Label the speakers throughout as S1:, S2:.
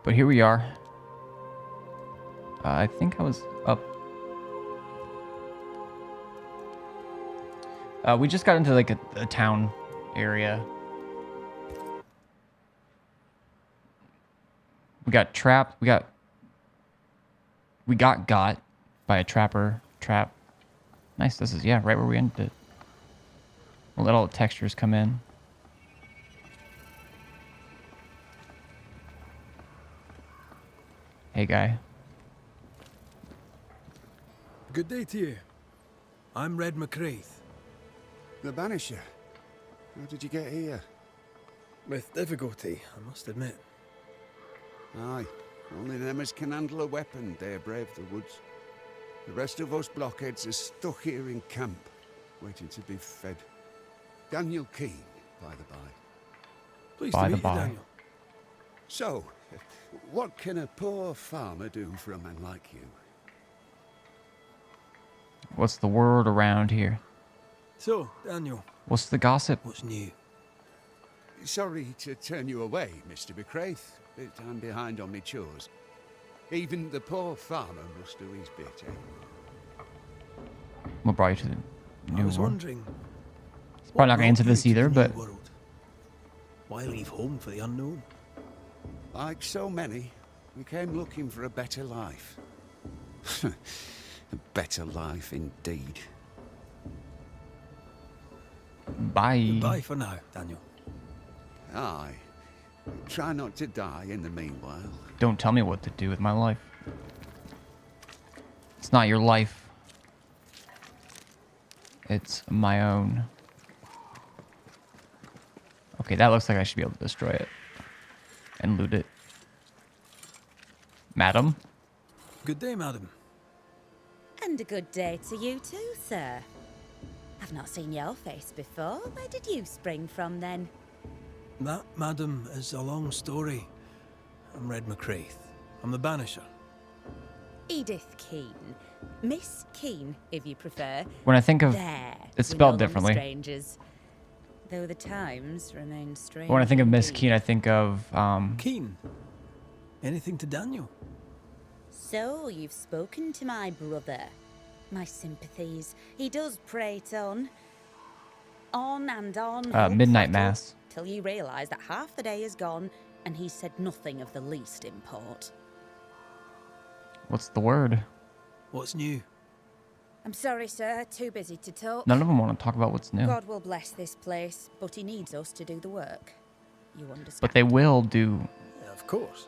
S1: But here we are. I think I was up. We just got into like a town area. We got trapped. We got by a trapper. Trap. Nice. This is, yeah, right where we ended it. We'll let all the textures come in. Hey, guy.
S2: Good day to you. I'm Red McCraith.
S3: The Banisher. How did you get here?
S2: With difficulty, I must admit.
S3: Aye, only them as can handle a weapon dare brave the woods. The rest of us blockheads are stuck here in camp, waiting to be fed. Daniel Keane, by the by.
S2: Pleased
S1: By
S2: to
S1: the
S2: meet you,
S1: by.
S2: Daniel.
S3: So, what can a poor farmer do for a man like you?
S1: What's the word around here?
S2: So, Daniel,
S1: What's the gossip?
S2: what's new?
S3: Sorry to turn you away, Mr. McCraith, but I'm behind on me chores. Even the poor farmer must do his bit, eh?
S1: What brought you to the
S2: I
S1: new
S2: was
S1: world?
S2: wondering.
S1: It's probably not going to answer this either, but
S2: Why leave home for the unknown?
S3: Like so many, we came looking for a better life. A better life indeed.
S1: bye.
S2: Goodbye for now, Daniel.
S3: Aye. Try not to die in the meanwhile.
S1: Don't tell me what to do with my life. It's not your life. It's my own. Okay, that looks like I should be able to destroy it. And loot it. Madam?
S2: Good day, madam.
S4: And a good day to you too, sir. I've not seen your face before. Where did you spring from then?
S2: That, madam, is a long story. I'm Red McCraith. I'm the Banisher.
S4: Edith Keane. Miss Keane, if you prefer.
S1: When I think of...
S4: There.
S1: It's
S4: we're
S1: spelled
S4: no longer
S1: differently.
S4: Strangers. Though the times remain strange.
S1: When I think of Miss
S4: indeed.
S1: Keane, I think of...
S2: Keen. Anything to Daniel?
S4: So, you've spoken to my brother. My sympathies. He does prate on. On and on. hope
S1: Midnight
S4: prattle,
S1: Mass.
S4: Till you realise that half the day is gone, and he said nothing of the least import.
S1: What's the word?
S2: What's new?
S4: I'm sorry, sir. Too busy to talk.
S1: None of them want to talk about what's new.
S4: God will bless this place, but he needs us to do the work. You understand?
S1: But they will do...
S2: Yeah, of course.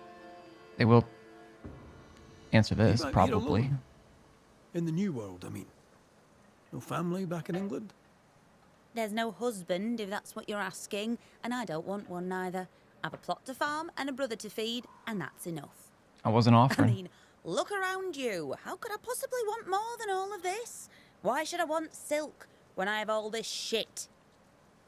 S1: They will answer
S2: You
S1: this,
S2: might be
S1: probably.
S2: alone. In the new world, I mean. No family back in England?
S4: There's no husband, if that's what you're asking, and I don't want one neither. I've a plot to farm and a brother to feed, and that's enough.
S1: I wasn't
S4: I
S1: offering.
S4: mean, look around you. How could I possibly want more than all of this? Why should I want silk when I have all this shit?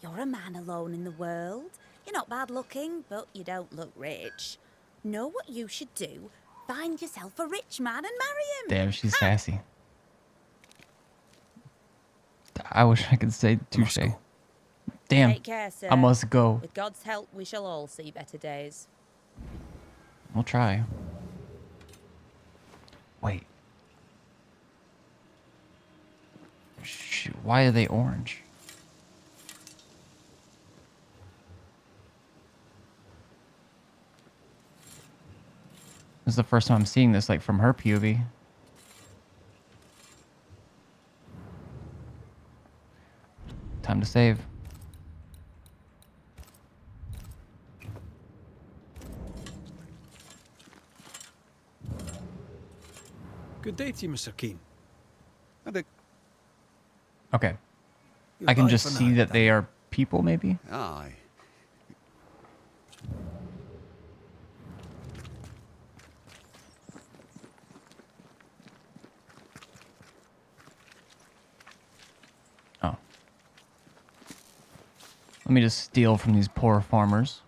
S4: You're a man alone in the world. You're not bad looking, but you don't look rich. Know what you should do? Find yourself a rich man and marry him.
S1: Damn, she's sassy. I wish I could say touche.
S2: go.
S1: Damn,
S4: Take care, sir.
S1: I must go.
S4: With God's help, we shall all see better days.
S1: We'll try. Wait. Shoot, why are they orange? This is the first time I'm seeing this, like, from her POV. Time to save.
S2: Good day to you, Mr. Keen.
S3: And a...
S1: Okay. I can
S2: Goodbye
S1: just
S2: for
S1: see
S2: now,
S1: that they are people, maybe?
S3: Aye.
S1: Oh. Let me just steal from these poor farmers.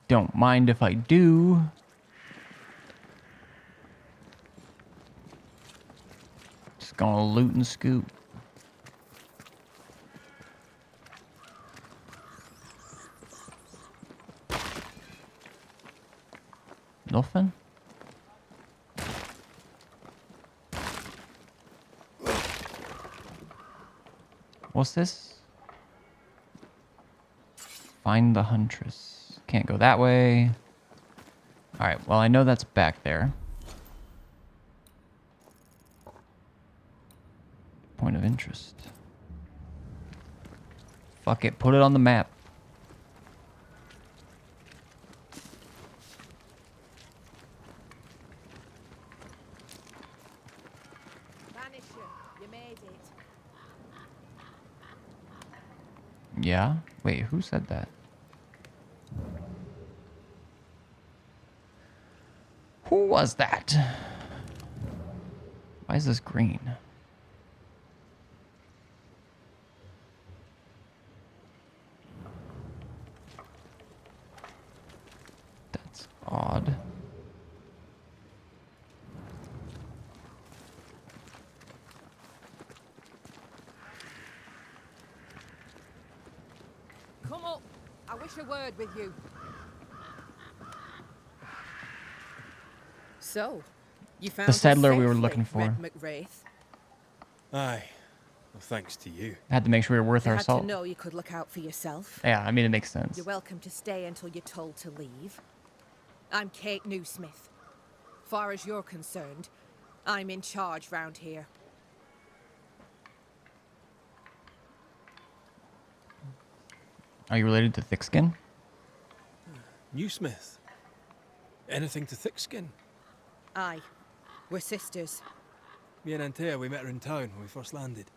S1: Don't mind if I do. Just gonna loot and scoop. Nothing? What's this? Find the Huntress. Can't go that way. Alright, well I know that's back there. Point of interest. Fuck it, put it on the map.
S5: Banisher, you made it.
S1: Yeah? Wait, who said that? Who was that? Why is this green? That's odd.
S5: Come up. I wish a word with you. So, you found us
S1: settler we were
S5: safely,
S1: looking for.
S5: Red McWraith.
S2: Aye. Well, thanks to you.
S1: Had to make sure we were worth
S5: You
S1: our
S5: had
S1: salt.
S5: to know you could look out for yourself.
S1: Yeah, I mean, it makes sense.
S5: You're welcome to stay until you're told to leave. I'm Kate Newsmith. Far as you're concerned, I'm in charge round here.
S1: Are you related to Thickskin?
S2: Newsmith. Anything to Thickskin?
S5: Aye, we're sisters.
S2: Me and Antea, we met her in town when we first landed.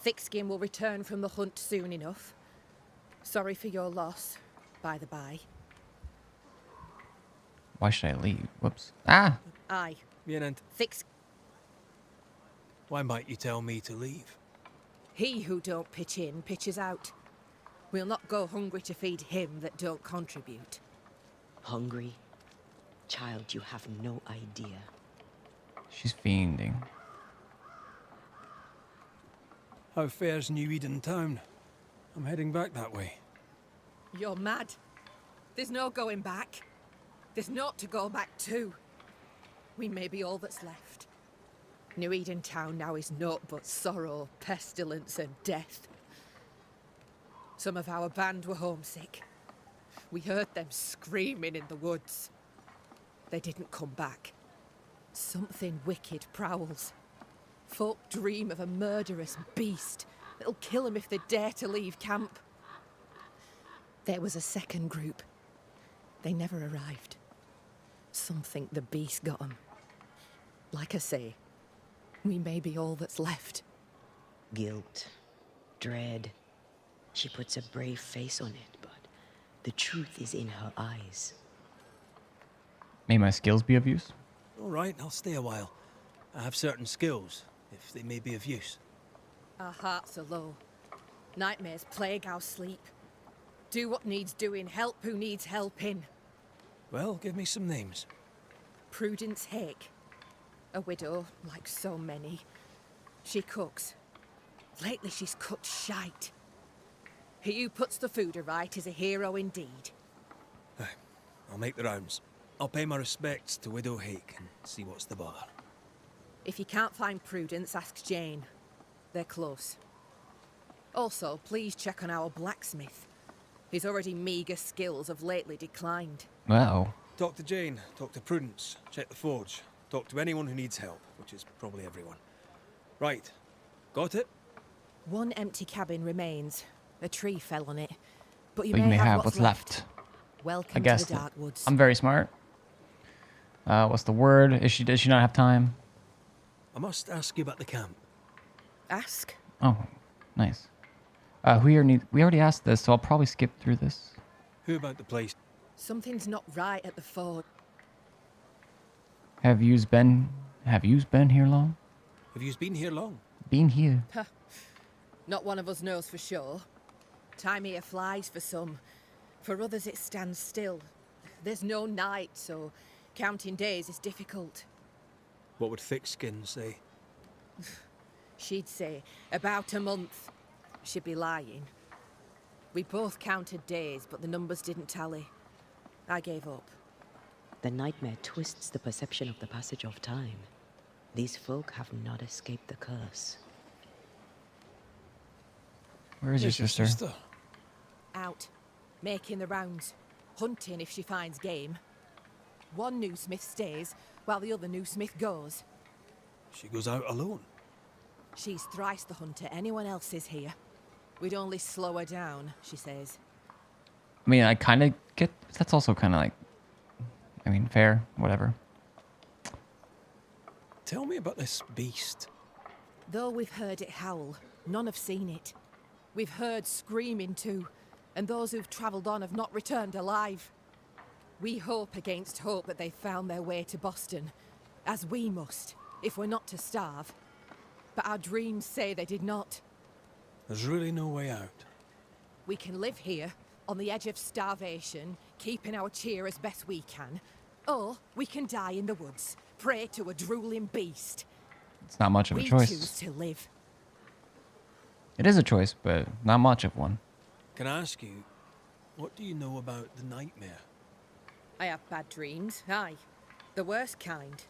S5: Thickskin will return from the hunt soon enough. Sorry for your loss, by the by.
S1: Why should I leave? Whoops. Ah!
S5: Aye,
S2: Me and
S5: Thicks...
S2: Why might you tell me to leave?
S5: He who don't pitch in, pitches out. We'll not go hungry to feed him that don't contribute.
S6: Hungry? Child, you have no idea.
S1: She's fiending.
S2: How fares New Eden town? I'm heading back that way.
S5: You're mad. There's no going back. There's naught to go back to. We may be all that's left. New Eden town now is naught but sorrow, pestilence and death. Some of our band were homesick. We heard them screaming in the woods. They didn't come back. Something wicked prowls. Folk dream of a murderous beast that'll kill them if they dare to leave camp. There was a second group. They never arrived. Some think the beast got them. Like I say, we may be all that's left.
S6: Guilt, dread. She puts a brave face on it, but the truth is in her eyes.
S1: May my skills be of use?
S2: All right, I'll stay a while. I have certain skills, if they may be of use.
S5: Our hearts are low. Nightmares plague our sleep. Do what needs doing, help who needs helping.
S2: Well, give me some names.
S5: Prudence Hake. A widow, like so many. She cooks. Lately she's cooked shite. He who puts the food aright is a hero indeed.
S2: Aye, I'll make the rounds. I'll pay my respects to Widow Hake and see what's the bother.
S5: If you can't find Prudence, ask Jane. They're close. Also, please check on our blacksmith. His already meagre skills have lately declined.
S1: Wow.
S2: Talk to Jane, talk to Prudence, check the forge, talk to anyone who needs help, which is probably everyone. Right, got it?
S5: One empty cabin remains. A tree fell on it. But you
S1: But
S5: may have what's
S1: left.
S5: Welcome
S1: I guess
S5: to the Dark Woods.
S1: I'm very smart. What's the word? Does she not have time?
S2: I must ask you about the camp.
S5: Ask.
S1: Oh, nice. We already asked this, so I'll probably skip through this.
S2: Who about the place?
S5: Something's not right at the fort.
S1: Have yous been here long?
S2: Have you been here long?
S1: Been here.
S5: Not one of us knows for sure. Time here flies for some. For others it stands still. There's no night, so counting days is difficult.
S2: What would Thickskin say?
S5: She'd say, about a month. She'd be lying. We both counted days, but the numbers didn't tally. I gave up.
S6: The nightmare twists the perception of the passage of time. These folk have not escaped the curse.
S1: Where is your
S2: Where's
S1: sister?
S5: Out, making the rounds, hunting if she finds game. One new smith stays, while the other new smith goes.
S2: She goes out alone.
S5: She's thrice the hunter anyone else is here. We'd only slow her down, she says.
S1: I mean, I kind of get... That's also kind of like... I mean, fair. Whatever.
S2: Tell me about this beast.
S5: Though we've heard it howl, none have seen it. We've heard screaming too, and those who've travelled on have not returned alive. We hope against hope that they found their way to Boston, as we must, if we're not to starve. But our dreams say they did not.
S2: There's really no way out.
S5: We can live here, on the edge of starvation, keeping our cheer as best we can. Or we can die in the woods, prey to a drooling beast.
S1: It's not much of a
S5: We
S1: choice.
S5: choose to live.
S1: It is a choice, but not much of one.
S2: Can I ask you, what do you know about the nightmare?
S5: I have bad dreams, aye. The worst kind.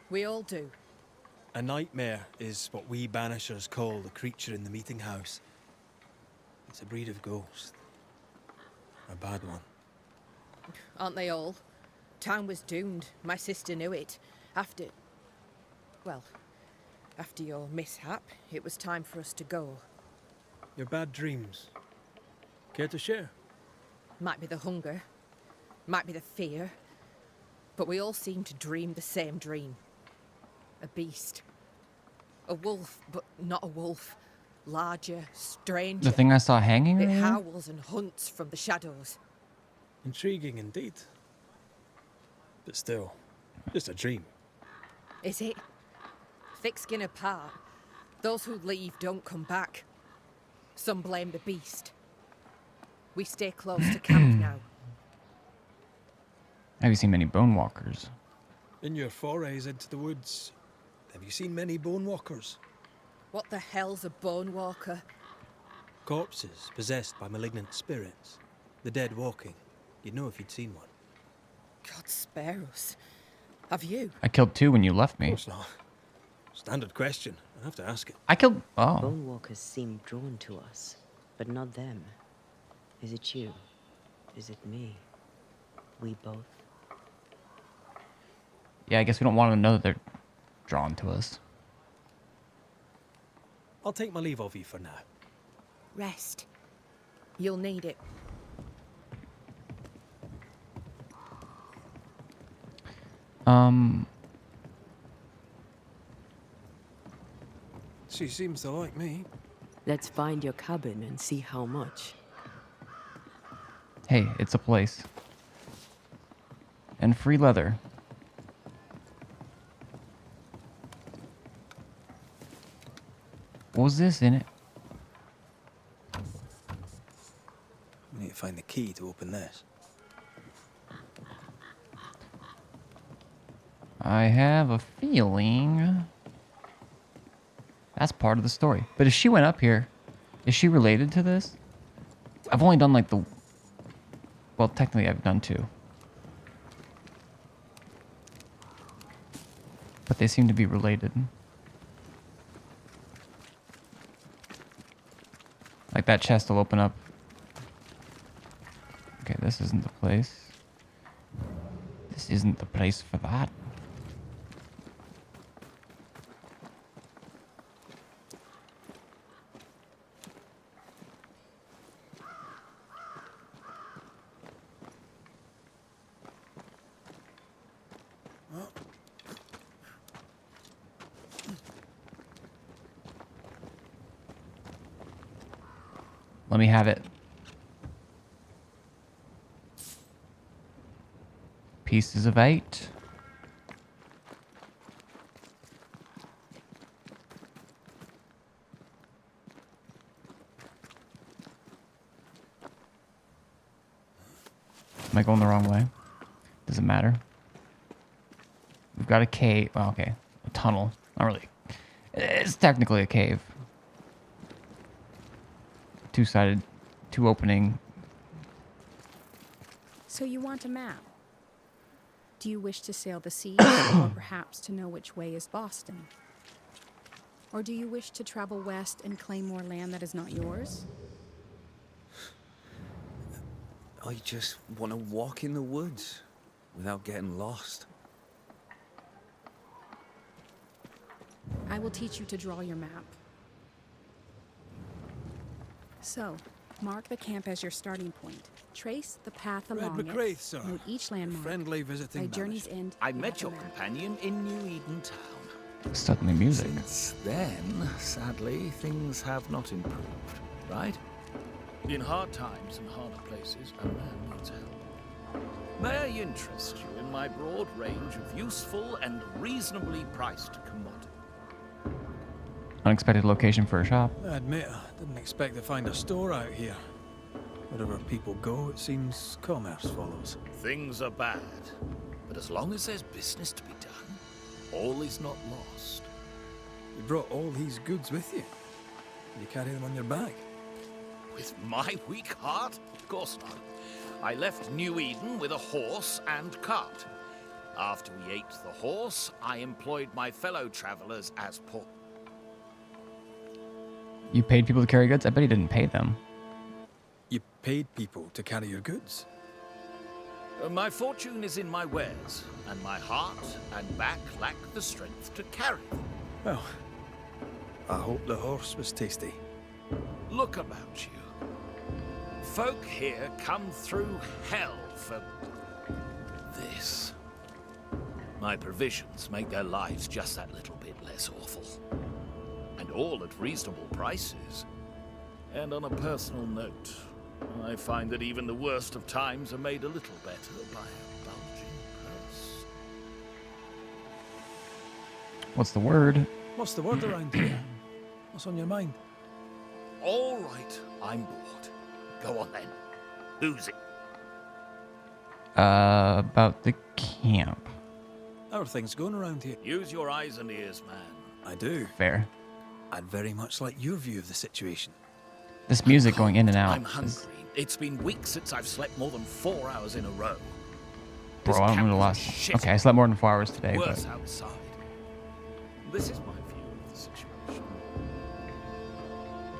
S5: We all do.
S2: A nightmare is what we Banishers call the creature in the meeting house. It's a breed of ghost. A bad one.
S5: Aren't they all? Town was doomed. My sister knew it. After your mishap, it was time for us to go.
S2: Your bad dreams. Care to share?
S5: Might be the hunger, might be the fear, but we all seem to dream the same dream. A beast. A wolf, but not a wolf. Larger, stranger.
S1: The thing I saw hanging
S5: It
S1: earlier?
S5: howls and hunts from the shadows.
S2: Intriguing indeed. But still, just a dream.
S5: Is it? Thick skin apart, those who leave don't come back. Some blame the beast. We stay close to camp now.
S1: Have you seen many bone walkers?
S2: In your forays into the woods, have you seen many bone walkers?
S5: What the hell's a bone walker?
S2: Corpses possessed by malignant spirits. The dead walking. You'd know if you'd seen one.
S5: God spare us. Have you?
S1: I killed 2 when you left
S2: Of
S1: me.
S2: course not. Standard question. I have to ask it.
S1: I killed... Oh.
S6: Bone walkers seem drawn to us, but not them. Is it you? Is it me? We both?
S1: Yeah, I guess we don't want to know that they're drawn to us.
S2: I'll take my leave of you for now.
S5: Rest. You'll need it.
S2: She seems to like me.
S6: Let's find your cabin and see how much.
S1: Hey, it's a place. And free leather. What was this in it?
S2: We need to find the key to open this.
S1: I have a feeling that's part of the story. But if she went up here, is she related to this? I've only done like the... Well, technically I've done 2. But they seem to be related. Like that chest will open up. Okay, this isn't the place. This isn't the place for that. Let me have it. Pieces of 8. Am I going the wrong way? Does it matter? We've got a cave. Well, okay. A tunnel. Not really. It's technically a cave. 2-sided, 2 opening.
S4: So you want a map?
S7: Do you wish to sail the seas, or perhaps to know which way is Boston? Or do you wish to travel west and claim more land that is not yours?
S2: I just want to walk in the woods without getting lost.
S7: I will teach you to draw your map. So, mark the camp as your starting point. Trace the path
S2: Red
S7: along
S2: McCraith,
S7: it.
S2: sir.
S7: Note each landmark.
S2: Friendly visiting
S7: By journey's
S2: Banisher.
S7: end,
S8: I
S7: you
S8: met
S7: have
S8: your
S7: the map.
S8: companion in New Eden Town.
S1: Suddenly music.
S8: Since then, sadly, things have not improved, right? In hard times and harder places, a man needs help. May I interest you in my broad range of useful and reasonably priced commodities?
S1: Unexpected location for a shop.
S2: I admit, I didn't expect to find a store out here. Wherever people go, it seems commerce follows.
S8: Things are bad, but as long as there's business to be done, all is not lost.
S2: You brought all these goods with you. You carry them on your back.
S8: With my weak heart? Of course not. I left New Eden with a horse and cart. After we ate the horse, I employed my fellow travelers as porters.
S1: You paid people to carry goods? I bet he didn't pay them.
S2: You paid people to carry your goods.
S8: My fortune is in my wares, and my heart and back lack the strength to carry them.
S2: Well, I hope the horse was tasty.
S8: Look about you. Folk here come through hell for this. My provisions make their lives just that little bit less awful. And all at reasonable prices. And on a personal note, I find that even the worst of times are made a little better by a bulging purse.
S1: What's the word?
S2: What's the word around here? What's on your mind?
S8: All right, I'm bored. Go on then. Who's it?
S1: About the camp.
S2: How are things going around here?
S8: Use your eyes and ears, man.
S2: I do.
S1: Fair.
S2: I'd very much like your view of the situation.
S1: This music going in and out.
S8: I'm hungry. It's been weeks since I've slept more than 4 hours in a row.
S1: Bro,
S8: This
S1: I don't
S8: camp
S1: know the
S8: is
S1: last.
S8: shit.
S1: Okay, I slept more than 4 hours today,
S8: Worse
S1: but
S8: outside. This is my view of the situation.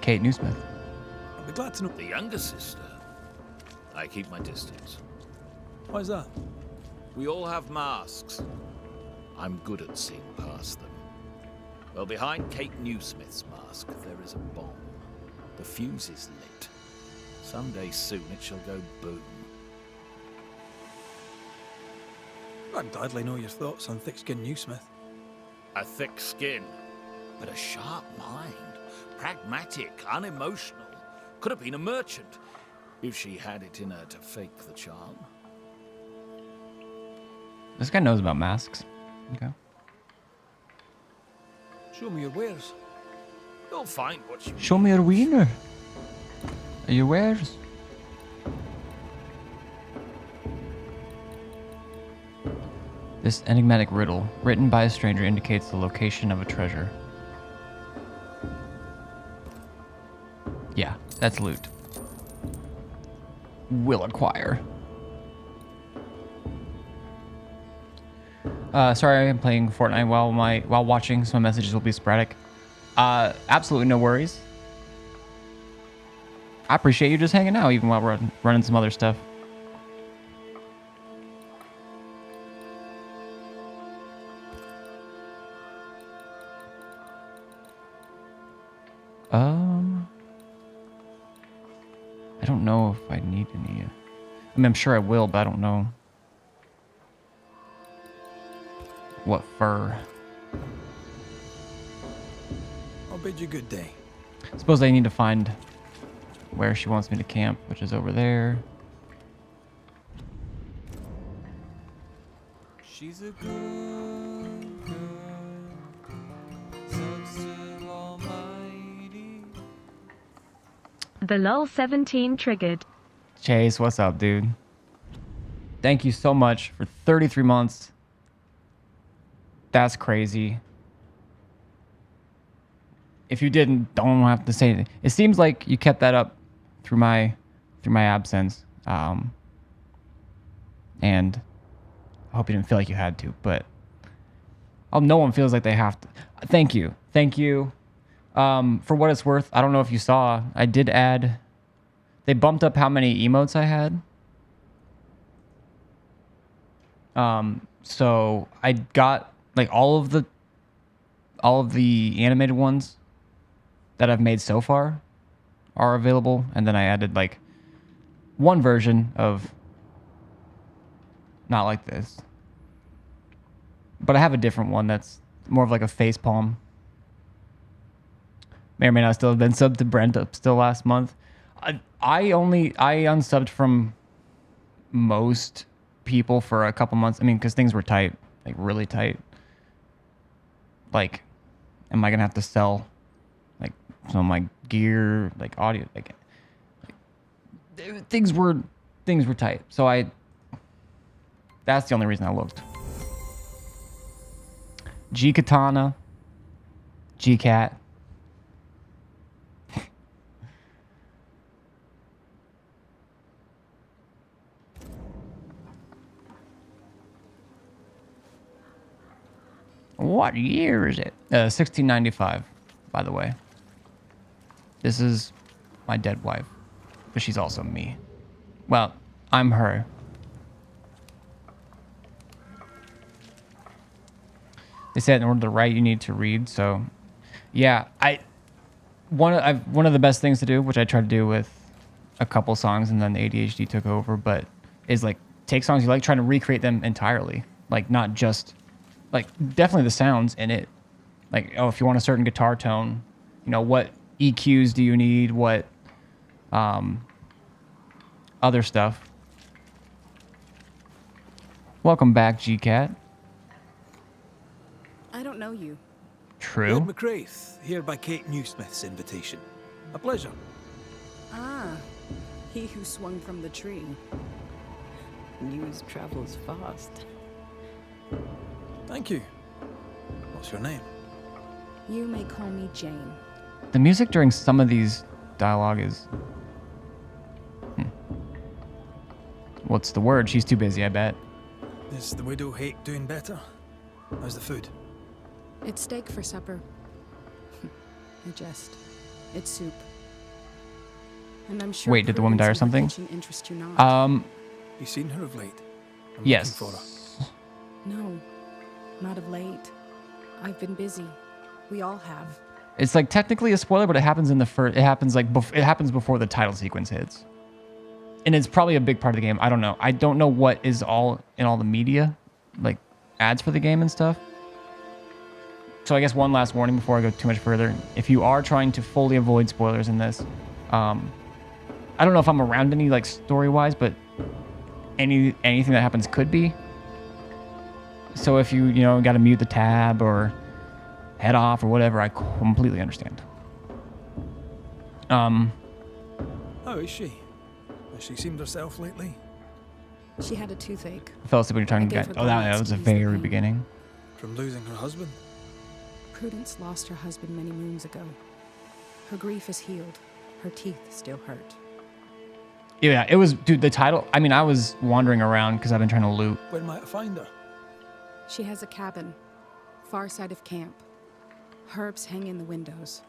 S1: Kate Newsmith.
S2: I'd be glad to know.
S8: The younger sister. I keep my distance.
S2: Why's that?
S8: We all have masks. I'm good at seeing past them. Well, behind Kate Newsmith's mask, there is a bomb. The fuse is lit. Someday soon it shall go boom.
S2: I'd gladly know your thoughts on thick-skinned Newsmith.
S8: A thick skin, but a sharp mind. Pragmatic, unemotional. Could have been a merchant, if she had it in her to fake the charm.
S1: this guy knows about masks. Okay.
S2: Show me your wares.
S8: You'll find what you
S1: Show me your wiener. Your wares. This enigmatic riddle, written by a stranger, indicates the location of a treasure. Yeah, that's loot. Will acquire. Sorry, I'm playing Fortnite while watching, so my messages will be sporadic. Absolutely no worries. I appreciate you just hanging out, even while we're running some other stuff. I don't know if I need any. I mean, I'm sure I will, but I don't know what fur.
S2: I'll bid you good day.
S1: Suppose I need to find where she wants me to camp, which is over there.
S9: She's a good girl, serves to Almighty.
S10: The lull 17 triggered.
S1: Chase, what's up, dude? Thank you so much for 33 months. That's crazy. If you didn't, don't have to say anything. It seems like you kept that up through my absence. And I hope you didn't feel like you had to, but no one feels like they have to. Thank you. Thank you. For what it's worth, I don't know if you saw, I did add, they bumped up how many emotes I had. So I got like all of the animated ones that I've made so far are available, and then I added like one version of not like this, but I have a different one that's more of like a face palm. May or may not still have been subbed to Brent up still last month. I unsubbed from most people for a couple months. I mean, because things were tight, like really tight. Like, am I gonna have to sell like some of my gear, like audio, like things were tight. So that's the only reason I looked. G Katana, G Cat. What year is it? 1695, by the way. This is my dead wife, but she's also me. Well, I'm her. They said in order to write, you need to read. So, yeah, one of the best things to do, which I tried to do with a couple songs, and then the ADHD took over, but is like take songs you like, trying to recreate them entirely, like not just. Like, definitely the sounds in it. Like, oh, if you want a certain guitar tone, you know, what EQs do you need? What other stuff? Welcome back, GCat.
S7: I don't know you.
S1: True.
S2: Lord McGrath, here by Kate Newsmith's invitation. A pleasure.
S7: Ah, he who swung from the tree.
S6: News travels fast.
S2: Thank you. What's your name?
S7: You may call me Jane.
S1: The music during some of these dialogue is... What's the word? She's too busy, I bet.
S2: Is the widow Hake doing better? How's the food?
S7: It's steak for supper. I jest. It's soup. And I'm sure.
S1: Wait, did the woman die or
S7: prudence in her
S1: something?
S7: kitchen interests you not.
S2: You seen her of late? I'm
S1: yes.
S2: looking for her.
S7: No, not of late. I've been busy. We all have.
S1: It's like technically a spoiler, but it happens in the first. It happens like it happens before the title sequence hits, and it's probably a big part of the game. I don't know. I don't know what is all in all the media, like ads for the game and stuff. So I guess one last warning before I go too much further: if you are trying to fully avoid spoilers in this, I don't know if I'm around any like story-wise, but anything that happens could be. So if you got to mute the tab or head off or whatever, I completely understand.
S2: How is she? Has she seemed herself lately?
S7: She had a toothache.
S1: I fell asleep when you're talking
S7: I gave
S1: about.
S7: her
S1: Oh, that
S7: gallets
S1: was
S7: to
S1: the
S7: ease the
S1: very
S7: pain.
S1: beginning.
S2: From losing her husband?
S7: Prudence lost her husband many moons ago. Her grief is healed. Her teeth still hurt.
S1: Yeah, it was, dude. The title. I mean, I was wandering around because I've been trying to loot.
S2: Where might I find her?
S7: She has a cabin, far side of camp. Herbs hang in the windows.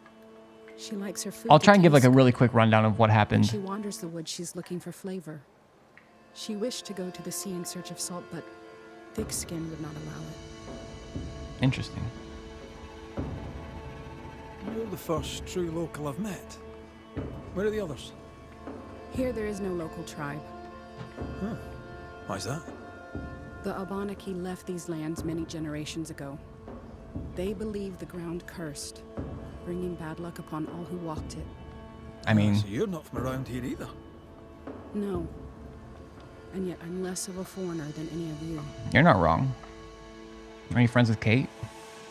S7: She likes her food.
S1: I'll try
S7: to
S1: and give like a
S7: taste
S1: really
S7: good.
S1: quick rundown of what
S7: When
S1: happened.
S7: she wanders the woods, she's looking for flavor. She wished to go to the sea in search of salt, but thick skin would not allow it.
S1: Interesting.
S2: You're the first true local I've met. Where are the others?
S7: Here there is no local tribe.
S2: Huh. Why's that?
S7: The Abenaki left these lands many generations ago. They believe the ground cursed, bringing bad luck upon all who walked it.
S1: I mean,
S2: So you're not from around here either.
S7: No. And yet I'm less of a foreigner than any of you.
S1: you're not wrong. Are you friends with Kate?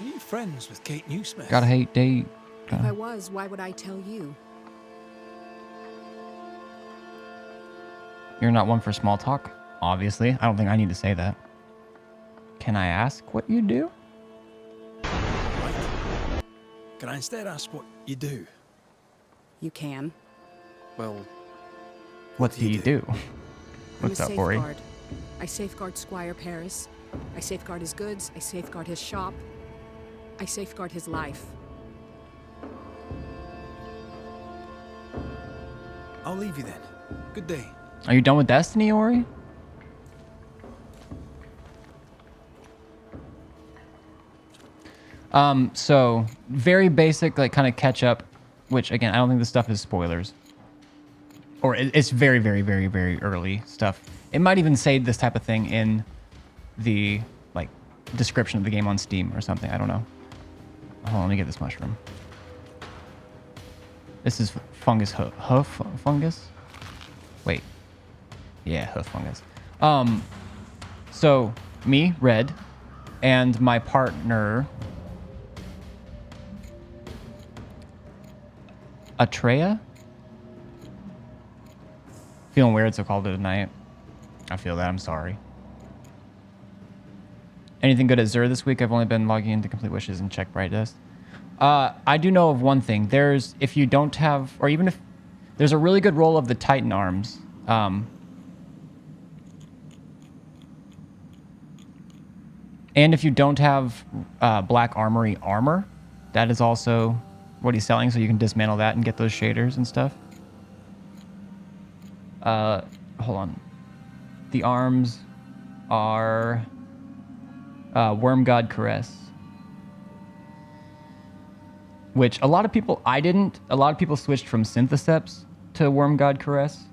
S2: Are you friends with Kate Newsmith?
S1: Gotta hate date.
S7: If I was, why would I tell you?
S1: You're not one for small talk, obviously. I don't think I need to say that. Can I ask what you do?
S2: Right. Can I instead ask what you do?
S7: You can.
S2: Well,
S1: What do you do?
S7: I'm
S1: What's
S7: a
S1: up, Ori?
S7: safeguard. I safeguard Squire Paris, I safeguard his goods, I safeguard his shop, I safeguard his life.
S2: I'll leave you then. Good day.
S1: Are you done with Destiny, Ori? So very basic, like kind of catch up, which again, I don't think this stuff is spoilers. Or it's very, very, very, very early stuff. It might even say this type of thing in the like description of the game on Steam or something. I don't know. Hold on, let me get this mushroom. This is fungus hoof fungus. Wait. Yeah, hoof fungus. So me, Red, and my partner Atreya. Feeling weird, so called it a night. I feel that. I'm sorry. Anything good at Zur this week? I've only been logging into Complete Wishes and check Bright Dust. I do know of one thing. There's, if you don't have, or even if, there's a really good roll of the Titan arms. And if you don't have Black Armory armor, that is also what he's selling, so you can dismantle that and get those shaders and stuff. Hold on. The arms are Worm God Caress. Which a lot of people, I didn't, a lot of people switched from Syntheseps to Worm God Caress.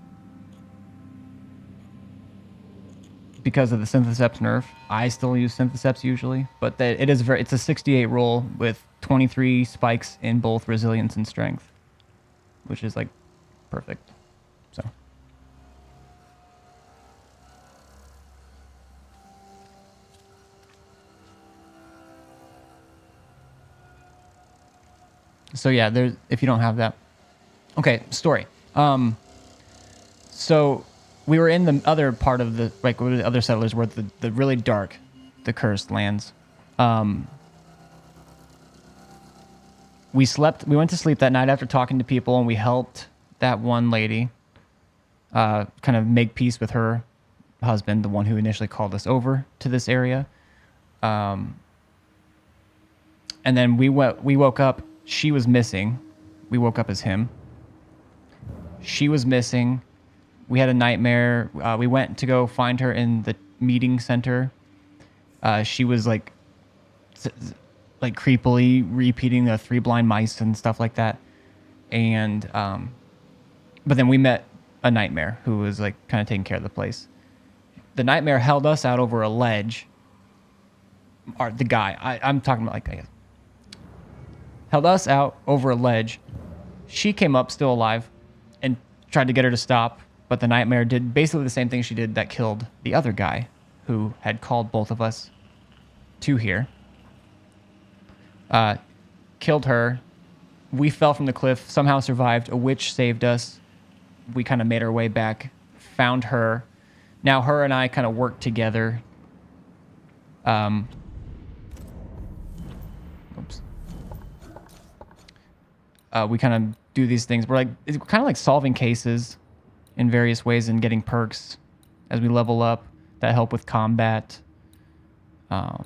S1: Because of the Syntheseps nerf. I still use Syntheseps usually, but it is it's a 68 roll with 23 spikes in both resilience and strength, which is like perfect. So yeah, there's, if you don't have that. Okay, story. So we were in the other part of the, like, where the other settlers were, the really dark, the cursed lands. We went to sleep that night after talking to people, and we helped that one lady kind of make peace with her husband, the one who initially called us over to this area. And then we woke up. She was missing. We woke up as him. She was missing. We had a nightmare. We went to go find her in the meeting center. She was like creepily repeating the 3 blind mice and stuff like that. And but then we met a nightmare who was like kind of taking care of the place. The nightmare held us out over a ledge. Or the guy, I'm talking about, like, I guess, held us out over a ledge. She came up still alive and tried to get her to stop, but the nightmare did basically the same thing she did that killed the other guy who had called both of us to here. Killed her. We fell from the cliff, somehow survived. A witch saved us. We kind of made our way back, found her. Now her and I kind of worked together. Oops. We kind of do these things. We're like, it's kind of like solving cases in various ways and getting perks as we level up that help with combat. But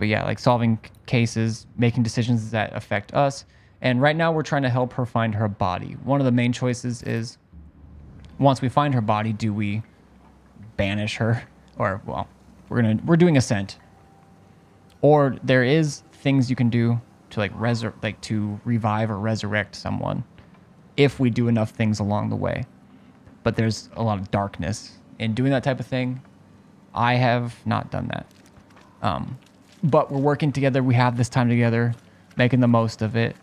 S1: yeah, like solving cases, making decisions that affect us. And right now we're trying to help her find her body. One of the main choices is, once we find her body, do we banish her? Or, well, we're doing Ascent. Or there is things you can do to to revive or resurrect someone if we do enough things along the way. But there's a lot of darkness in doing that type of thing. I have not done that. But we're working together. We have this time together, making the most of it.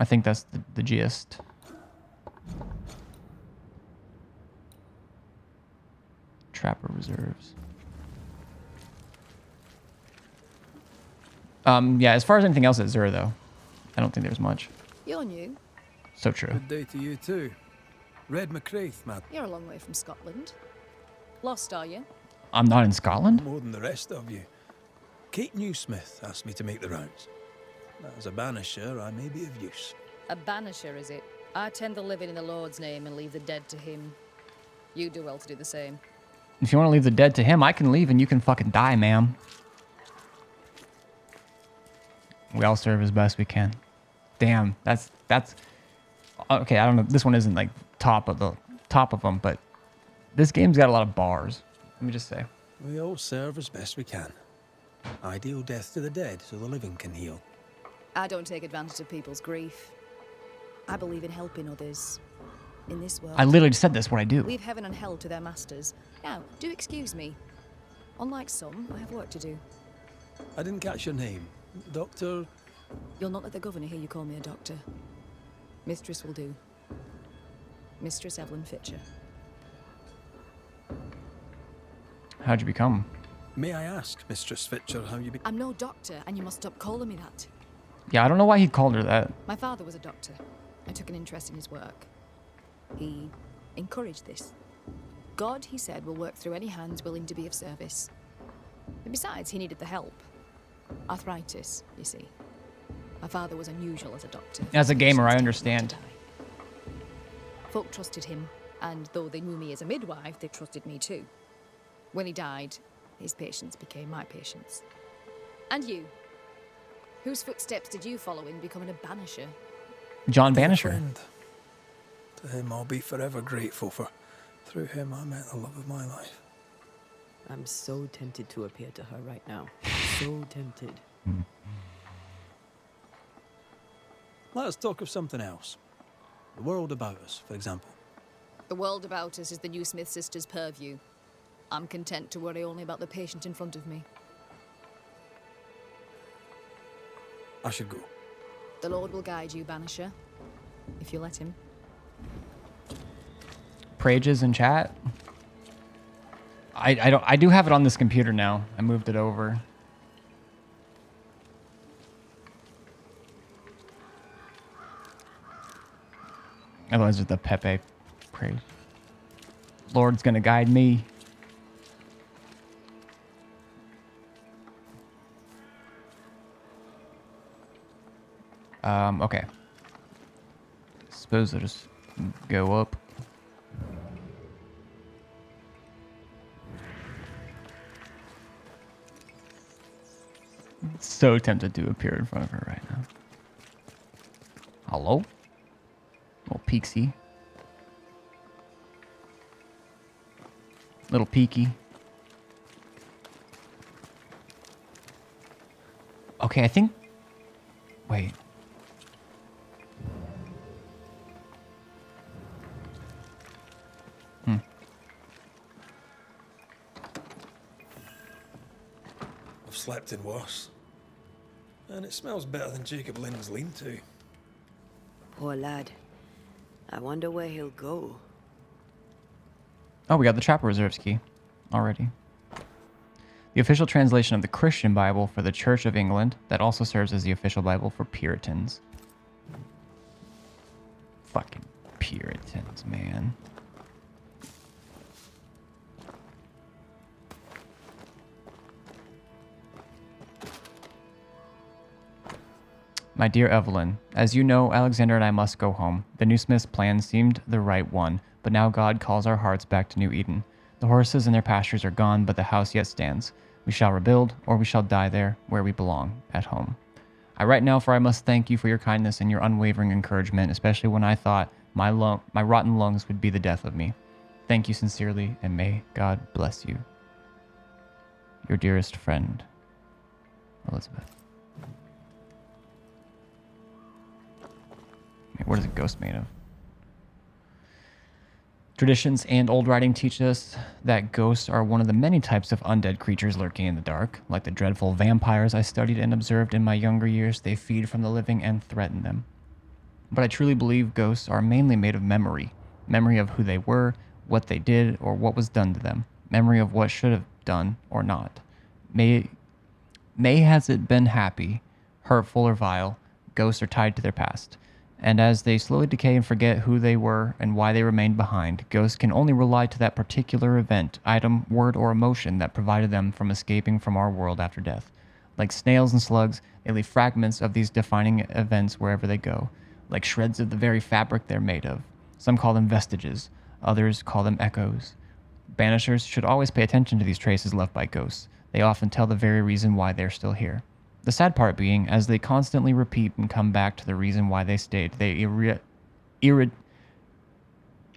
S1: I think that's the gist. Trapper reserves. Yeah, as far as anything else at Zur, though, I don't think there's much.
S5: You're new.
S1: So true.
S2: Good day to you too. Red McCraith, man.
S5: You're a long way from Scotland. Lost, are you?
S1: I'm not in Scotland?
S2: More than the rest of you. Kate Newsmith asked me to make the rounds. As a banisher, I may be of use.
S11: A banisher, is it? I tend the living in the Lord's name and leave the dead to him. You do well to do the same.
S1: If you want to leave the dead to him, I can leave and you can fucking die, ma'am. We all serve as best we can. Damn, that's okay. I don't know. This one isn't like top of them, but this game's got a lot of bars. Let me just say.
S2: We all serve as best we can. I deal death to the dead so the living can heal.
S11: I don't take advantage of people's grief. I believe in helping others. In this world.
S1: I literally just said this, what I do.
S11: Leave heaven and hell to their masters. Now, do excuse me. Unlike some, I have work to do.
S2: I didn't catch your name. Doctor...
S11: You'll not let the governor hear you call me a doctor. Mistress will do. Mistress Evelyn Fitcher.
S1: How'd you become?
S2: May I ask, Mistress Fitcher, how you be...
S11: I'm no doctor, and you must stop calling me that.
S1: Yeah, I don't know why he called her that.
S11: My father was a doctor. I took an interest in his work. He encouraged this. God, he said, will work through any hands willing to be of service. And besides, he needed the help. Arthritis, you see. My father was unusual as a doctor.
S1: As a gamer, I understand.
S11: Folk trusted him, and though they knew me as a midwife, they trusted me too. When he died, his patients became my patients. And you? Whose footsteps did you follow in becoming a banisher?
S1: John Banisher.
S2: Friend. To him I'll be forever grateful, for through him I met the love of my life.
S6: I'm so tempted to appear to her right now. So tempted.
S2: Let us talk of something else. The world about us, for example.
S11: The world about us is the new Smith sisters' purview. I'm content to worry only about the patient in front of me.
S2: I should go.
S11: The Lord will guide you, Banisher, if you let him.
S1: Prages in chat. I do have it on this computer now. I moved it over. Otherwise, it's the Pepe praise. Lord's gonna guide me. Okay. Suppose I'll just go up. So tempted to appear in front of her right now. Hello? Little peeksy. Little peeky. Okay, I think... Wait.
S2: I've slept in worse. And it smells better than Jacob Lynn's lean-to.
S6: Poor lad. I wonder where he'll go.
S1: Oh, we got the Chapel Reserves key already. The official translation of the Christian Bible for the Church of England that also serves as the official Bible for Puritans. Fucking Puritans, man. My dear Evelyn, as you know, Alexander and I must go home. The new Smith's plan seemed the right one, but now God calls our hearts back to New Eden. The horses and their pastures are gone, but the house yet stands. We shall rebuild, or we shall die there, where we belong, at home. I write now, for I must thank you for your kindness and your unwavering encouragement, especially when I thought my rotten lungs would be the death of me. Thank you sincerely, and may God bless you. Your dearest friend, Elizabeth. What is a ghost made of? Traditions and old writing teach us that ghosts are one of the many types of undead creatures lurking in the dark. Like the dreadful vampires I studied and observed in my younger years, they feed from the living and threaten them. But I truly believe ghosts are mainly made of memory. Memory of who they were, what they did, or what was done to them. Memory of what should have done or not. May has it been happy, hurtful, or vile, ghosts are tied to their past. And as they slowly decay and forget who they were and why they remained behind, ghosts can only rely to that particular event, item, word, or emotion that provided them from escaping from our world after death. Like snails and slugs, they leave fragments of these defining events wherever they go, like shreds of the very fabric they're made of. Some call them vestiges, others call them echoes. Banishers should always pay attention to these traces left by ghosts. They often tell the very reason why they're still here. The sad part being, as they constantly repeat and come back to the reason why they stayed, they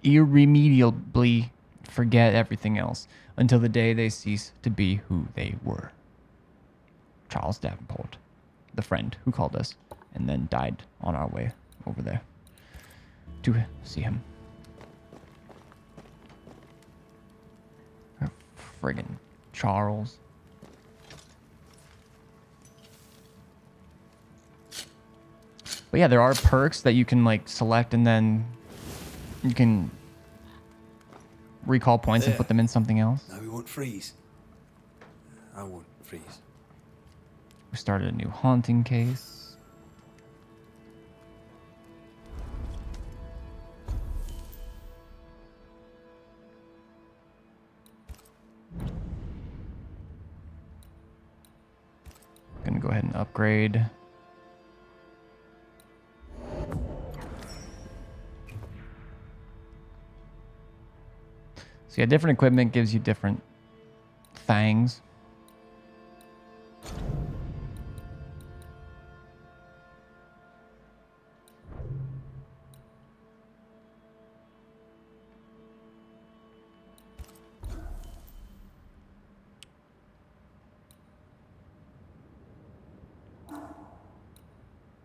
S1: irremediably forget everything else until the day they cease to be who they were. Charles Davenport, the friend who called us and then died on our way over there to see him. Friggin' Charles. But yeah, there are perks that you can like select and then you can recall points and put them in something else.
S2: Now we won't freeze. I won't freeze.
S1: We started a new haunting case. Gonna go ahead and upgrade. So yeah, different equipment gives you different things.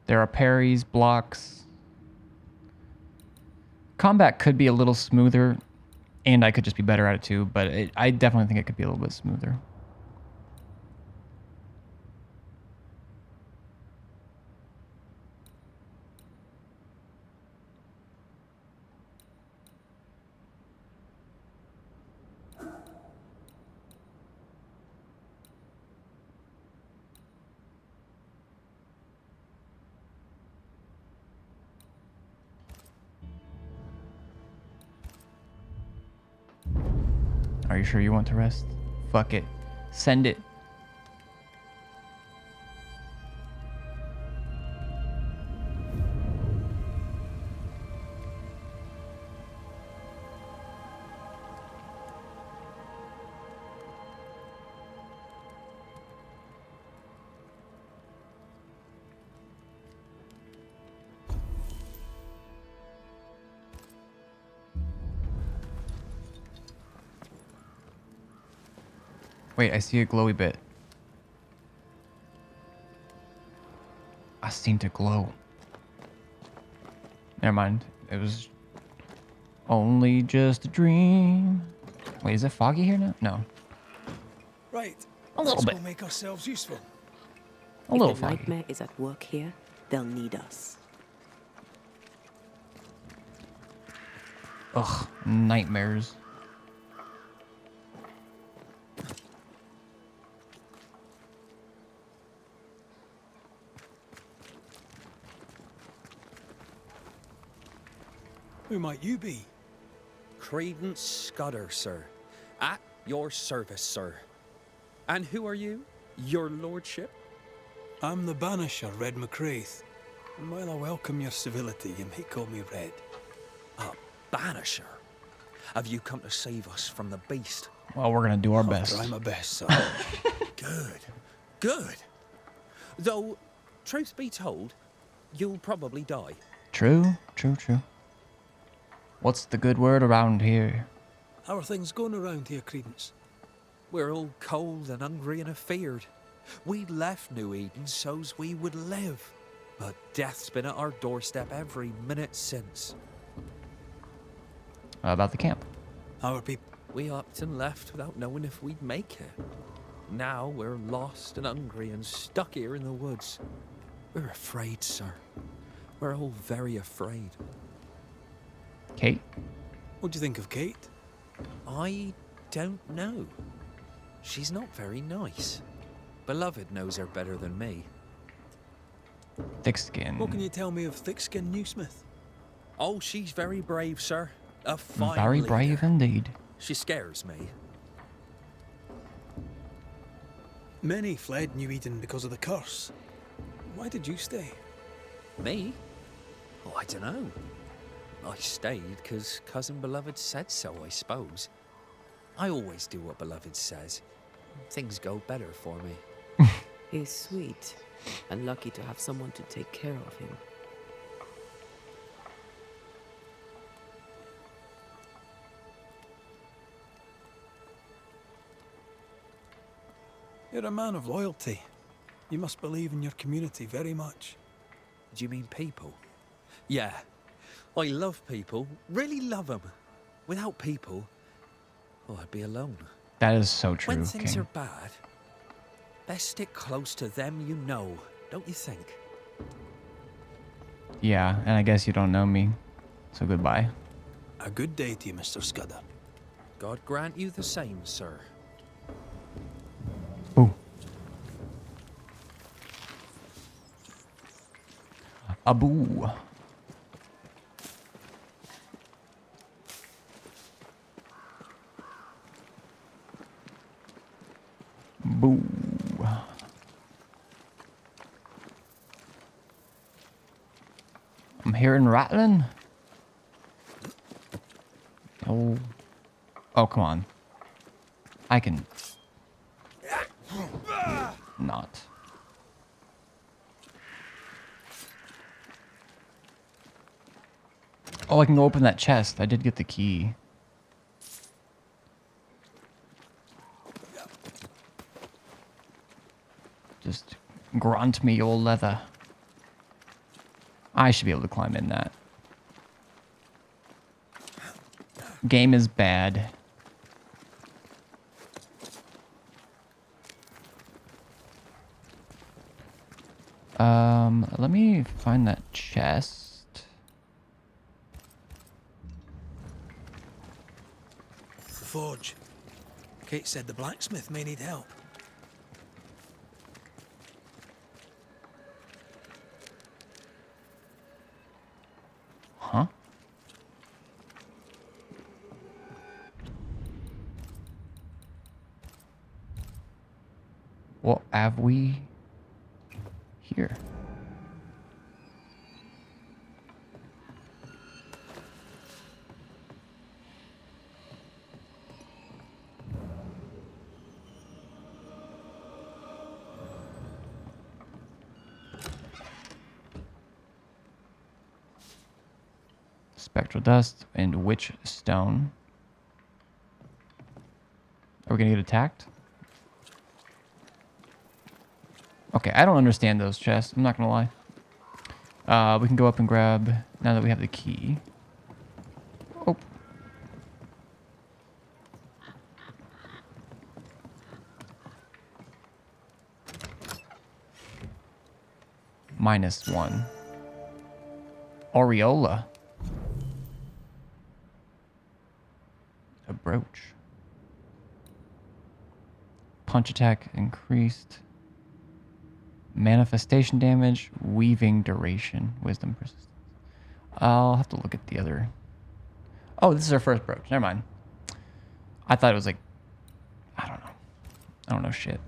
S1: There are parries, blocks. Combat could be a little smoother, and I could just be better at it too, but I definitely think it could be a little bit smoother. Are you sure you want to rest? Fuck it. Send it. Wait, I see a glowy bit. I seem to glow. Never mind. It was only just a dream. Wait, is it foggy here now? No.
S2: Right.
S1: A little
S2: Let's
S1: bit.
S2: go make ourselves useful.
S1: A little
S6: If the
S1: foggy.
S6: nightmare is at work here, they'll need us.
S1: Ugh, nightmares.
S2: Who might you be?
S12: Credence Scudder, sir. At your service, sir. And who are you? Your lordship?
S2: I'm the Banisher, Red McCraith. And while I welcome your civility, you may call me Red.
S12: A banisher? Have you come to save us from the beast?
S1: Well, we're gonna do our
S2: I'll
S1: best.
S2: try my best, sir.
S12: Good. Good. Though, truth be told, you'll probably die.
S1: True, true, true. What's the good word around here?
S2: How are things going around here, Credence?
S12: We're all cold and hungry and afeared. We left New Eden so's we would live. But death's been at our doorstep every minute since.
S1: About the camp.
S2: How are people?
S12: We upped and left without knowing if we'd make it. Now we're lost and hungry and stuck here in the woods. We're afraid, sir. We're all very afraid.
S1: Kate?
S2: What do you think of Kate?
S12: I don't know. She's not very nice. Beloved knows her better than me.
S1: Thick skin.
S2: What can you tell me of thick-skinned Newsmith?
S12: Oh, she's very brave, sir. A fine
S1: Very
S12: leader.
S1: brave indeed.
S12: She scares me.
S2: Many fled New Eden because of the curse. Why did you stay?
S12: Me? Oh, I don't know. I stayed because Cousin Beloved said so, I suppose. I always do what Beloved says. Things go better for me.
S6: He's sweet and lucky to have someone to take care of him.
S2: You're a man of loyalty. You must believe in your community very much.
S12: Do you mean people? Yeah. I love people. Really love them. Without people, oh, I'd be alone.
S1: That is so true.
S12: When things
S1: King.
S12: are bad, best stick close to them you know, don't you think?
S1: Yeah, and I guess you don't know me. So goodbye.
S2: A good day to you, Mr. Scudder.
S12: God grant you the same, sir.
S1: Ooh. Abu. Boo. I'm hearing rattling. Oh. Oh, come on. I can... not. Oh, I can go open that chest. I did get the key. Just grunt me your leather. I should be able to climb in that. Game is bad. Let me find that chest.
S2: The forge. Kate said the blacksmith may need help.
S1: Huh? What have we here? Spectral dust and witch stone. Are we gonna get attacked? Okay, I don't understand those chests. I'm not gonna lie. We can go up and grab now that we have the key. Oh. -1. Aureola. A brooch. Punch attack increased. Manifestation damage. Weaving duration. Wisdom persistence. I'll have to look at the other. Oh, this is our first brooch. Never mind. I thought it was like... I don't know. I don't know shit.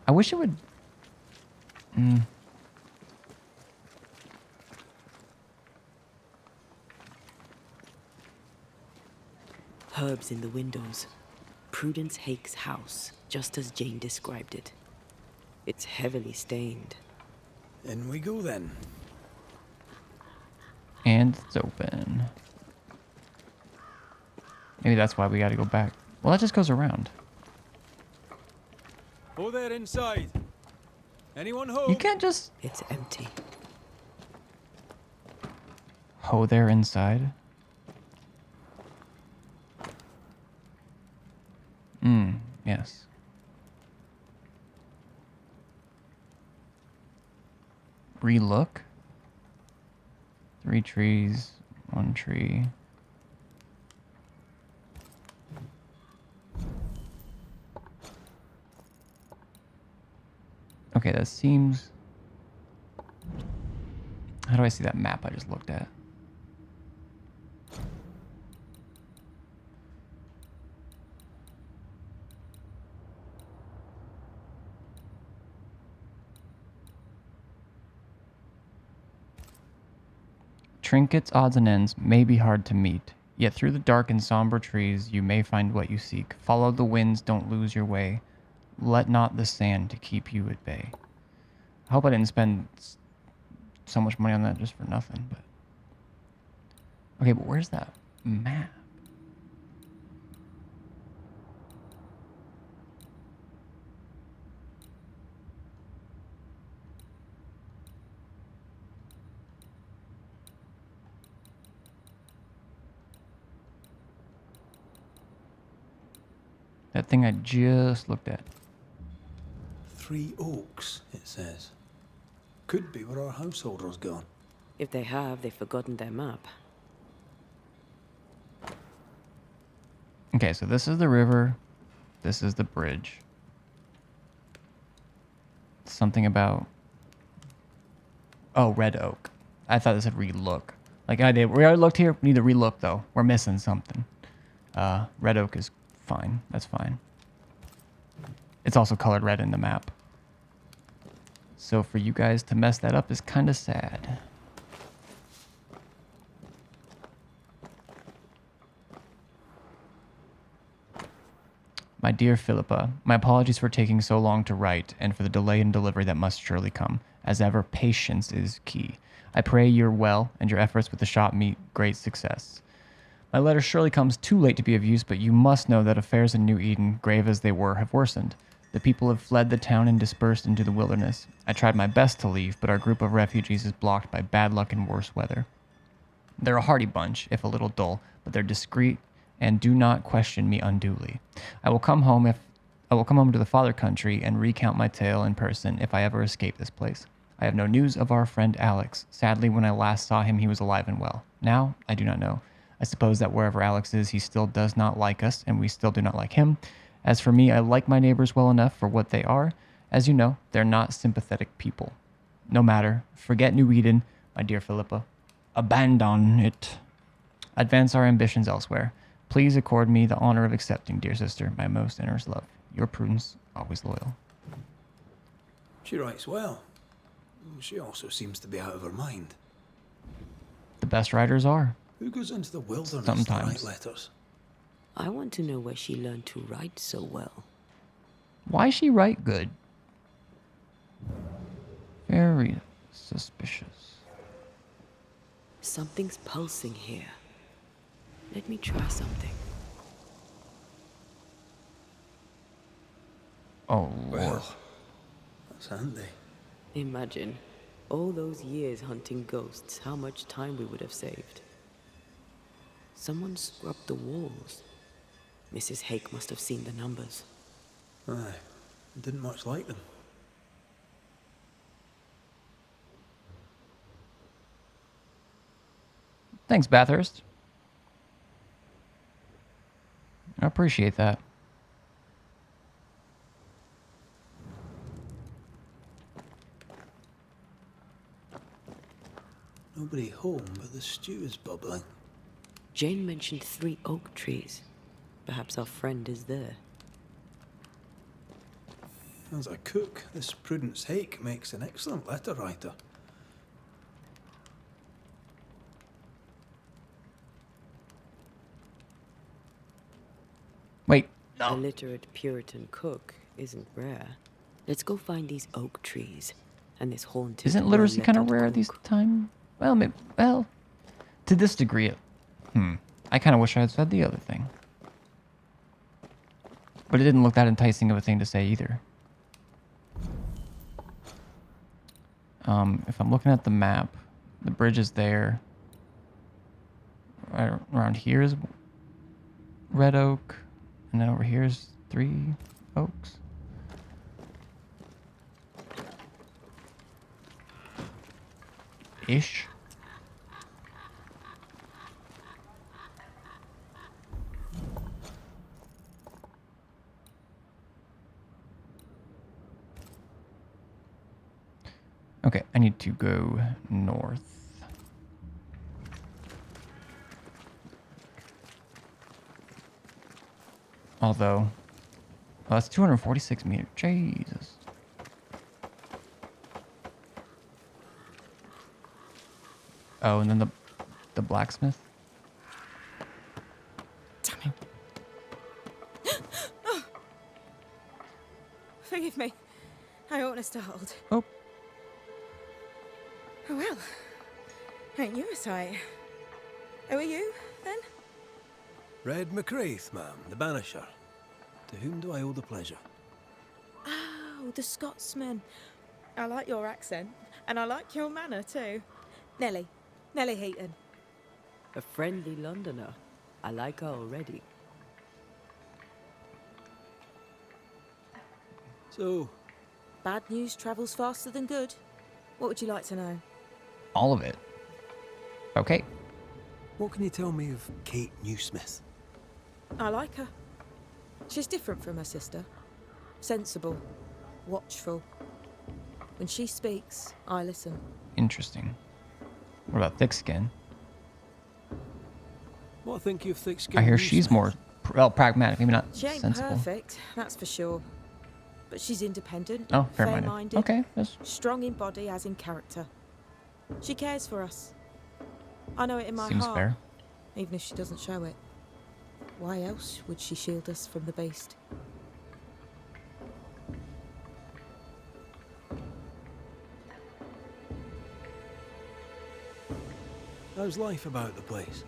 S1: I wish it would...
S6: Herbs in the windows. Prudence Hake's house, just as Jane described it. It's heavily stained.
S2: In we go then.
S1: And it's open. Maybe that's why we gotta go back. Well, that just goes around.
S2: Oh, there inside. Anyone home?
S1: You can't just...
S6: It's empty.
S1: Ho there inside. Yes. Relook. 3 trees, 1 tree. Okay, that seems... do I see that map I just looked at? Trinkets, odds, and ends may be hard to meet, yet through the dark and somber trees you may find what you seek. Follow the winds, don't lose your way. Let not the sand to keep you at bay. I hope I didn't spend so much money on that just for nothing, but... Okay, but where's that map? That thing I just looked at.
S2: 3 Oaks, it says. Could be where our householder's gone.
S6: If they have, they've forgotten their map.
S1: Okay, so this is the river. This is the bridge. Something about... Oh, Red Oak. I thought this said relook. Like I did. We already looked here. We need to relook, though. We're missing something. Red Oak is fine. That's fine. It's also colored red in the map. So for you guys to mess that up is kind of sad. My dear Philippa, my apologies for taking so long to write and for the delay in delivery that must surely come. As ever, patience is key. I pray you're well and your efforts with the shop meet great success. My letter surely comes too late to be of use, but you must know that affairs in New Eden, grave as they were, have worsened. The people have fled the town and dispersed into the wilderness. I tried my best to leave, but our group of refugees is blocked by bad luck and worse weather. They're a hardy bunch, if a little dull, but they're discreet and do not question me unduly. I will come home to the father country and recount my tale in person if I ever escape this place. I have no news of our friend Alex. Sadly, when I last saw him, he was alive and well. Now, I do not know. I suppose that wherever Alex is, he still does not like us, and we still do not like him. As for me, I like my neighbors well enough for what they are. As you know, they're not sympathetic people. No matter. Forget New Eden, my dear Philippa. Abandon it. Advance our ambitions elsewhere. Please accord me the honor of accepting, dear sister, my most innerest love. Your Prudence, always loyal.
S2: She writes well. She also seems to be out of her mind.
S1: The best writers are.
S2: Who goes into the wilderness
S1: Sometimes.
S2: to write letters?
S6: I want to know where she learned to write so well.
S1: Why she write good? Very suspicious.
S6: Something's pulsing here. Let me try something.
S1: Oh, Lord.
S2: Well, that's handy.
S6: Imagine, all those years hunting ghosts, how much time we would have saved. Someone scrubbed the walls. Mrs. Hake must have seen the numbers.
S2: Aye, didn't much like them.
S1: Thanks, Bathurst. I appreciate that.
S2: Nobody home, but the stew is bubbling.
S6: Jane mentioned 3 oak trees. Perhaps our friend is there.
S2: As a cook, this Prudence Hake makes an excellent letter writer.
S1: Wait,
S6: A literate Puritan cook isn't rare. Let's go find these oak trees and this haunted.
S1: Isn't literacy kind of
S6: well-lettered
S1: rare
S6: cook.
S1: these time? Well, maybe, well, to this degree, I kind of wish I had said the other thing. But it didn't look that enticing of a thing to say either. If I'm looking at the map, the bridge is there. Right around here is Red Oak, and then over here is 3 Oaks. Ish. Okay, I need to go north. Although, oh, that's 246 meters. Jesus. Oh, and then the blacksmith.
S13: Damn it. Oh. Forgive me. I oughtn't have startled.
S1: Oh.
S13: Oh well. Ain't you a sight? Who are you, then?
S2: Red McCraith, ma'am, the Banisher. To whom do I owe the pleasure?
S13: Oh, the Scotsman. I like your accent, and I like your manner too. Nellie Heaton.
S6: A friendly Londoner. I like her already.
S2: So,
S13: Bad news travels faster than good. What would you like to know?
S1: All of it. Okay.
S2: what can you tell me of Kate Newsmith?
S13: I like her. She's different from her sister. Sensible, watchful. When she speaks, I listen.
S1: Interesting. What about thick skin?
S2: What think you of thick skin?
S1: I hear she's more pragmatic, maybe not
S13: She ain't
S1: sensible.
S13: perfect, that's for sure. But she's independent,
S1: Oh, fair-minded.
S13: fair-minded,
S1: Okay, yes.
S13: strong in body as in character. She cares for us. I know it in my
S1: Seems
S13: heart,
S1: fair.
S13: even if she doesn't show it. Why else would she shield us from the beast?
S2: How's life about the place?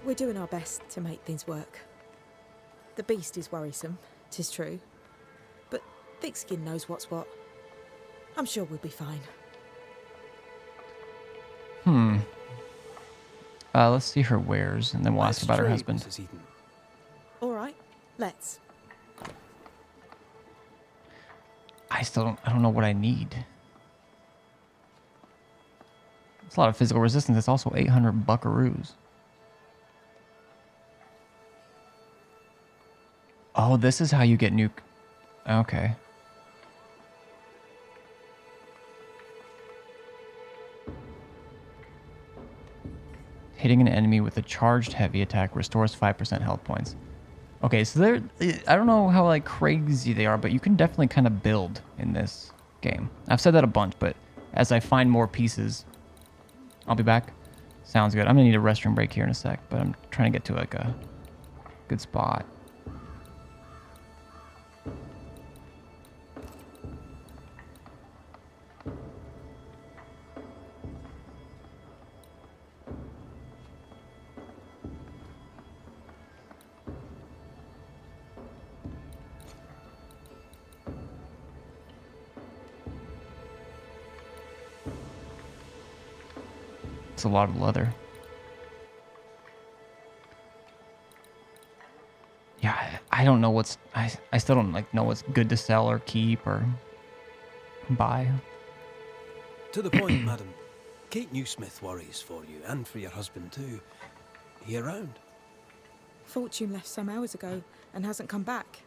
S13: We're doing our best to make things work. The beast is worrisome, 'tis true. But Thickskin knows what's what. I'm sure we'll be fine.
S1: Let's see her wares, and then we'll ask about her husband.
S2: Mrs. Eden.
S13: All right, let's.
S1: I don't know what I need. It's a lot of physical resistance. It's also 800 buckaroos. Oh, this is how you get nuke. Okay. Hitting an enemy with a charged heavy attack restores 5% health points. Okay, so I don't know how like crazy they are, but you can definitely kind of build in this game. I've said that a bunch, but as I find more pieces, I'll be back. Sounds good. I'm gonna need a restroom break here in a sec, but I'm trying to get to like a good spot. It's a lot of leather. Yeah, I don't know what's... I still don't like know what's good to sell or keep or buy.
S2: To the point, madam. Kate Newsmith worries for you, and for your husband too. He around?
S13: Fortune left some hours ago and hasn't come back.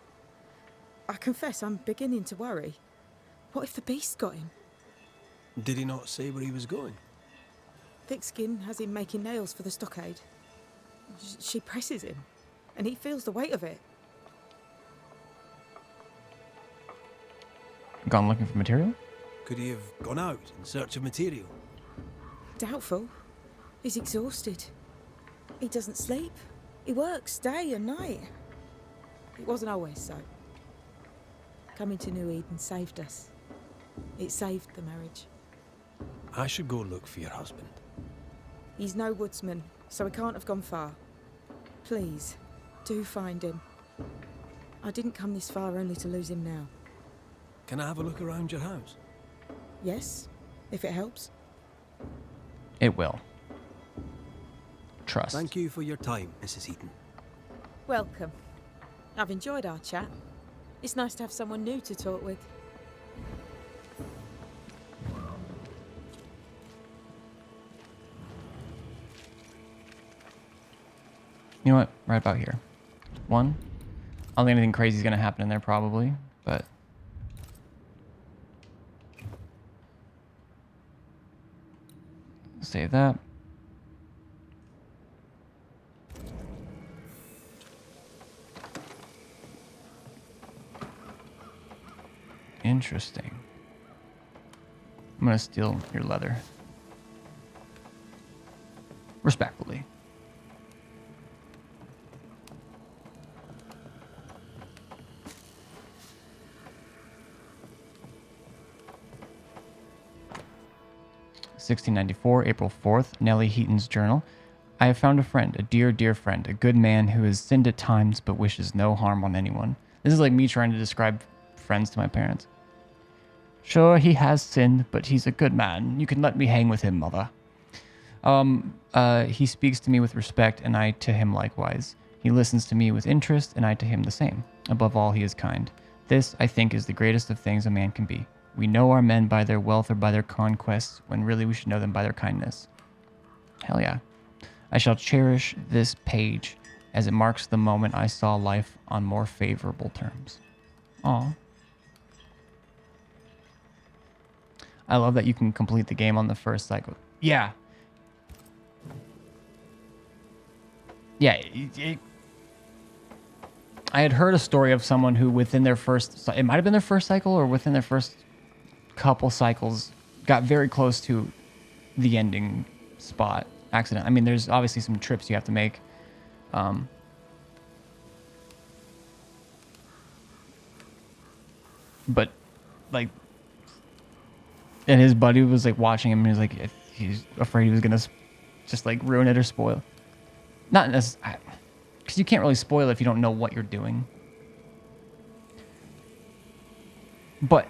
S13: I confess I'm beginning to worry. What if the beast got him?
S2: Did he not say where he was going?
S13: Thickskin has him making nails for the stockade. She presses him, and he feels the weight of it.
S1: Gone looking for material?
S2: Could he have gone out in search of material?
S13: Doubtful. He's exhausted. He doesn't sleep. He works day and night. It wasn't always so. Coming to New Eden saved us. It saved the marriage.
S2: I should go look for your husband.
S13: He's no woodsman, so he can't have gone far. Please, do find him. I didn't come this far only to lose him now.
S2: Can I have a look around your house?
S13: Yes, if it helps.
S1: It will. Trust.
S2: Thank you for your time, Mrs. Eden.
S13: Welcome. I've enjoyed our chat. It's nice to have someone new to talk with.
S1: You know what? Right about here. One. I don't think anything crazy is going to happen in there probably, but... Save that. Interesting. I'm gonna steal your leather. Respectfully. (1694) April 4th, Nellie Heaton's journal. I have found a friend, a dear, dear friend, a good man who has sinned at times but wishes no harm on anyone. This is like me trying to describe friends to my parents. Sure, he has sinned, but he's a good man. You can let me hang with him, mother. He speaks to me with respect, and I to him likewise. He listens to me with interest, and I to him the same. Above all, he is kind. This, I think, is the greatest of things a man can be. We know our men by their wealth or by their conquests, when really we should know them by their kindness. Hell yeah. I shall cherish this page, as it marks the moment I saw life on more favorable terms. Aw. I love that you can complete the game on the first cycle. Yeah. Yeah. I had heard a story of someone who within their first... It might have been their first cycle or within their first couple cycles got very close to the ending spot. Accident. I mean, there's obviously some trips you have to make. But, like... And his buddy was, like, watching him, and he was like, he's afraid he was going to just, like, ruin it or spoil. Not necessarily... Because you can't really spoil it if you don't know what you're doing. But...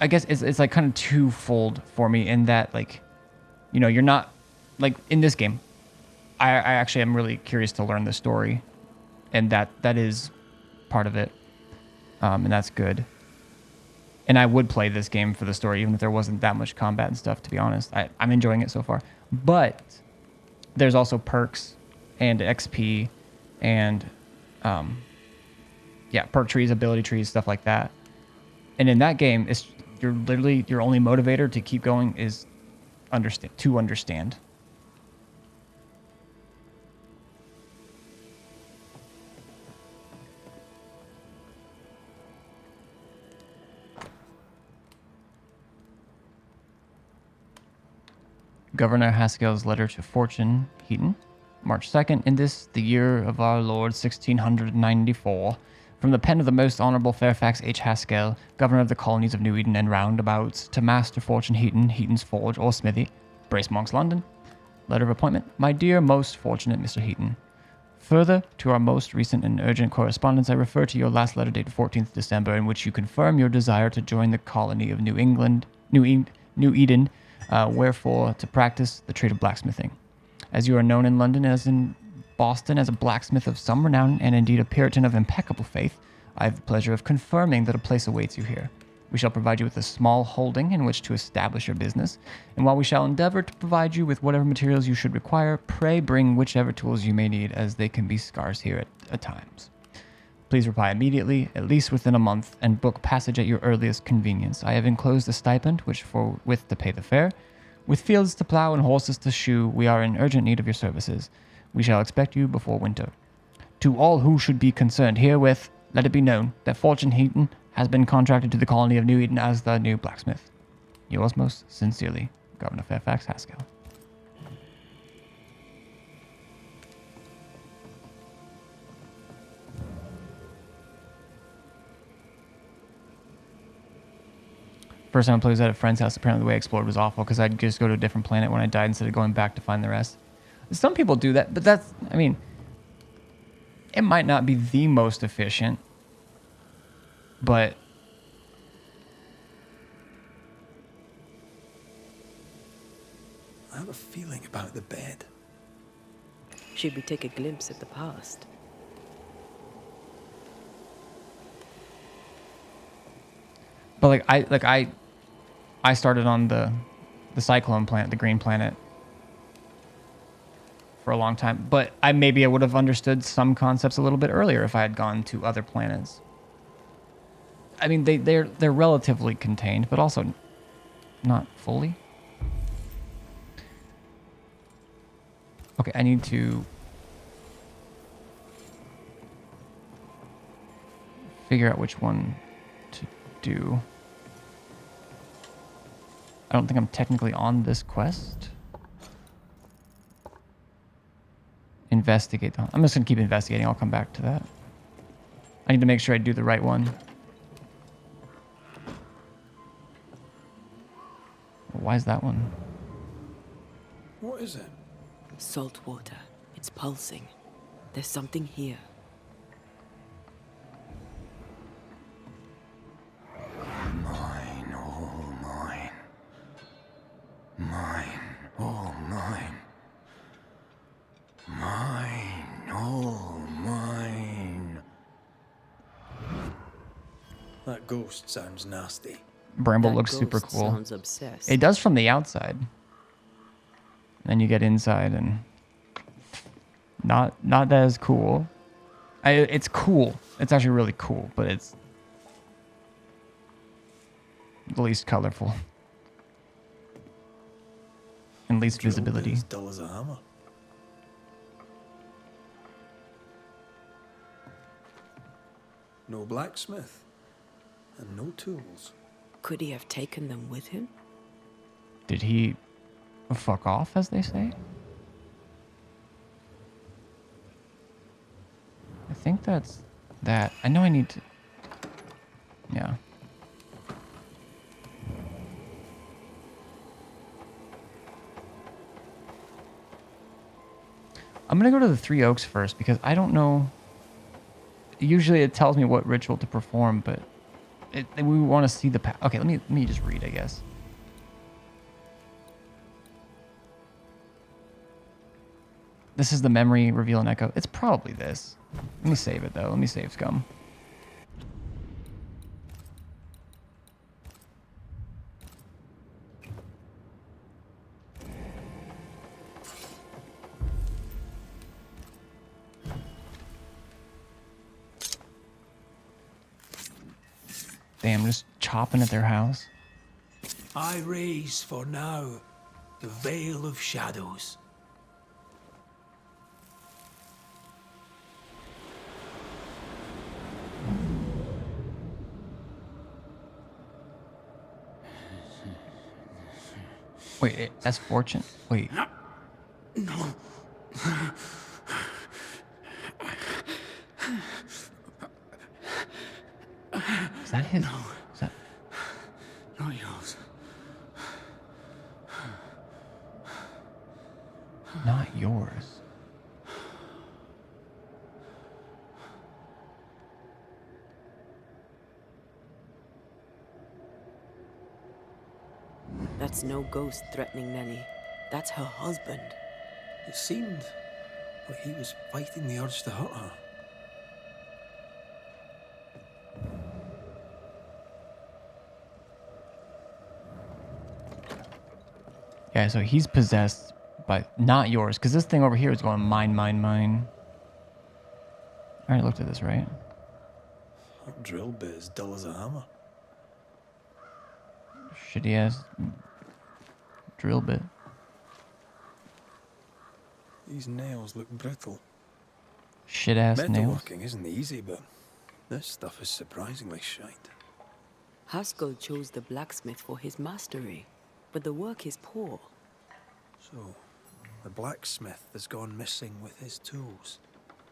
S1: I guess it's like, kind of twofold for me in that, like... You know, you're not... Like, in this game, I actually am really curious to learn the story. And that is part of it. And that's good. And I would play this game for the story, even if there wasn't that much combat and stuff, to be honest. I'm enjoying it so far. But there's also perks and XP and, perk trees, ability trees, stuff like that. And in that game, you're literally, your only motivator to keep going is to understand. Governor Haskell's letter to Fortune Heaton, March 2nd, in this, the year of our Lord 1694, from the pen of the most honorable Fairfax H. Haskell, governor of the colonies of New Eden and roundabouts, to Master Fortune Heaton, Heaton's Forge or Smithy, Bracemonks, London. Letter of appointment. My dear, most fortunate Mr. Heaton. Further, to our most recent and urgent correspondence, I refer to your last letter dated 14th December, in which you confirm your desire to join the colony of New Eden, wherefore to practice the trade of blacksmithing. As you are known in London as in Boston as a blacksmith of some renown and indeed a Puritan of impeccable faith, I have the pleasure of confirming that a place awaits you here. We shall provide you with a small holding in which to establish your business, and while we shall endeavor to provide you with whatever materials you should require, pray bring whichever tools you may need, as they can be scarce here at times. Please reply immediately, at least within a month, and book passage at your earliest convenience. I have enclosed a stipend, which forthwith to pay the fare. With fields to plow and horses to shoe, we are in urgent need of your services. We shall expect you before winter. To all who should be concerned herewith, let it be known that Fortune Heaton has been contracted to the colony of New Eden as the new blacksmith. Yours most sincerely, Governor Fairfax Haskell. First time I played at a friend's house, apparently the way I explored was awful because I'd just go to a different planet when I died instead of going back to find the rest. Some people do that, but that's, I mean, it might not be the most efficient, but
S2: I have a feeling about the bed.
S6: Should we take a glimpse at the past?
S1: But I started on the Cyclone planet, the green planet, for a long time. But I would have understood some concepts a little bit earlier if I had gone to other planets. I mean, they're relatively contained, but also not fully. Okay, I need to figure out which one to do. I don't think I'm technically on this quest. Investigate. I'm just going to keep investigating. I'll come back to that. I need to make sure I do the right one. Why is that one?
S2: What is it?
S6: Salt water. It's pulsing. There's something here.
S14: Mine, all mine. Mine, all mine. Mine, all mine.
S2: That ghost sounds nasty.
S1: Bramble
S6: That
S1: looks super
S6: ghost
S1: cool.
S6: sounds obsessed.
S1: It does from the outside. Then you get inside and not as cool. It's cool. It's actually really cool, but it's the least colorful and least
S2: Drill bit
S1: visibility.
S2: as dull as a hammer. No blacksmith and no tools.
S6: Could he have taken them with him?
S1: Did he fuck off, as they say? I think that's that. I know I need to... Yeah. I'm going to go to the Three Oaks first because I don't know... Usually it tells me what ritual to perform, but we want to see the... Okay, let me just read, I guess. This is the memory, reveal, and echo. It's probably this. Let me save it, though. Let me save scum. Damn, just chopping at their house.
S8: I raise for now the veil of shadows.
S1: Wait, that's fortune. Wait.
S14: No.
S1: Is that his?
S14: No.
S1: Is that...
S14: Not yours.
S1: Not yours.
S6: That's no ghost threatening Nanny. That's her husband.
S2: It seemed like he was fighting the urge to hurt her.
S1: Yeah, so he's possessed by not yours, because this thing over here is going mine, mine, mine. I already looked at this, right?
S2: That drill bit as dull as a hammer.
S1: Shitty ass drill bit.
S2: These nails look brittle.
S1: Shit ass nails.
S2: Metalworking isn't easy, but this stuff is surprisingly shite.
S6: Haskell chose the blacksmith for his mastery, but the work is poor.
S2: So, the blacksmith has gone missing with his tools.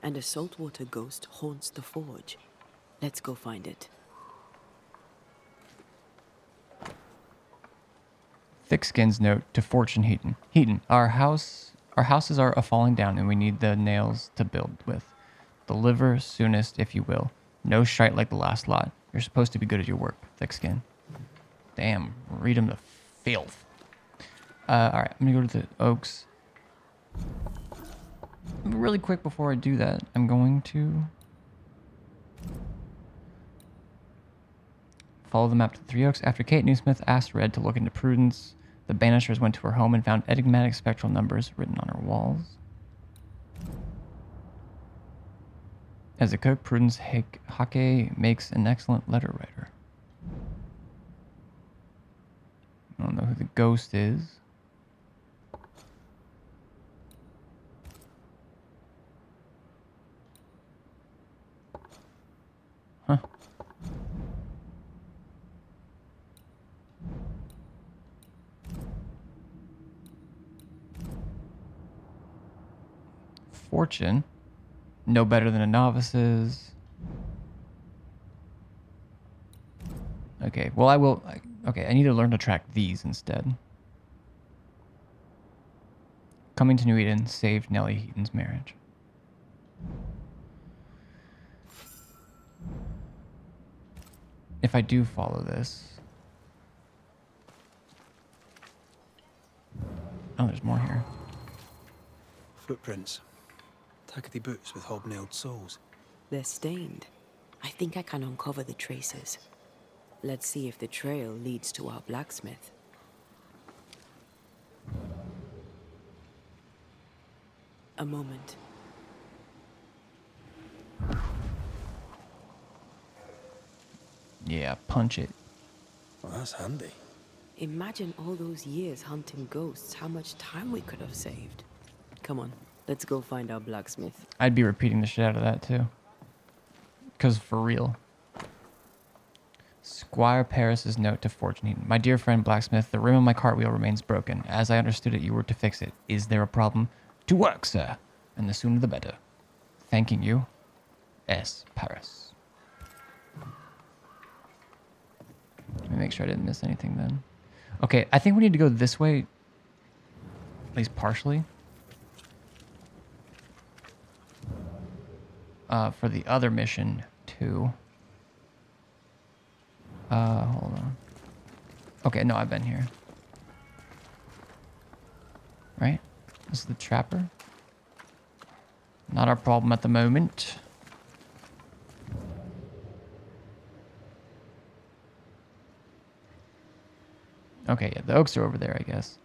S6: And a saltwater ghost haunts the forge. Let's go find it.
S1: Thickskin's note to Fortune Heaton. Heaton, our houses are falling down and we need the nails to build with. Deliver soonest, if you will. No shite like the last lot. You're supposed to be good at your work, Thickskin. Damn, read him to filth. Alright, I'm gonna go to the Oaks. Really quick before I do that, I'm going to follow the map to the Three Oaks. After Kate Newsmith asked Red to look into Prudence, the Banishers went to her home and found enigmatic spectral numbers written on her walls. As a cook, Prudence Hake makes an excellent letter writer. I don't know who the ghost is. Huh. fortune. No better than a novice's. Okay, well I will... Okay, I need to learn to track these instead. Coming to New Eden saved Nellie Heaton's marriage. If I do follow this... Oh, there's more here.
S2: Footprints. Tackety boots with hobnailed soles.
S6: They're stained. I think I can uncover the traces. Let's see if the trail leads to our blacksmith. A moment.
S1: Yeah, punch it.
S2: Well, that's handy.
S6: Imagine all those years hunting ghosts, how much time we could have saved. Come on, let's go find our blacksmith.
S1: I'd be repeating the shit out of that too. Because for real. Squire Paris's note to Fortune Heaton. My dear friend blacksmith, the rim of my cartwheel remains broken. As I understood it, you were to fix it. Is there a problem? To work, sir. And the sooner the better. Thanking you, S. Paris. Let me make sure I didn't miss anything then. Okay, I think we need to go this way. At least partially. For the other mission, too. Hold on. Okay, no, I've been here. Right? This is the trapper. Not our problem at the moment. Okay, yeah, the oaks are over there, I guess.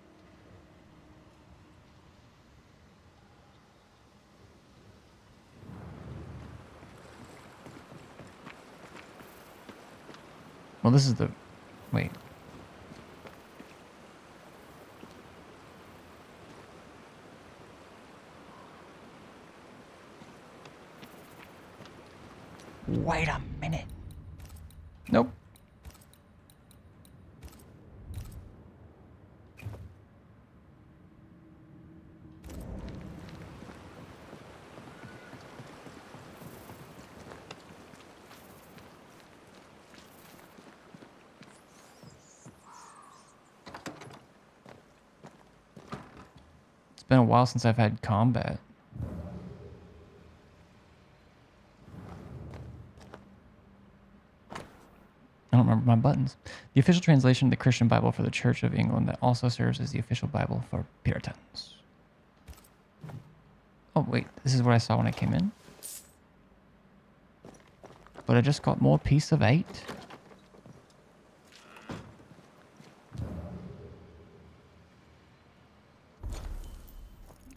S1: Well, this is the... Wait. Wait a minute. Nope. It's been a while since I've had combat. I don't remember my buttons. The official translation of the Christian Bible for the Church of England that also serves as the official Bible for Puritans. Oh, wait. This is what I saw when I came in. But I just got more piece of 8.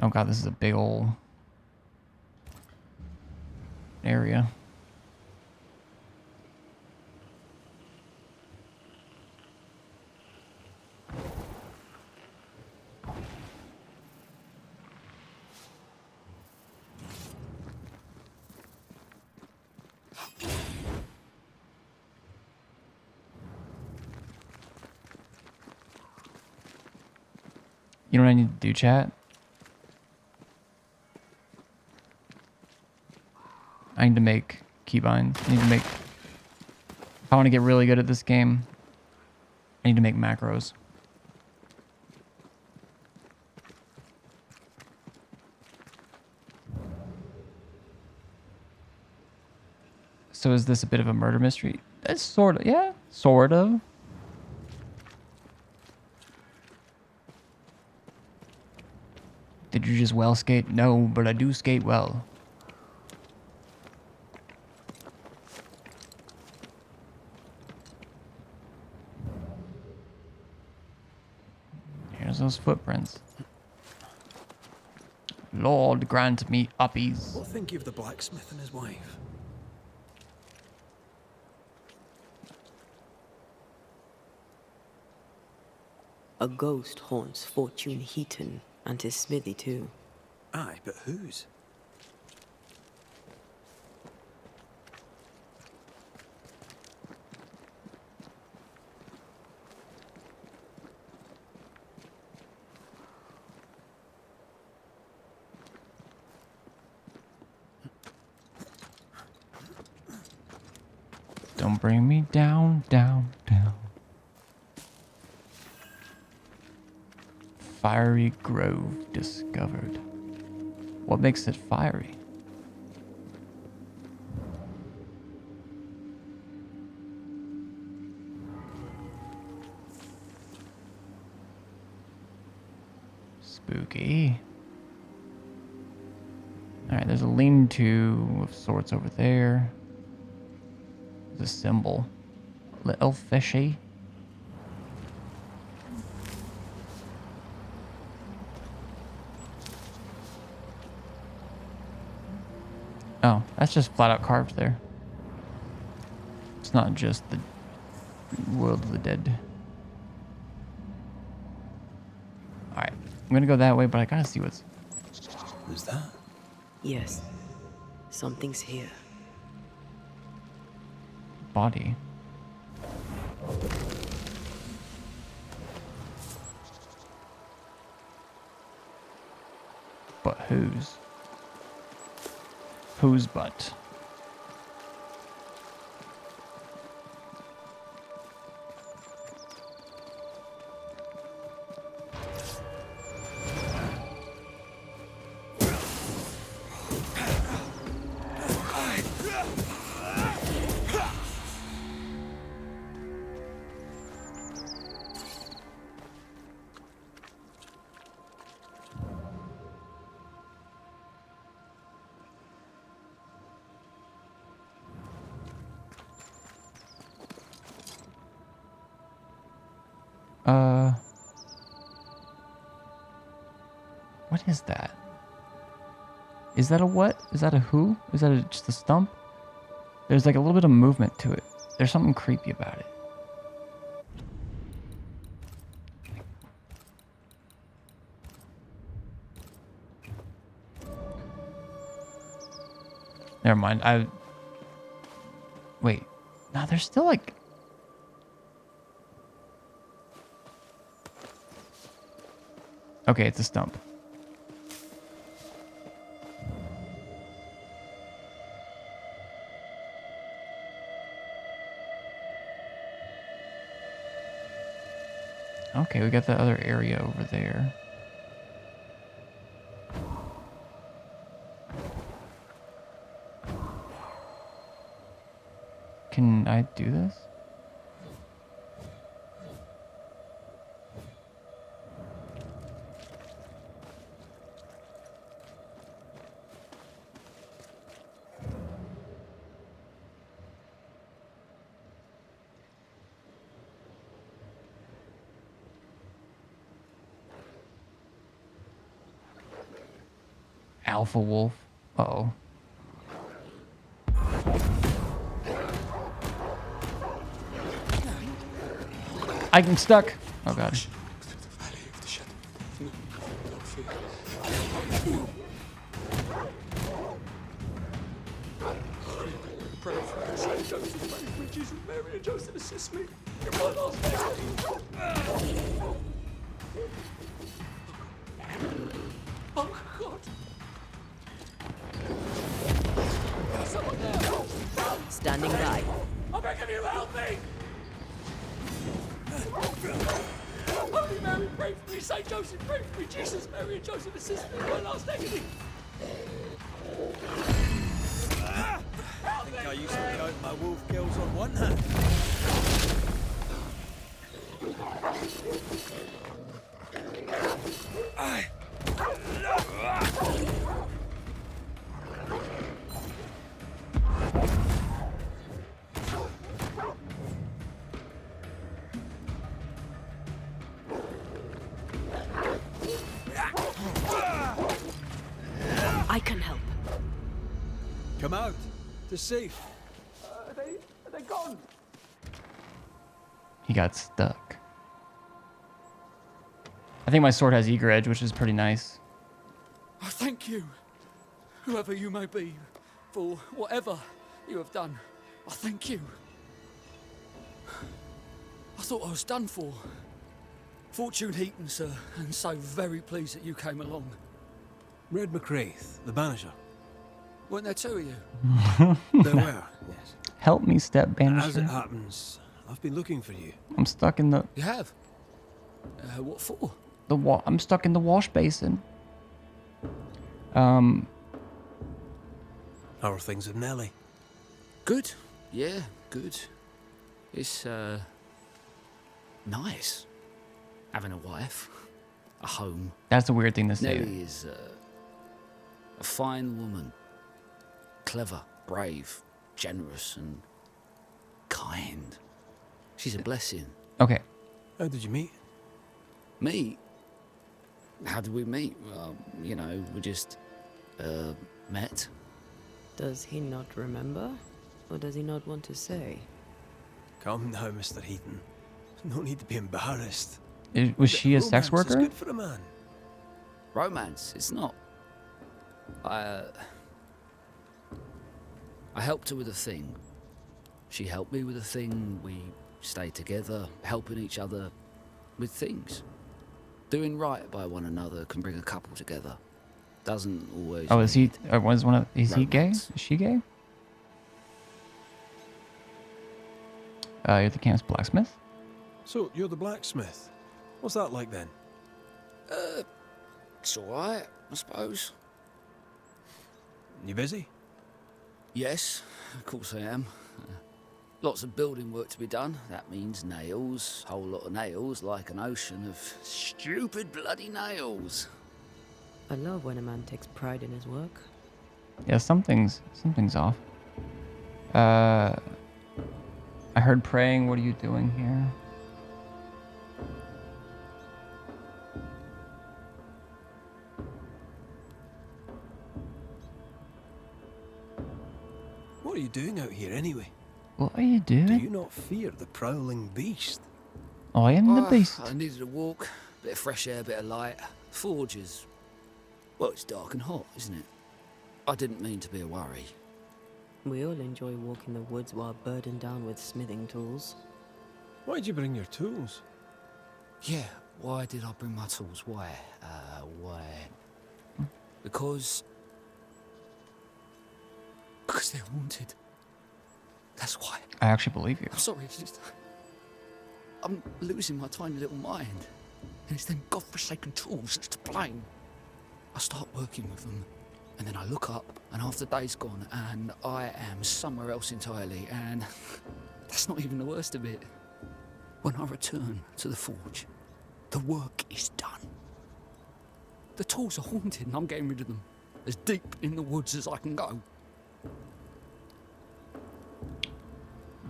S1: Oh god, this is a big old area. You know what I need to do, chat? I need to make keybinds. I need to make... If I want to get really good at this game, I need to make macros. So is this a bit of a murder mystery? That's sort of... Yeah, sort of. Did you just well skate? No, but I do skate well. Here's those footprints. Lord grant me uppies.
S2: What think you of the blacksmith and his wife?
S6: A ghost haunts Fortune Heaton and his smithy too.
S2: Aye, but whose?
S1: Don't bring me down, down, down. Fiery grove discovered. What makes it fiery? Spooky. Alright, there's a lean-to of sorts over there. There's a symbol. Little fishy. Oh, that's just flat out carved there. It's not just the world of the dead. Alright, I'm gonna go that way, but I gotta see what's...
S2: Who's that?
S6: Yes. Something's here.
S1: Body. But whose? Whose butt? What is that? Is that a what? Is that a who? Is that just a stump? There's like a little bit of movement to it. There's something creepy about it. Never mind. Wait. No, there's still like... Okay, it's a stump. Okay, we got that other area over there. Can I do this? Alpha wolf. Uh-oh. I'm stuck. Oh god.
S14: Pray for us, Saint Joseph, Mary, Jesus, Mary, and Joseph, assist me. You're my last name. Oh God. Someone there.
S6: Standing by.
S14: I'm begging you, help me. Holy Mary, pray for me. Saint Joseph, pray for me. Jesus, Mary, and Joseph, assist me in my last agony.
S2: I think I used to count my wolf kills on one hand.
S6: I can help.
S2: Come out to see.
S14: Are they gone?
S1: He got stuck. I think my sword has eager edge, which is pretty nice.
S14: I thank you, whoever you may be, for whatever you have done. I thank you. I thought I was done for. Fortune Heaton, sir, and so very pleased that you came along.
S2: Red McCraith, the Banisher.
S14: Weren't there two of you?
S2: There were, yes.
S1: Help me, step
S2: As it
S1: banisher.
S2: happens, I've been looking for you.
S1: I'm stuck in the
S12: You have? What for?
S1: I'm stuck in the wash basin.
S2: How are things with Nellie?
S12: Good. Yeah, good. It's, nice. Having a wife. A home.
S1: That's a weird thing to say.
S12: Nellie is, a fine woman. Clever, brave, generous, and kind. She's a blessing.
S1: Okay.
S2: How did you meet?
S12: Me? How did we meet? You know, we just, met.
S6: Does he not remember? Or does he not want to say?
S2: Come now, Mr. Heaton. No need to be embarrassed.
S1: Was she a sex
S2: Romance is
S1: worker?
S2: good for a man.
S12: Romance, it's not. I helped her with a thing. She helped me with a thing. We stayed together, helping each other with things. Doing right by one another can bring a couple together. Doesn't always.
S1: Oh, is he? Is he gay?
S12: romance.
S1: Is she gay? You're the camp's blacksmith.
S2: So, you're the blacksmith. What's that like then?
S12: It's alright, I suppose.
S2: You busy?
S12: Yes, of course I am. Lots of building work to be done. That means nails. Whole lot of nails, like an ocean of stupid bloody nails.
S6: I love when a man takes pride in his work.
S1: Yeah, something's off. I heard praying. What are you doing here?
S2: What are you doing out here anyway?
S1: What are you doing?
S2: Do you not fear the prowling beast?
S1: I am the beast.
S12: I needed a walk, bit of fresh air, bit of light. Forge is... well, it's dark and hot, isn't it? I didn't mean to be a worry.
S6: We all enjoy walking the woods while burdened down with smithing tools.
S2: Why'd you bring your tools?
S12: Yeah, why did I bring my tools? Why? Why? Because they're haunted. That's why.
S1: I actually believe you.
S12: I'm sorry, it's just... I'm losing my tiny little mind. And it's them godforsaken tools that's to blame. I start working with them, and then I look up, and half the day's gone, and I am somewhere else entirely, and that's not even the worst of it. When I return to the forge, the work is done. The tools are haunted, and I'm getting rid of them. As deep in the woods as I can go.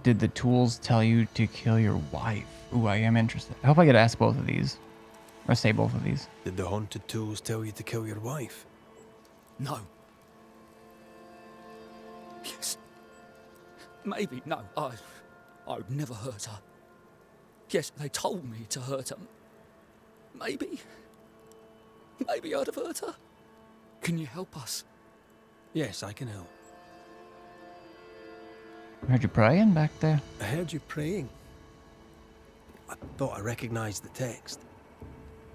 S1: Did the tools tell you to kill your wife? Ooh, I am interested. I hope I get to ask both of these. Or say both of these.
S2: Did the haunted tools tell you to kill your wife?
S12: No. Yes. Maybe, no. I would never hurt her. Yes, they told me to hurt her. Maybe I'd have hurt her. Can you help us?
S2: Yes, I can help.
S1: I heard you praying back there.
S2: I heard you praying. I thought I recognized the text.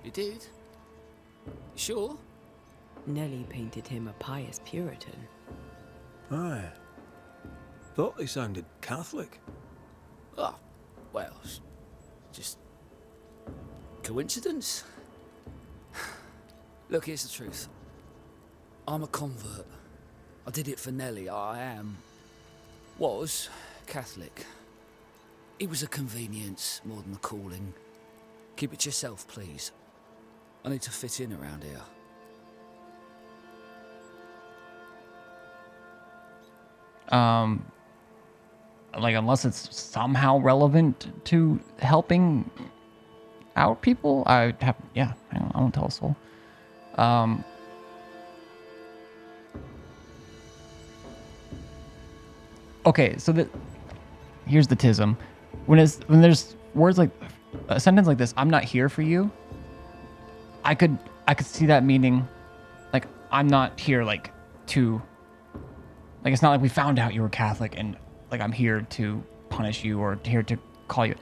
S12: You did? You sure?
S6: Nellie painted him a pious Puritan.
S2: Aye. Thought they sounded Catholic.
S12: Ah, well, just coincidence? Look, here's the truth. I'm a convert. I did it for Nellie. Was Catholic. It was a convenience more than a calling. Keep it to yourself, please. I need to fit in around here.
S1: Like, unless it's somehow relevant to helping out people, I won't tell a soul. Okay, so here's the tism. When there's words like a sentence like this, I'm not here for you. I could see that meaning, like, I'm not here like to, like, it's not like we found out you were Catholic and like I'm here to punish you or here to call you,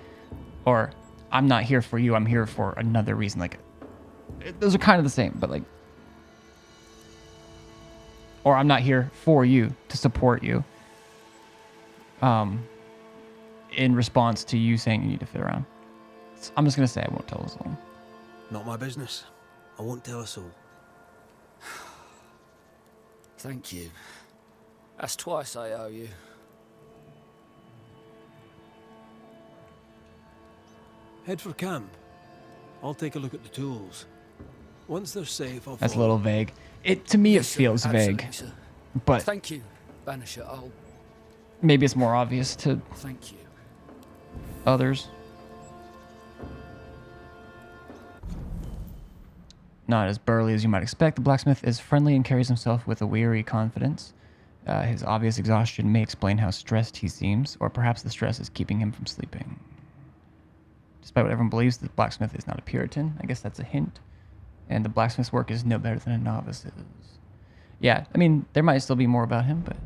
S1: or I'm not here for you. I'm here for another reason. Like, those are kind of the same, but like, or I'm not here for you to support you. in response to you saying you need to fit around. So I'm just gonna say I won't tell us all.
S2: Not my business. I won't tell a soul.
S14: Thank you. That's twice I owe you.
S2: Head for camp. I'll take a look at the tools. Once they're safe, I'll
S1: That's a
S2: follow.
S1: little vague. It to me
S14: Yes,
S1: it
S14: sir.
S1: feels
S14: Absolutely,
S1: vague,
S14: sir.
S1: but
S14: Thank you, Banisher. I'll...
S1: maybe it's more obvious to
S14: Thank you.
S1: others. Not as burly as you might expect, the blacksmith is friendly and carries himself with a weary confidence. His obvious exhaustion may explain how stressed he seems, or perhaps the stress is keeping him from sleeping. Despite what everyone believes, the blacksmith is not a Puritan. I guess that's a hint. And the blacksmith's work is no better than a novice's. Yeah, I mean, there might still be more about him, but...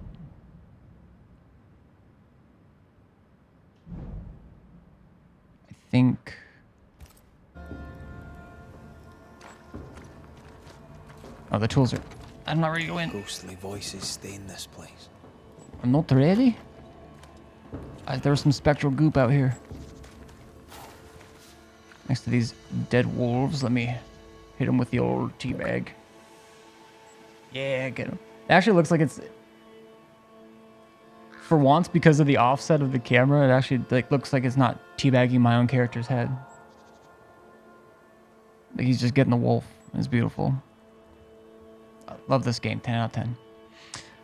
S1: I think... Oh, the tools are... I'm not ready to go in.
S2: Ghostly voices stay in this place.
S1: I'm not ready? There was some spectral goop out here. Next to these dead wolves, let me hit them with the old teabag. Yeah, get him. It actually looks like it's... For once, because of the offset of the camera, it actually looks like it's not teabagging my own character's head. Like he's just getting the wolf. It's beautiful. I love this game. 10 out of 10.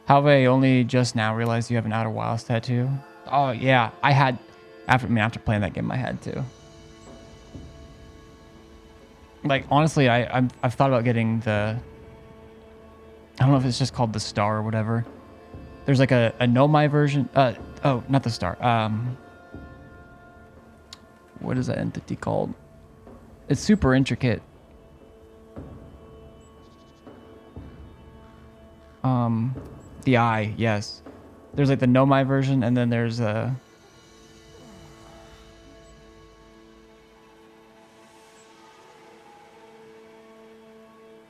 S1: Have I only just now realized you have an Outer Wilds tattoo? Oh, yeah. I had... After playing that game, I had to. Like, honestly, I've thought about getting the... I don't know if it's just called the Star or whatever. There's like a Nomai version. Oh, not the Star. What is that entity called? It's super intricate. The Eye, yes. There's like the Nomai version, and then there's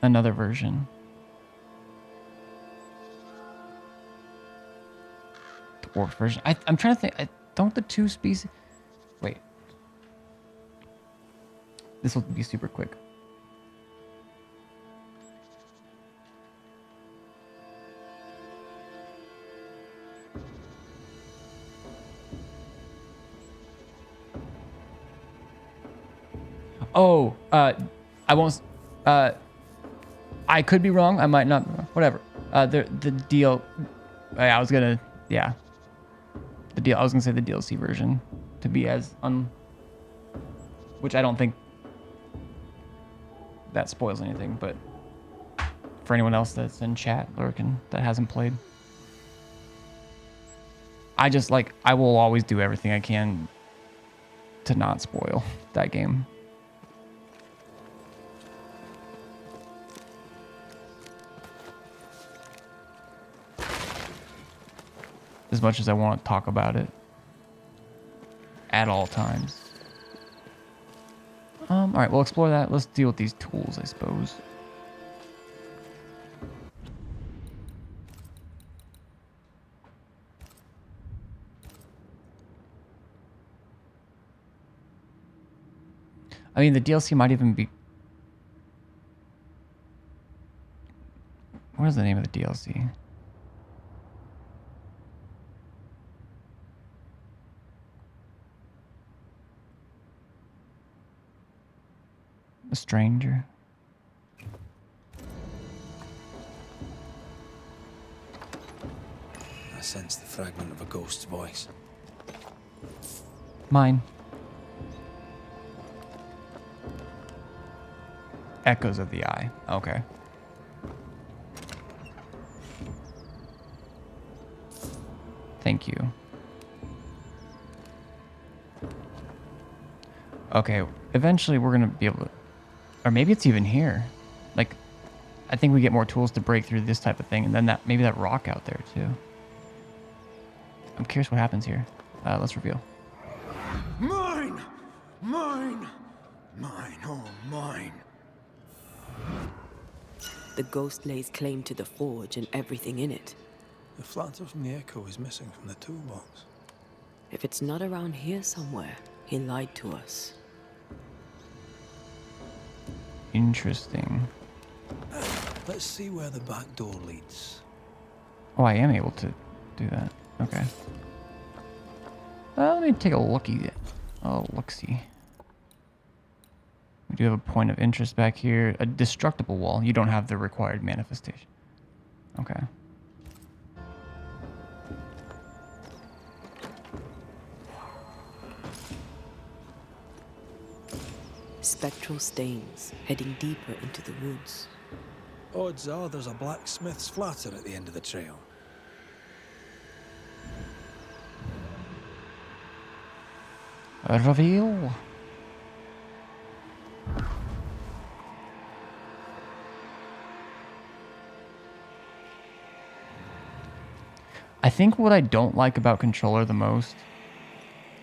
S1: another version. The Orc version. I'm trying to think. Don't the two species... Wait. This will be super quick. Oh, I won't... I could be wrong. I might not. Whatever. The deal... I was gonna... Yeah. The deal... I was gonna say the DLC version. To be as... Which I don't think... that spoils anything, but... For anyone else that's in chat, lurking, that hasn't played... I just, like... I will always do everything I can... to not spoil that game. As much as I want to talk about it at all times. All right, we'll explore that. Let's deal with these tools, I suppose. I mean, the DLC might even be... What is the name of the DLC? A stranger.
S2: I sense the fragment of a ghost's voice.
S1: Mine. Echoes of the Eye. Okay. Thank you. Okay, eventually we're gonna be able to... Or maybe it's even here. Like, I think we get more tools to break through this type of thing, and then that maybe that rock out there too. I'm curious what happens here. Let's reveal.
S3: Mine! Mine! Mine, oh mine.
S6: The ghost lays claim to the forge and everything in it.
S2: The flatter from the echo is missing from the toolbox.
S6: If it's not around here somewhere, he lied to us.
S1: Interesting.
S8: Let's see where the back door leads.
S1: Oh, I am able to do that. Okay. Let me take a looky. Oh, look-see. We do have a point of interest back here. A destructible wall. You don't have the required manifestation. Okay.
S6: Spectral stains heading deeper into the woods.
S2: Odds are there's a blacksmith's flatter at the end of the trail.
S1: A reveal. I think what I don't like about controller the most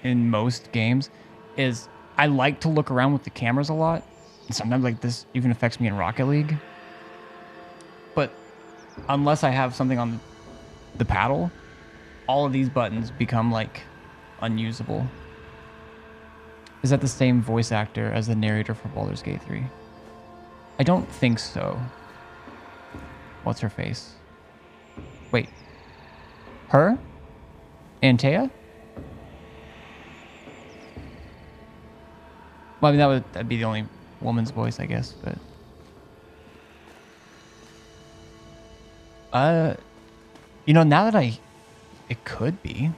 S1: in most games is I like to look around with the cameras a lot. And sometimes like this even affects me in Rocket League. But unless I have something on the paddle, all of these buttons become like unusable. Is that the same voice actor as the narrator for Baldur's Gate 3? I don't think so. What's her face? Wait. Her? Antea? Well, I mean, that'd be the only woman's voice, I guess, but... You know, now that it could be.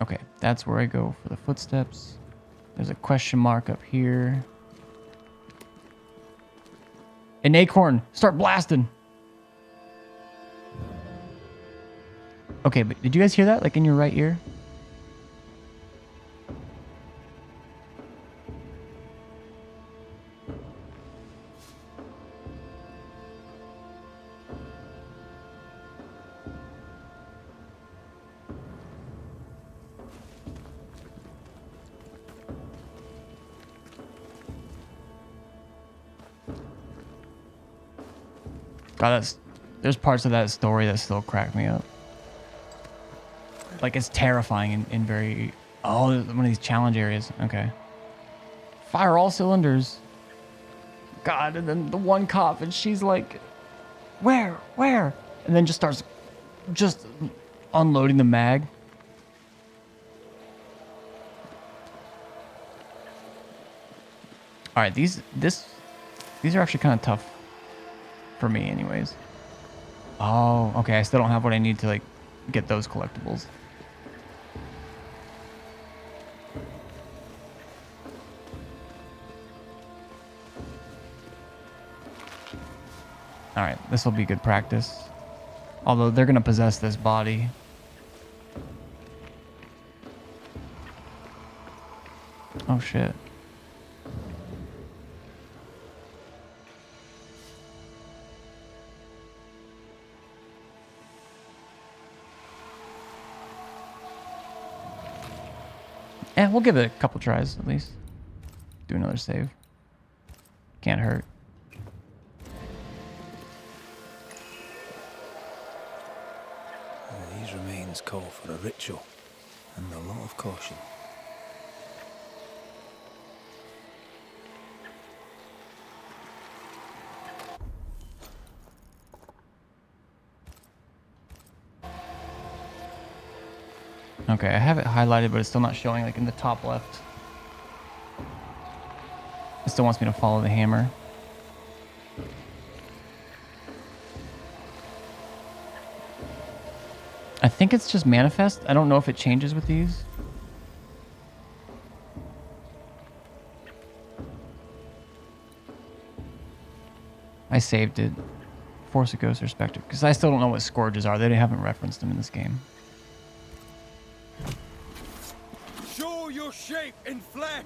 S1: Okay, that's where I go for the footsteps. There's a question mark up here. An acorn! Start blasting! Okay, but did you guys hear that? Like in your right ear? God, there's parts of that story that still crack me up. Like, it's terrifying in very... Oh, one of these challenge areas. Okay. Fire all cylinders. God, and then the one cop, and she's like, Where? And then just starts just unloading the mag. All right, these are actually kind of tough for me anyways. Oh, okay. I still don't have what I need to like get those collectibles. All right, this will be good practice. Although they're gonna possess this body. Oh shit. Yeah, we'll give it a couple tries at least. Do another save. Can't hurt.
S2: These remains call for a ritual and a lot of caution.
S1: Okay, I have it highlighted, but it's still not showing like in the top left. It still wants me to follow the hammer. I think it's just manifest. I don't know if it changes with these. I saved it. Force a Ghost or Spectre. Because I still don't know what scourges are. They haven't referenced them in this game.
S14: Show your shape in flesh!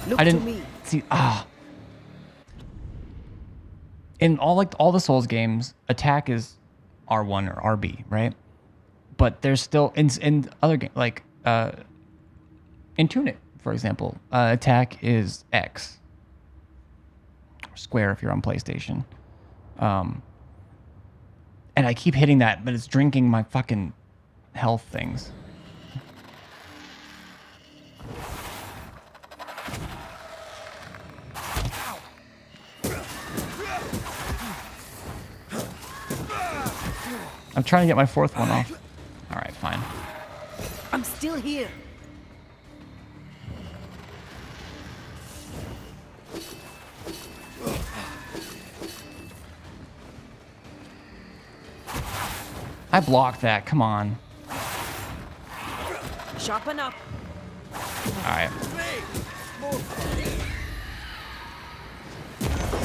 S6: Look
S1: I didn't
S6: to me.
S1: see. In all the Souls games, attack is R1 or RB, right? but there's still in other games like in Tunic, for example, attack is X, or square if you're on PlayStation. And I keep hitting that, but it's drinking my fucking health things. I'm trying to get my fourth one off. All right, fine.
S6: I'm still here.
S1: I blocked that. Come on.
S13: Sharpen up.
S1: All right.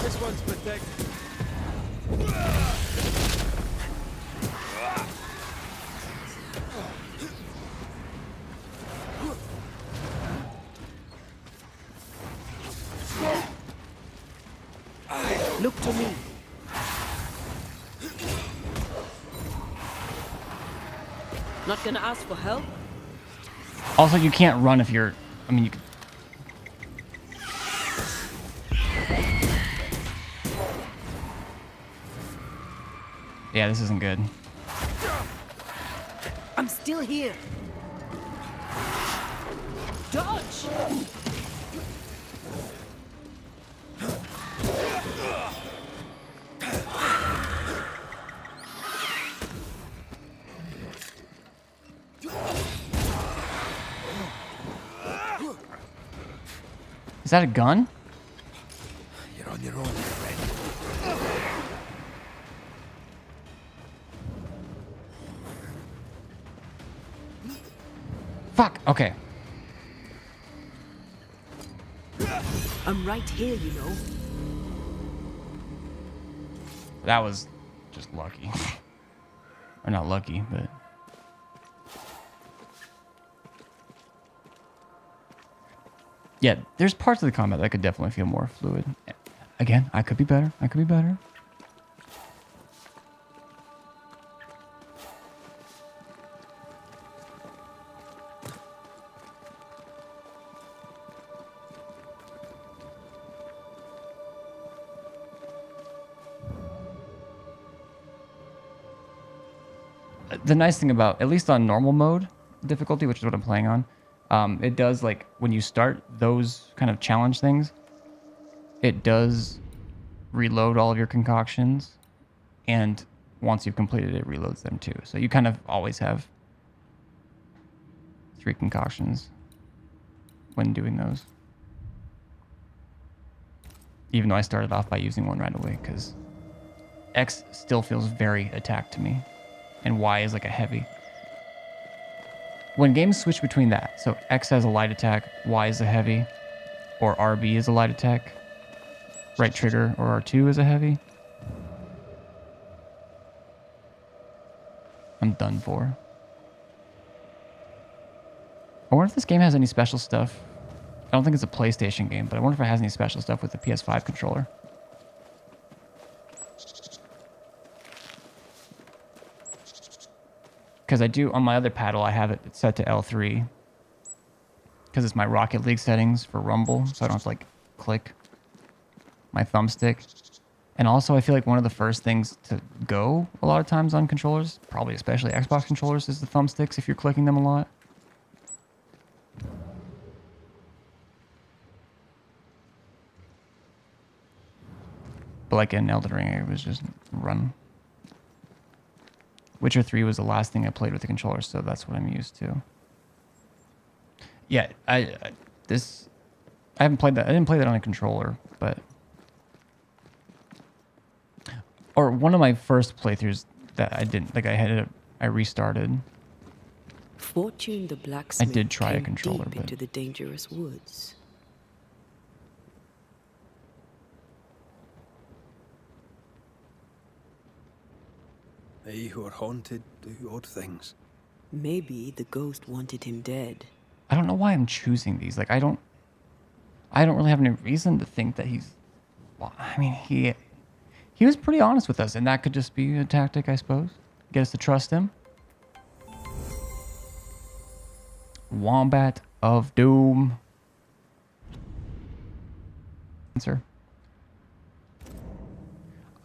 S2: This one's protected.
S6: Look to me. Not gonna ask for help?
S1: Also, you can't run if you're... I mean, you can... Yeah, this isn't good.
S6: I'm still here. Dodge!
S1: Is that a gun?
S2: You're on your own, friend.
S1: Fuck. Okay.
S6: I'm right here, you know.
S1: That was just lucky. Or not lucky, but... Yeah, there's parts of the combat that could definitely feel more fluid. Again, I could be better. I could be better. The nice thing about, at least on normal mode difficulty, which is what I'm playing on, it does, like, when you start those kind of challenge things, it does reload all of your concoctions, and once you've completed it, reloads them too. So you kind of always have 3 concoctions when doing those. Even though I started off by using one right away, because X still feels very attack to me, and Y is like a heavy. When games switch between that, so X has a light attack, Y is a heavy, or RB is a light attack, right trigger or R2 is a heavy, I'm done for. I wonder if this game has any special stuff. I don't think it's a PlayStation game, but I wonder if it has any special stuff with the PS5 controller. Because I do, on my other paddle, I have it set to L3. Because it's my Rocket League settings for Rumble, so I don't have to, like, click my thumbstick. And also, I feel like one of the first things to go a lot of times on controllers, probably especially Xbox controllers, is the thumbsticks if you're clicking them a lot. But like in Elden Ring, it was just run. Witcher 3 was the last thing I played with the controller, so that's what I'm used to. Yeah, I haven't played that. I didn't play that on a controller, but or one of my first playthroughs that I didn't like. I restarted.
S6: Fortune the blacksmith
S1: I did try a
S6: came
S1: controller,
S6: deep
S1: but
S6: into the dangerous woods.
S2: They who are haunted do odd things.
S6: Maybe the ghost wanted him dead.
S1: I don't know why I'm choosing these. Like I don't really have any reason to think that he's. Well, I mean, he was pretty honest with us, and that could just be a tactic, I suppose. Get us to trust him. Wombat of Doom. Answer.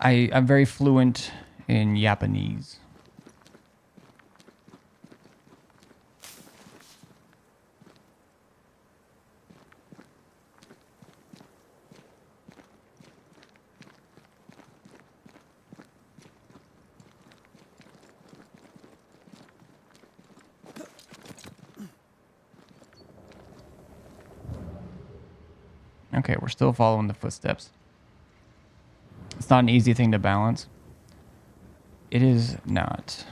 S1: I'm very fluent in Japanese. Okay, we're still following the footsteps. It's not an easy thing to balance. It is not.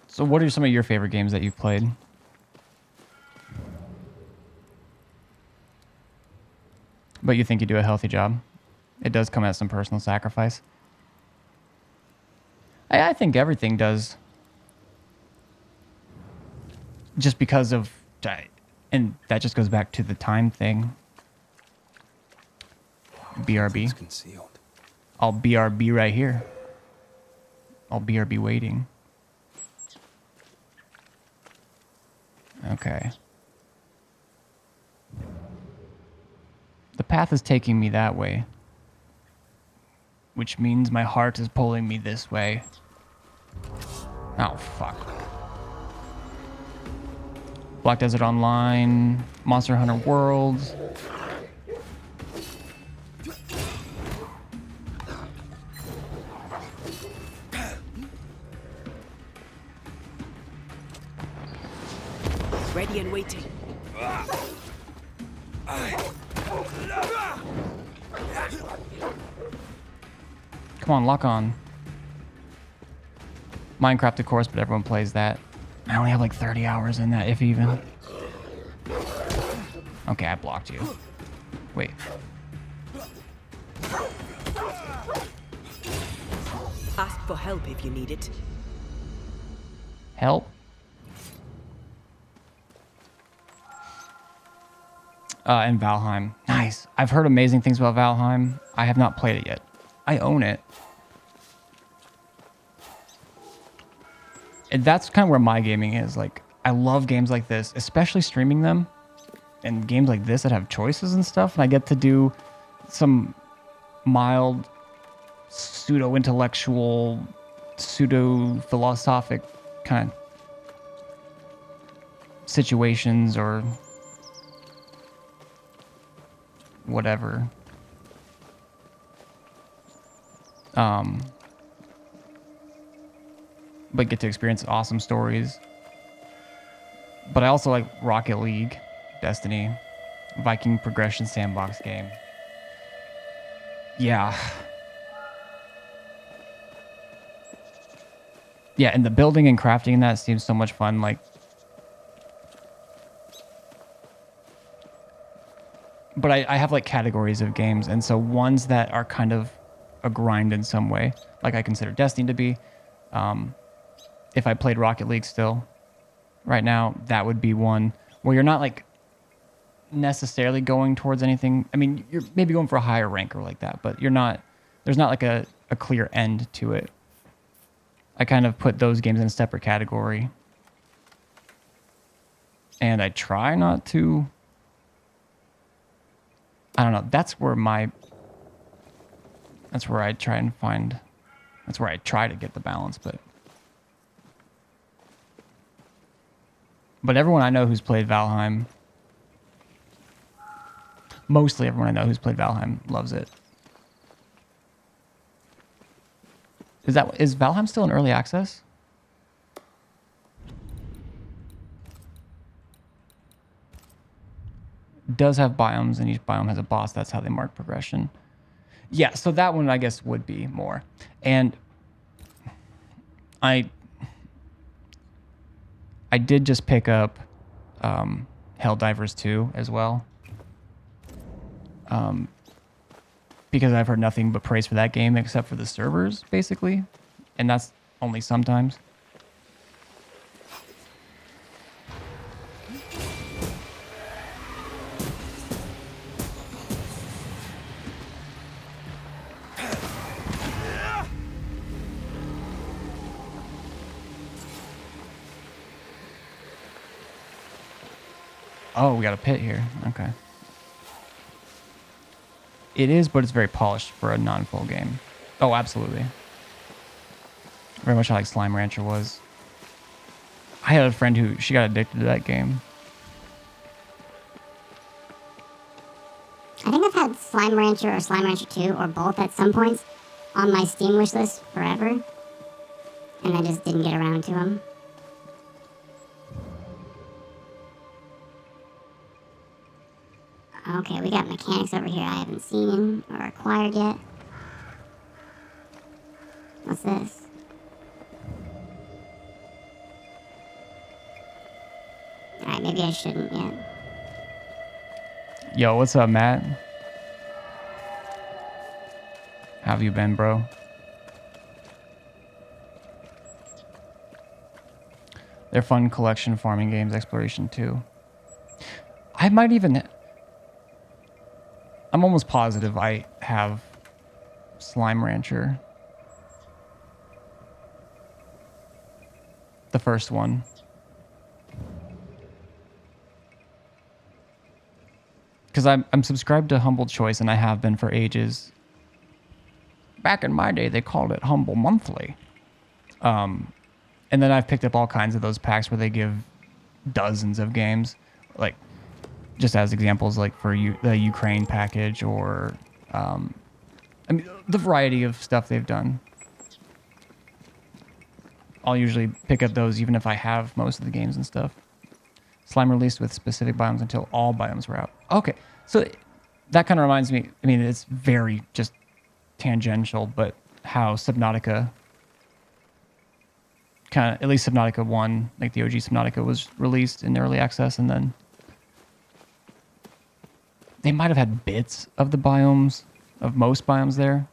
S1: So what are some of your favorite games that you've played? But you think you do a healthy job? It does come at some personal sacrifice. I think everything does. Just because of... And that just goes back to the time thing. BRB.
S2: Concealed.
S1: I'll BRB right here. I'll BRB waiting. Okay. The path is taking me that way. Which means my heart is pulling me this way. Oh, fuck. Black Desert Online, Monster Hunter Worlds.
S6: Ready and waiting.
S1: Come on, lock on. Minecraft, of course, but everyone plays that. I only have like 30 hours in that, if even. Okay, I blocked you. Wait.
S6: Ask for help if you need it.
S1: Help? And Valheim. Nice. I've heard amazing things about Valheim. I have not played it yet. I own it. And that's kind of where my gaming is. Like, I love games like this, especially streaming them. And games like this that have choices and stuff. And I get to do some mild, pseudo-intellectual, pseudo-philosophic kind of situations or whatever. But get to experience awesome stories. But I also like Rocket League, Destiny, Viking progression sandbox game. Yeah. Yeah, and the building and crafting in that seems so much fun. Like, but I have like categories of games, and so ones that are kind of a grind in some way, like I consider Destiny to be. If I played Rocket League still right now, that would be one where you're not like necessarily going towards anything. I mean, you're maybe going for a higher rank or like that, but you're not, there's not like a clear end to it. I kind of put those games in a separate category. And I try not to, I don't know, that's where I try and find, that's where I try to get the balance, but everyone I know who's played Valheim, mostly everyone I know who's played Valheim loves it. Is Valheim still in early access? Does have biomes, and each biome has a boss. That's how they mark progression. Yeah, so that one I guess would be more. And I did just pick up Helldivers 2 as well. Because I've heard nothing but praise for that game except for the servers, basically. And that's only sometimes. Oh, we got a pit here. Okay. It is, but it's very polished for a non-full game. Oh, absolutely. Very much like Slime Rancher was. I had a friend who, she got addicted to that game.
S15: I think I've had Slime Rancher or Slime Rancher 2 or both at some points on my Steam wish list forever. And I just didn't get around to them. Okay, we got mechanics over here I haven't seen or acquired yet. What's this? Alright, maybe I shouldn't yet.
S1: Yo, what's up, Matt? How have you been, bro? They're fun collection farming games, exploration too. I might even... I'm almost positive I have Slime Rancher. The first one. Because I'm subscribed to Humble Choice, and I have been for ages. Back in my day, they called it Humble Monthly. And then I've picked up all kinds of those packs where they give dozens of games. Like, just as examples, like for the Ukraine package or... I mean, the variety of stuff they've done. I'll usually pick up those even if I have most of the games and stuff. Slime released with specific biomes until all biomes were out. Okay, so that kind of reminds me, I mean, it's very just tangential, but how Subnautica, kind of, at least Subnautica 1, like the OG Subnautica was released in early access, and then they might have had bits of the biomes, of most biomes there.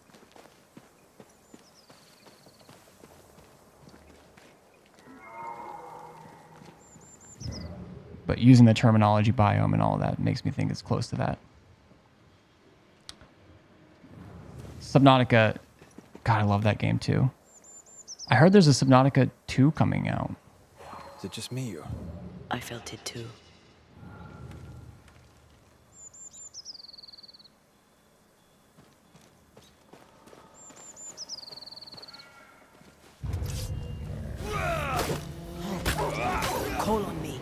S1: But using the terminology biome and all of that makes me think it's close to that. Subnautica, God, I love that game too. I heard there's a Subnautica 2 coming out.
S2: Is it just me, or?
S6: I felt it too. Call on me.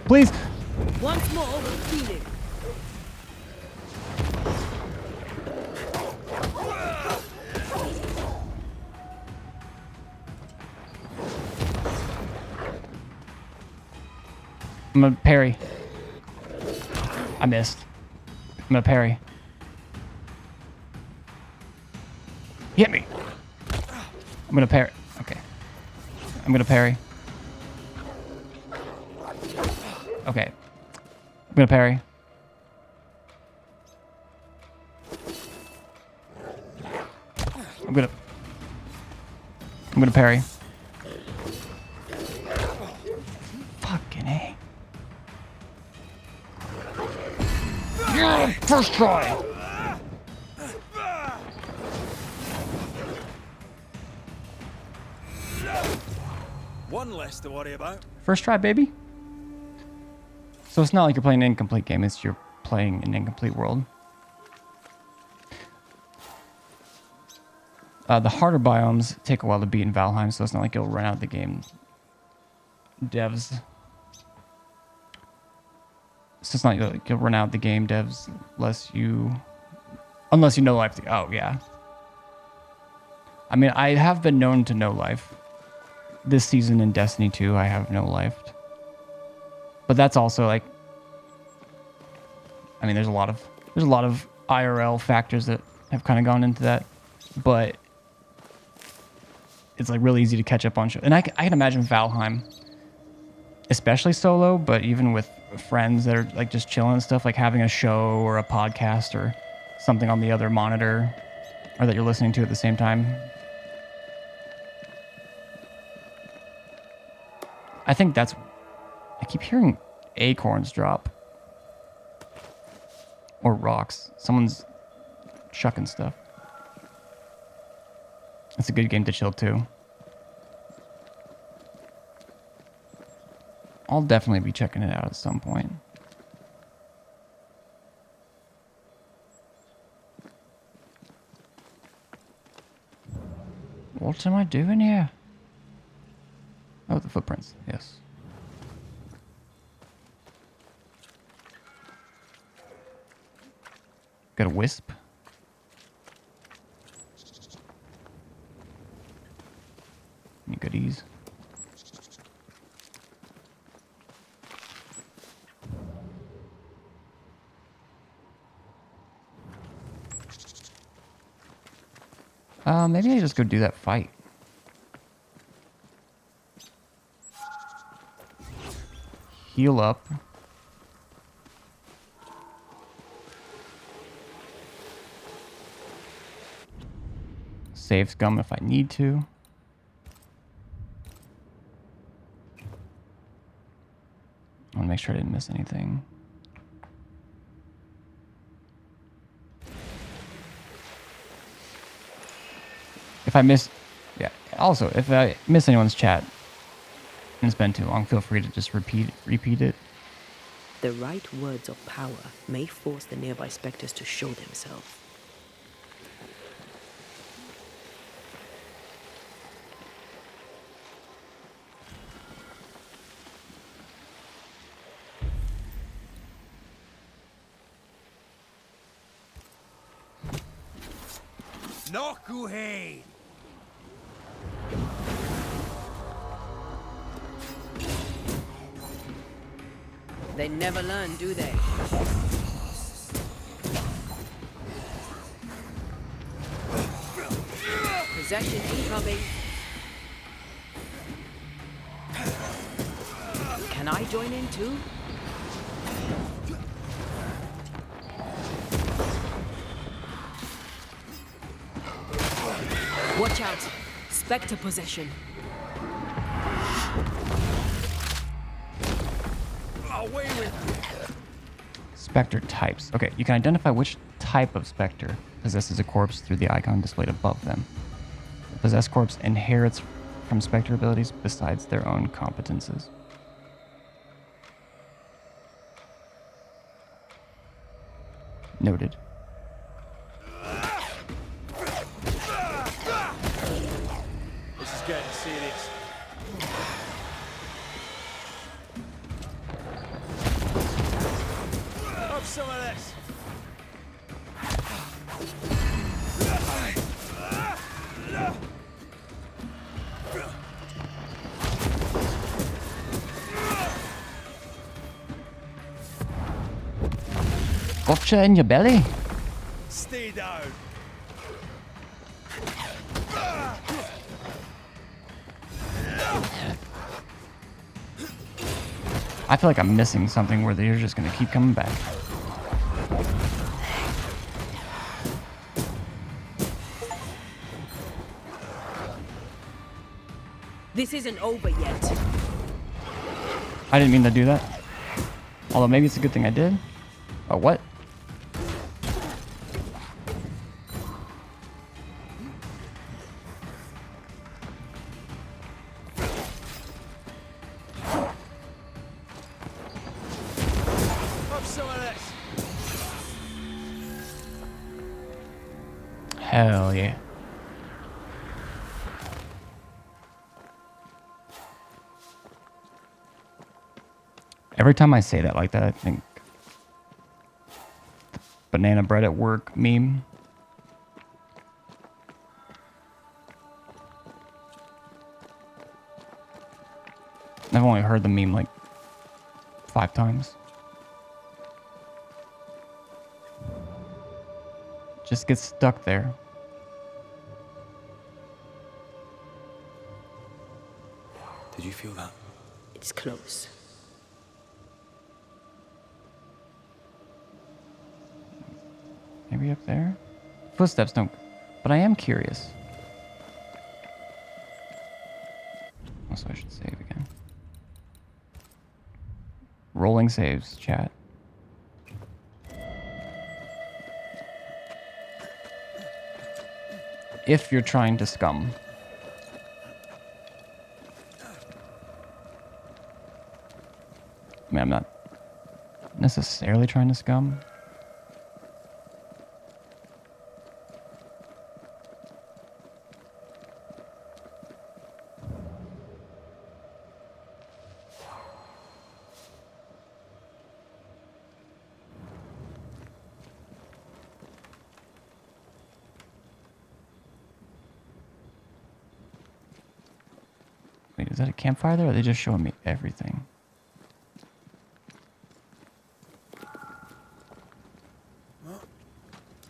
S1: Please.
S6: Once more, feeling.
S1: I'm gonna parry. I missed. I'm gonna parry. Hit me. I'm gonna parry. Okay. I'm gonna parry. Okay. I'm gonna parry. I'm gonna parry. Fucking A. Yeah, first try.
S2: One less to worry about.
S1: First try, baby. So it's not like you're playing an incomplete game, it's you're playing an incomplete world. The harder biomes take a while to beat in Valheim, so it's not like you'll run out of the game. Devs. So it's not like you'll run out of the game, devs, unless you know life. Oh, yeah. I mean, I have been known to know life. This season in Destiny 2, I have no life. But that's also like, I mean, there's a lot of IRL factors that have kind of gone into that, but it's like really easy to catch up on show. And I can imagine Valheim, especially solo, but even with friends that are like just chilling and stuff, like having a show or a podcast or something on the other monitor, or that you're listening to at the same time. I think that's... I keep hearing acorns drop. Or rocks. Someone's chucking stuff. It's a good game to chill too. I'll definitely be checking it out at some point. What am I doing here? Oh, the footprints. Yes. Got a wisp. Any goodies? Maybe I just go do that fight. Heal up. Save scum if I need to. I want to make sure I didn't miss anything. If I miss... Yeah. Also, if I miss anyone's chat and it's been too long, feel free to just repeat it.
S6: The right words of power may force the nearby specters to show themselves.
S2: Nokuhei!
S6: They never learn, do they? Possession incoming. Can I join in too? Watch out! Spectre possession.
S2: Away with you!
S1: Spectre types. Okay, you can identify which type of spectre possesses a corpse through the icon displayed above them. The possessed corpse inherits from spectre abilities besides their own competences. Noted.
S2: This is getting serious. Have some of this.
S1: Gotcha in your belly.
S2: Stay down.
S1: I feel like I'm missing something where they're just gonna keep coming back.
S6: This isn't over yet.
S1: I didn't mean to do that. Although maybe it's a good thing I did. Oh, what?
S2: Have some of this.
S1: Hell yeah. Every time I say that like that, I think the banana bread at work meme. I've only heard the meme like 5 times. Just gets stuck there.
S12: Did you feel that?
S6: It's close.
S1: Maybe up there? Footsteps don't... But I am curious. Also, I should save again. Rolling saves, chat. if you're trying to scum. I mean, I'm not necessarily trying to scum. Wait, is that a campfire there? Or are they just showing me everything?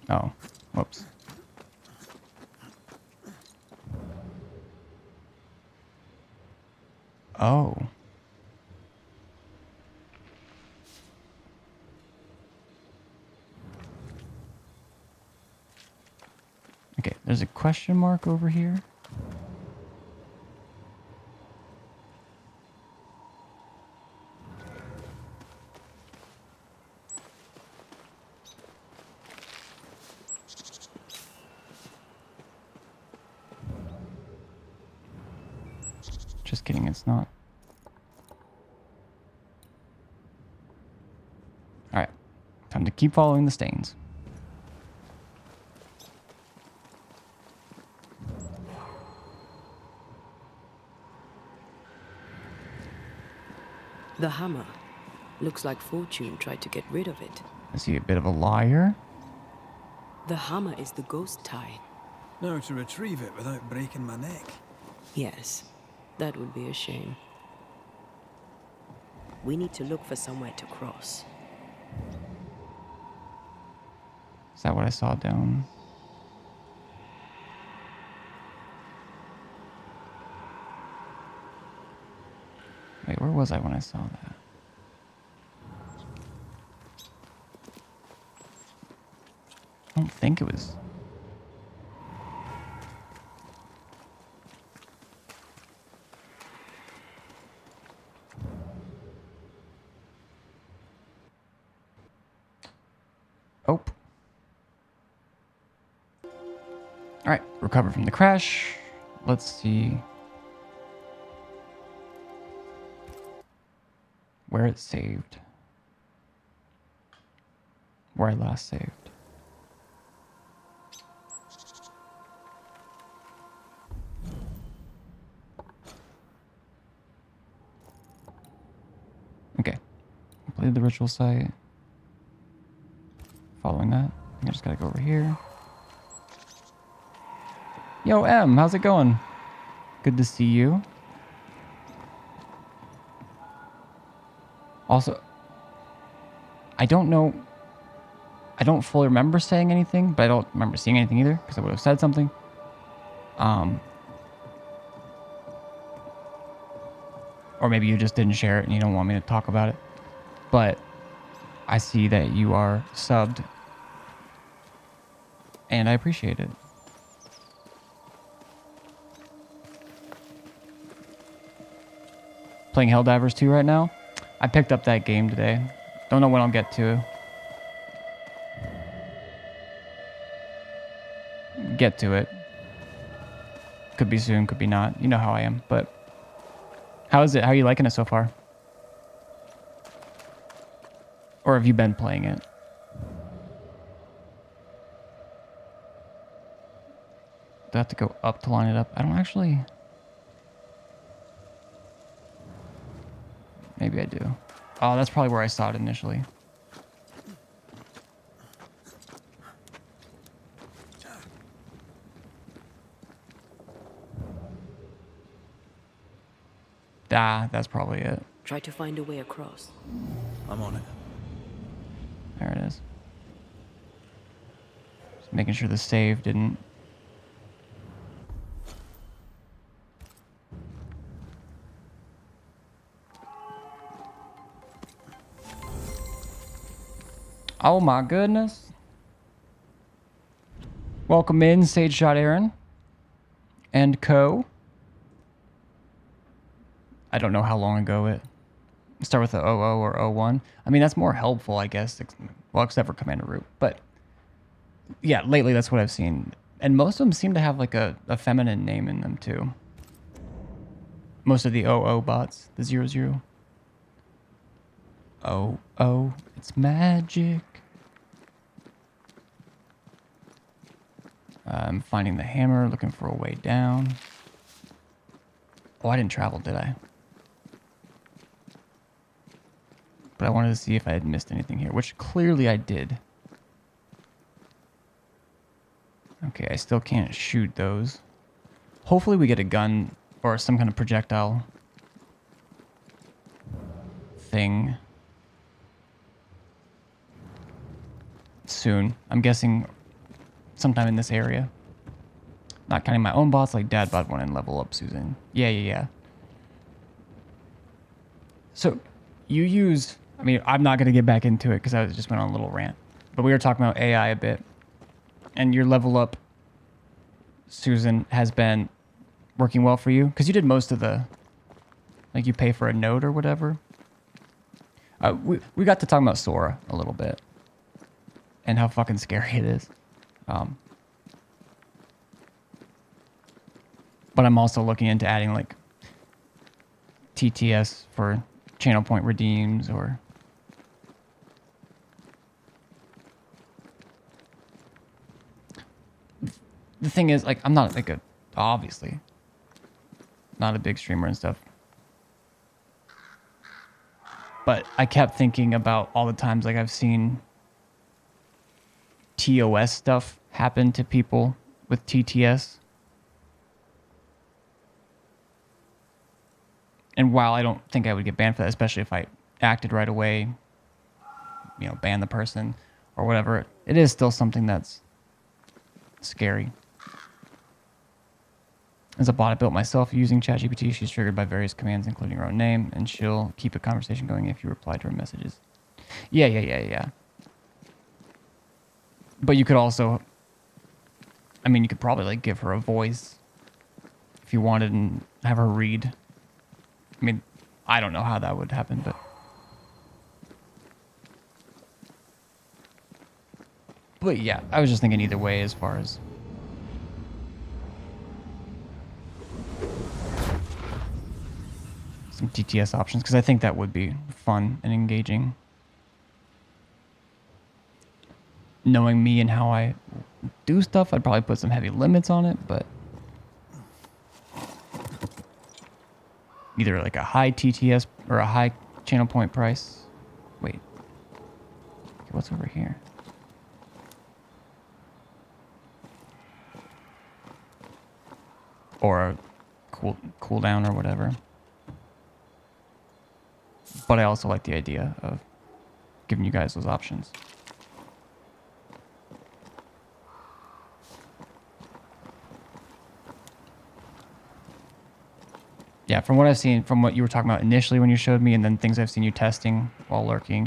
S1: Oh, whoops. Oh. Okay, there's a question mark over here. Just kidding, it's not. Alright, time to keep following the stains.
S6: The hammer. Looks like Fortune tried to get rid of it.
S1: Is he a bit of a liar?
S6: The hammer is the ghost tie.
S2: Now to retrieve it without breaking my neck.
S6: Yes, that would be a shame. We need to look for somewhere to cross.
S1: Is that what I saw down? Wait, where was I when I saw that? I don't think it was. Oh. Alright, recover from the crash. Let's see where it saved. Where I last saved. Okay. Completed the ritual site. Following that, I just gotta go over here. Yo, M, how's it going? Good to see you. Also, I don't know. I don't fully remember saying anything, but I don't remember seeing anything either, because I would have said something. Or maybe you just didn't share it and you don't want me to talk about it. But I see that you are subbed, and I appreciate it. Playing Helldivers 2 right now. I picked up that game today. Don't know when I'll get to it. Could be soon, could be not. You know how I am. But how is it? How are you liking it so far? Or have you been playing it? Do I have to go up to line it up? I don't actually... Maybe I do. Oh, that's probably where I saw it initially. Ah, that's probably it.
S6: Try to find a way across.
S2: I'm on it.
S1: There it is. Just making sure the save didn't... Oh my goodness. Welcome in, Sage Shot Aaron. And Co. I don't know how long ago it... Start with the 00 or 01. I mean, that's more helpful, I guess. Well, except for Commander Root. But, yeah, lately that's what I've seen. And most of them seem to have like a feminine name in them too. Most of the OO bots, the 00. Oh, it's magic. I'm finding the hammer, looking for a way down. Oh, I didn't travel, did I? But I wanted to see if I had missed anything here, which clearly I did. Okay, I still can't shoot those. Hopefully we get a gun or some kind of projectile thing soon. I'm guessing sometime in this area. Not counting my own bots like Dad bot 1 and level up Susan. Yeah. So you use, I mean, I'm not going to get back into it because I just went on a little rant. But we were talking about AI a bit. And your level up Susan has been working well for you? Because you did most of the, like you pay for a node or whatever. We got to talking about Sora a little bit. And how fucking scary it is. But I'm also looking into adding like TTS for channel point redeems or the thing is, like, I'm not like obviously not a big streamer and stuff. But I kept thinking about all the times like I've seen TOS stuff happen to people with TTS. And while I don't think I would get banned for that, especially if I acted right away, you know, ban the person or whatever, it is still something that's scary. As a bot I built myself using ChatGPT, she's triggered by various commands, including her own name, and she'll keep a conversation going if you reply to her messages. Yeah. But you could also, I mean, you could probably like give her a voice if you wanted and have her read. I mean, I don't know how that would happen, but yeah, I was just thinking either way as far as some TTS options, because I think that would be fun and engaging. Knowing me and how I do stuff, I'd probably put some heavy limits on it, but either like a high TTS or a high channel point price. Wait. Okay, what's over here? Or a cooldown or whatever. But I also like the idea of giving you guys those options. Yeah, from what I've seen, from what you were talking about initially when you showed me, and then things I've seen you testing while lurking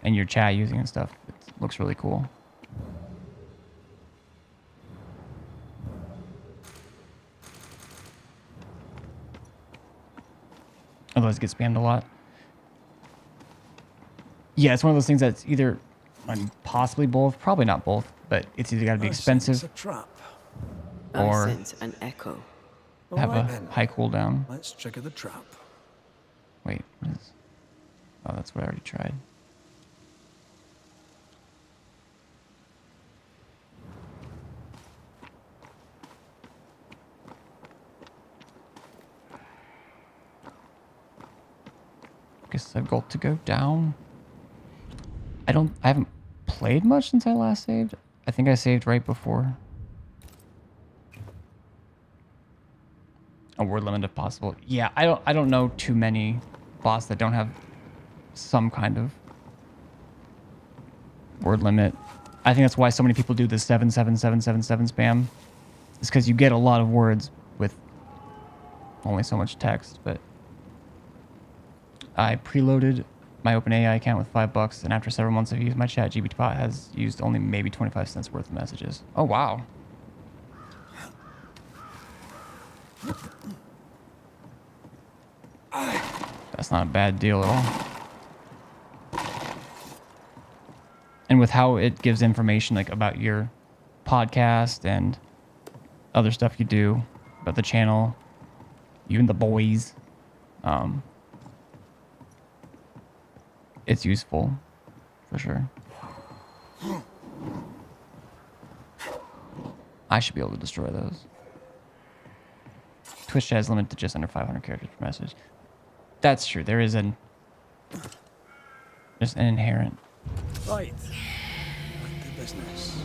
S1: and your chat using and stuff, it looks really cool. Otherwise, it gets spammed a lot. Yeah, it's one of those things that's either, possibly both, probably not both, but it's either got to be expensive or
S6: I sense an echo.
S1: have a high cooldown.
S2: Let's trigger the trap.
S1: Wait, what is... Oh, that's what I already tried. Guess I've got to go down. I haven't played much since I last saved. I think I saved right before. A word limit if possible. Yeah, I don't know too many bots that don't have some kind of word limit. I think that's why so many people do the 77777 spam. It's because you get a lot of words with only so much text, but I preloaded my OpenAI account with $5, and after several months of use, my ChatGPT bot has used only maybe 25 cents worth of messages. Oh, wow. That's not a bad deal at all. And with how it gives information like about your podcast and other stuff you do, about the channel, you and the boys. It's useful, for sure. I should be able to destroy those. Twitch chat is limited to just under 500 characters per message. That's true. There's an inherent.
S2: Right. Back to business.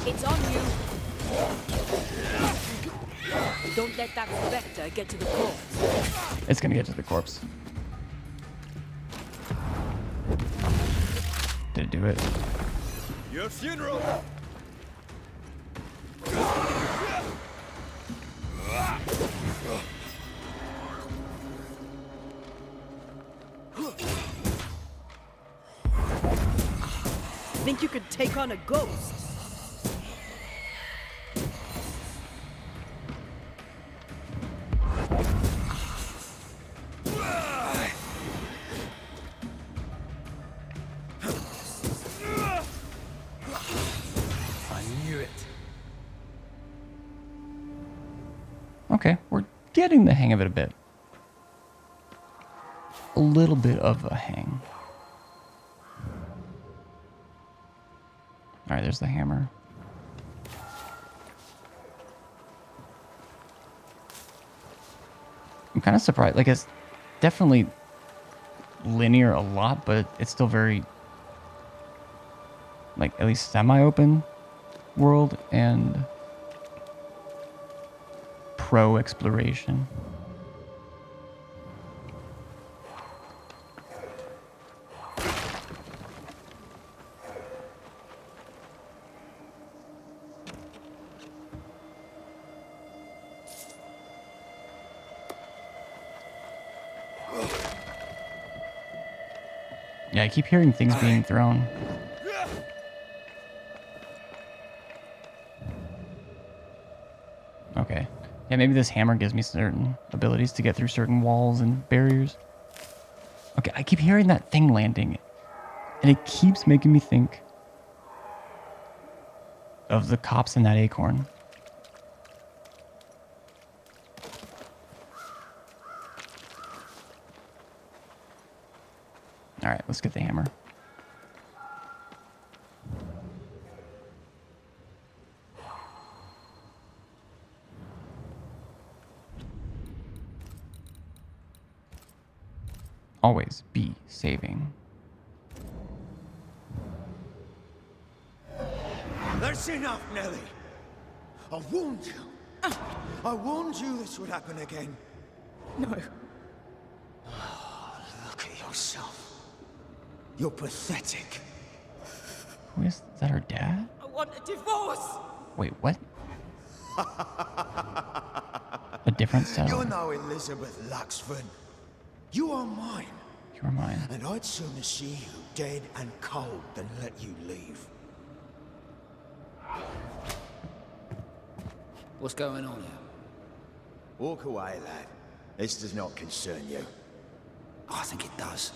S6: It's on you. Don't let that spectre get to the corpse.
S1: It's gonna get to the corpse. Did it do it?
S2: Your funeral.
S6: Think you could take on a ghost?
S1: Okay, we're getting the hang of it a bit. A little bit of a hang. All right, there's the hammer. I'm kind of surprised. Like, it's definitely linear a lot, but it's still very, like, at least semi-open world and pro exploration. Yeah, I keep hearing things being thrown. Okay. Yeah, maybe this hammer gives me certain abilities to get through certain walls and barriers. Okay, I keep hearing that thing landing. And it keeps making me think of the cops in that acorn. All right, let's get the hammer. Always be saving.
S16: That's enough, Nellie. I warned you. I warned you this would happen again.
S13: No.
S16: Look at yourself. You're pathetic.
S1: Who is that? Her dad?
S13: I want a divorce.
S1: Wait, what? A different
S16: You're
S1: settlement.
S16: no Elizabeth Luxford. You are mine.
S1: You are mine.
S16: And I'd sooner see you dead and cold than let you leave.
S12: What's going on here?
S16: Walk away, lad. This does not concern you.
S12: I think it does.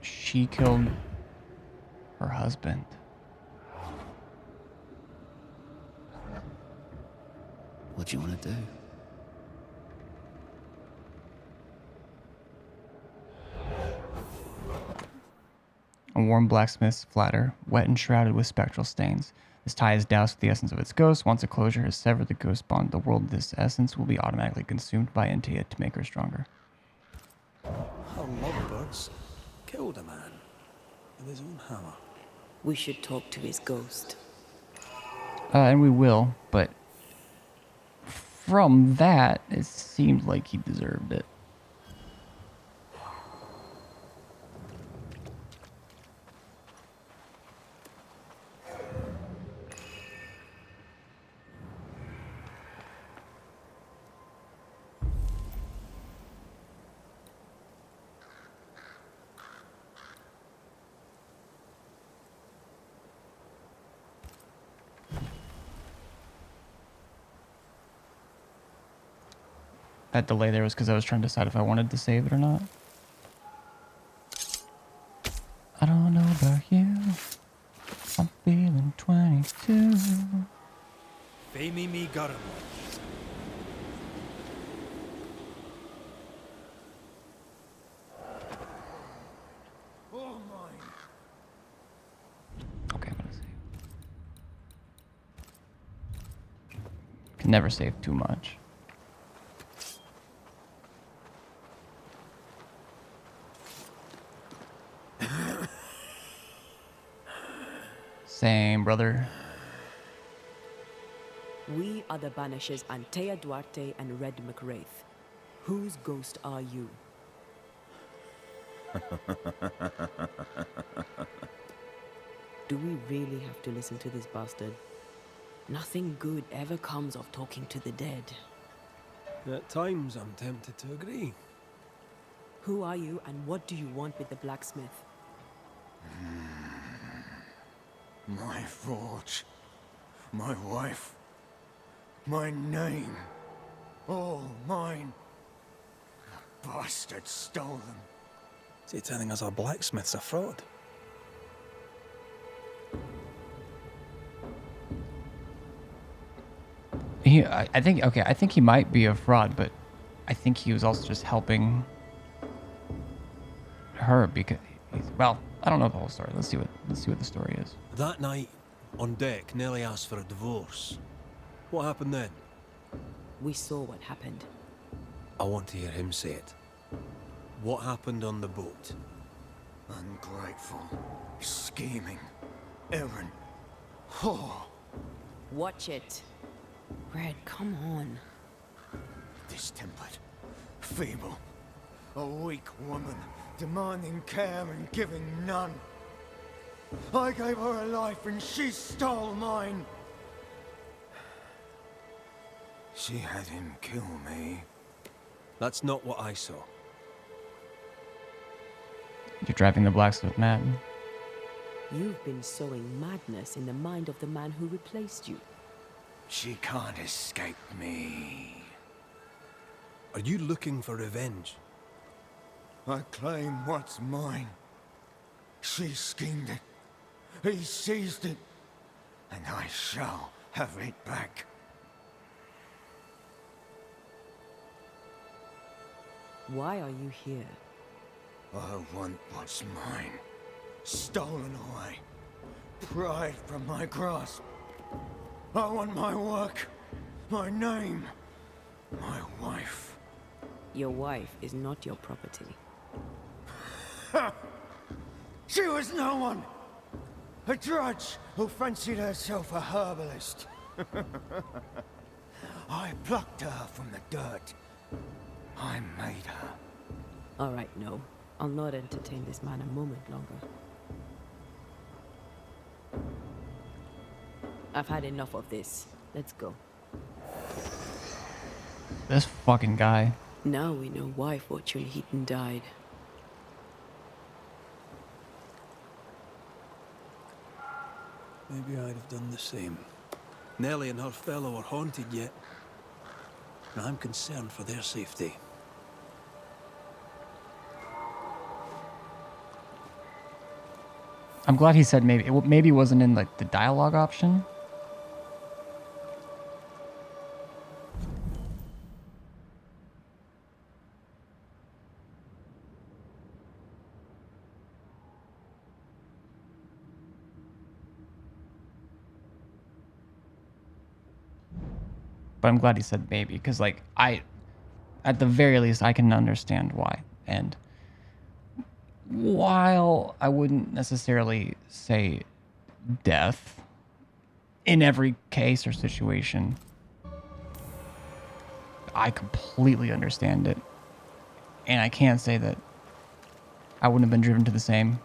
S1: She killed her husband.
S12: What do you want to do?
S1: A warm blacksmith's flatter, wet and shrouded with spectral stains. This tie is doused with the essence of its ghost. Once a closure has severed the ghost bond, the world of this essence will be automatically consumed by Intia to make her stronger.
S2: How lovebirds killed a man with his own hammer.
S6: We should talk to his ghost.
S1: And we will, but from that, it seemed like he deserved it. that delay there was because I was trying to decide if I wanted to save it or not. I don't know about you. I'm feeling 22.
S2: Fame me garum.
S16: All mine.
S1: Okay, I'm gonna save. Can never save too much. Same, brother.
S6: We are the Banishers Antea Duarte and Red McWraith. Whose ghost are you? Do we really have to listen to this bastard? Nothing good ever comes of talking to the dead.
S2: At times, I'm tempted to agree.
S6: Who are you and what do you want with the blacksmith?
S16: My forge. My wife. My name. All mine. The bastard stole them.
S2: Is he telling us our blacksmith's a fraud?
S1: I think he might be a fraud, but I think he was also just helping her because well, I don't know the whole story. Let's see what the story is.
S2: That night, on deck, Nellie asked for a divorce. What happened then?
S6: We saw what happened.
S2: I want to hear him say it. What happened on the boat?
S16: Ungrateful. Scheming. Errant. Whore.
S6: Watch it. Red, come on.
S16: Distempered. Feeble. A weak woman. Demanding care and giving none. I gave her a life and she stole mine. She had him kill me.
S2: That's not what I saw.
S1: You're driving the blacksmith mad.
S6: You've been sowing madness in the mind of the man who replaced you.
S16: She can't escape me.
S2: Are you looking for revenge?
S16: I claim what's mine. She schemed it. He seized it. And I shall have it back.
S6: Why are you here?
S16: I want what's mine. Stolen away. Pried from my grasp. I want my work. My name. My wife.
S6: Your wife is not your property.
S16: She was no one! A drudge who fancied herself a herbalist. I plucked her from the dirt. I made her.
S6: All right, no. I'll not entertain this man a moment longer. I've had enough of this. Let's go.
S1: This fucking guy.
S6: Now we know why Fortune Heaton died.
S2: Maybe I'd have done the same. Nellie and her fellow are haunted yet. And I'm concerned for their safety.
S1: I'm glad he said maybe. Maybe it wasn't in like the dialogue option. But I'm glad he said maybe, because like at the very least, I can understand why. And while I wouldn't necessarily say death in every case or situation, I completely understand it. And I can't say that I wouldn't have been driven to the same,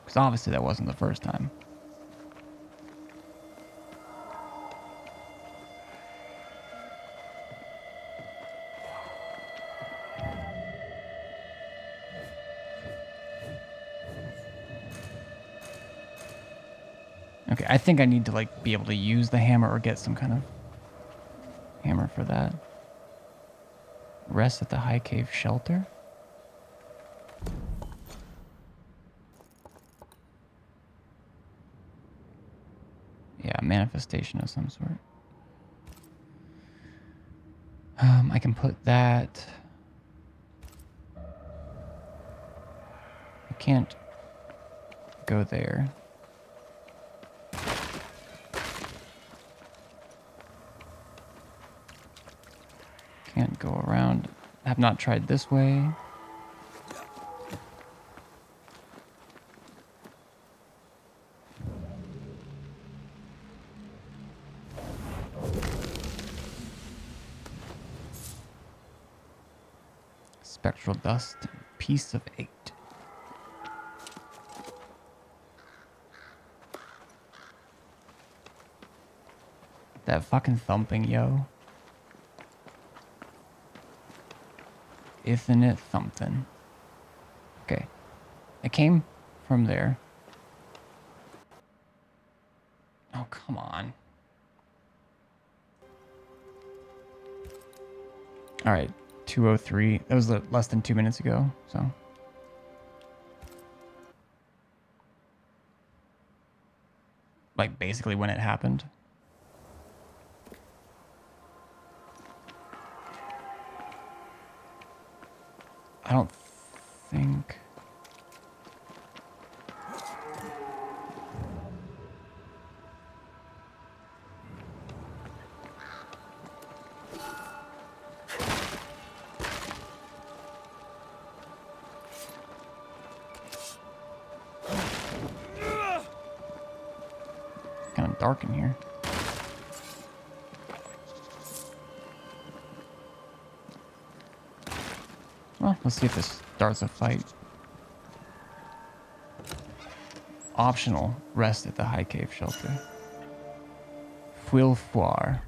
S1: because obviously that wasn't the first time. Okay, I think I need to like be able to use the hammer or get some kind of hammer for that. Rest at the High Cave Shelter. Yeah, manifestation of some sort. I can put that. I can't go there. Can't go around. Have not tried this way. Spectral dust, piece of 8. That fucking thumping, yo. Isn't it something? Okay. It came from there. Oh, come on. Alright. 2:03. That was less than 2 minutes ago, so. Like, basically when it happened. I don't think... Kind of dark in here. Well, let's see if this starts a fight. Optional. Rest at the High Cave Shelter. Fouille Foire.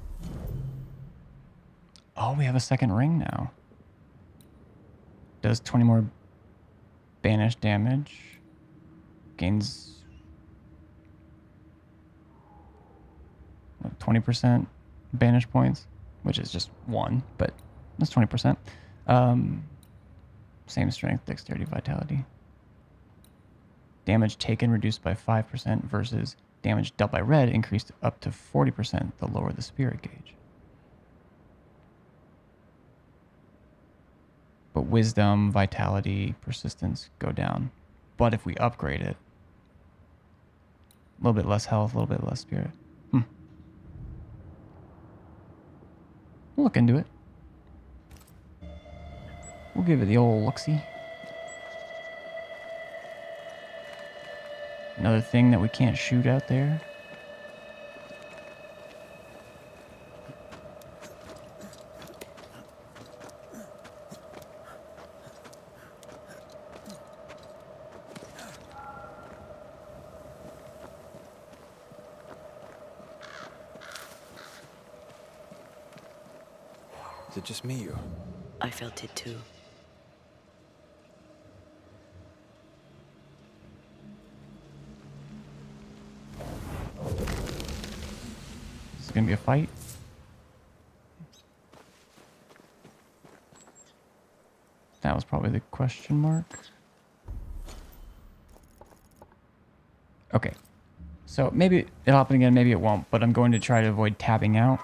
S1: Oh, we have a second ring now. Does 20 more banish damage. Gains 20% banish points, which is just 1, but that's 20%. Same strength, dexterity, vitality. Damage taken reduced by 5% versus damage dealt by red increased up to 40% the lower the spirit gauge. But wisdom, vitality, persistence go down. But if we upgrade it, a little bit less health, a little bit less spirit. We'll look into it. We'll give it the old look-see. Another thing that we can't shoot out there.
S2: Is it just me or?
S6: I felt it too.
S1: Is it gonna be a fight? That was probably the question mark. Okay. So maybe it'll happen again, maybe it won't, but I'm going to try to avoid tabbing out,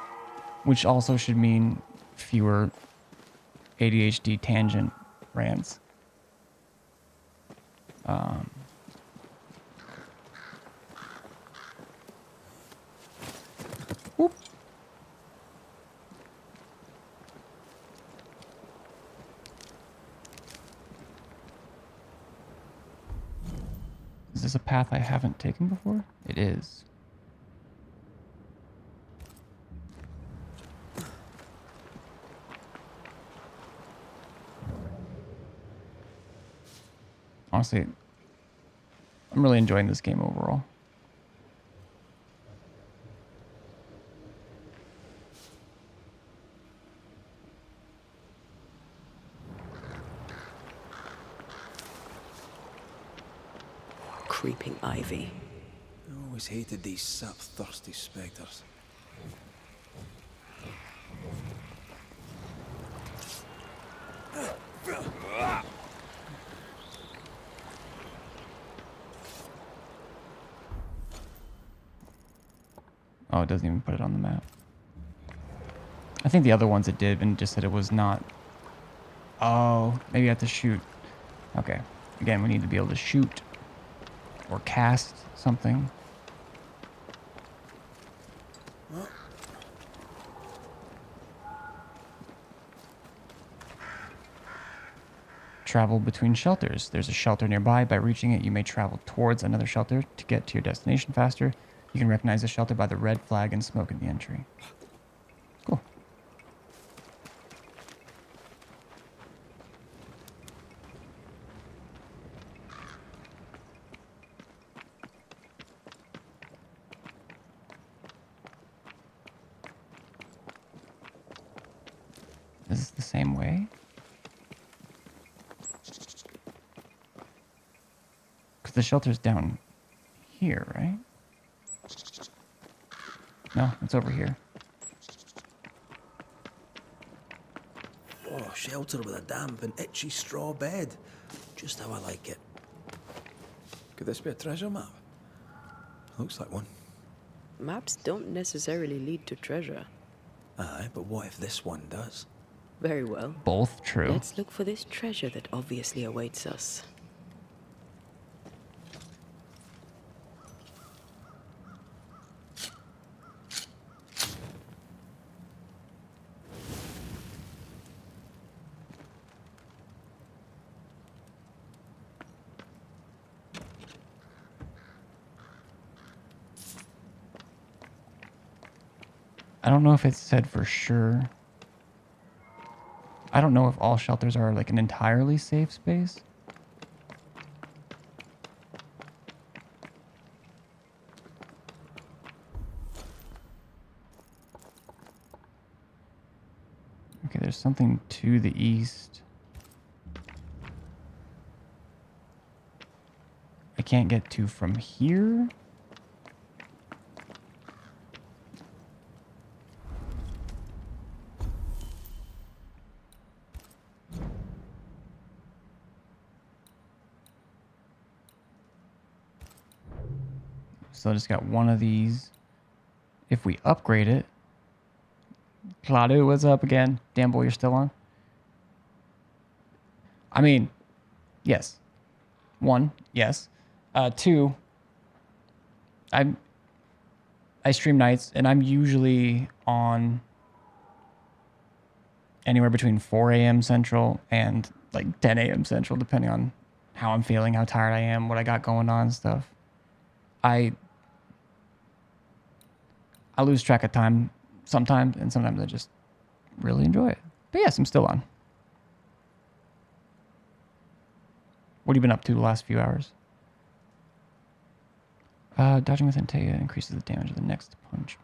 S1: which also should mean fewer ADHD tangent rants. Whoop. Is this a path I haven't taken before? It is. Honestly, I'm really enjoying this game overall.
S6: Creeping ivy.
S2: I always hated these sap-thirsty spectres.
S1: Oh, it doesn't even put it on the map. I think the other ones it did and just said it was not. Oh, maybe I have to shoot. Okay. Again, we need to be able to shoot or cast something. Travel between shelters. There's a shelter nearby. By reaching it, you may travel towards another shelter to get to your destination faster. You can recognize the shelter by the red flag and smoke in the entry. Cool. Is this the same way? Because the shelter's down here, right? No, it's over here.
S2: Oh, shelter with a damp and itchy straw bed. Just how I like it. Could this be a treasure map? Looks like one.
S6: Maps don't necessarily lead to treasure.
S2: Aye, but what if this one does?
S6: Very well.
S1: Both true.
S6: Let's look for this treasure that obviously awaits us.
S1: I don't know if it said for sure. I don't know if all shelters are like an entirely safe space. Okay, there's something to the east. I can't get to from here. So I just got one of these. If we upgrade it. Claudio, what's up again? Damn boy, you're still on? I mean, yes. One, yes. Two, I stream nights and I'm usually on anywhere between 4 a.m. Central and like 10 a.m. Central, depending on how I'm feeling, how tired I am, what I got going on and stuff. I lose track of time sometimes, and sometimes I just really enjoy it. But yes, I'm still on. What have you been up to the last few hours? Dodging with Antea increases the damage of the next punch.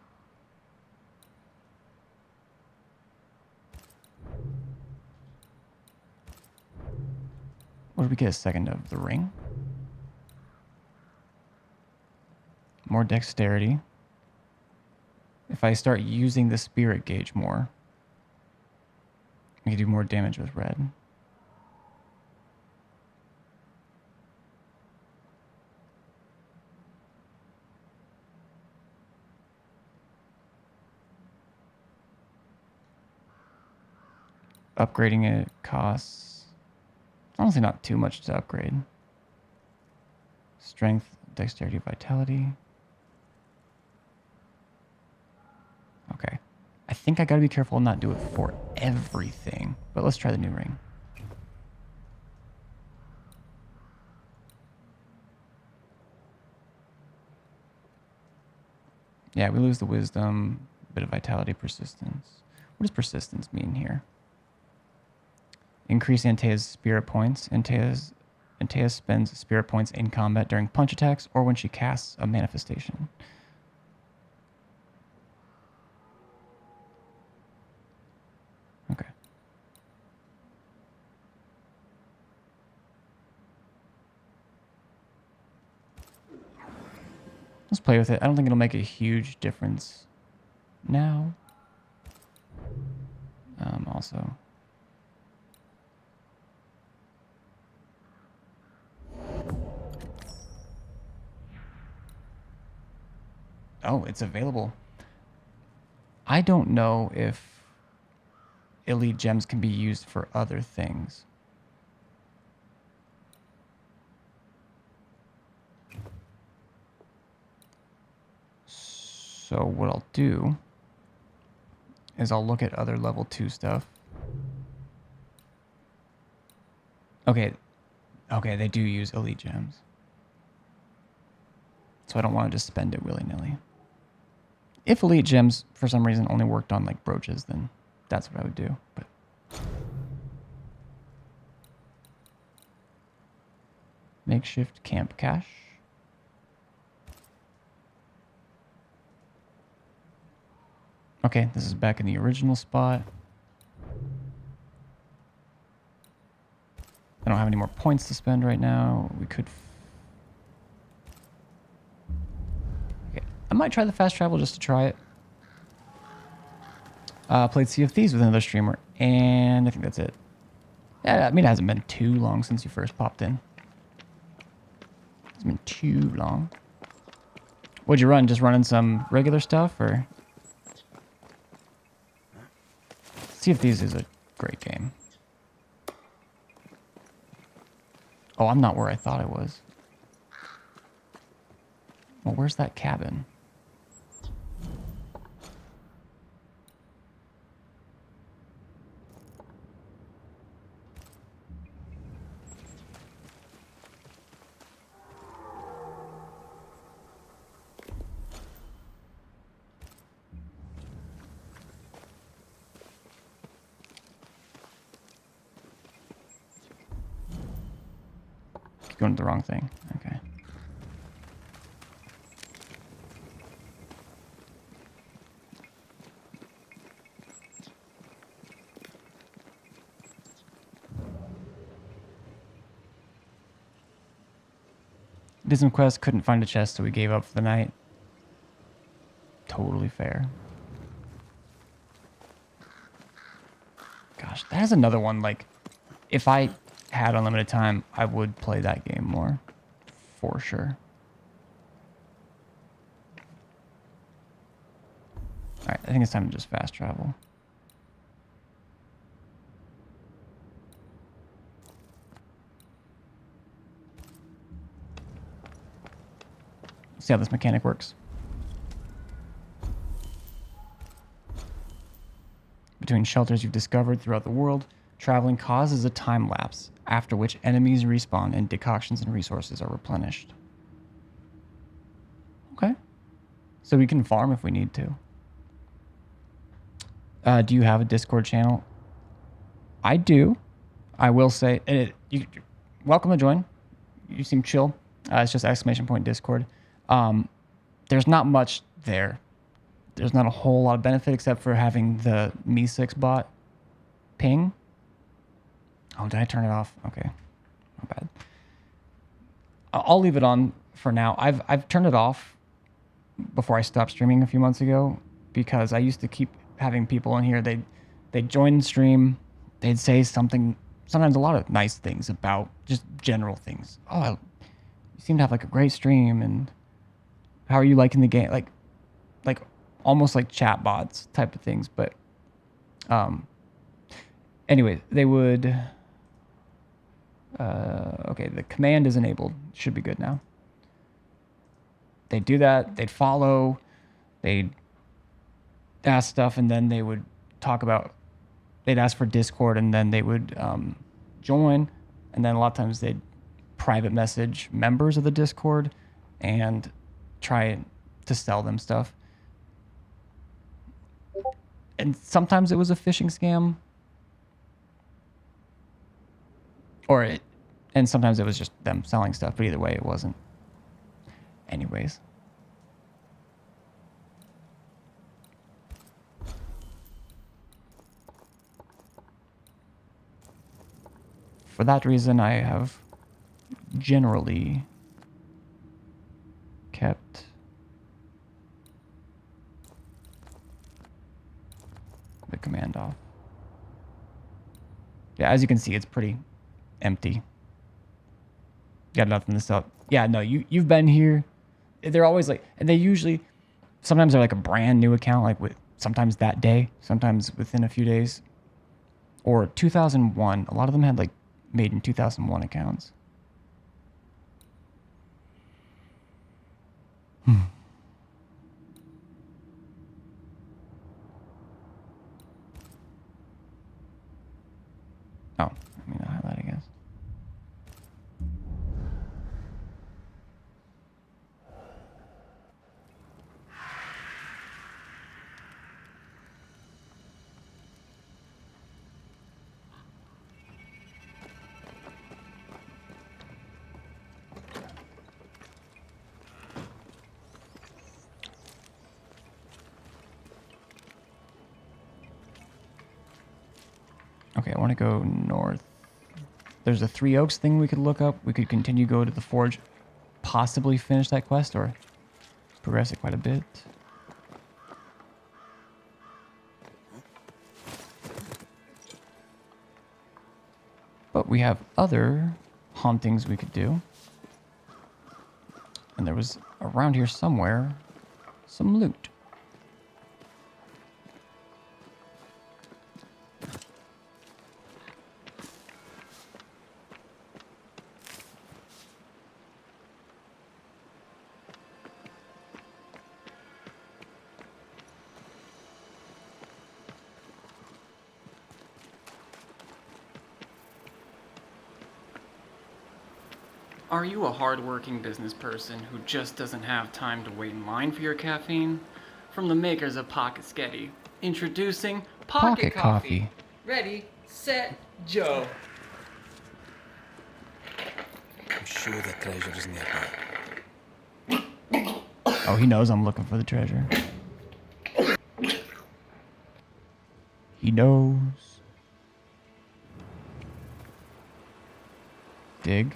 S1: What did we get a second of? The ring? More dexterity. If I start using the spirit gauge more, I can do more damage with red. Upgrading it costs honestly not too much to upgrade. Strength, dexterity, vitality. Okay. I think I gotta be careful and not do it for everything. But let's try the new ring. Yeah, we lose the wisdom, bit of vitality, persistence. What does persistence mean here? Increase Antea's spirit points. Antea spends spirit points in combat during punch attacks or when she casts a manifestation. Okay. Let's play with it. I don't think it'll make a huge difference now. Also, Oh, it's available. I don't know if elite gems can be used for other things. So what I'll do is I'll look at other level 2 stuff. Okay. Okay, they do use elite gems. So I don't want to just spend it willy-nilly. If elite gems, for some reason, only worked on like brooches, then that's what I would do. But makeshift camp cache. Okay, this is back in the original spot. I don't have any more points to spend right now. We could... Okay, I might try the fast travel just to try it. Played Sea of Thieves with another streamer, and I think that's it. Yeah, I mean, it hasn't been too long since you first popped in. It's been too long. What'd you run? Just running some regular stuff, or... Sea of Thieves is a great game. Oh, I'm not where I thought I was. Well, where's that cabin? Going to the wrong thing. Okay. Did some quests, couldn't find a chest, so we gave up for the night. Totally fair. Gosh, that is another one. Like, if I had unlimited time, I would play that game more. For sure. Alright, I think it's time to just fast travel. See how this mechanic works. Between shelters you've discovered throughout the world, traveling causes a time lapse, after which enemies respawn and decoctions and resources are replenished. Okay. So we can farm if we need to. Do you have a Discord channel? I do. I will say, you're welcome to join. You seem chill. It's just !Discord. There's not much there. There's not a whole lot of benefit except for having the Me6 bot ping. Oh, did I turn it off? Okay. Not bad. I'll leave it on for now. I've turned it off before I stopped streaming a few months ago because I used to keep having people in here. They'd join the stream. They'd say something, sometimes a lot of nice things about just general things. Oh, you seem to have like a great stream, and how are you liking the game? Like almost like chat bots type of things. But anyway, they would... okay, the command is enabled. Should be good now. They'd do that. They'd follow. They'd ask stuff, and then they would talk about... They'd ask for Discord, and then they would join. And then a lot of times they'd private message members of the Discord and try to sell them stuff. And sometimes it was a phishing scam. And sometimes it was just them selling stuff, but either way, it wasn't. Anyways. For that reason, I have generally kept the command off. Yeah, as you can see, it's pretty empty. Got nothing to sell. Yeah, no, you've been here. They're always like, and they usually, sometimes they're like a brand new account, like with sometimes that day, sometimes within a few days. Or 2001. A lot of them had like made in 2001 accounts. Oh, I mean, I'll highlight, I guess. Okay, I want to go north. There's a Three Oaks thing we could look up. We could continue go to the Forge, possibly finish that quest or progress it quite a bit. But we have other hauntings we could do. And there was around here somewhere some loot.
S17: Are you a hard-working business person who just doesn't have time to wait in line for your caffeine? From the makers of Pocket Sketty, introducing Pocket Coffee. Ready, set, Joe.
S2: I'm sure the treasure's nearby.
S1: Oh, he knows I'm looking for the treasure. He knows. Dig.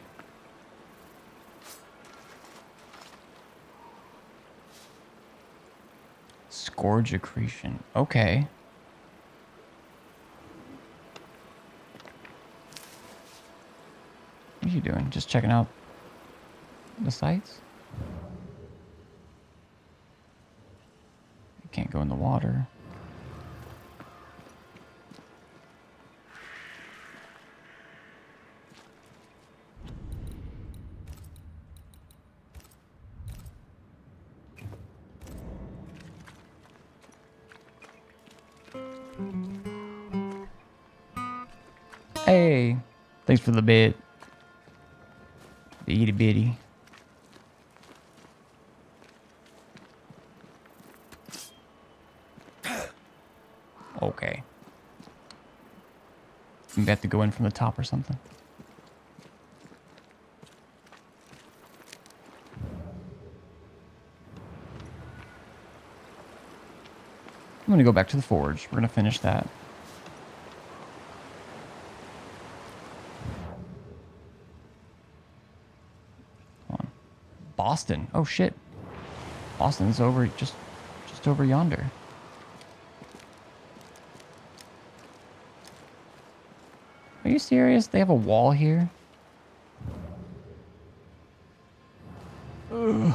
S1: Scourge accretion. Okay. What are you doing? Just checking out the sites? You can't go in the water. Hey, thanks for the bit. The itty bitty. Okay. We have to go in from the top or something. I'm gonna go back to the forge. We're gonna finish that. Boston. Oh shit. Boston's over just over yonder. Are you serious? They have a wall here? Ugh.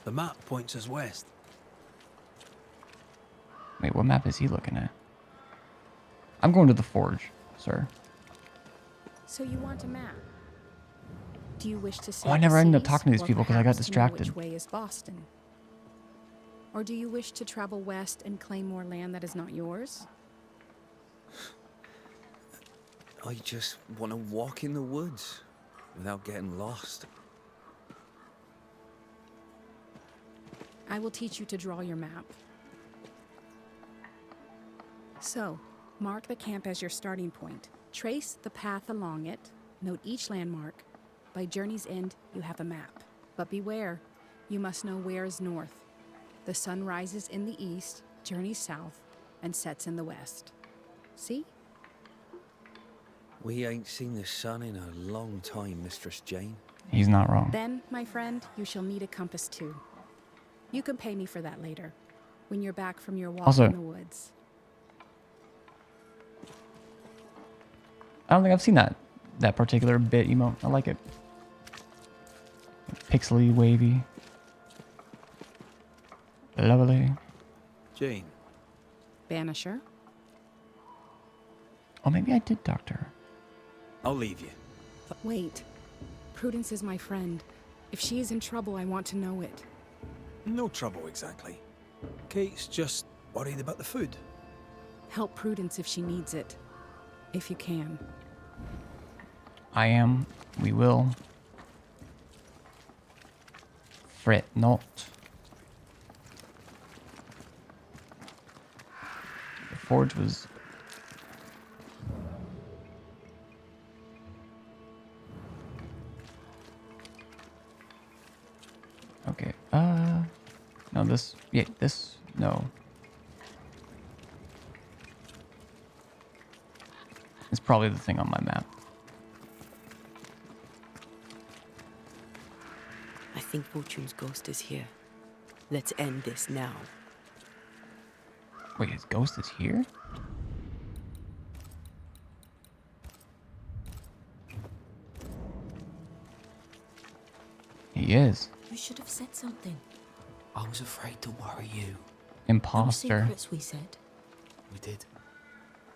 S2: The map points us west.
S1: Wait, what map is he looking at? I'm going to the forge, sir.
S7: So you want a map? Do you wish to see?
S1: Oh, I never ended up talking to these people because I got distracted.
S7: Which way is Boston? Or do you wish to travel west and claim more land that is not yours?
S12: I just want to walk in the woods without getting lost.
S7: I will teach you to draw your map. So, mark the camp as your starting point. Trace the path along it. Note each landmark. By journey's end, you have a map. But beware, you must know where is north. The sun rises in the east, journeys south, and sets in the west. See?
S12: We ain't seen the sun in a long time, Mistress Jane.
S1: He's not wrong.
S7: Then, my friend, you shall need a compass too. You can pay me for that later, when you're back from your walk in the woods.
S1: I don't think I've seen that particular bit emote. I like it. Pixely wavy. Lovely.
S2: Jane.
S7: Banisher?
S1: Oh, maybe I did talk to her.
S2: I'll leave you.
S7: Wait. Prudence is my friend. If she is in trouble, I want to know it.
S2: No trouble exactly. Kate's just worried about the food.
S7: Help Prudence if she needs it. If you can.
S1: I am. We will. Fret not. The forge was... Okay, no, this, yeah, this, no. It's probably the thing on my map.
S6: I think Fortune's ghost is here. Let's end this now.
S1: Wait, his ghost is here? He is.
S18: You should have said something.
S12: I was afraid to worry you.
S1: Imposter.
S18: No secrets, we said.
S12: We did.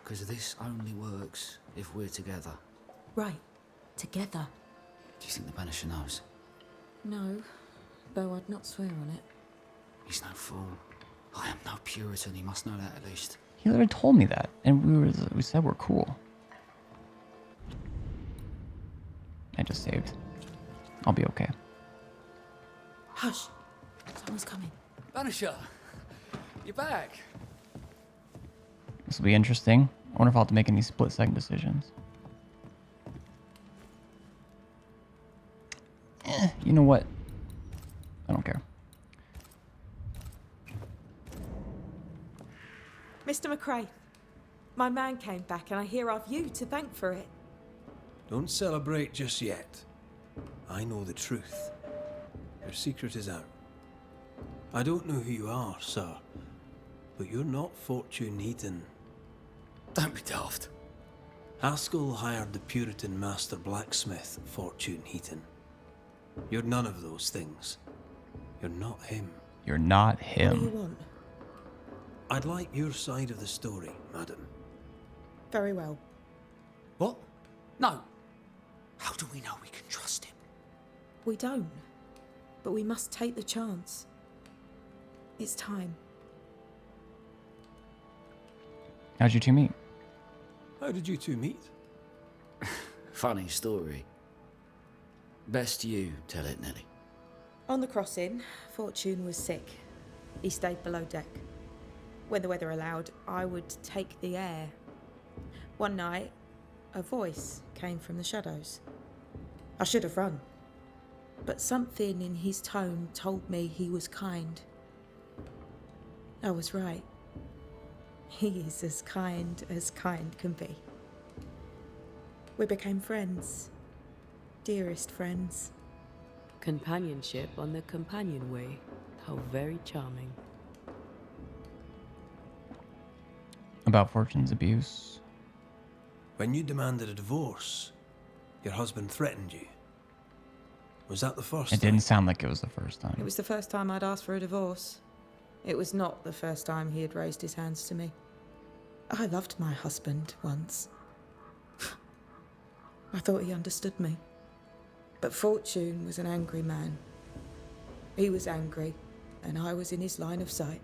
S12: Because this only works if we're together.
S18: Right. Together.
S12: Do you think the Banisher knows?
S18: No, though I'd not swear on it.
S12: He's no fool. I am no Puritan, he must know that at least.
S1: He literally told me that, and we said we're cool. I just saved. I'll be okay.
S18: Hush. Someone's coming.
S14: Banisher, you're back.
S1: This will be interesting. I wonder if I'll have to make any split-second decisions. You know what? I don't care.
S13: Mr. McRae, my man came back and I hear I've you to thank for it.
S2: Don't celebrate just yet. I know the truth. Your secret is out. I don't know who you are, sir, but you're not Fortune Heaton.
S12: Don't be daft.
S2: Haskell hired the Puritan master blacksmith, Fortune Heaton. You're none of those things. You're not him.
S1: You're not
S13: What do you
S1: him.
S13: want?
S2: I'd like your side of the story, madam.
S13: Very well.
S12: What? No. How do we know we can trust him?
S13: We don't. But we must take the chance. It's time.
S1: How'd you two meet?
S2: How did you two meet?
S12: Funny story. Best you tell it, Nelly.
S13: On the crossing, Fortune was sick. He stayed below deck. When the weather allowed, I would take the air. One night, a voice came from the shadows. I should have run, but something in his tone told me he was kind. I was right. He is as kind can be. We became friends. Dearest friends.
S6: Companionship on the companion way. How very charming.
S1: About Fortune's abuse.
S2: When you demanded a divorce, your husband threatened you. Was that the first
S1: It
S2: time?
S1: didn't sound like it was the first time.
S13: It was the first time I'd asked for a divorce. It was not the first time he had raised his hands to me. I loved my husband once. I thought he understood me. But Fortune was an angry man. He was angry, and I was in his line of sight.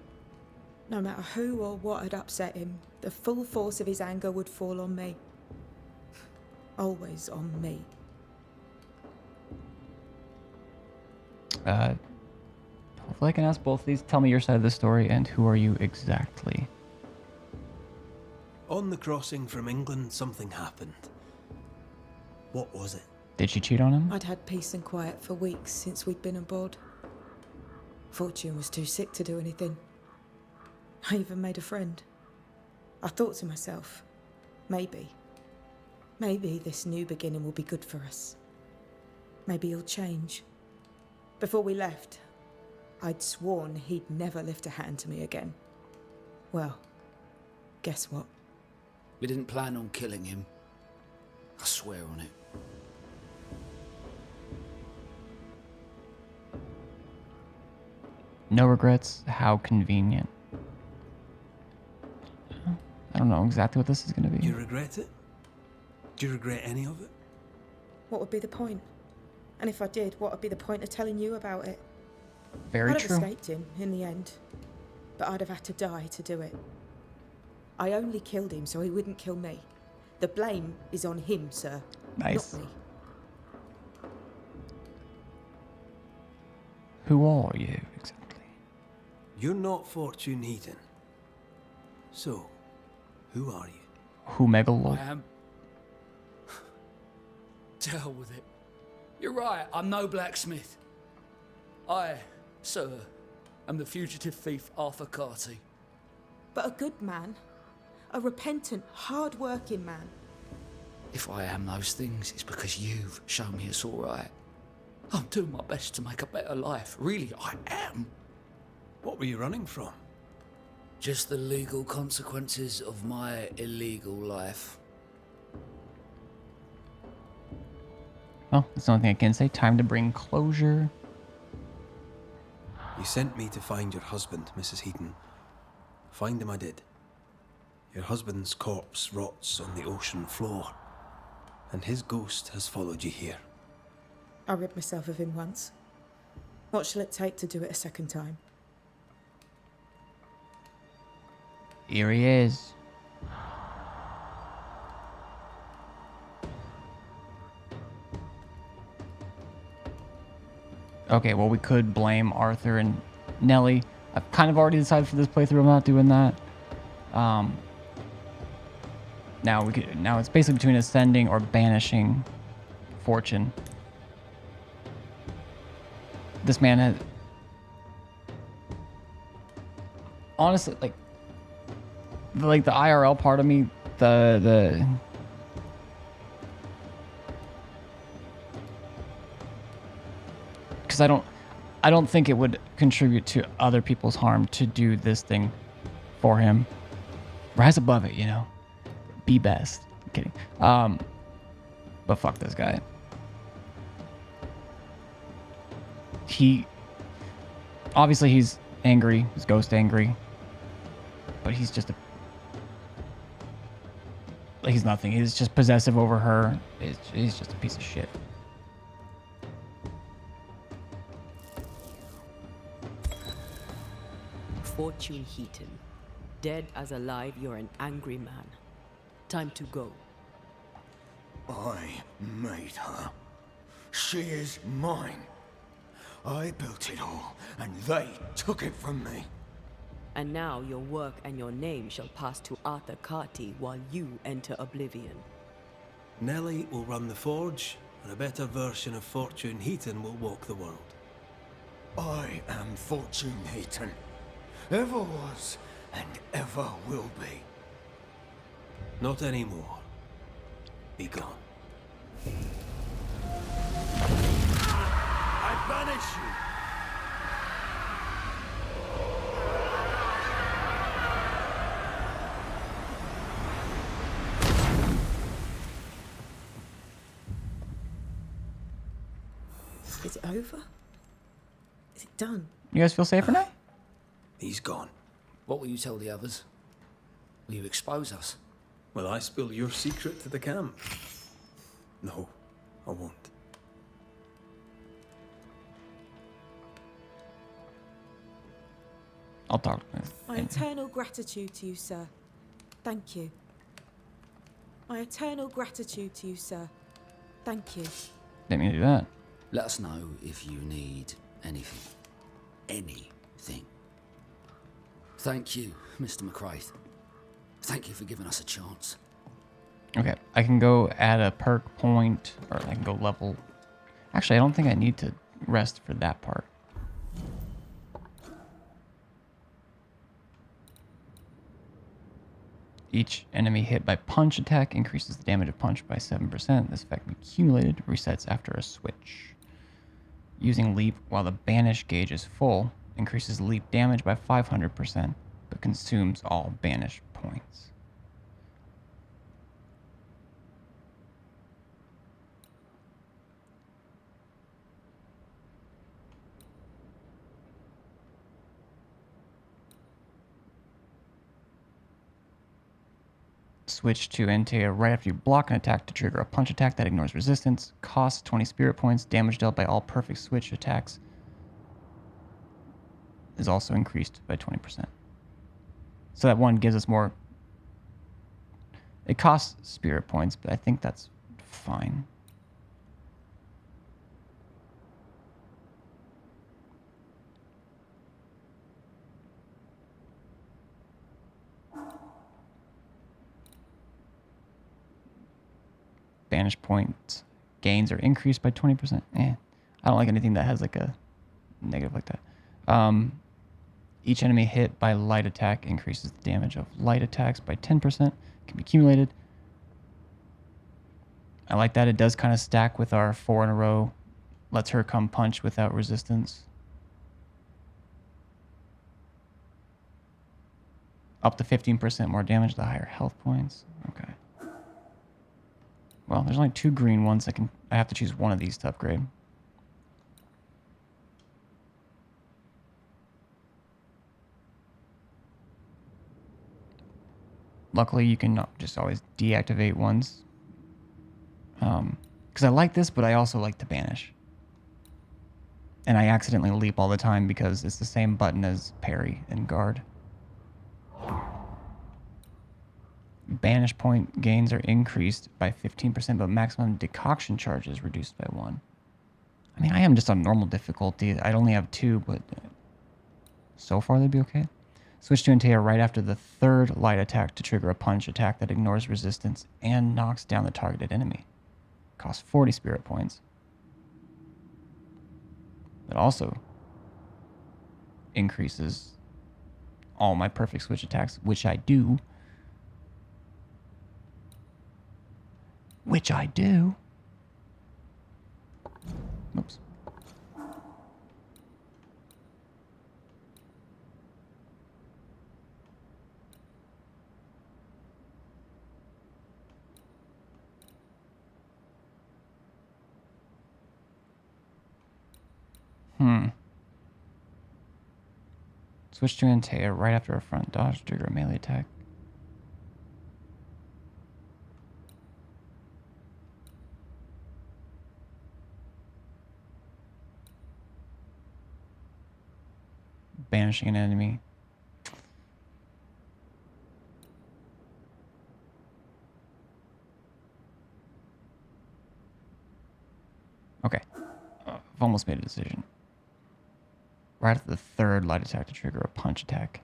S13: No matter who or what had upset him, the full force of his anger would fall on me. Always on me.
S1: Hopefully I can ask both of these. Tell me your side of the story and who are you exactly?
S2: On the crossing from England, something happened. What was it?
S1: Did she cheat on him?
S13: I'd had peace and quiet for weeks since we'd been aboard. Fortune was too sick to do anything. I even made a friend. I thought to myself, maybe this new beginning will be good for us. Maybe he'll change. Before we left, I'd sworn he'd never lift a hand to me again. Well, guess what?
S12: We didn't plan on killing him. I swear on it.
S1: No regrets. How convenient. I don't know exactly what this is going to
S2: Do
S1: be.
S2: you regret it? Do you regret any of it?
S13: What would be the point? And if I did, what would be the point of telling you about it?
S1: Very
S13: I'd have
S1: true.
S13: escaped him in the end, but I'd have had to die to do it. I only killed him so he wouldn't kill me. The blame is on him, sir.
S1: Nice.
S13: Not me.
S1: Who are you exactly?
S2: You're not Fortune Heaton. So, who are you?
S1: Who Megalord?
S14: I am. To hell with it. You're right, I'm no blacksmith. I, sir, am the fugitive thief Arthur Carty.
S13: But a good man. A repentant, hard-working man.
S14: If I am those things, it's because you've shown me it's all right. I'm doing my best to make a better life. Really, I am.
S2: What were you running from?
S14: Just the legal consequences of my illegal life.
S1: Well, that's the only thing I can say. Time to bring closure.
S2: You sent me to find your husband, Mrs. Heaton. Find him I did. Your husband's corpse rots on the ocean floor, and his ghost has followed you here.
S13: I rid myself of him once. What shall it take to do it a second time?
S1: Here he is. Okay, well, we could blame Arthur and Nellie. I've kind of already decided for this playthrough I'm not doing that. Now it's basically between ascending or banishing Fortune. This man has honestly like the IRL part of me, the because I don't think it would contribute to other people's harm to do this thing for him. Rise above it, you know. Be best. I'm kidding. But fuck this guy. Obviously he's angry. He's ghost angry. But he's just he's nothing. He's just possessive over her. He's just a piece of shit.
S6: Fortune Heaton. Dead as alive, you're an angry man. Time to go.
S16: I made her. She is mine. I built it all, and they took it from me.
S6: And now your work and your name shall pass to Arthur Carty while you enter oblivion.
S2: Nellie will run the forge, and a better version of Fortune Heaton will walk the world.
S16: I am Fortune Heaton. Ever was, and ever will be.
S2: Not anymore. Be gone.
S8: I banish you!
S13: Is it over? Is it done?
S1: You guys feel safer now?
S2: He's gone.
S14: What will you tell the others? Will you expose us?
S2: Will I spill your secret to the camp? No, I won't.
S1: I'll talk to him.
S13: My eternal gratitude to you, sir. Thank you. My eternal gratitude to you, sir. Thank you.
S1: Didn't mean to do that.
S14: Let us know if you need anything. Anything. Thank you, Mr. McCraith. Thank you for giving us a chance.
S1: Okay, I can go add a perk point, or I can go level. Actually, I don't think I need to rest for that part. Each enemy hit by punch attack increases the damage of punch by 7%. This effect accumulated resets after a switch. Using leap while the banish gauge is full increases leap damage by 500%, but consumes all banish points. switch to Antea right after you block an attack to trigger a punch attack that ignores resistance. Costs 20 spirit points. Damage dealt by all perfect switch attacks is also increased by 20%. So that one gives us more. It costs spirit points, but I think that's fine. Banish points gains are increased by 20%. I don't like anything that has like a negative like that. Each enemy hit by light attack increases the damage of light attacks by 10%. Can be accumulated. I like that. It does kind of stack with our 4 in a row. Lets her come punch without resistance. Up to 15% more damage, the higher health points. Okay. Well, there's only 2 green ones. I have to choose one of these to upgrade. Luckily, you can just always deactivate ones. Because I like this, but I also like to banish. And I accidentally leap all the time because it's the same button as parry and guard. Banish point gains are increased by 15%, but maximum decoction charge is reduced by 1. I mean, I am just on normal difficulty. I'd only have 2, but so far they'd be okay. Switch to Antea right after the 3rd light attack to trigger a punch attack that ignores resistance and knocks down the targeted enemy. Costs 40 spirit points. It also increases all my perfect switch attacks, which I do. Which I do. Oops. Switch to Antea right after a front dodge to trigger a melee attack. Banishing an enemy. Okay. I've almost made a decision. Right after the 3rd light attack to trigger a punch attack.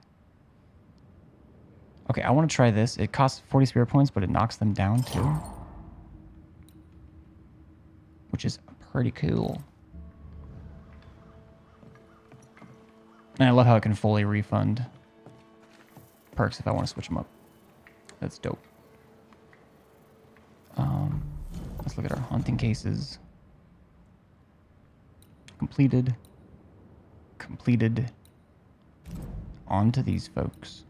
S1: Okay, I want to try this. It costs 40 spirit points, but it knocks them down too. Which is pretty cool. And I love how it can fully refund perks if I want to switch them up. That's dope. Let's look at our hunting cases. Completed. Completed. On to these folks.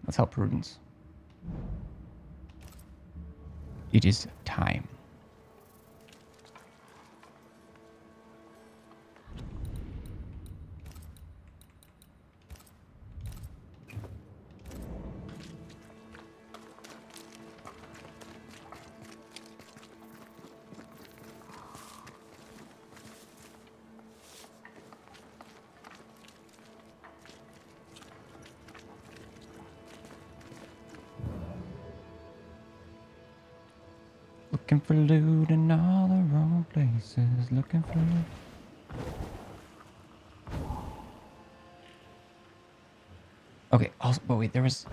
S1: Let's help Prudence. It is time. Looking for loot in all the wrong places. Looking for loot. Okay, also, but wait, there was...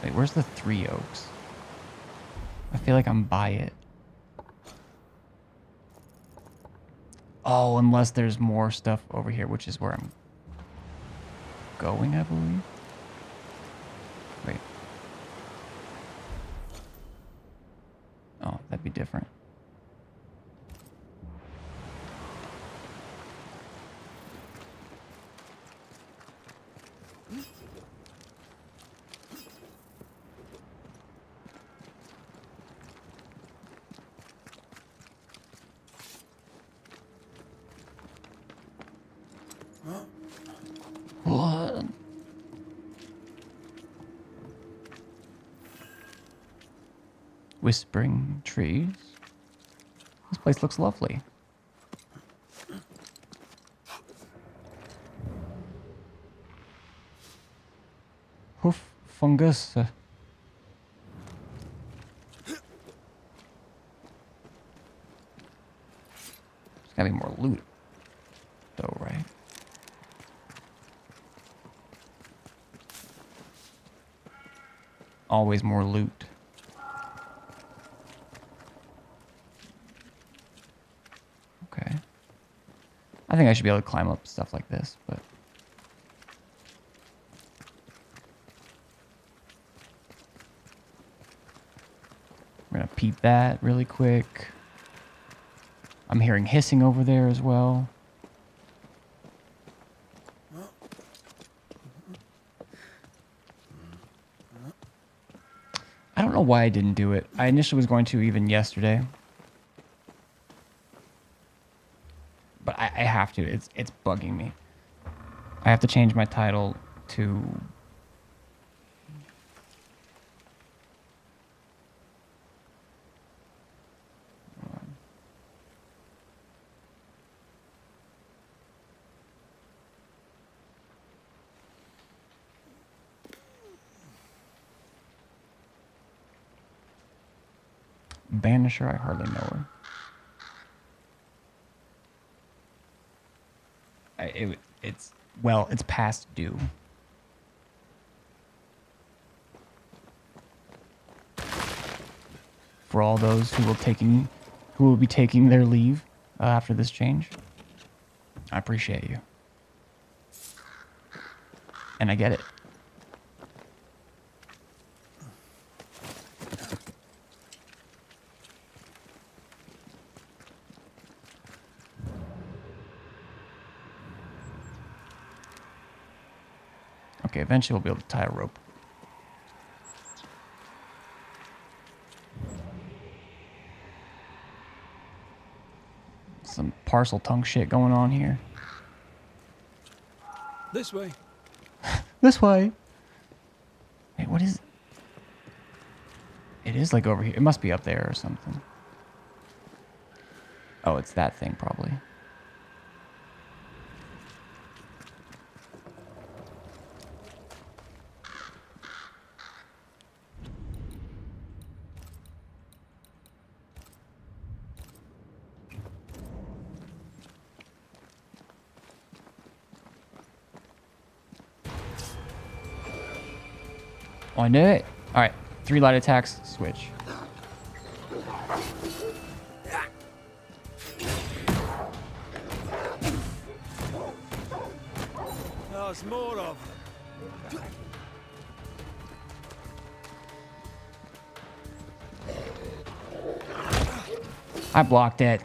S1: Wait, where's the 3 Oaks? I feel like I'm by it. Oh, unless there's more stuff over here, which is where I'm going, I believe. Wait. Oh, that'd be different. whispering trees. This place looks lovely. Hoof fungus. There's gotta be more loot, though, right? Always more loot. Okay. I think I should be able to climb up stuff like this, but... We're gonna peep that really quick. I'm hearing hissing over there as well. I don't know why I didn't do it. I initially was going to even yesterday. But I have to. It's bugging me. I have to change my title to... Banisher, I hardly know her. It's past due. For all those who will be taking their leave after this change, I appreciate you, and I get it. Okay, eventually we'll be able to tie a rope. Some parcel tongue shit going on here.
S2: This way.
S1: This way. Wait, what is it? It is like over here. It must be up there or something. Oh, it's that thing probably. Oh, I did it. All right, 3 light attacks, switch.
S2: There's more of them.
S1: I blocked it.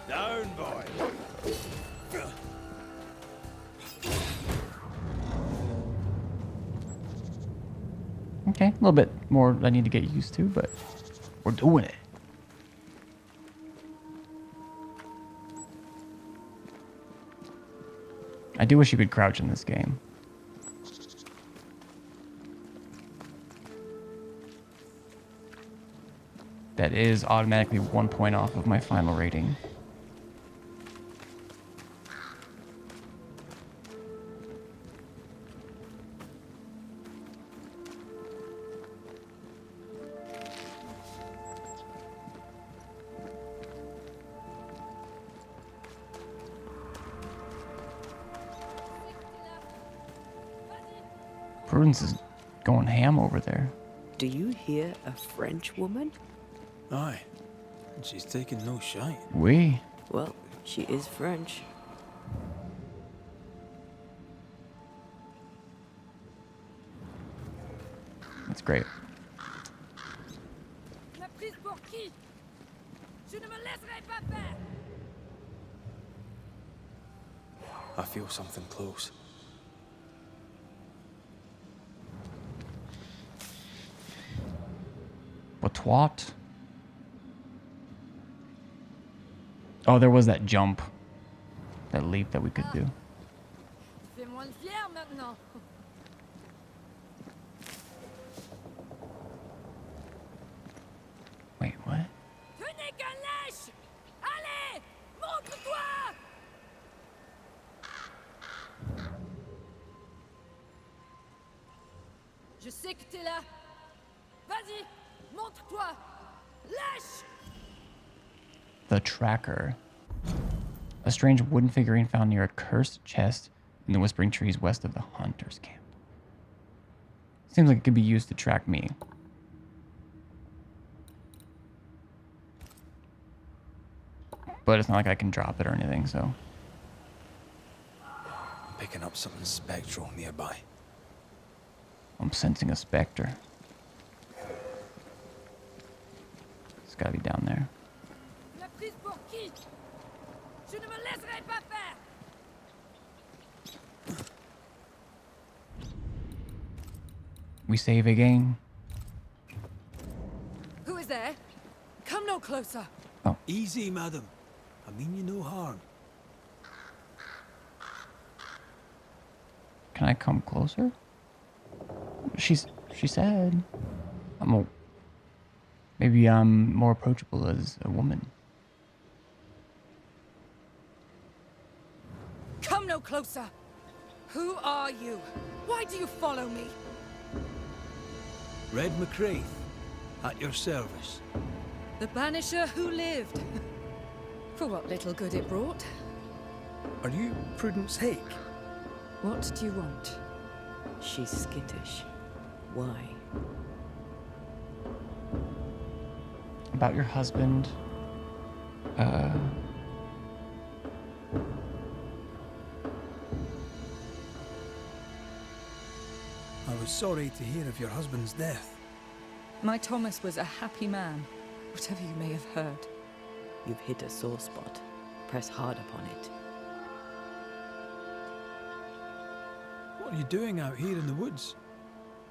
S2: Down, boy.
S1: Okay, a little bit more I need to get used to, but we're doing it. I do wish you could crouch in this game. That is automatically 1 point off of my final rating. Prudence is going ham over there.
S6: Do you hear a French woman?
S2: Aye. And she's taking no shine.
S1: Oui.
S6: Well, she is French.
S1: That's great.
S2: I feel something close.
S1: What? Oh, there was that jump. That leap that we could do.
S5: maintenant.
S1: Wait, what?
S5: Tu n'es qu'un lèche! Allez! Montre-toi! Je sais que t'es là. Vas-y, montre-toi! Lèche!
S1: The Tracker. A strange wooden figurine found near a cursed chest in the whispering trees west of the hunter's camp. Seems like it could be used to track me. But it's not like I can drop it or anything, so.
S2: I'm picking up something spectral nearby.
S1: I'm sensing a specter. It's gotta be down there.
S5: La prise pour qui? Je ne me laisserai pas faire!
S1: We save again.
S5: Who is there? Come no closer.
S1: Oh.
S2: Easy, madam. I mean you no harm.
S1: Can I come closer? She said. Maybe I'm more approachable as a woman.
S5: Come no closer. Who are you? Why do you follow me?
S2: Red McCraith, at your service.
S5: The Banisher who lived. For what little good it brought.
S2: Are you Prudence Hake?
S5: What do you want?
S6: She's skittish. Why?
S1: About your husband.
S2: I was sorry to hear of your husband's death.
S18: My Thomas was a happy man, whatever you may have heard.
S6: You've hit a sore spot. Press hard upon it.
S2: What are you doing out here in the woods?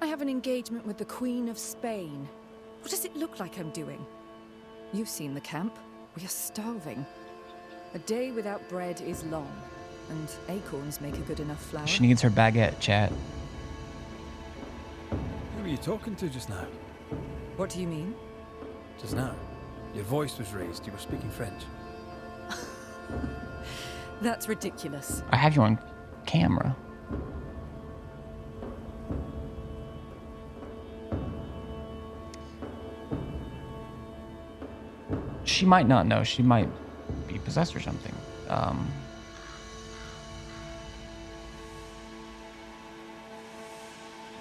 S18: I have an engagement with the Queen of Spain. What does it look like I'm doing? You've seen the camp. We are starving. A day without bread is long, and acorns make a good enough flour.
S1: She needs her baguette, chat.
S2: Who were you talking to just now?
S18: What do you mean?
S2: Just now. Your voice was raised. You were speaking French.
S18: That's ridiculous.
S1: I have you on camera. She might not know. She might be possessed or something.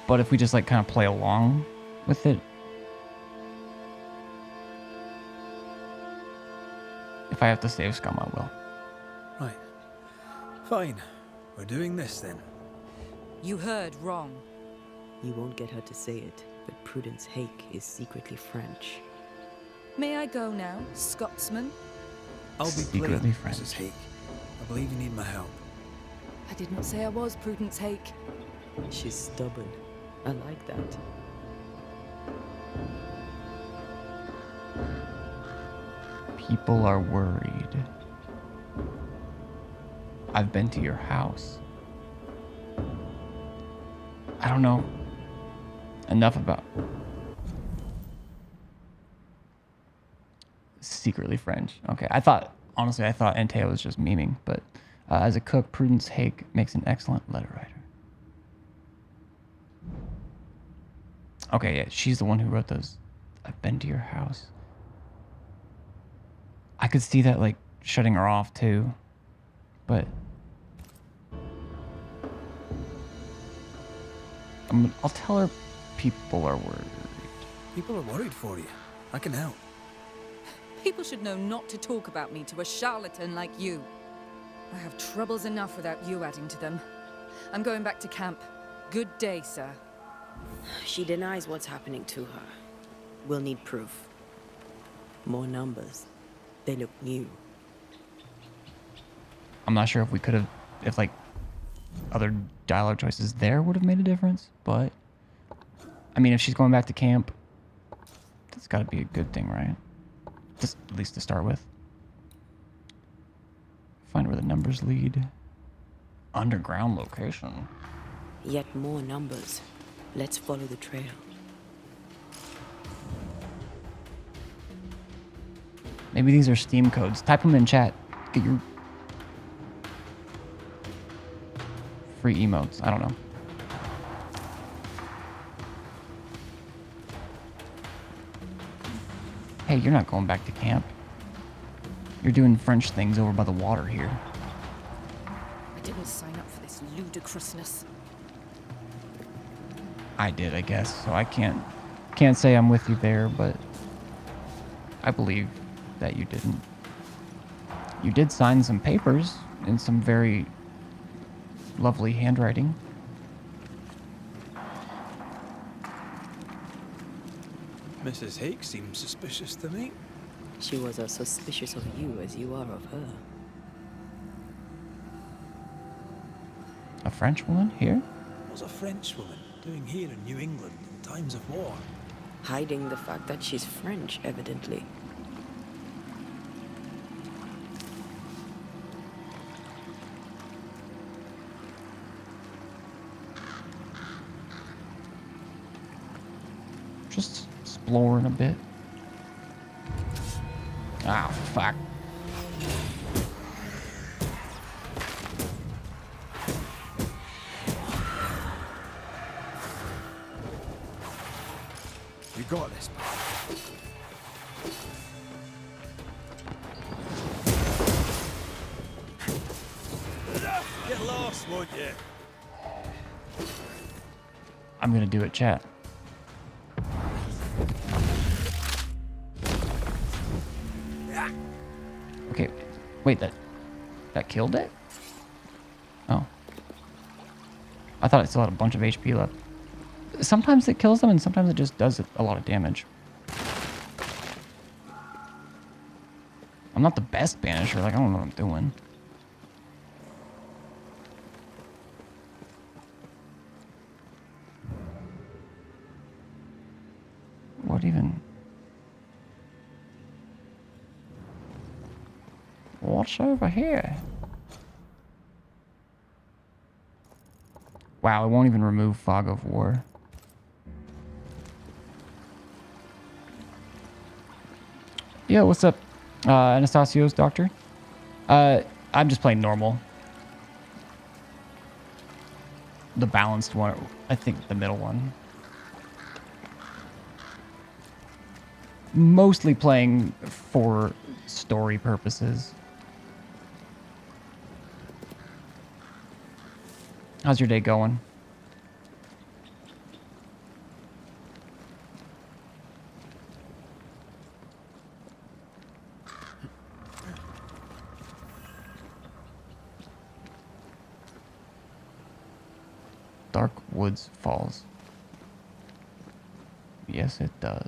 S1: But if we just like kind of play along with it. If I have to save Scum, I will.
S2: Right. Fine. We're doing this then.
S18: You heard wrong.
S6: You won't get her to say it, but Prudence Hake is secretly French.
S18: May I go now, Scotsman?
S2: I'll be
S1: Secretly
S2: playing,
S1: French.
S2: Mrs. Hake. I believe you need my help.
S18: I didn't say I was Prudence Hake.
S6: She's stubborn. I like that.
S1: People are worried. I've been to your house. I don't know enough about secretly French. Okay, honestly I thought Anteo was just memeing, but as a cook, Prudence Hake makes an excellent letter writer. Okay, yeah, she's the one who wrote those. I've been to your house. I could see that like shutting her off too, but I'll tell her people are worried.
S2: People are worried for you. I can help.
S18: People should know not to talk about me to a charlatan like you. I have troubles enough without you adding to them. I'm going back to camp. Good day, sir.
S6: She denies what's happening to her. We'll need proof. More numbers. They look new.
S1: I'm not sure if we could have, if like other dialogue choices there would have made a difference, but I mean, if she's going back to camp, that's got to be a good thing, right? Just at least to start with. Find where the numbers lead. Underground location.
S6: Yet more numbers. Let's follow the trail.
S1: Maybe these are Steam codes. Type them in chat. Get your free emotes. I don't know. Hey, you're not going back to camp. You're doing French things over by the water here.
S11: I didn't sign up for this ludicrousness.
S1: I did, I guess. So I can't say I'm with you there, but I believe that you didn't. You did sign some papers in some very lovely handwriting.
S2: Mrs. Hake seems suspicious to me.
S6: She was as suspicious of you as you are of her.
S1: A French woman here?
S2: What's a French woman doing here in New England in times of war?
S6: Hiding the fact that she's French, evidently.
S1: Just exploring a bit. Ah, fuck.
S16: You got this, pal.
S2: Get lost, won't you?
S1: I'm gonna do it, chat. Okay, wait, that killed it? Oh. I thought it still had a bunch of HP left. Sometimes it kills them and sometimes it just does a lot of damage. I'm not the best banisher, like I don't know what I'm doing. What even? What's over here? Wow, it won't even remove Fog of War. Yeah, what's up, Anastasio's doctor? I'm just playing normal. The balanced one, I think the middle one. Mostly playing for story purposes. How's your day going? Dark Woods Falls. Yes, it does.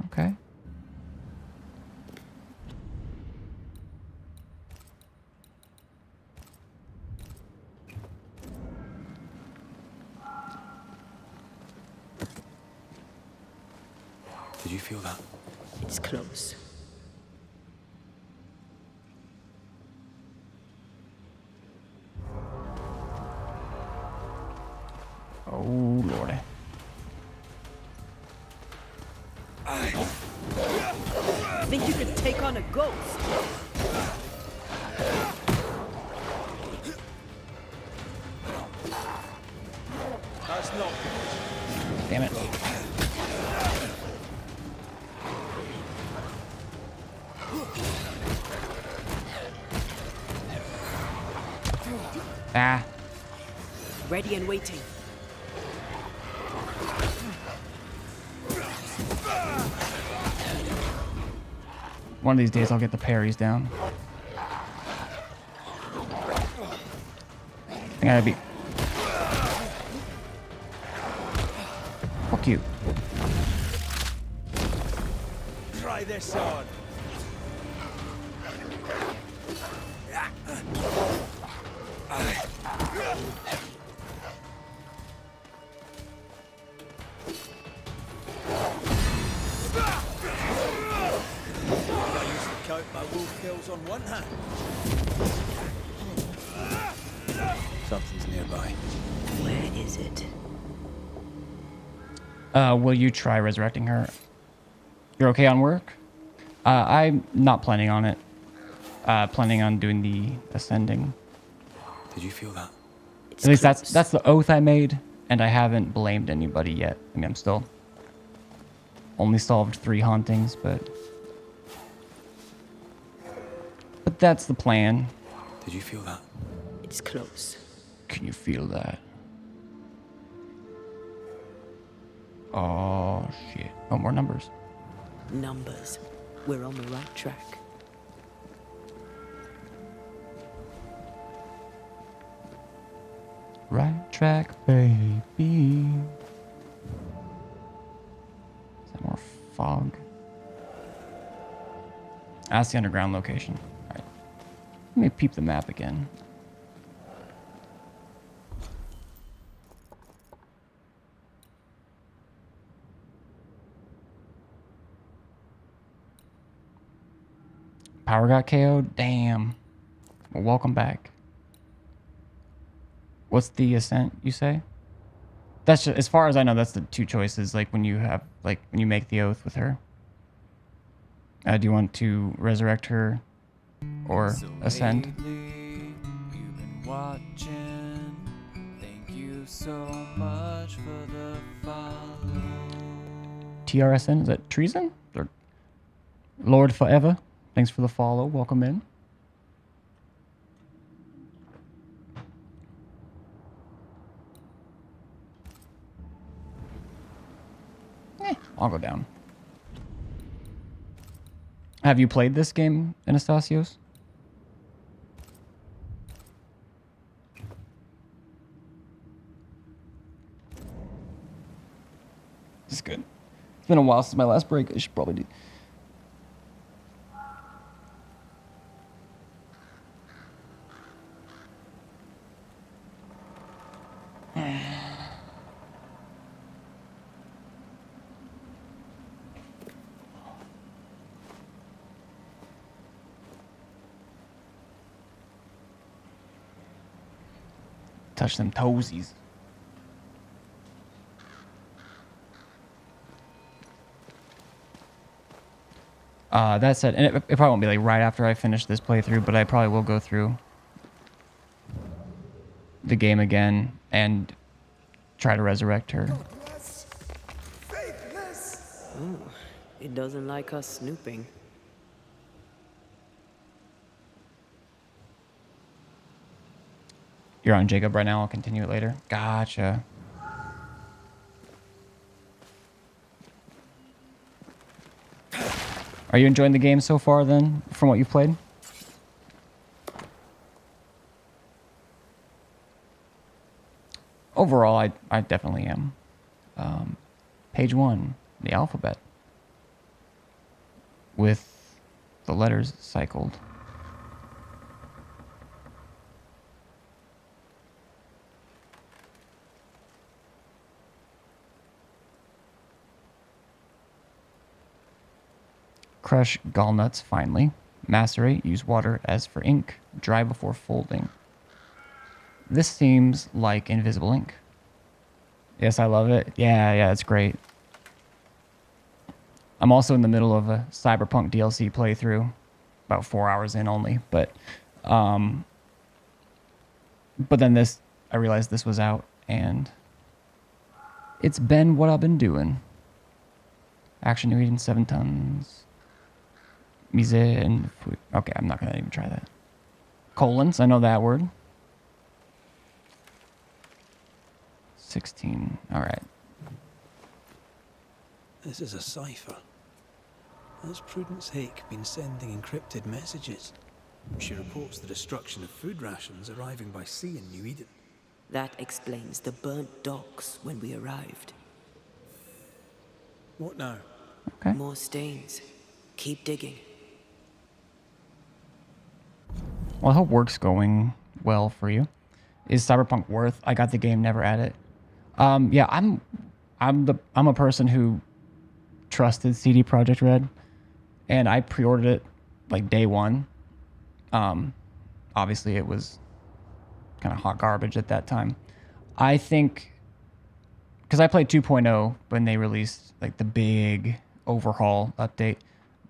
S1: Okay.
S2: Did you feel that?
S6: It's close.
S1: Oh, Lordy.
S6: Think you could take on a ghost?
S2: That's not.
S1: Damn it. Ah.
S6: Ready and waiting.
S1: One of these days I'll get the parries down. I gotta be. Fuck you.
S2: Try this on. I used to count my wolf kills on one hand. Something's nearby.
S6: Where is it?
S1: Will you try resurrecting her? You're okay on work? I'm not planning on it. Planning on doing the ascending.
S2: Did you feel that?
S1: At least that's the oath I made, and I haven't blamed anybody yet. I mean, I'm still only solved 3 hauntings, but that's the plan.
S2: Did you feel that?
S6: It's close.
S1: Can you feel that? Oh shit! Oh, more numbers.
S6: Numbers. We're on the right track.
S1: Right track, baby. Is that more fog? That's the underground location. All right. Let me peep the map again. Power got KO'd? Damn. Well, welcome back. What's the ascent you say? That's just, as far as I know, that's the 2 choices. Like when you have, like when you make the oath with her. Do you want to resurrect her or
S9: So
S1: ascend?
S9: lately, you've been watching. Thank you so much for the follow.
S1: TRSN? Is that treason? Or Lord Forever? Thanks for the follow. Welcome in. I'll go down. Have you played this game, Anastasios? This is good. It's been a while since my last break. I should probably do. Touch them toesies. That said, and it probably won't be like right after I finish this playthrough, but I probably will go through the game again and try to resurrect her.
S6: Oh, it doesn't like us snooping.
S1: You're on Jacob right now. I'll continue it later. Gotcha. Are you enjoying the game so far then, from what you've played? Overall, I definitely am. Page 1, the alphabet. With the letters cycled. Crush gallnuts finely. Macerate. Use water as for ink. Dry before folding. This seems like invisible ink. Yes, I love it. Yeah, it's great. I'm also in the middle of a Cyberpunk DLC playthrough. About 4 hours in only. But then this, I realized this was out. And it's been what I've been doing. Action New Eden 7 tons. Mise and food. Okay, I'm not going to even try that. Colons, I know that word. 16. All right.
S2: This is a cipher. Has Prudence Hake been sending encrypted messages? She reports the destruction of food rations arriving by sea in New Eden.
S6: That explains the burnt docks when we arrived.
S2: What now?
S1: Okay.
S6: More stains. Keep digging.
S1: Well, I hope work's going well for you. Is Cyberpunk worth? I got the game, never at it. Yeah, I'm a person who trusted CD Projekt Red, and I pre-ordered it like day one. Obviously it was kind of hot garbage at that time. I think, because I played 2.0 when they released like the big overhaul update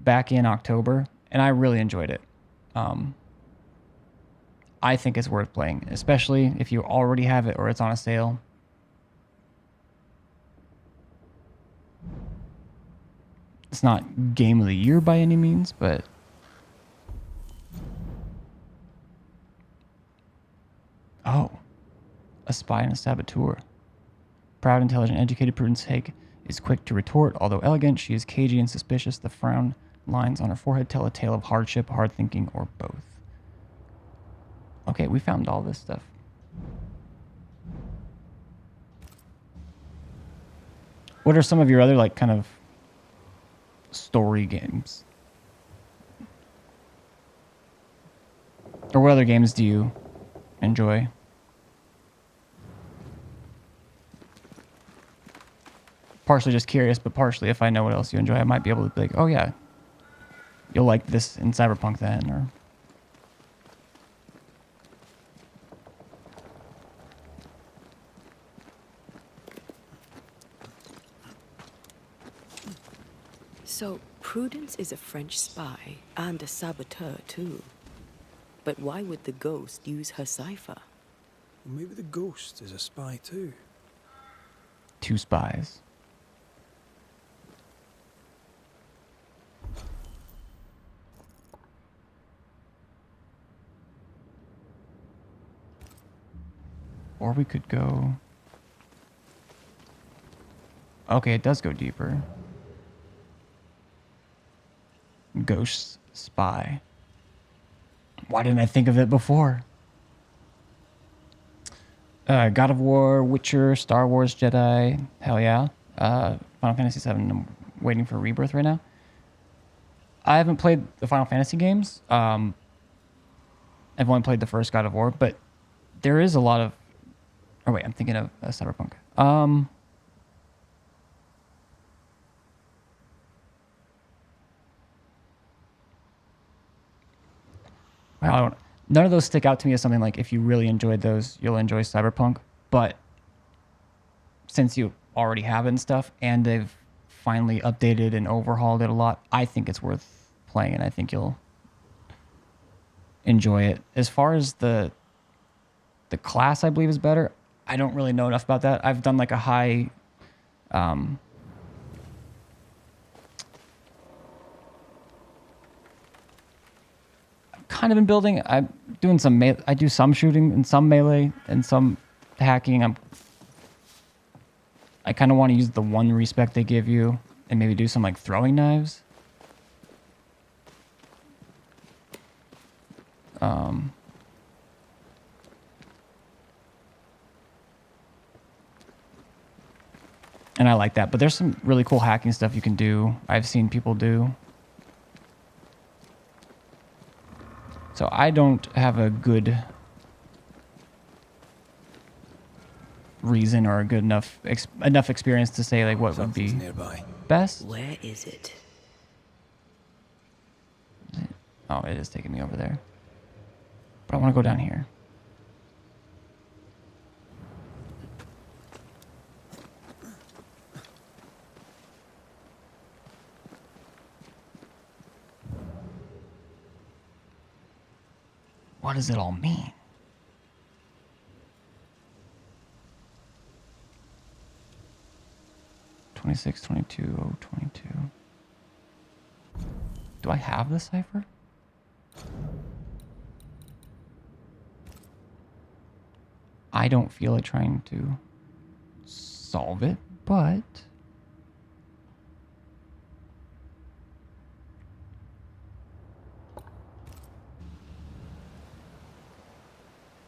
S1: back in October, and I really enjoyed it. I think it's worth playing, especially if you already have it or it's on a sale. It's not game of the year by any means, but oh, a spy and a saboteur. Proud, intelligent, educated, Prudence Haig is quick to retort. Although elegant, she is cagey and suspicious. The frown lines on her forehead tell a tale of hardship, hard thinking, or both. Okay, we found all this stuff. What are some of your other, like, kind of story games? Or what other games do you enjoy? Partially just curious, but partially if I know what else you enjoy, I might be able to be like, oh yeah, you'll like this in Cyberpunk then, or...
S6: So, Prudence is a French spy and a saboteur, too. But why would the ghost use her cipher?
S2: Well, maybe the ghost is a spy too.
S1: Two spies. Or we could go... Okay, it does go deeper. Ghost spy. Why didn't I think of it before? God of War, Witcher, Star Wars, Jedi. Hell yeah. Final Fantasy VII. I'm waiting for Rebirth right now. I haven't played the Final Fantasy games. I've only played the first God of War, but there is a lot of... Oh wait, I'm thinking of Cyberpunk. Wow, none of those stick out to me as something like, if you really enjoyed those, you'll enjoy Cyberpunk. But since you already have it and stuff, and they've finally updated and overhauled it a lot, I think it's worth playing, and I think you'll enjoy it. As far as the class, I believe, is better. I don't really know enough about that. I've done like a high... kind of been building. I'm doing some I do some shooting and some melee and some hacking. I kind of want to use the one respec they give you and maybe do some like throwing knives. And I like that, but there's some really cool hacking stuff you can do. I've seen people do. So I don't have a good reason or a good enough experience to say like what would be
S2: nearby.
S1: Best.
S6: Where is it?
S1: Oh, it is taking me over there. But I want to go down here. What does it all mean? $26, $22, $22. Do I have the cipher? I don't feel like trying to solve it, but...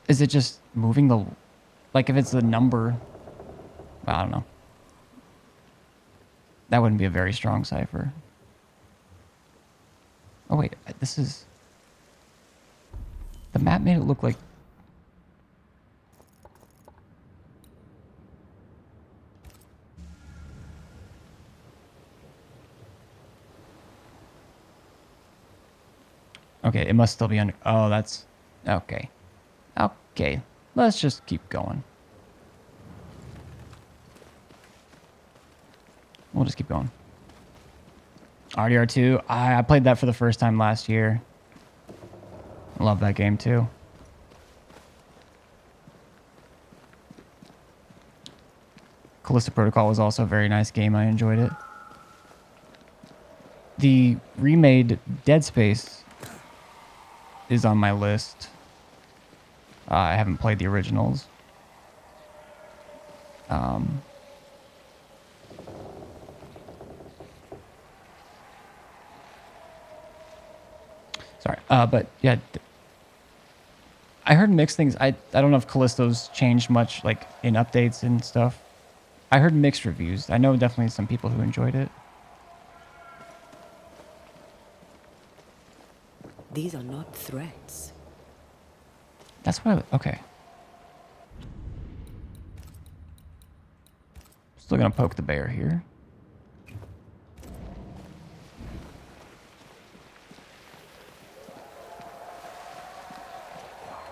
S1: Is it just moving the... Like, if it's the number... Well, I don't know. That wouldn't be a very strong cipher. Oh, wait. This is... The map made it look like... Okay, it must still be under... Oh, that's... Okay. Okay. Let's just keep going. We'll just keep going. RDR2. I played that for the first time last year. I love that game too. Callisto Protocol was also a very nice game. I enjoyed it. The remade Dead Space is on my list. I haven't played the originals. Sorry, but yeah, I heard mixed things. I don't know if Callisto's changed much, like in updates and stuff. I heard mixed reviews. I know definitely some people who enjoyed it.
S6: These are not threats.
S1: That's what okay. Still gonna poke the bear here.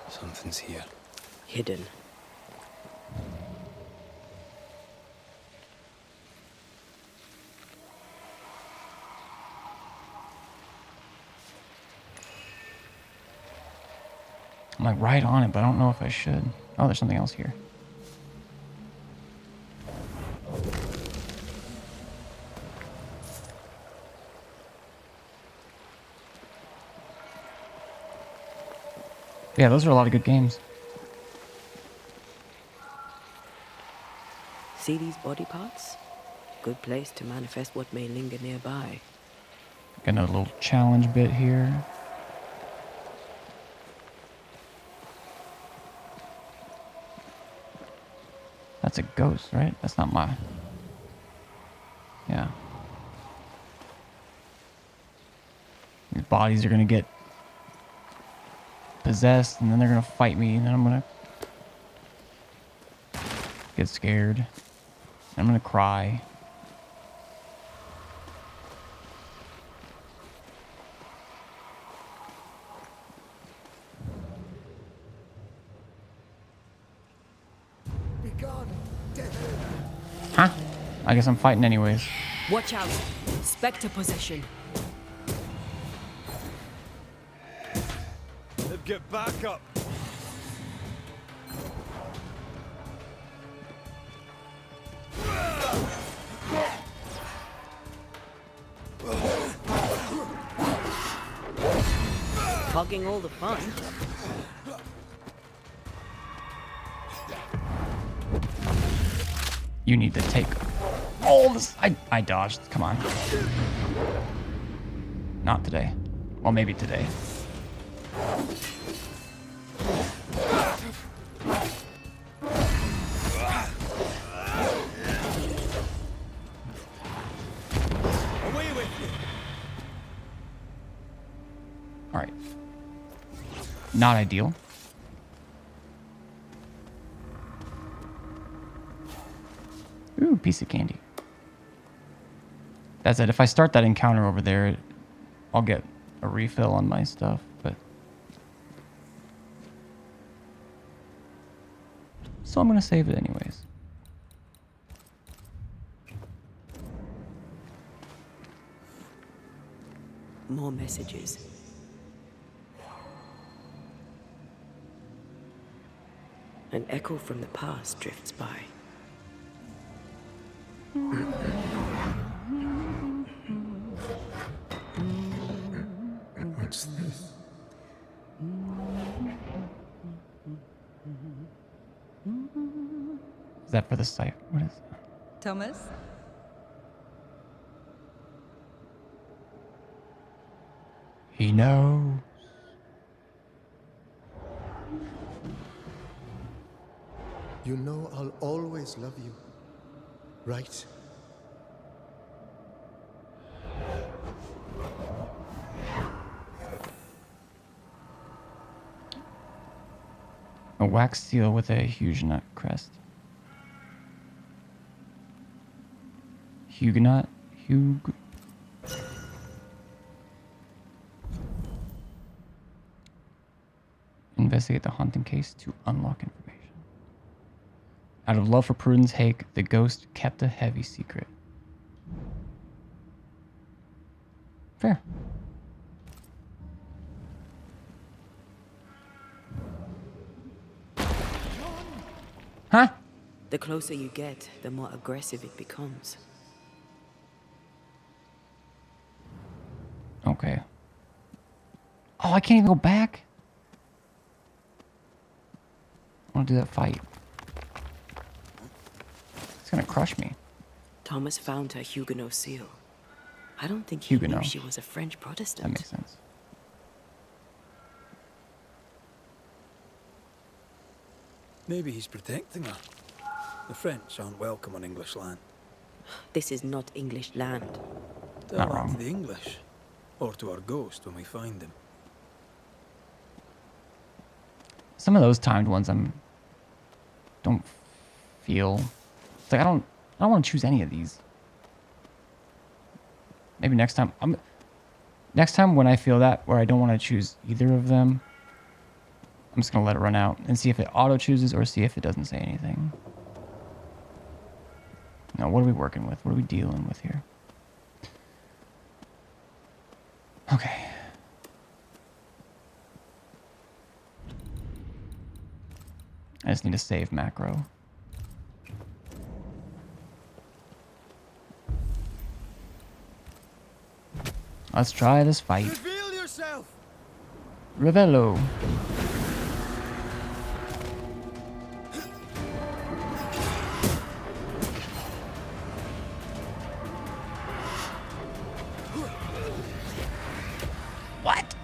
S2: Something's here.
S6: Hidden.
S1: I'm like right on it, but I don't know if I should. Oh, there's something else here. Yeah, those are a lot of good games.
S6: See these body parts? Good place to manifest what may linger nearby.
S1: Got another little challenge bit here. That's a ghost, right? That's not my... Yeah. These bodies are going to get possessed, and then they're going to fight me, and then I'm going to get scared. I'm going to cry. Huh? I guess I'm fighting anyways.
S6: Watch out! Spectre possession.
S16: Get back up.
S6: Hogging all the fun.
S1: You need to take all this. I dodged. Come on. Not today. Well, maybe today. All right. Not ideal. Ooh, piece of candy. That's it. If I start that encounter over there, I'll get a refill on my stuff, but... So I'm going to save it anyways.
S6: More messages. An echo from the past drifts by.
S16: What's this?
S1: Is that for the site? What is that?
S19: Thomas?
S1: He knows.
S16: You know I'll always love you, right?
S1: A wax seal with a Huguenot crest. Huguenot? Investigate the haunting case to unlock information. Out of love for Prudence Hake, the ghost kept a heavy secret. Fair. Huh?
S6: The closer you get, the more aggressive it becomes.
S1: Okay. Oh, I can't even go back? I want to do that fight. It's gonna crush me.
S6: Thomas found her Huguenot seal. I don't think he knew
S1: Huguenot.
S6: she was a French Protestant.
S1: That makes sense.
S2: Maybe he's protecting her. The French aren't welcome on English land.
S6: This is not English land.
S2: Tell
S1: Not
S2: that
S1: wrong.
S2: to the English. Or to our ghost when we find him.
S1: Some of those timed ones don't feel. It's like I don't want to choose any of these. Maybe next time. Next time when I feel that where I don't want to choose either of them, I'm just gonna let it run out and see if it auto chooses or see if it doesn't say anything. Now, what are we working with? What are we dealing with here? Okay. I just need to save macro. Let's try this fight.
S16: Reveal yourself.
S1: Revelo. What?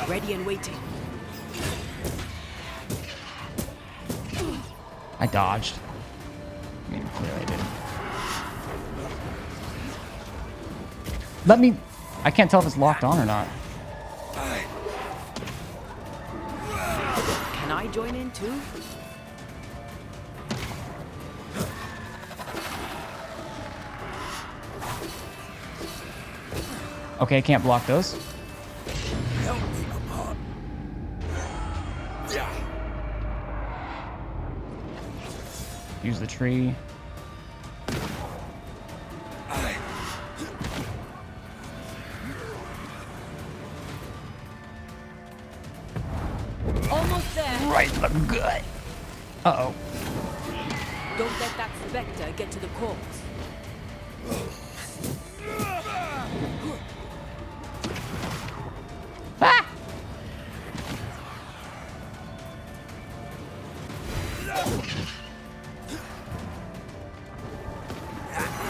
S6: Ready and waiting.
S1: I dodged. I mean, clearly I didn't. Let me... I can't tell if it's locked on or not.
S6: Can I join in too?
S1: Okay, I can't block those.
S2: Help me, apart.
S1: Use the tree.
S6: Almost there.
S1: Right in the gut. Uh-oh.
S6: Don't let that specter get to the corpse.
S1: Ah!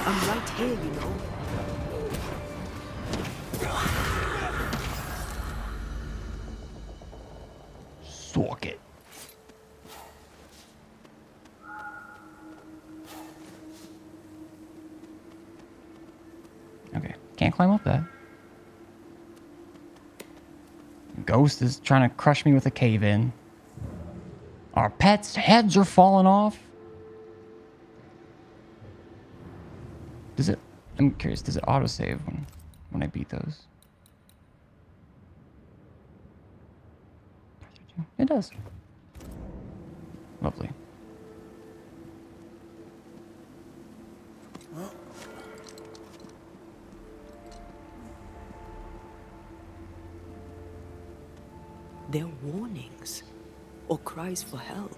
S6: I'm right here, you know.
S1: Suck it. Okay, can't climb up that. Ghost is trying to crush me with a cave-in. Our pets' heads are falling off. Does it... I'm curious, does it autosave when I beat those? It does. Lovely.
S6: They're warnings or cries for help.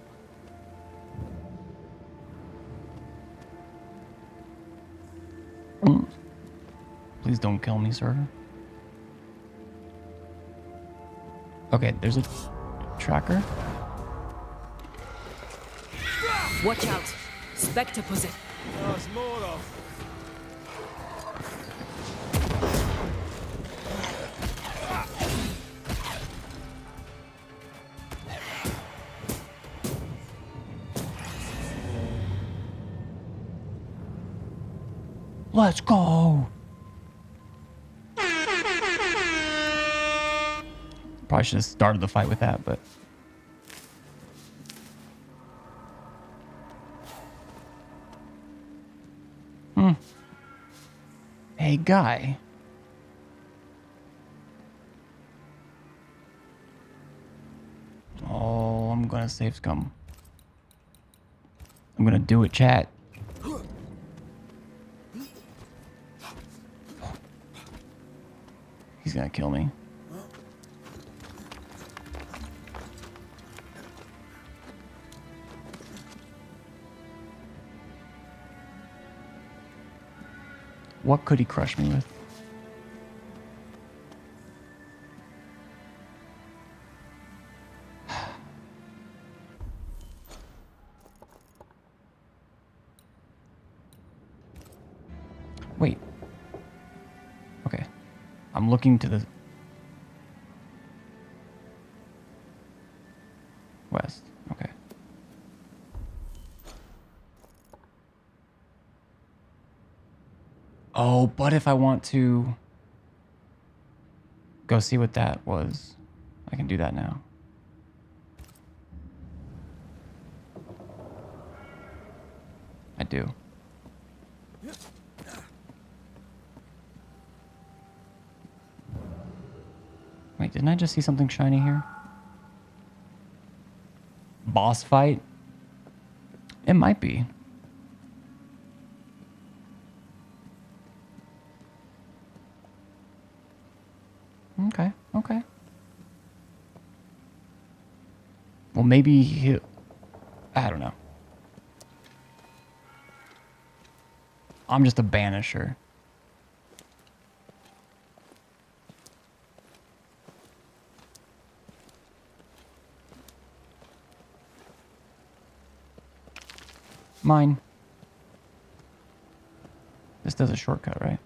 S1: Please don't kill me, sir. Okay, there's a tracker.
S6: Watch out! Spectre possess.
S16: There's more of.
S1: Let's go. Probably should have started the fight with that, but... Hey, guy. a safe scum. I'm gonna do it, chat. He's gonna kill me. What could he crush me with? Wait. Okay. I'm looking to the west. Okay. Oh, but if I want to go see what that was, I can do that now. I do. Wait, didn't I just see something shiny here? Boss fight? It might be. Okay, okay. Well, maybe he... I don't know. I'm just a banisher. Mine. This does a shortcut, right?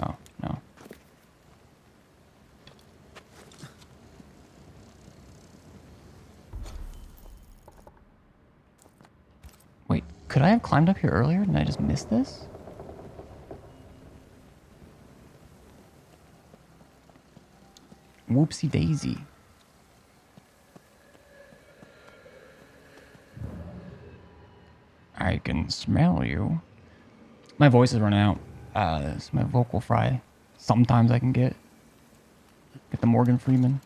S1: Oh, no. Wait, could I have climbed up here earlier? Did I just miss this? Whoopsie daisy. I can smell you. My voice is running out. It's my vocal fry. Sometimes I can get the Morgan Freeman.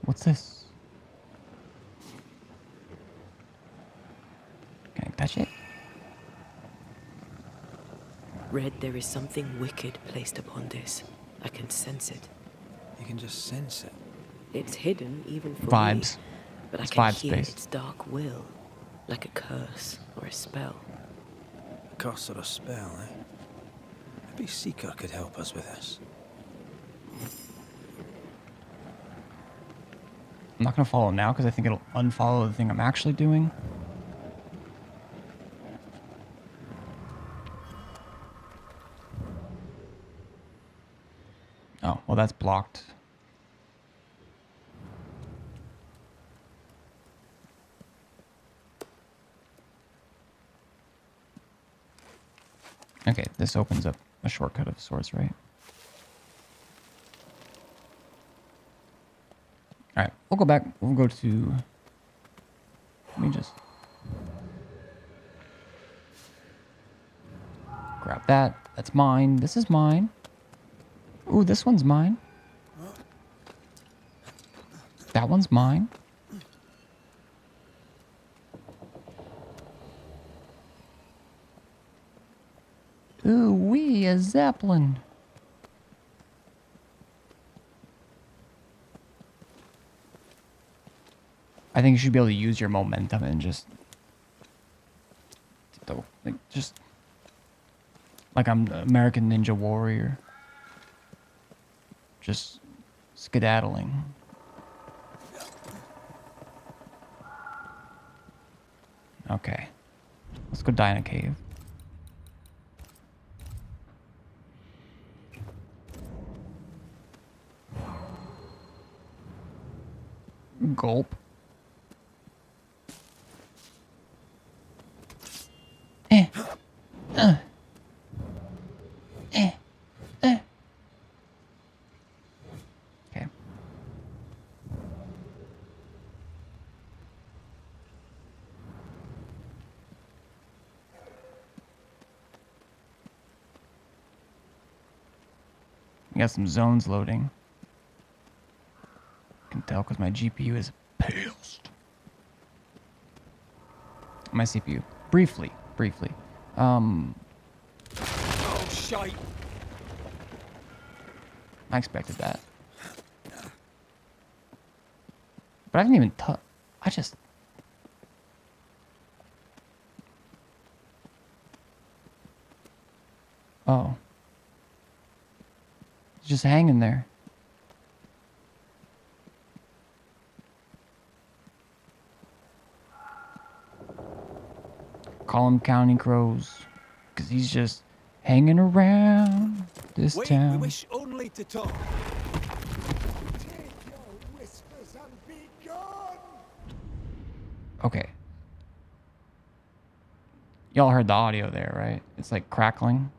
S1: What's this? Can I touch it?
S6: Red, there is something wicked placed upon this. I can sense it.
S2: You can just sense it.
S6: It's hidden even for
S1: Vibes.
S6: me, but
S1: It's
S6: I can
S1: vibes
S6: hear
S1: based.
S6: its dark will, like a curse or a spell.
S2: A curse or a spell, eh? Maybe Seeker could help us with this.
S1: I'm not going to follow now because I think it'll unfollow the thing I'm actually doing. Oh, well, that's blocked. Okay, this opens up a shortcut of sorts, right? Alright, we'll go back. We'll go to... Let me just... grab that. That's mine. This is mine. Ooh, this one's mine. That one's mine. Ooh, wee, a Zeppelin. I think you should be able to use your momentum and just... like I'm American Ninja Warrior. Just skedaddling. Okay. Let's go die in a cave. Gulp. Okay. We got some zones loading. Can tell because my GPU is pissed. My CPU. Briefly.
S8: Oh, shite.
S1: I expected that. But I haven't even I just... Oh. It's just hanging there. Call him County Crows. Because he's just hanging around this
S2: Wait,
S1: town.
S2: we wish only to talk.
S1: Okay. Y'all heard the audio there, right? It's like crackling.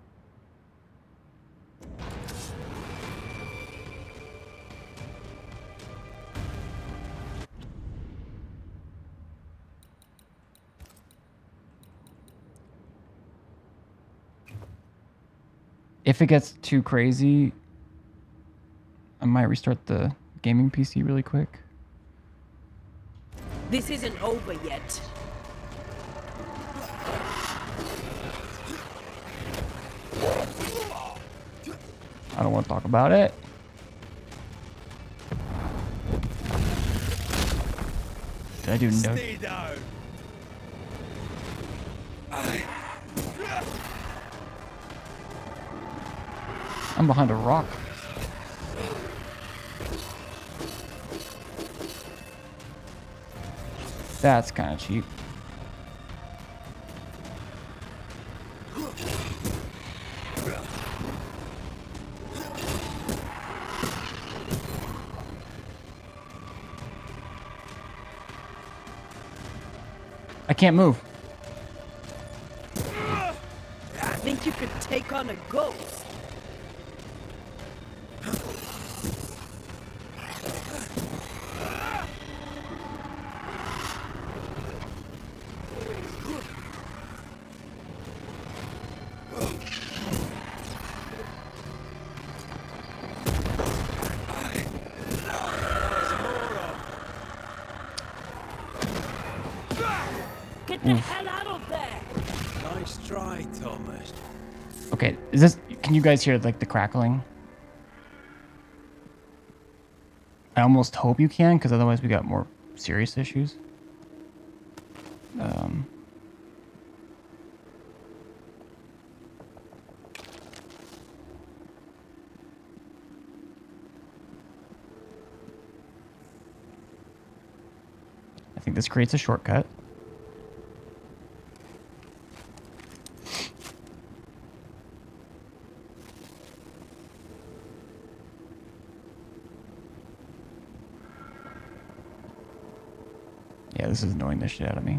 S1: If it gets too crazy, I might restart the gaming PC really quick.
S6: This isn't over yet.
S1: I don't want to talk about it. Did I do no?
S2: Stay down.
S1: I'm behind a rock. That's kind of cheap. I can't move.
S6: I think you could take on a ghost. Get the hell out of there!
S2: Nice try, Thomas.
S1: Okay, is this? Can you guys hear like the crackling? I almost hope you can, because otherwise we got more serious issues. I think this creates a shortcut. Yeah, this is annoying the shit out of me.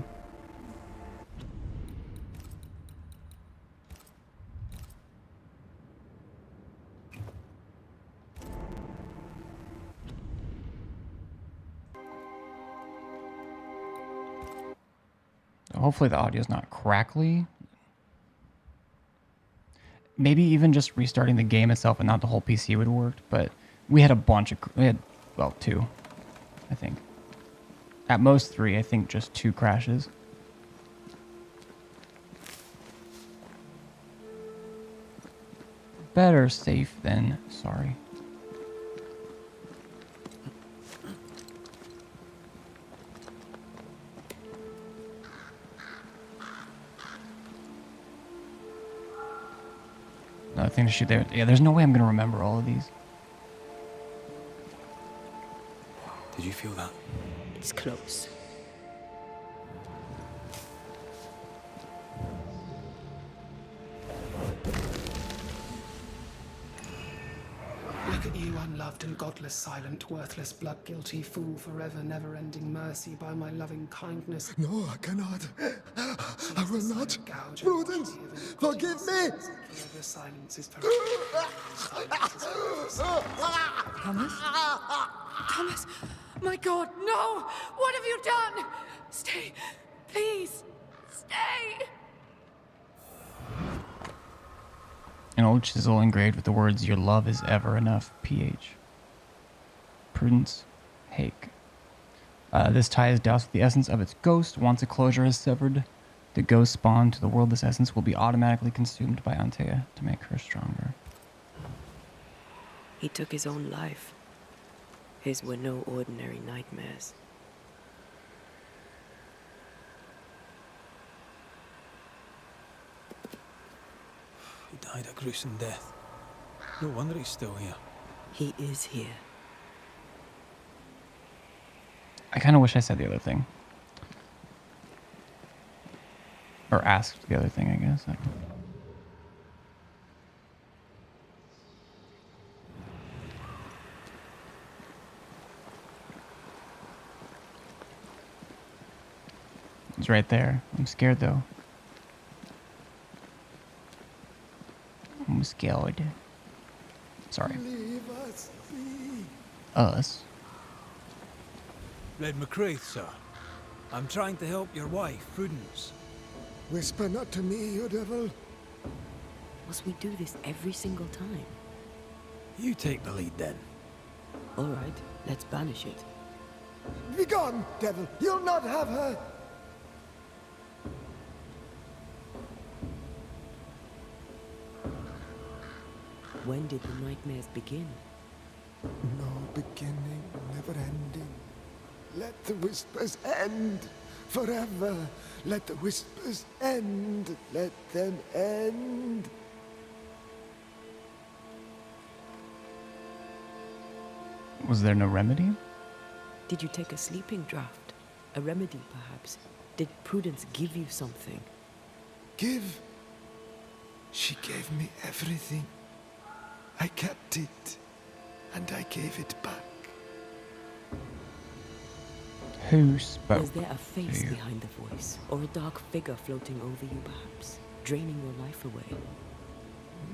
S1: Hopefully the audio's not crackly. Maybe even just restarting the game itself and not the whole PC would work, but we had a bunch of... We had, well, 2, I think. At most 3, I think just 2 crashes. Better safe than sorry. Another thing to shoot there. Yeah, there's no way I'm going to remember all of these.
S2: Did you feel that?
S6: It's close.
S19: Look at you, unloved and godless, silent, worthless, blood-guilty fool, forever never-ending mercy by my loving kindness.
S16: No, I cannot. I will not. Prudence, forgive me.
S19: Silence is
S18: Thomas? Thomas! My God, no! What have you done? Stay. Please. Stay.
S1: An old chisel engraved with the words, "Your love is ever enough, PH." Prudence, Hake. This tie is doused with the essence of its ghost. Once a closure is severed, the ghost spawned to the world. This essence will be automatically consumed by Antea to make her stronger.
S6: He took his own life. His were no ordinary nightmares.
S2: He died a gruesome death. No wonder he's still here.
S6: He is here.
S1: I kind of wish I said the other thing. Or asked the other thing, I guess. I don't know. It's right there. I'm scared, though. I'm scared. Sorry.
S16: Leave us be.
S1: Us?
S2: Red McCraith, sir. I'm trying to help your wife, Prudence.
S16: Whisper not to me, you devil.
S6: Must we do this every single time?
S2: You take the lead, then.
S6: All right, let's banish it.
S16: Begone, devil. You'll not have her.
S6: When did the nightmares begin?
S16: No beginning, never ending. Let the whispers end forever. Let the whispers end. Let them end.
S1: Was there no remedy?
S6: Did you take a sleeping draught? A remedy, perhaps? Did Prudence give you something?
S16: Give? She gave me everything. I kept it, and I gave it back.
S1: Who spoke?
S6: Was there a face behind the voice, or a dark figure floating over you, perhaps, draining your life away?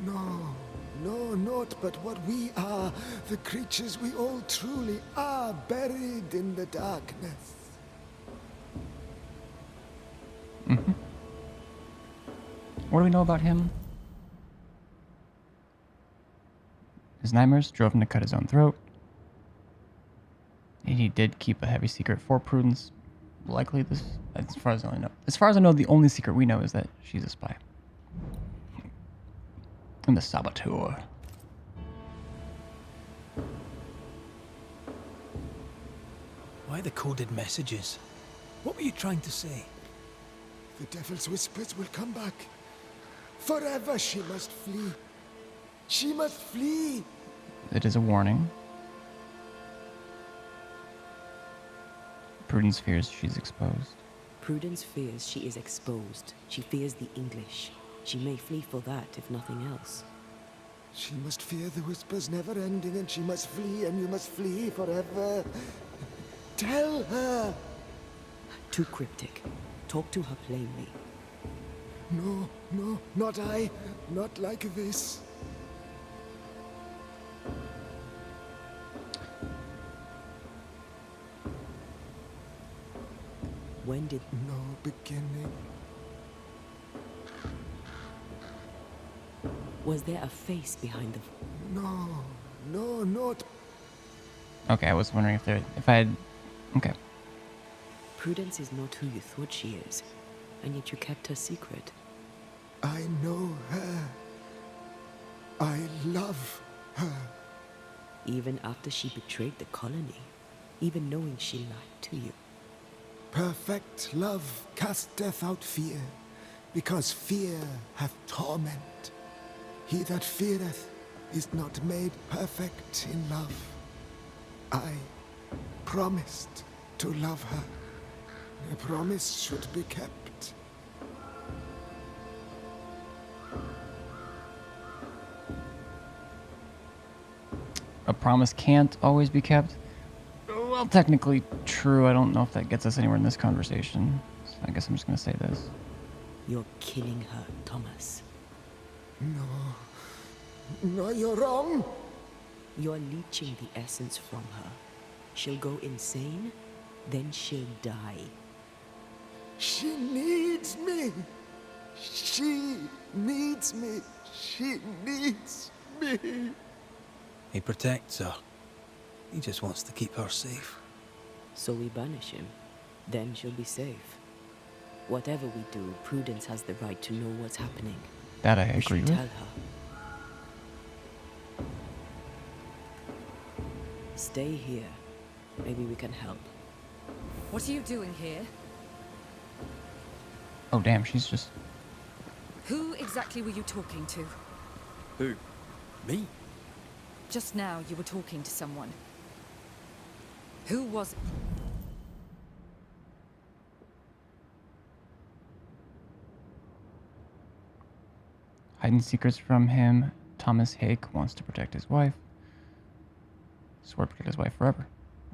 S16: No, not but what we are, the creatures we all truly are, buried in the darkness.
S1: Mm-hmm. What do we know about him? His nightmares drove him to cut his own throat. And he did keep a heavy secret for Prudence. Likely this, as far as I know. As far as I know, the only secret we know is that she's a spy. And the saboteur.
S2: Why the coded messages? What were you trying to say?
S16: The devil's whispers will come back. Forever she must flee. She must flee.
S1: It is a warning. Prudence fears she's exposed.
S6: Prudence fears she is exposed. She fears the English. She may flee for that, if nothing else.
S16: She must fear the whispers never ending, and she must flee, and you must flee forever. Tell her.
S6: Too cryptic. Talk to her plainly.
S16: No, not I. Not like this.
S6: When did...
S16: No beginning.
S6: Was there a face behind the...
S16: No, not...
S1: Okay, I was wondering if I had... Okay.
S6: Prudence is not who you thought she is, and yet you kept her secret.
S16: I know her. I love her.
S6: Even after she betrayed the colony, even knowing she lied to you.
S16: Perfect love casteth out fear, because fear hath torment. He that feareth is not made perfect in love. I promised to love her. A promise should be kept.
S1: A promise can't always be kept. Well, technically true. I don't know if that gets us anywhere in this conversation. So I guess I'm just going to say this.
S6: You're killing her, Thomas.
S16: No, you're wrong.
S6: You're leeching the essence from her. She'll go insane, then she'll die.
S16: She needs me. She needs me. She needs me.
S2: He protects her. He just wants to keep her safe.
S6: So we banish him. Then she'll be safe. Whatever we do, Prudence has the right to know what's happening.
S1: That I
S6: We
S1: agree
S6: should
S1: with.
S6: tell her. Stay here. Maybe we can help.
S18: What are you doing here?
S1: Oh damn, she's just.
S18: Who exactly were you talking to?
S2: Who? Me?
S18: Just now you were talking to someone. Who was it?
S1: Hiding secrets from him. Thomas Hake wants to protect his wife. Swore to protect his wife forever.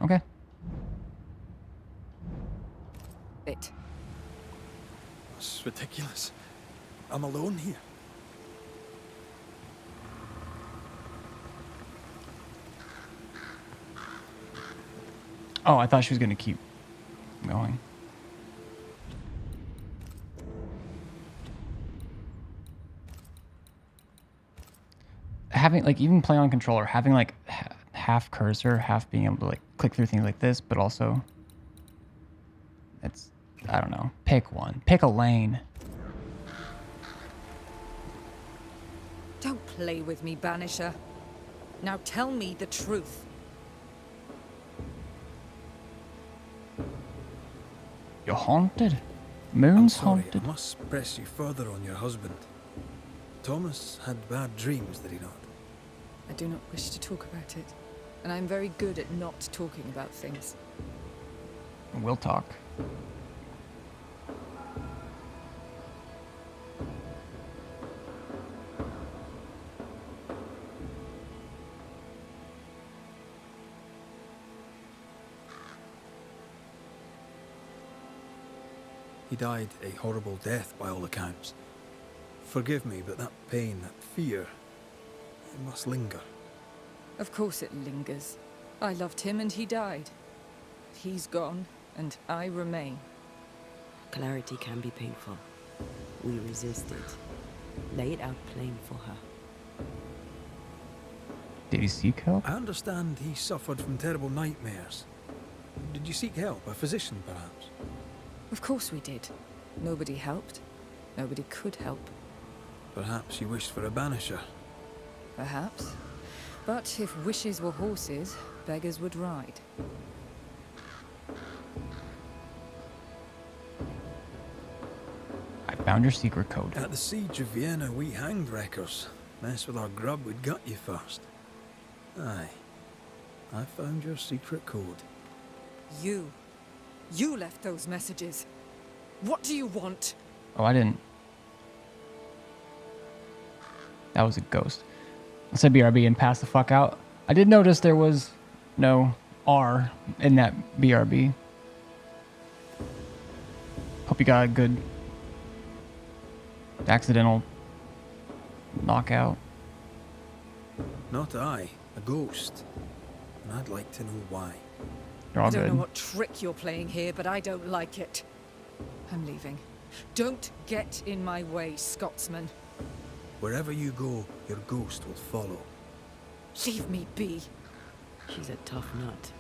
S1: Okay.
S18: It.
S2: It's ridiculous. I'm alone here.
S1: Oh, I thought she was gonna keep going. Having, like, even playing on controller, having, like, half cursor, half being able to, like, click through things like this, but also, it's, I don't know, pick one. Pick a lane.
S18: Don't play with me, Banisher. Now tell me the truth.
S1: You're haunted.
S2: I'm
S1: Moon's
S2: sorry,
S1: haunted.
S2: I must press you further on your husband. Thomas had bad dreams, did he not?
S18: I do not wish to talk about it. And I'm very good at not talking about things.
S1: We'll talk.
S2: He died a horrible death by all accounts. Forgive me, but that pain, that fear, it must linger.
S18: Of course it lingers. I loved him and he died. He's gone, and I remain.
S6: Clarity can be painful. We resist it. Lay it out plain for her.
S1: Did he seek help?
S2: I understand he suffered from terrible nightmares. Did you seek help? A physician, perhaps?
S18: Of course we did. Nobody helped. Nobody could help.
S2: Perhaps you wished for a banisher.
S18: Perhaps. But if wishes were horses, beggars would ride.
S1: I found your secret code.
S2: At the siege of Vienna, we hanged wreckers. Mess with our grub, we'd gut you first. Aye. I found your secret code.
S18: You left those messages. What do you want?
S1: Oh, I didn't. That was a ghost. I said BRB and pass the fuck out. I did notice there was no R in that BRB. Hope you got a good accidental knockout.
S2: Not I, a ghost. And I'd like to know why.
S1: You're all
S18: I don't
S1: good.
S18: know what trick you're playing here, but I don't like it. I'm leaving. Don't get in my way, Scotsman.
S2: Wherever you go, your ghost will follow.
S18: Leave me be.
S6: She's a tough nut.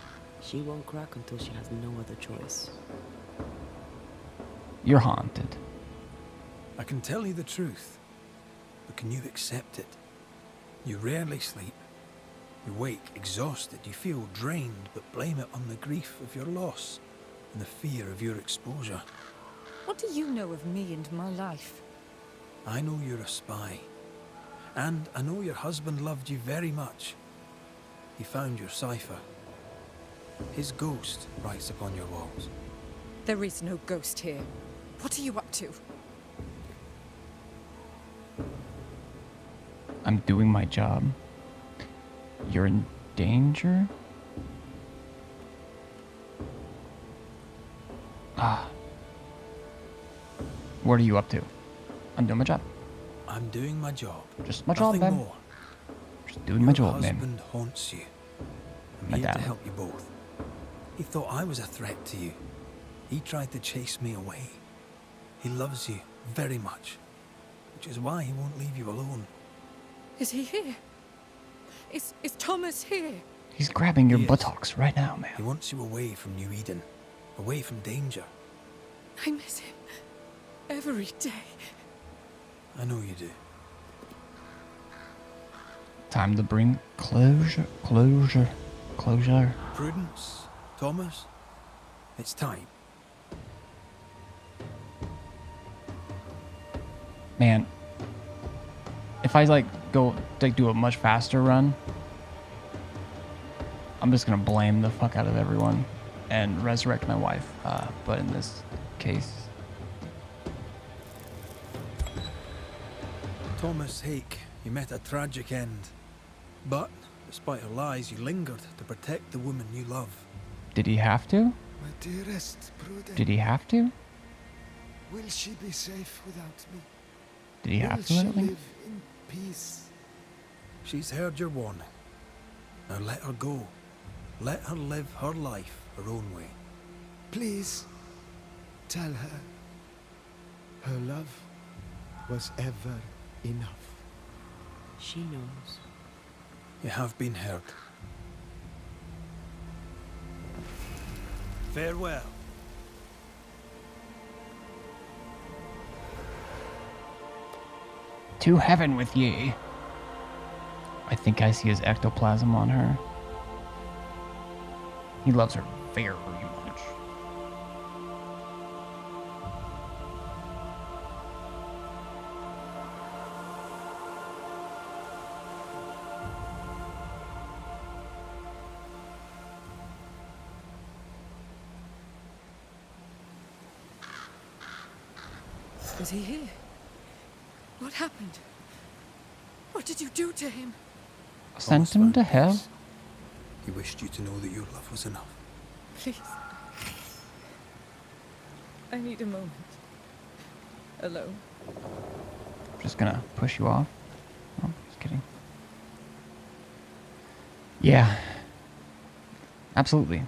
S6: She won't crack until she has no other choice.
S1: You're haunted.
S2: I can tell you the truth, but can you accept it? You rarely sleep. You wake exhausted, you feel drained, but blame it on the grief of your loss and the fear of your exposure.
S18: What do you know of me and my life?
S2: I know you're a spy, and I know your husband loved you very much. He found your cipher. His ghost writes upon your walls.
S18: There is no ghost here. What are you up to?
S1: I'm doing my job. You're in danger? Ah. What are you up to? I'm doing my job.
S2: I'm doing my job.
S1: Just my job,
S2: Nothing
S1: man.
S2: more.
S1: Just doing my job,
S2: Your
S1: man.
S2: husband haunts you. I'm
S1: My
S2: here to
S1: dad.
S2: help you both. He thought I was a threat to you. He tried to chase me away. He loves you very much, which is why he won't leave you alone.
S18: Is he here? Is Thomas here?
S1: He's grabbing your
S2: He is.
S1: buttocks right now, man.
S2: He wants you away from New Eden, away from danger.
S18: I miss him every day.
S2: I know you do.
S1: Time to bring closure.
S2: Prudence, Thomas, it's time.
S1: Man, if I do a much faster run, I'm just gonna blame the fuck out of everyone and resurrect my wife. But in this case,
S2: Thomas Hake, you met a tragic end. But, despite her lies, you lingered to protect the woman you love.
S1: did he have to?
S16: My dearest Prudence.
S1: Did he have to?
S16: Will she be safe without me?
S1: Did he have to let it
S16: Will she
S1: leave?
S16: live in peace?
S2: She's heard your warning. Now let her go. Let her live her life her own way.
S16: Please, tell her. Her love was ever enough.
S6: She knows.
S2: You have been heard. Farewell.
S1: To heaven with ye. I think I see his ectoplasm on her. He loves her very much.
S18: Is he here? What happened? What did you do to him?
S1: Sent him to hell?
S2: He wished you to know that your love was enough.
S18: Please. I need a moment. Alone.
S1: Just gonna push you off. Oh, just kidding. Yeah. Absolutely.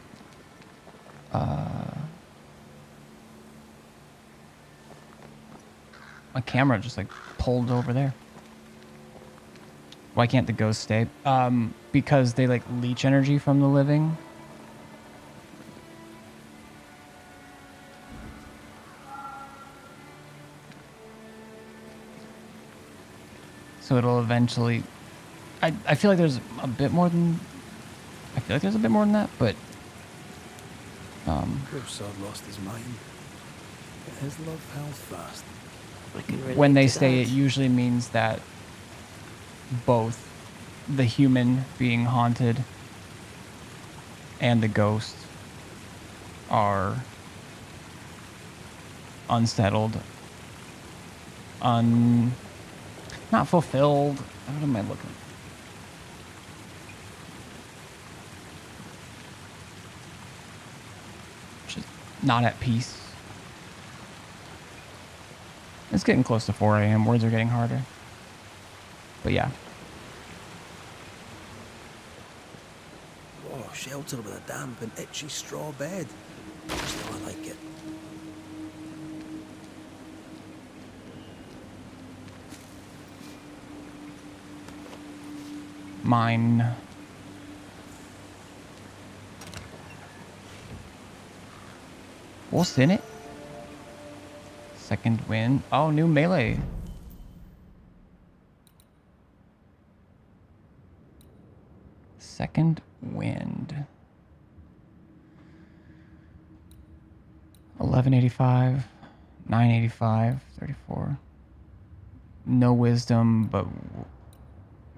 S1: My camera just like pulled over there. Why can't the ghosts stay? Because they like leech energy from the living. So it'll eventually... I feel like there's a bit more than... I feel like there's a bit more than that, but...
S2: Poor sod lost his mind. But his love held fast.
S1: When they say it usually means that both the human being haunted and the ghost are unsettled, not fulfilled. What am I looking? Just not at peace. It's getting close to 4 a.m. Words are getting harder. But yeah.
S2: Oh, shelter with a damp and itchy straw bed. Still, I like it.
S1: Mine. What's in it? Second win. Oh, new melee. Second wind. 1185, 985, 34. No wisdom, but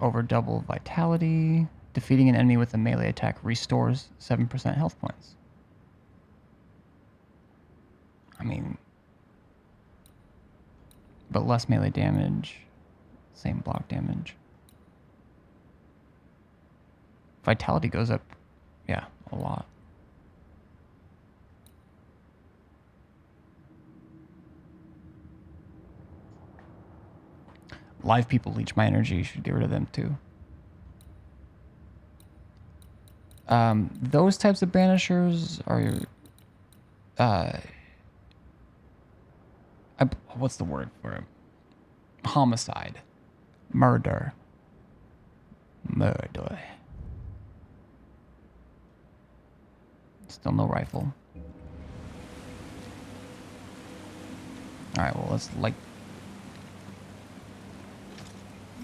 S1: over double vitality. Defeating an enemy with a melee attack restores 7% health points. I mean, but less melee damage, same block damage. Vitality goes up, yeah, a lot. Live people leech my energy. You should get rid of them too. Those types of banishers are, what's the word for it? Homicide, murder. Murder. Still no rifle. Alright, well, let's like...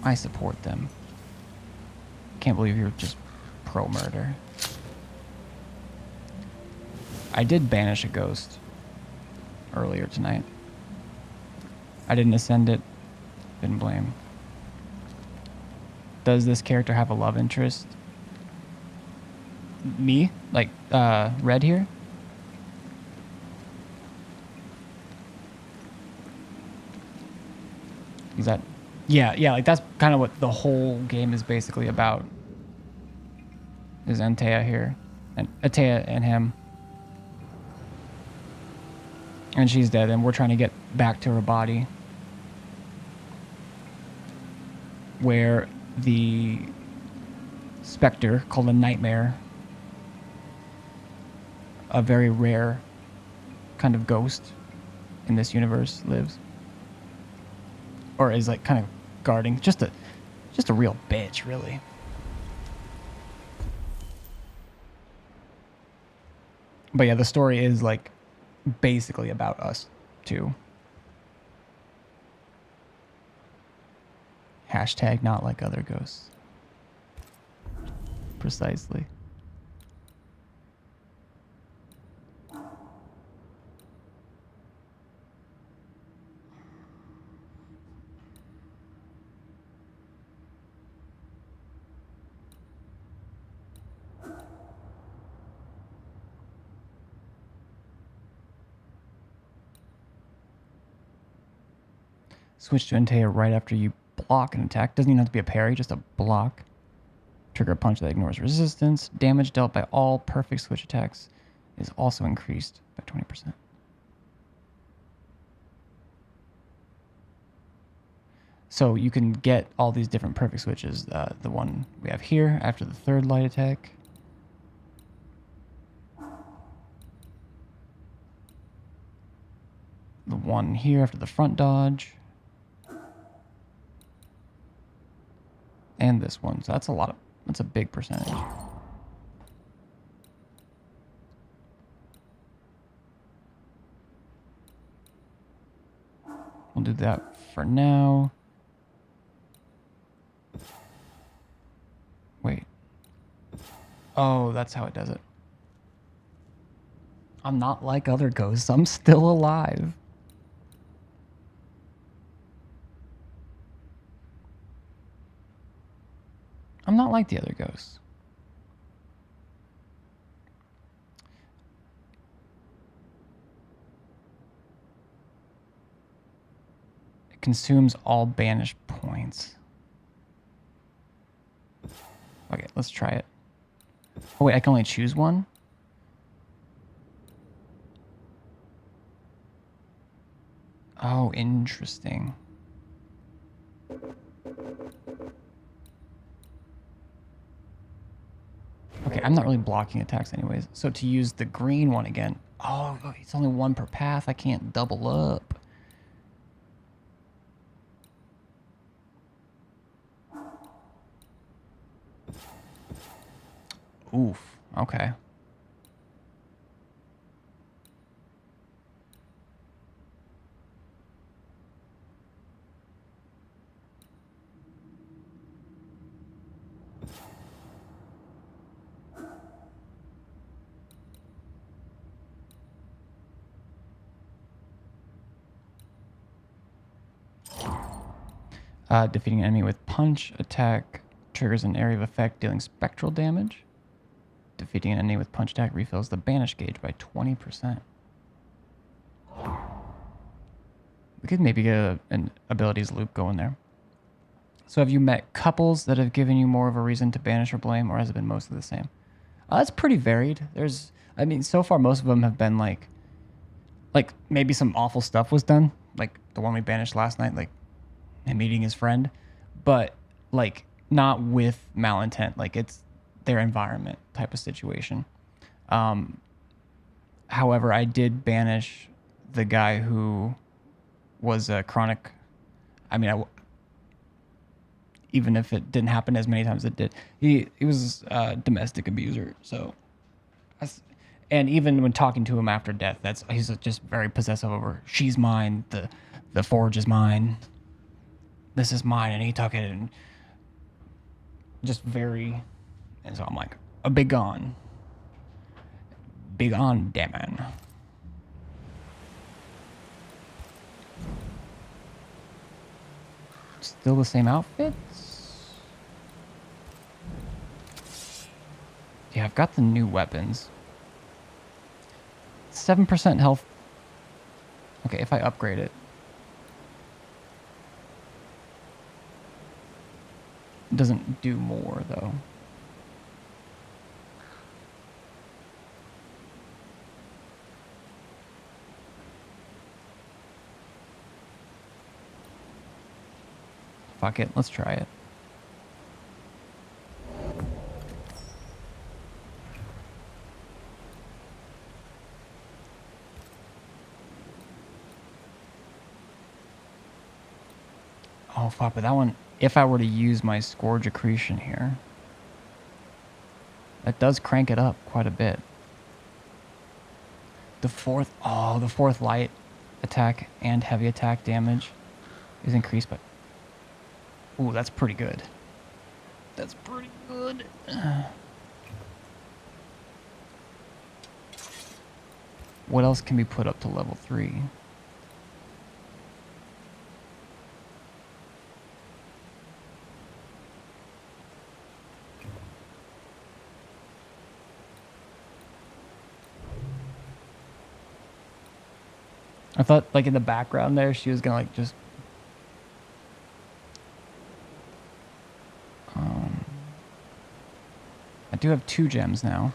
S1: I support them. Can't believe you're just pro-murder. I did banish a ghost earlier tonight. I didn't ascend it. Didn't blame. Does this character have a love interest? Me? Like, Red here? Is that... Yeah, like that's kind of what the whole game is basically about. Is Antea here. And Atea and him. And she's dead, and we're trying to get back to her body. Where the specter, called a nightmare, a very rare kind of ghost in this universe, lives. Or is like kind of guarding. Just a real bitch, really. But yeah, the story is like basically about us too. Hashtag not like other ghosts. Precisely. Switch to Antea right after you block an attack. Doesn't even have to be a parry, just a block. Trigger a punch that ignores resistance. Damage dealt by all perfect switch attacks is also increased by 20%. So you can get all these different perfect switches. The one we have here after the third light attack. The one here after the front dodge. And this one. So that's a big percentage. We'll do that for now. Wait. Oh, that's how it does it. I'm not like other ghosts. I'm still alive. I'm not like the other ghosts. It consumes all banished points. Okay, let's try it. Oh wait, I can only choose one? Oh, interesting. Okay, I'm not really blocking attacks anyways. So to use the green one again. Oh, it's only one per path. I can't double up. Oof. Okay. Defeating an enemy with punch attack triggers an area of effect dealing spectral damage. Defeating an enemy with punch attack refills the banish gauge by 20%. We could maybe get an abilities loop going there. So have you met couples that have given you more of a reason to banish or blame, or has it been mostly the same? That's pretty varied. I mean, so far most of them have been like maybe some awful stuff was done, like the one we banished last night, like him meeting his friend, but like not with malintent, like it's their environment type of situation. However, I did banish the guy who was a chronic, I mean, even if it didn't happen as many times as it did. He was a domestic abuser, so and even when talking to him after death, he's just very possessive over, she's mine, the forge is mine, this is mine, and he took it, and just very, and so I'm like, a big on, damn man. Still the same outfits? Yeah, I've got the new weapons. 7% health. Okay, if I upgrade it. It doesn't do more, though. Fuck it, let's try it. Oh fuck, but that one, if I were to use my Scourge Accretion here, that does crank it up quite a bit. The fourth light attack and heavy attack damage is increased by... Ooh, that's pretty good. That's pretty good. What else can be put up to level 3? I thought, like, in the background there, she was gonna, like, just... I do have 2 gems now.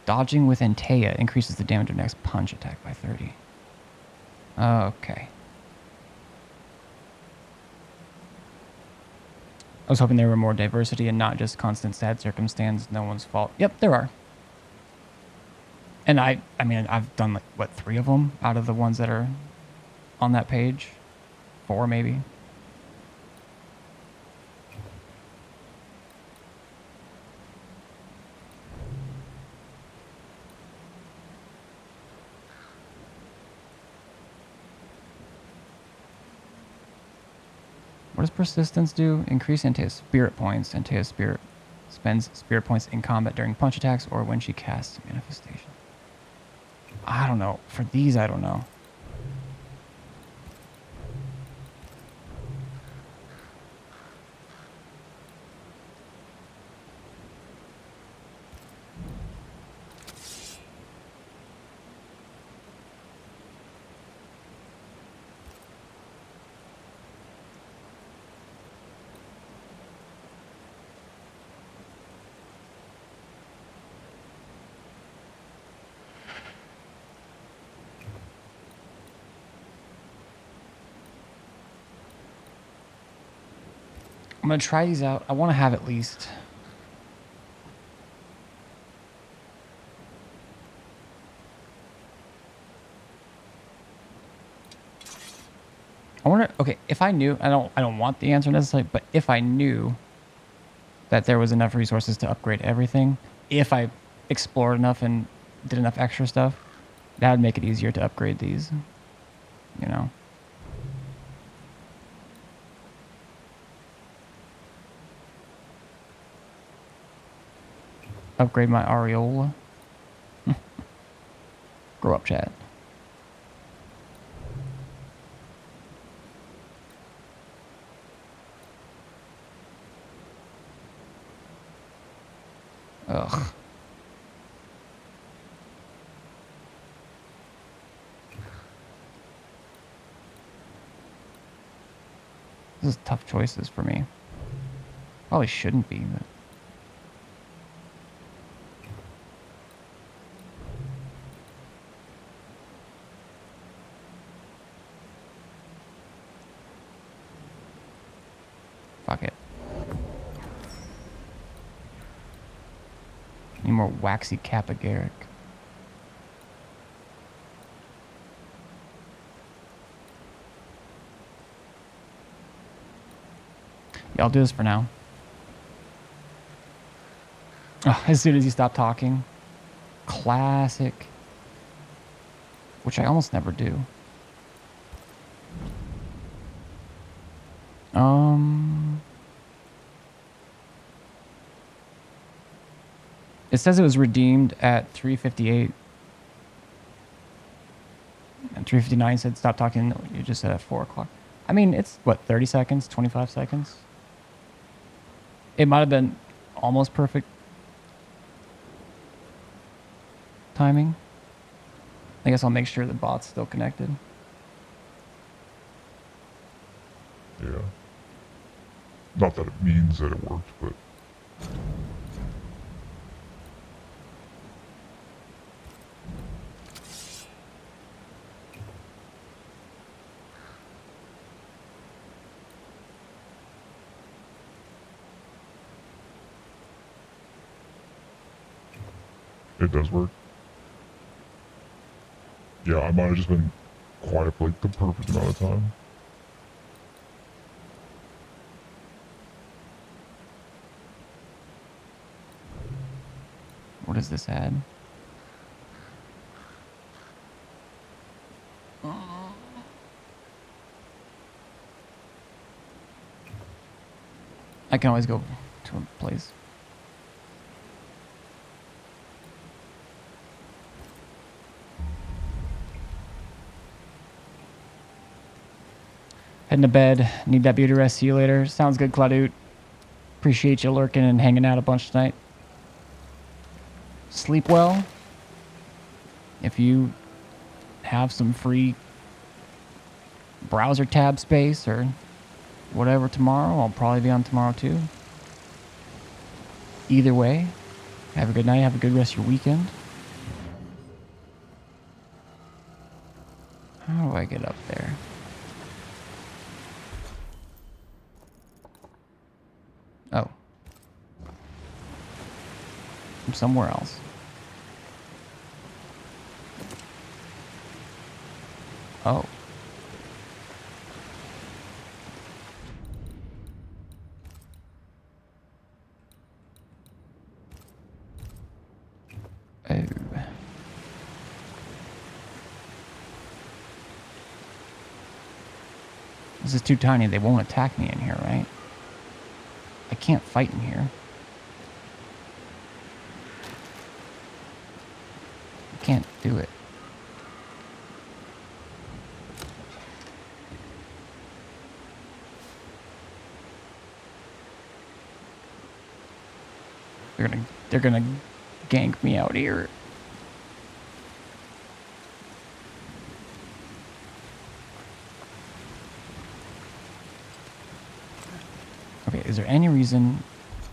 S1: Dodging with Antea increases the damage of next punch attack by 30. Okay. I was hoping there were more diversity and not just constant sad circumstance, no one's fault. Yep, there are. And I mean, I've done, like, what, 3 of them out of the ones that are on that page? 4, maybe? What does persistence do? Increase Antea's spirit points. Antea's spirit spends spirit points in combat during punch attacks or when she casts manifestation. I don't know. For these, I don't know. I'm going to try these out. I want to have at least... I wonder, okay, if I knew, I don't want the answer necessarily, but if I knew that there was enough resources to upgrade everything, if I explored enough and did enough extra stuff, that would make it easier to upgrade these, you know? Upgrade my Areola. Grow up, chat. Ugh. This is tough choices for me. Probably shouldn't be, but... Fuck it. Need more waxy Kappa Garrick. Yeah, I'll do this for now. Oh, as soon as you stop talking. Classic. Which I almost never do. It says it was redeemed at 3:58. And 3:59 said stop talking. You just said at 4 o'clock. I mean, it's what, 30 seconds, 25 seconds? It might have been almost perfect timing. I guess I'll make sure the bot's still connected.
S20: Yeah. Not that it means that it worked, but... It does work. Yeah, I might have just been quiet for like the perfect amount of time.
S1: What does this add? I can always go to a place. Heading to bed. Need that beauty rest. See you later. Sounds good, Claudute. Appreciate you lurking and hanging out a bunch tonight. Sleep well. If you have some free browser tab space or whatever tomorrow, I'll probably be on tomorrow too. Either way, have a good night. Have a good rest of your weekend. How do I get up there? Oh. I'm somewhere else. Oh. Oh. This is too tiny. They won't attack me in here, right? I can't fight in here. I can't do it. They're gonna gank me out here. Okay, is there any reason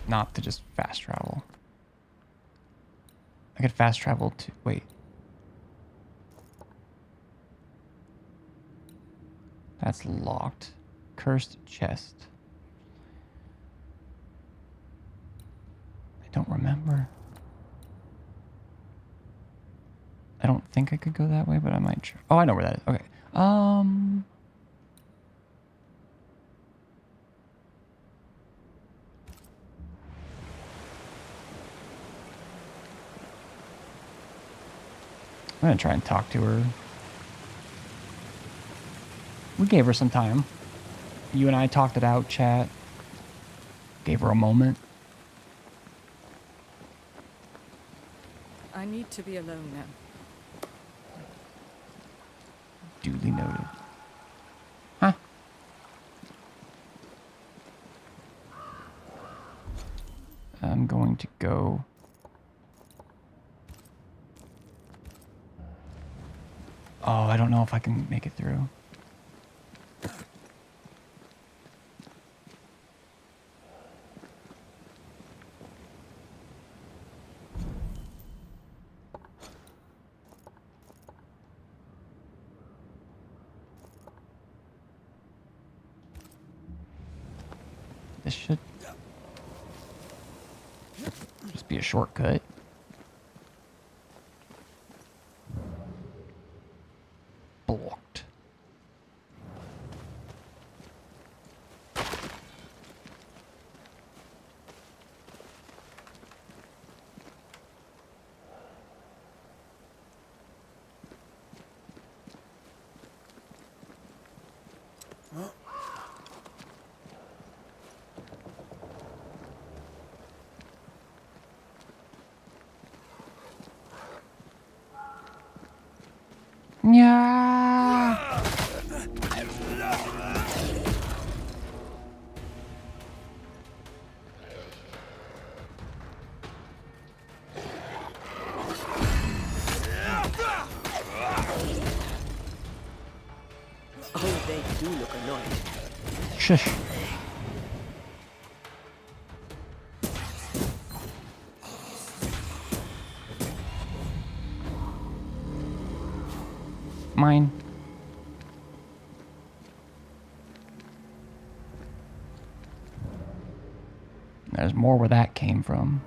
S1: not to just fast travel? I could fast travel to... Wait. That's locked. Cursed chest. I don't remember. I don't think I could go that way, but I might try. Oh, I know where that is. Okay. I'm gonna try and talk to her. We gave her some time. You and I talked it out, chat. Gave her a moment.
S18: I need to be alone now.
S1: Duly noted. Huh. I'm going to go... Oh, I don't know if I can make it through. This should just be a shortcut. Blocked. Yeah.
S6: Oh, they do look annoyed.
S1: Shush. Mine. There's more where that came from.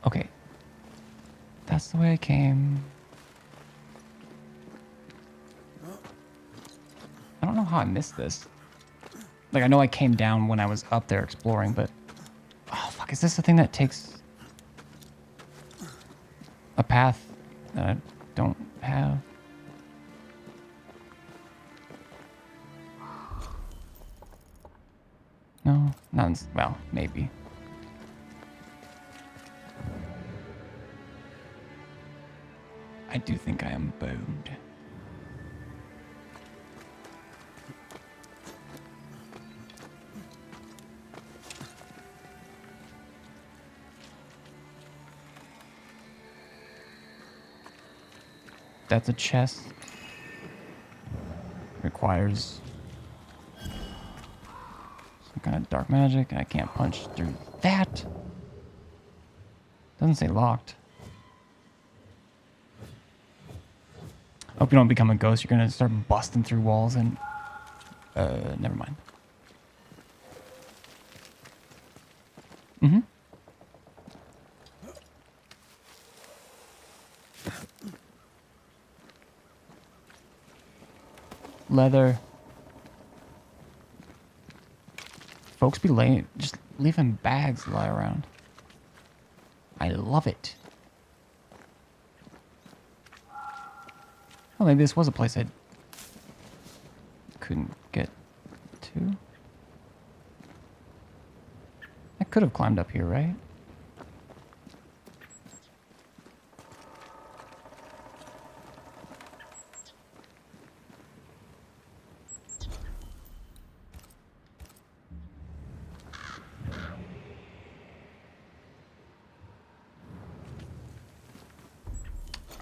S1: Okay. That's the way I came. I don't know how I missed this. Like, I know I came down when I was up there exploring, but... Oh, fuck. Is this the thing that takes... a path that I don't have? No? Not... Well, maybe. I do think I am boned. That's a chest. Requires some kind of dark magic. I can't punch through that. Doesn't say locked. Hope you don't become a ghost. You're gonna start busting through walls and... never mind. Mm-hmm. Leather. Folks be just leaving bags lie around. I love it. Oh, maybe this was a place I couldn't get to. I could have climbed up here, right?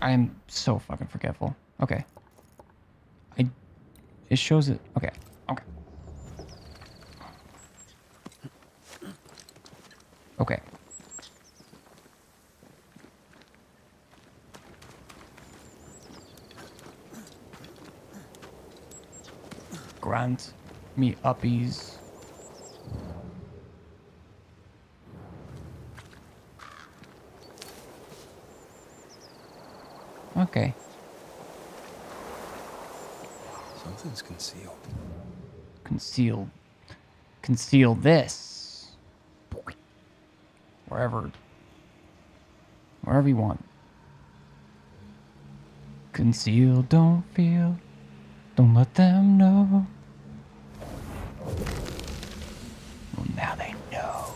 S1: I am so fucking forgetful. Okay. It shows it. Okay. Okay. Okay. Grant me uppies. Okay.
S2: Something's concealed.
S1: Conceal. Conceal this. Wherever you want. Conceal, don't feel. Don't let them know. Well, now they know.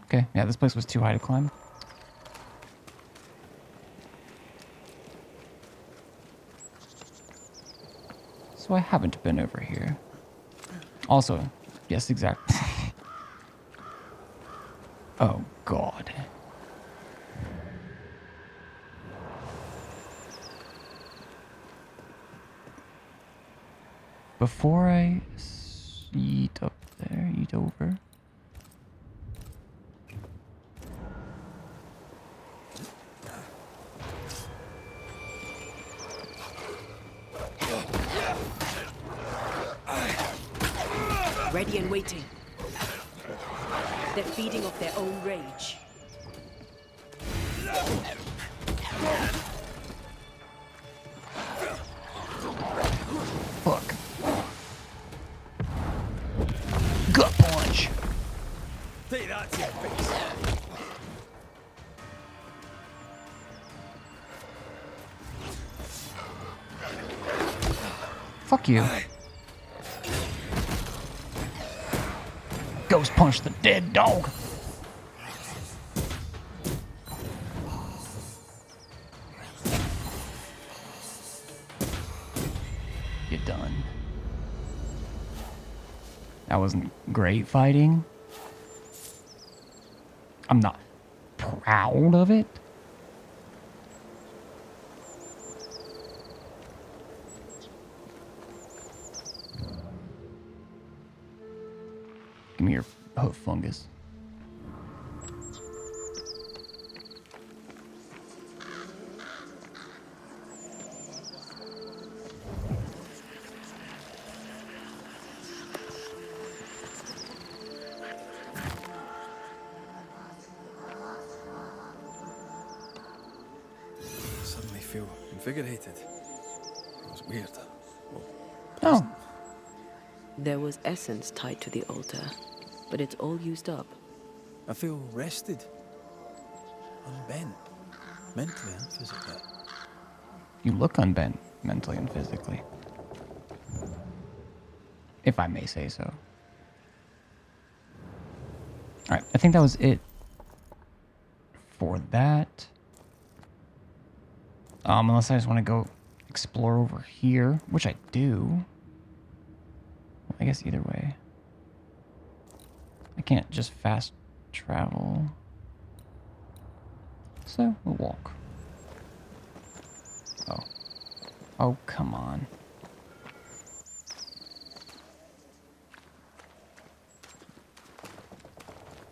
S1: Okay, yeah, this place was too high to climb. So I haven't been over here. Also, yes, exactly. Oh, God. Before I eat up there, eat over.
S6: Ready and waiting. They're feeding off their own rage.
S1: Fuck. Gut punch.
S16: Take that to your face.
S1: Fuck you. Ghost punch the dead dog. You're done. That wasn't great fighting. I'm not proud of it. Give me your hoof fungus.
S2: I suddenly feel invigorated. It was weird.
S1: Oh.
S6: There was essence tied to the altar, but it's all used up.
S2: I feel rested. Unbent. Mentally and physically.
S1: You look unbent mentally and physically. If I may say so. Alright, I think that was it for that. Unless I just want to go explore over here, which I do. I guess either way. I can't just fast travel. So, we'll walk. Oh. Oh, come on.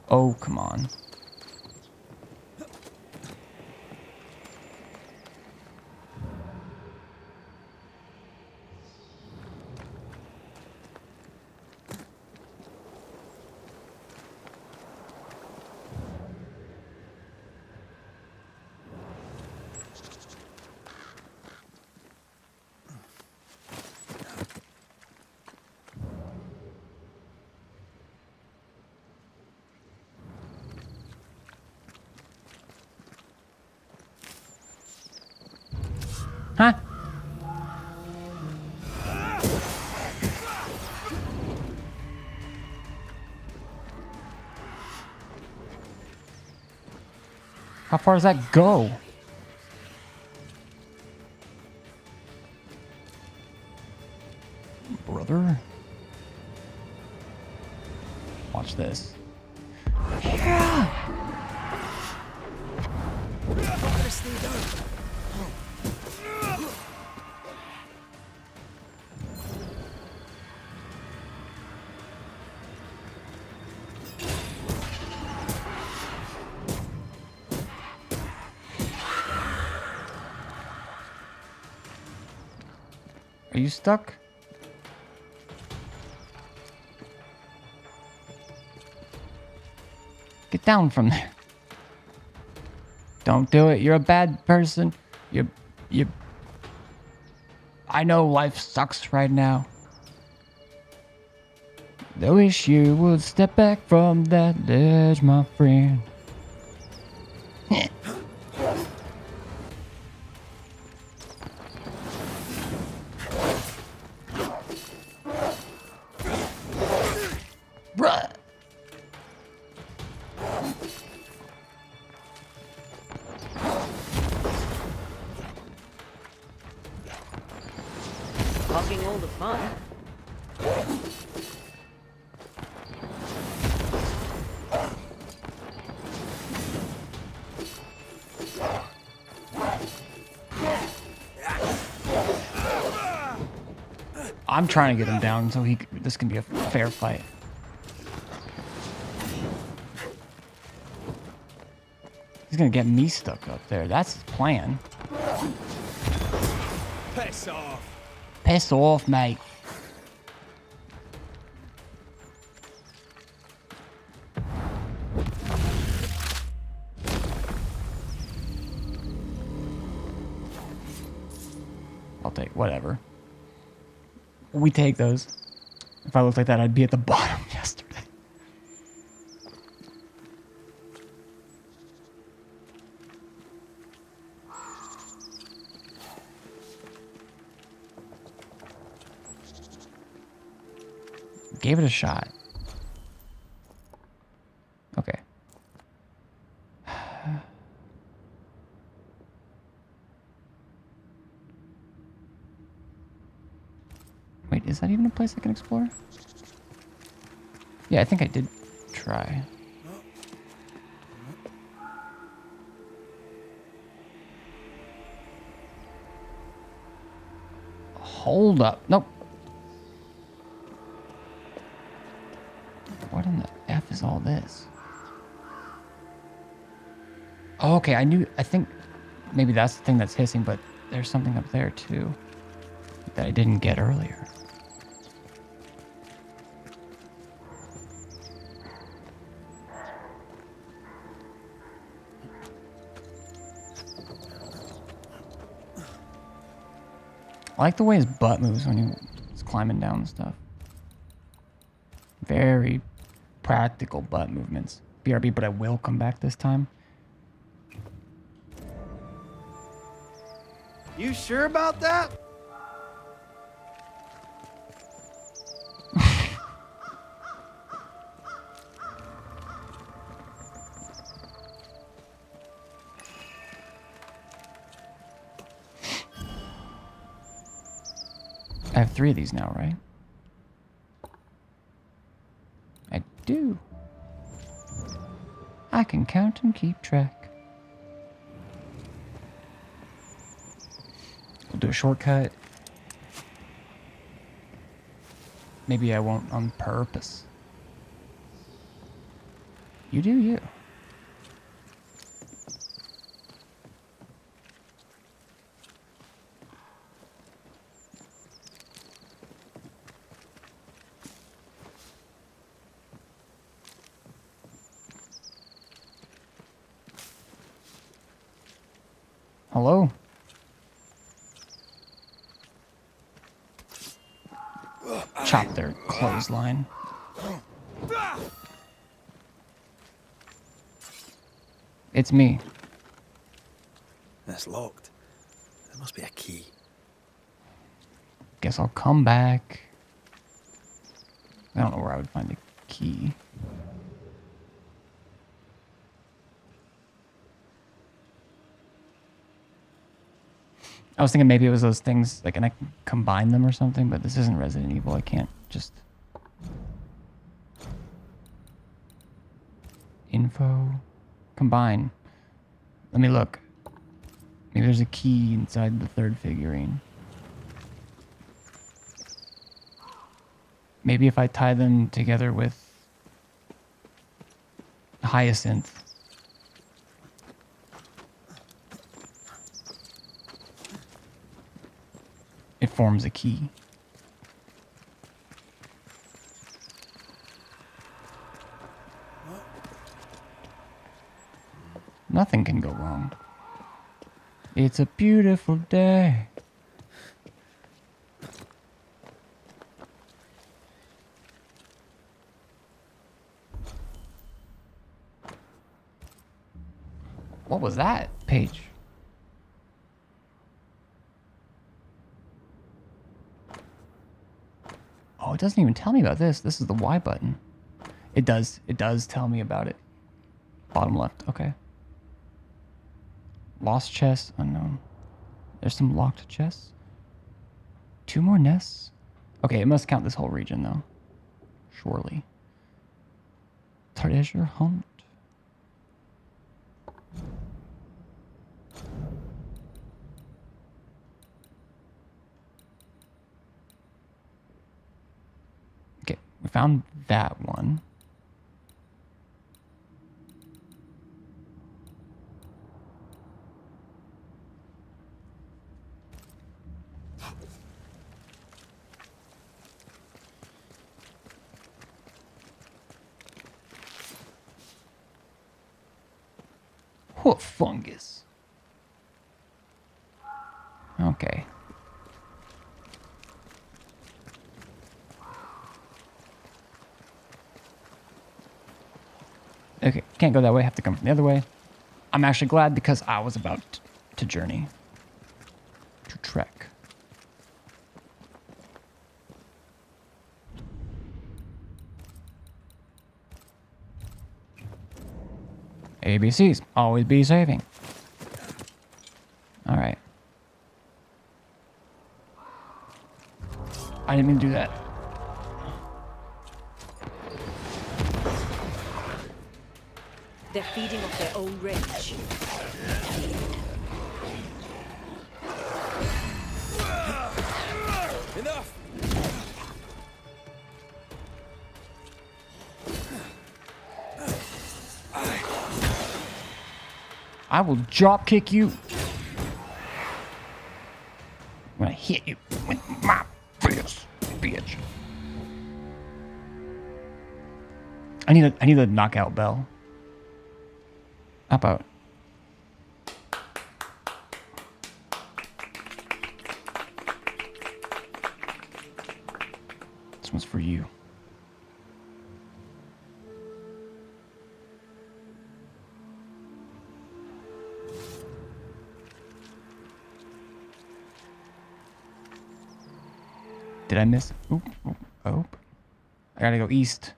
S1: Oh, come on. Huh? How far does that go? Brother? Watch this. Yeah! Are you stuck? Get down from there. Don't do it. You're a bad person. You. I know life sucks right now. I wish you would step back from that ledge, my friend. Bruh.
S6: Hogging all the fun.
S1: I'm trying to get him down so this can be a fair fight. He's gonna get me stuck up there. That's his plan.
S2: Piss off.
S1: Piss off, mate. I'll take whatever. We take those. If I looked like that, I'd be at the bottom yesterday. Gave it a shot. Okay. Wait, is that even a place I can explore? Yeah, I think I did try. Hold up. Nope. What in the F is all this? Oh, okay, I think maybe that's the thing that's hissing, but there's something up there too that I didn't get earlier. I like the way his butt moves when he's climbing down and stuff. Very practical butt movements. BRB, but I will come back this time.
S21: You sure about that?
S1: I have 3 of these now, right? I do. I can count and keep track. We'll do a shortcut. Maybe I won't on purpose. You do you. Hello? Chop their clothesline. It's me.
S2: That's locked. There must be a key.
S1: Guess I'll come back. I don't know where I would find a key. I was thinking maybe it was those things, like, and I can combine them or something, but this isn't Resident Evil. I can't just... Info. Combine. Let me look. Maybe there's a key inside the 3rd figurine. Maybe if I tie them together with Hyacinth. It forms a key. Nothing can go wrong. It's a beautiful day. What was that page? Oh, it doesn't even tell me about this. This is the Y button. It does tell me about it. Bottom left, okay. Lost chest, unknown. There's some locked chests. 2 more nests? Okay, it must count this whole region though. Surely. Treasure hunt. Okay, we found that one. What fungus? Okay. Okay, can't go that way, have to come from the other way. I'm actually glad because I was about to journey. To trek. ABCs. Always be saving. All right. I didn't mean to do that.
S6: They're feeding off their own rage.
S2: Enough!
S1: I will drop kick you. I'm gonna hit you with my fist, bitch. I need a knockout bell. How about? This one's for you. Did I miss? Oop, oop, oop. I gotta go east.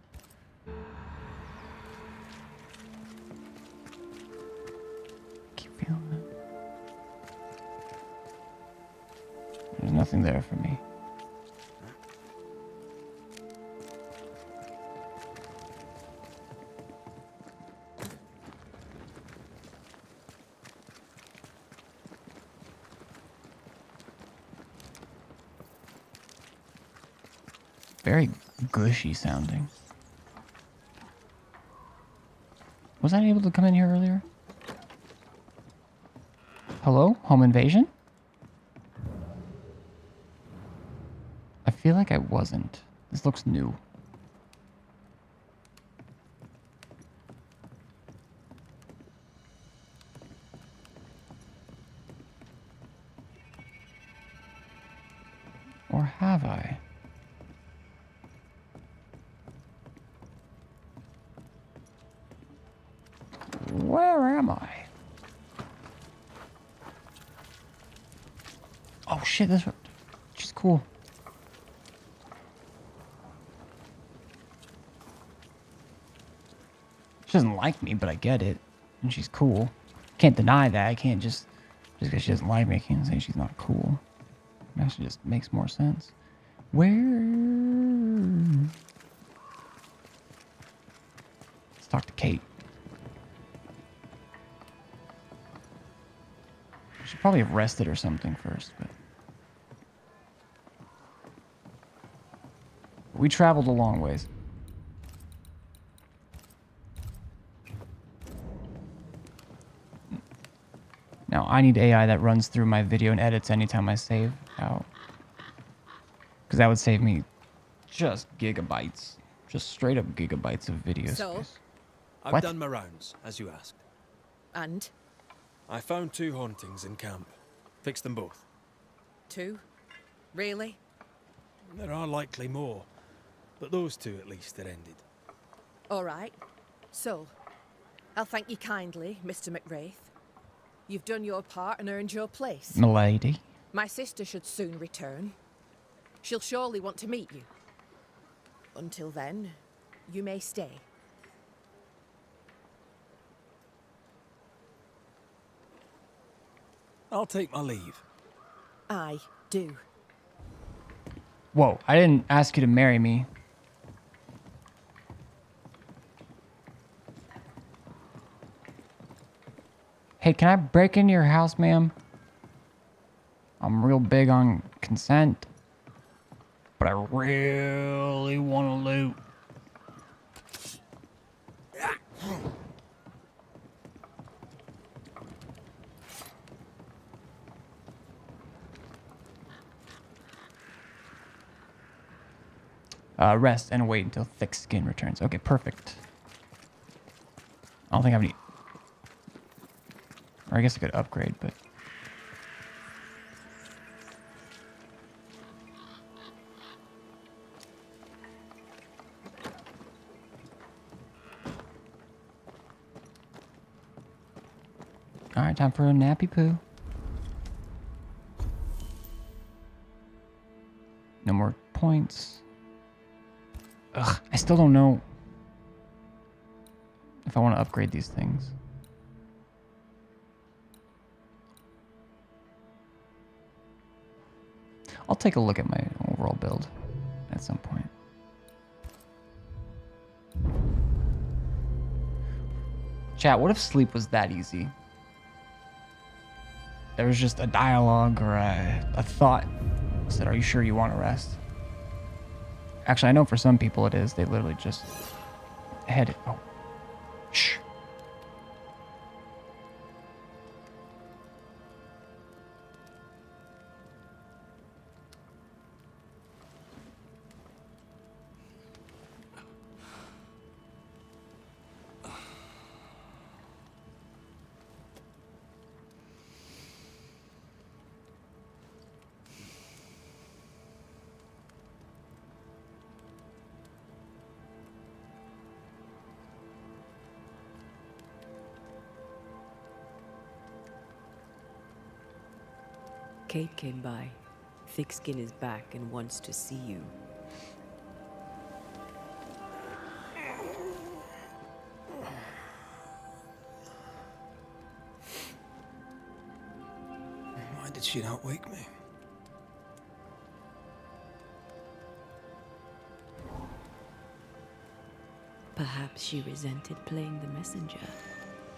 S1: Keep feeling it. There's nothing there for me. Very gushy sounding. Was I able to come in here earlier? Hello? Home invasion? I feel like I wasn't. This looks new. Or have I? Where am I? Oh shit, this she's cool. She doesn't like me, but I get it. And she's cool. Can't deny that. I can't just because she doesn't like me, I can't say she's not cool. It actually just makes more sense. Where? Let's talk to Kate. Should probably have rested or something first, but we traveled a long ways. Now I need AI that runs through my video and edits anytime I save out, because that would save me just gigabytes, just straight up gigabytes of video space.
S2: I've
S1: What?
S2: done my rounds, as you asked.
S5: And?
S2: I found 2 hauntings in camp. Fixed them both.
S5: 2? Really?
S2: There are likely more, but those 2 at least are ended.
S5: All right. So, I'll thank you kindly, Mr. McWraith. You've done your part and earned your place.
S1: Milady.
S5: My sister should soon return. She'll surely want to meet you. Until then, you may stay.
S2: I'll take my leave.
S5: I do.
S1: Whoa, I didn't ask you to marry me. Hey, can I break into your house, ma'am? I'm real big on consent, but I really want to loot. Rest and wait until thick skin returns. Okay, perfect. I don't think I have any... Or I guess I could upgrade, but... Alright, time for a nappy poo. No more points. Ugh, I still don't know if I want to upgrade these things. I'll take a look at my overall build at some point. Chat, what if sleep was that easy? There was just a dialogue or a thought that said, are you sure you want to rest? Actually, I know for some people it is. They literally just head it. Oh, shh.
S6: Kate came by. Thickskin is back and wants to see you.
S2: Why did she not wake me?
S6: Perhaps she resented playing the messenger.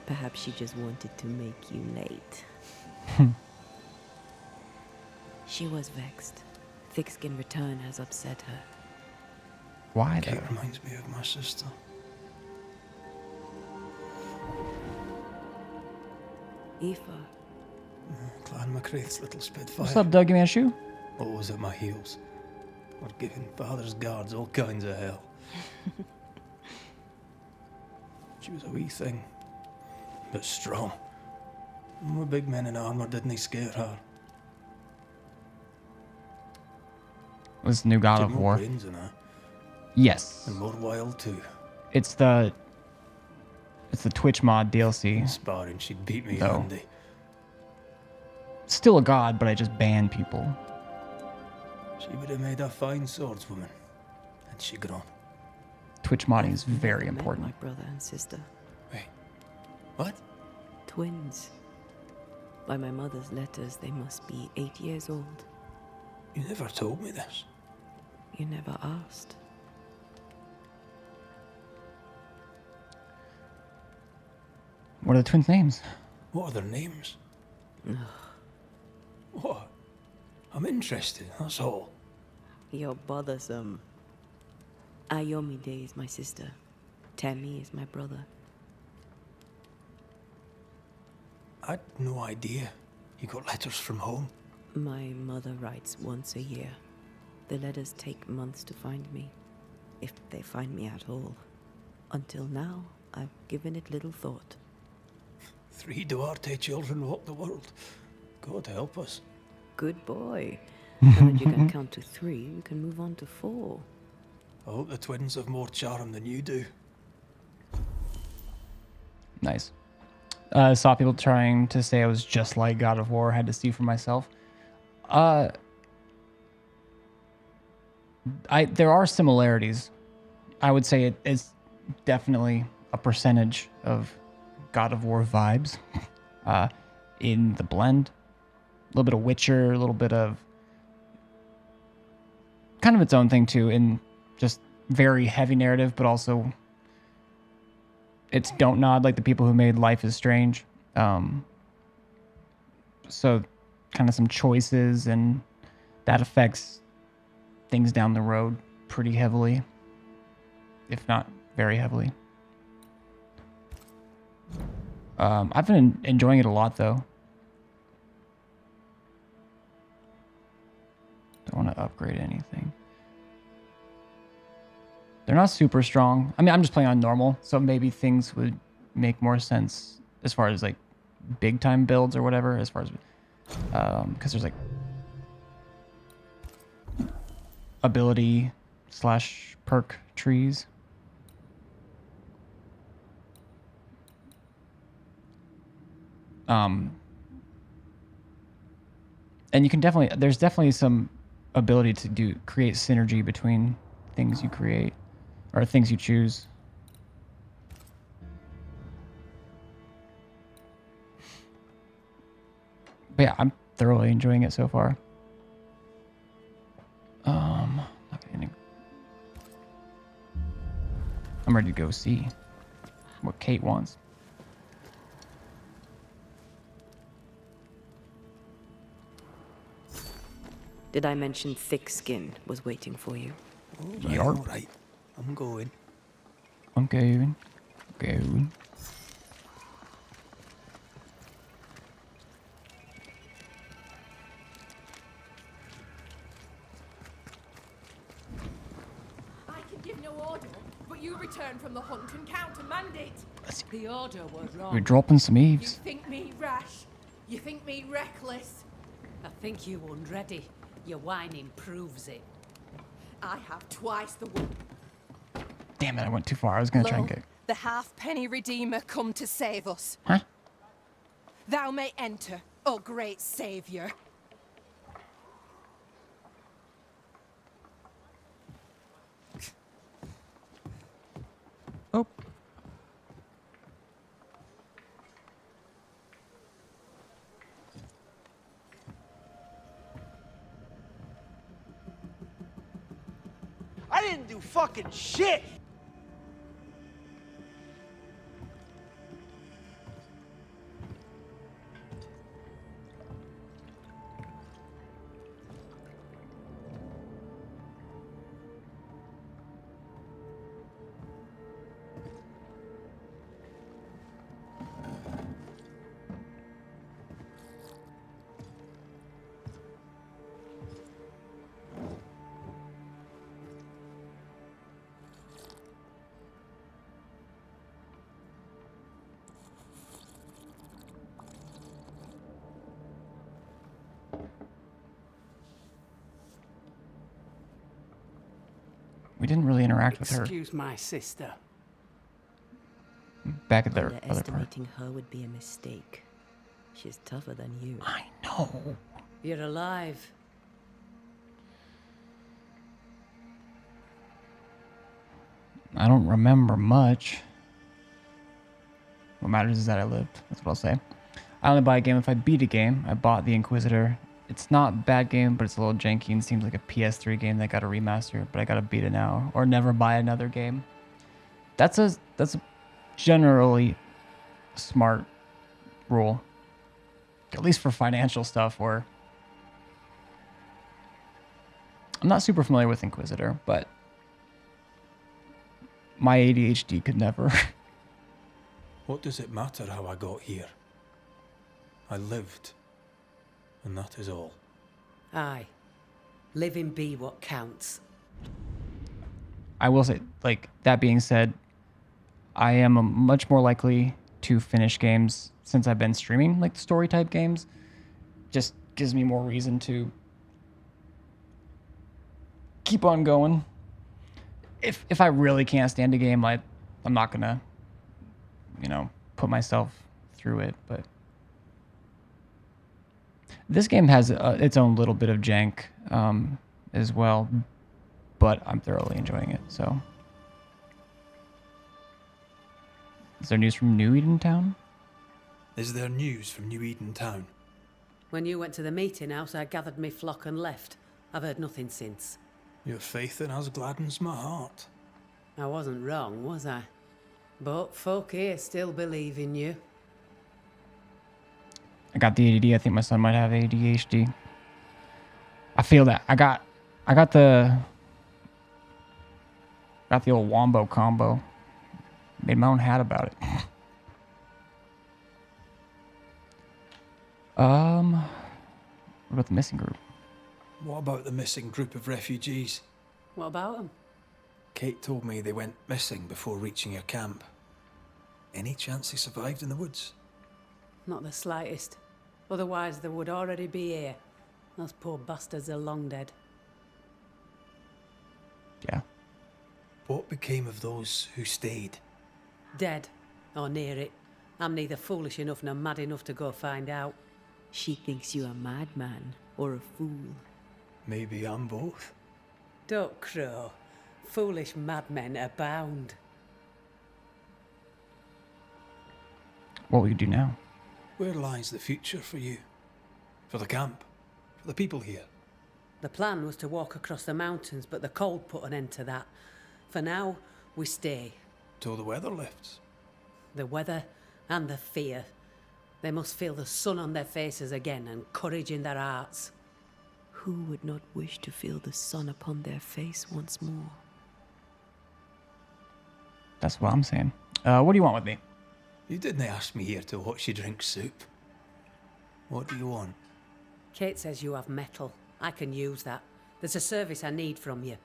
S6: Perhaps she just wanted to make you late. She was vexed. Thickskin return has upset her.
S1: Why
S2: Kate
S1: though?
S2: reminds me of my sister.
S6: Aoife.
S2: Clan McCraith's little spitfire.
S1: What's up, Dougie Manshoe?
S2: Always at my heels. Or giving father's guards all kinds of hell. She was a wee thing, but strong. My big men in armour didn't scare her.
S1: Was new God
S2: She'd
S1: of
S2: more
S1: War.
S2: brains than her,
S1: Yes.
S2: and more wild too.
S1: It's the Twitch mod DLC.
S2: Sparring, she'd beat me
S1: though.
S2: handy.
S1: Still a god, but I just ban people.
S2: She would have made a fine swordswoman, had she grown.
S1: Twitch modding is very
S6: Met
S1: important.
S6: my brother and sister.
S2: Wait, what?
S6: Twins. By my mother's letters, they must be 8 years old.
S2: You never told me this.
S6: You never asked.
S1: What are the twins' names?
S2: What are their names? What? I'm interested, that's all.
S6: You're bothersome. Ayomide is my sister. Tammy is my brother.
S2: I'd no idea. You got letters from home?
S6: My mother writes once a year. The letters take months to find me, if they find me at all. Until now, I've given it little thought.
S2: 3 Duarte children walk the world. God help us.
S6: Good boy. Now that you can count to 3, we can move on to 4.
S2: I hope the twins have more charm than you do.
S1: Nice. I saw people trying to say I was just like God of War. Had to see for myself. There are similarities. I would say it is definitely a percentage of God of War vibes in the blend. A little bit of Witcher, a little bit of kind of its own thing too, in just very heavy narrative, but also it's Don't Nod, like the people who made Life is Strange. So kind of some choices, and that affects things down the road pretty heavily, if not very heavily. I've been enjoying it a lot, though. Don't want to upgrade anything. They're not super strong. I mean, I'm just playing on normal, so maybe things would make more sense as far as like big time builds or whatever, as far as because there's like ability / perk trees. And you can definitely, there's definitely some ability to create synergy between things you create or things you choose. But yeah, I'm thoroughly enjoying it so far. ready to go see what Kate wants.
S6: Did I mention thick skin was waiting for you?
S1: Yarp.
S2: All right. I'm going.
S1: I'm going. Going.
S5: I can give no order, but you return from the hunt and countermand it. The order was wrong.
S1: We're dropping some
S5: You
S1: eaves.
S5: think me rash? You think me reckless?
S21: I think you unready. Your whining proves it.
S5: I have twice the woman.
S1: Damn it, I went too far. I was going to try and
S5: Lo,
S1: get...
S5: the halfpenny redeemer come to save us.
S1: Huh?
S5: Thou may enter, O great savior.
S1: Oh.
S22: I didn't do fucking shit!
S1: We didn't really interact with her.
S21: Excuse my sister.
S1: Back at their other part.
S6: Underestimating her would be a mistake. She's tougher than you.
S1: I know.
S21: You're alive.
S1: I don't remember much. What matters is that I lived. That's what I'll say. I only buy a game if I beat a game. I bought The Inquisitor. It's not a bad game, but it's a little janky and seems like a PS3 game that got a remaster, but I gotta beat it now. Or never buy another game. That's a generally smart rule. At least for financial stuff, or I'm not super familiar with Inquisitor, but my ADHD could never.
S2: What does it matter how I got here? I lived, and that is all.
S21: Aye. Living be what counts.
S1: I will say, like, that being said, I am much more likely to finish games since I've been streaming, like the story type games. Just gives me more reason to keep on going. If I really can't stand a game, I'm not gonna, put myself through it. But this game has its own little bit of jank as well, but I'm thoroughly enjoying it. So, is there news from New Eden Town?
S2: Is there news from New Eden Town?
S21: When you went to the meeting house, I gathered me flock and left. I've heard nothing since.
S2: Your faith in us gladdens my heart.
S21: I wasn't wrong, was I? But folk here still believe in you.
S1: I got the ADD. I think my son might have ADHD. I feel that. I got the old Wombo combo. Made my own hat about it. What about the missing group?
S2: What about the missing group of refugees?
S21: What about them?
S2: Kate told me they went missing before reaching your camp. Any chance they survived in the woods?
S21: Not the slightest. Otherwise, they would already be here. Those poor bastards are long dead.
S1: Yeah.
S2: What became of those who stayed?
S21: Dead. Or near it. I'm neither foolish enough nor mad enough to go find out.
S6: She thinks you a madman or a fool.
S2: Maybe I'm both.
S21: Don't crow. Foolish madmen abound.
S1: What will you do now?
S2: Where lies the future for you? For the camp? For the people here?
S21: The plan was to walk across the mountains, but the cold put an end to that. For now, we stay.
S2: till the weather lifts.
S21: The weather and the fear. They must feel the sun on their faces again and courage in their hearts.
S6: Who would not wish to feel the sun upon their face once more?
S1: That's what I'm saying. What do you want with me?
S2: You didn't ask me here to watch you drink soup. What do you want?
S21: Kate says you have metal. I can use that. There's a service I need from you.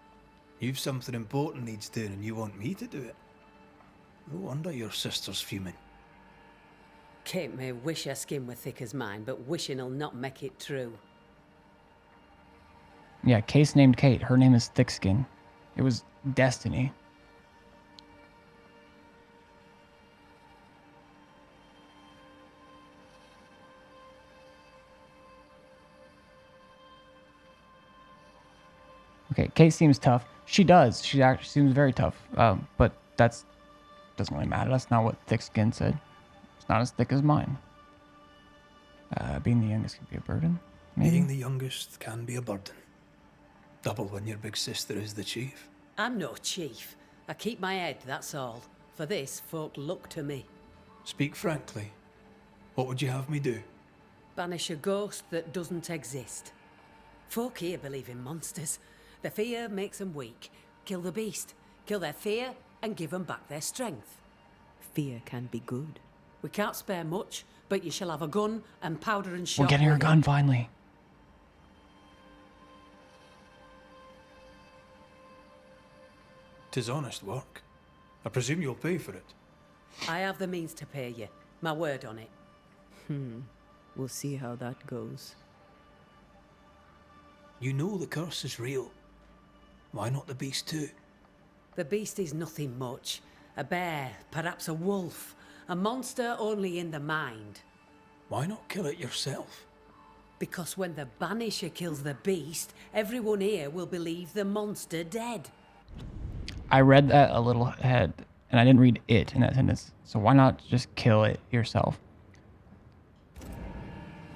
S2: You've something important needs doing and you want me to do it. No wonder your sister's fuming.
S21: Kate may wish her skin were thick as mine, but wishing'll not make it true.
S1: Yeah, Kate's named Kate. Her name is Thickskin. It was destiny. Okay, Kate seems tough. She does. She actually seems very tough. But doesn't really matter. That's not what Thickskin said. It's not as thick as mine. Being the youngest can be a burden. Maybe?
S2: Being the youngest can be a burden. Double when your big sister is the chief.
S21: I'm no chief. I keep my head, that's all. For this, folk look to me.
S2: Speak frankly. What would you have me do?
S21: Banish a ghost that doesn't exist. Folk here believe in monsters. Their fear makes them weak. Kill the beast. Kill their fear and give them back their strength.
S6: Fear can be good.
S21: We can't spare much, but you shall have a gun and powder and shot.
S1: We're getting her gun finally.
S2: 'Tis honest work. I presume you'll pay for it.
S21: I have the means to pay you. My word on it.
S6: We'll see how that goes.
S2: You know the curse is real. Why not the beast too?
S21: The beast is nothing much. A bear, perhaps a wolf. A monster only in the mind.
S2: Why not kill it yourself?
S21: Because when the Banisher kills the beast, everyone here will believe the monster dead.
S1: I read that a little ahead, and I didn't read it in that sentence. So why not just kill it yourself?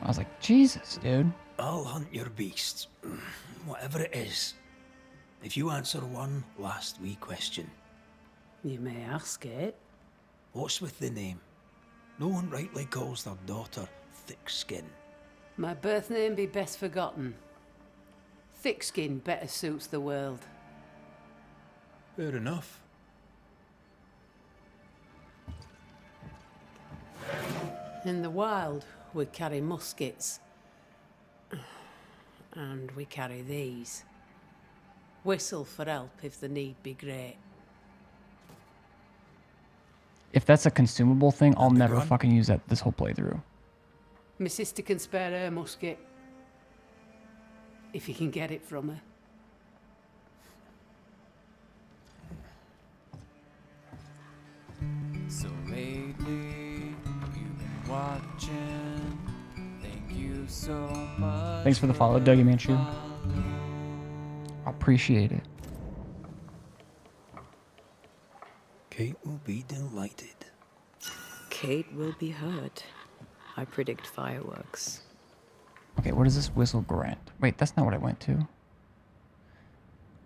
S1: I was like, Jesus, dude.
S2: I'll hunt your beast. Whatever it is. If you answer one last wee question.
S21: You may ask it.
S2: What's with the name? No one rightly calls their daughter Thickskin.
S21: My birth name be best forgotten. Thickskin better suits the world.
S2: Fair enough.
S21: In the wild, we carry muskets. And we carry these. Whistle for help if the need be great.
S1: If that's a consumable thing, I'll never fucking use that this whole playthrough.
S21: My sister can spare her musket. If you can get it from her.
S9: So lately, you've been watching. Thank you so much.
S1: Thanks for the follow, Dougie Manchu. I appreciate it.
S2: Kate will be delighted.
S6: Kate will be hurt. I predict fireworks.
S1: Okay, what is this whistle grant? Wait, that's not what I went to.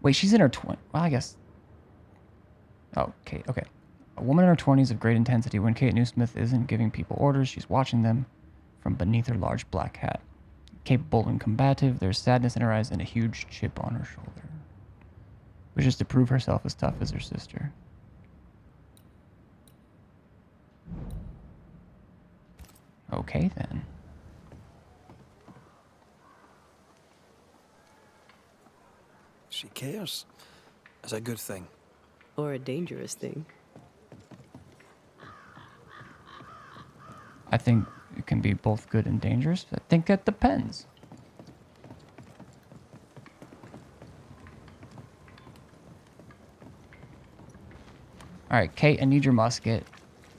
S1: Wait, she's in her 20s. Well, I guess. Oh, Kate. Okay. A woman in her 20s of great intensity. When Kate Newsmith isn't giving people orders, she's watching them from beneath her large black hat. Capable and combative, there's sadness in her eyes and a huge chip on her shoulder. Wishes to prove herself as tough as her sister. Okay, then.
S2: She cares. It's a good thing.
S6: Or a dangerous thing.
S1: I think it can be both good and dangerous. I think it depends. Alright, Kate, I need your musket.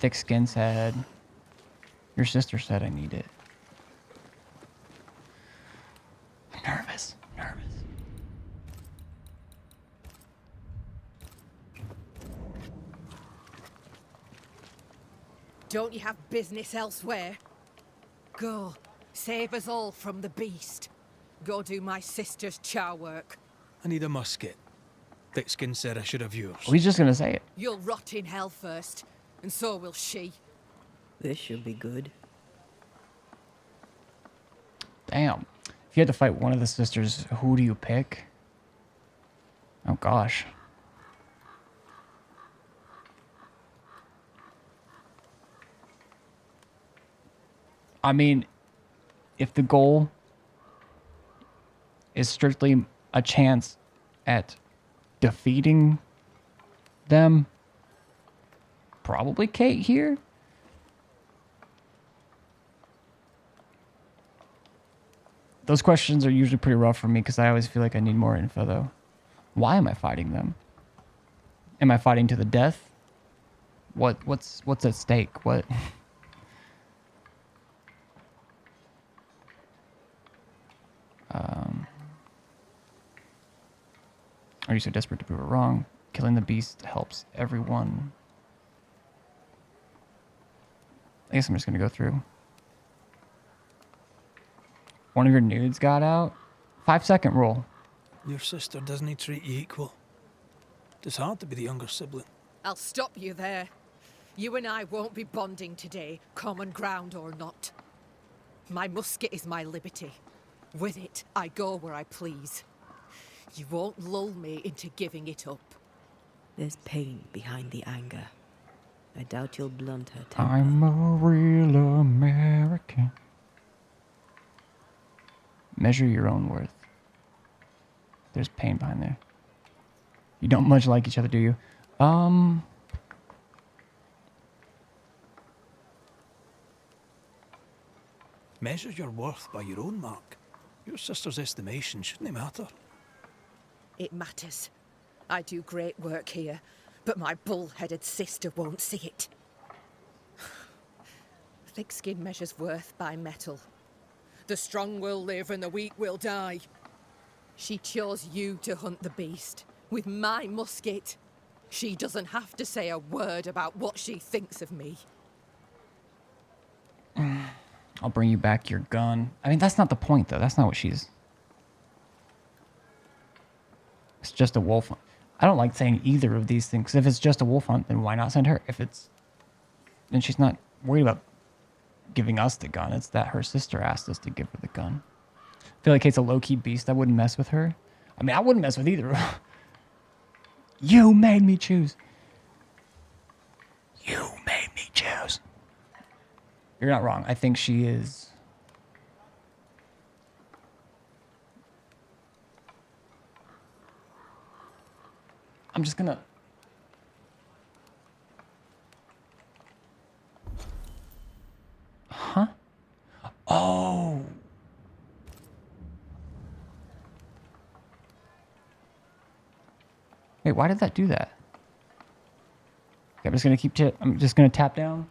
S1: Thickskin said. Your sister said I need it. I'm nervous.
S5: Don't you have business elsewhere? Go, save us all from the beast. Go do my sister's char work.
S2: I need a musket. Thick-skinned said I should have yours.
S1: Oh, he's just gonna say it.
S5: You'll rot in hell first, and so will she.
S6: This should be good.
S1: Damn. If you had to fight one of the sisters, who do you pick? Oh gosh. I mean, if the goal is strictly a chance at defeating them, probably Kate here. Those questions are usually pretty rough for me because I always feel like I need more info though. Why am I fighting them? Am I fighting to the death? What's at stake? What? Are you so desperate to prove it wrong? Killing the beast helps everyone. I guess I'm just gonna go through. One of your nudes got out. 5-second rule.
S2: Your sister doesn't treat you equal. It's hard to be the younger sibling.
S5: I'll stop you there. You and I won't be bonding today, common ground or not. My musket is my liberty. With it, I go where I please. You won't lull me into giving it up.
S6: There's pain behind the anger. I doubt you'll blunt her temper.
S1: I'm a real American. Measure your own worth. There's pain behind there. You don't much like each other, do you?
S2: Measure your worth by your own mark. Your sister's estimation shouldn't matter.
S5: It matters. I do great work here, but my bull-headed sister won't see it. Thick skin measures worth by metal. The strong will live and the weak will die. She chose you to hunt the beast with my musket. She doesn't have to say a word about what she thinks of me.
S1: I'll bring you back your gun. I mean, that's not the point, though. That's not what she's... It's just a wolf hunt. I don't like saying either of these things. If it's just a wolf hunt, then why not send her? If it's... Then she's not worried about giving us the gun. It's that her sister asked us to give her the gun. I feel like Kate's a low-key beast. I wouldn't mess with her. I mean, I wouldn't mess with either. You made me choose. You made me choose. You're not wrong. I think she is... I'm just gonna... Huh? Oh. Wait, why did that do that? Okay, I'm just gonna tap down.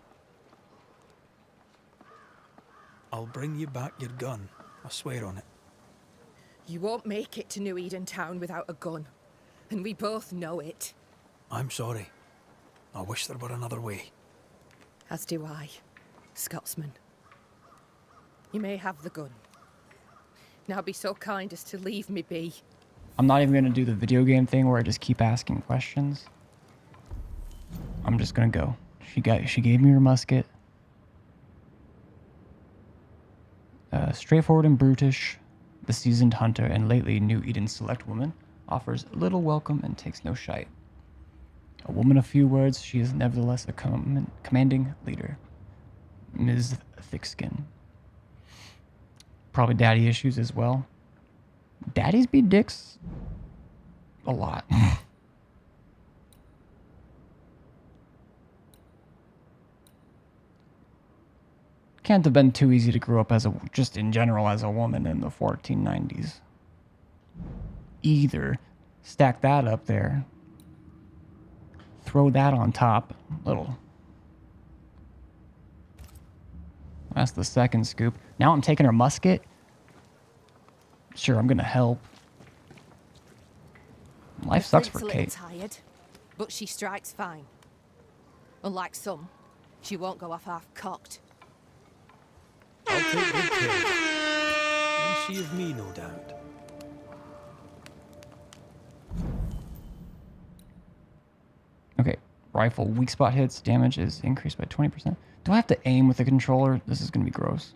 S2: I'll bring you back your gun. I swear on it.
S5: You won't make it to New Eden Town without a gun. And we both know it.
S2: I'm sorry. I wish there were another way.
S5: As do I, Scotsman. You may have the gun. Now be so kind as to leave me be.
S1: I'm not even gonna do the video game thing where I just keep asking questions. I'm just gonna go. She gave me her musket. Straightforward and brutish, the seasoned hunter and lately New Eden select woman offers little welcome and takes no shite. A woman of few words, she is nevertheless a commanding leader. Ms. Thickskin. Probably daddy issues as well. Daddies be dicks a lot. Can't have been too easy to grow up as just in general as a woman in the 1490s. Either. Stack that up there. Throw that on top. Little. That's the second scoop. Now I'm taking her musket. Sure, I'm gonna help. Life sucks for Kate.
S5: Tired, but she strikes fine. Unlike some, she won't go off half-cocked.
S2: I'll take good care of her. And she of me, no doubt.
S1: rifle. Weak spot hits. Damage is increased by 20%. Do I have to aim with the controller? This is going to be gross.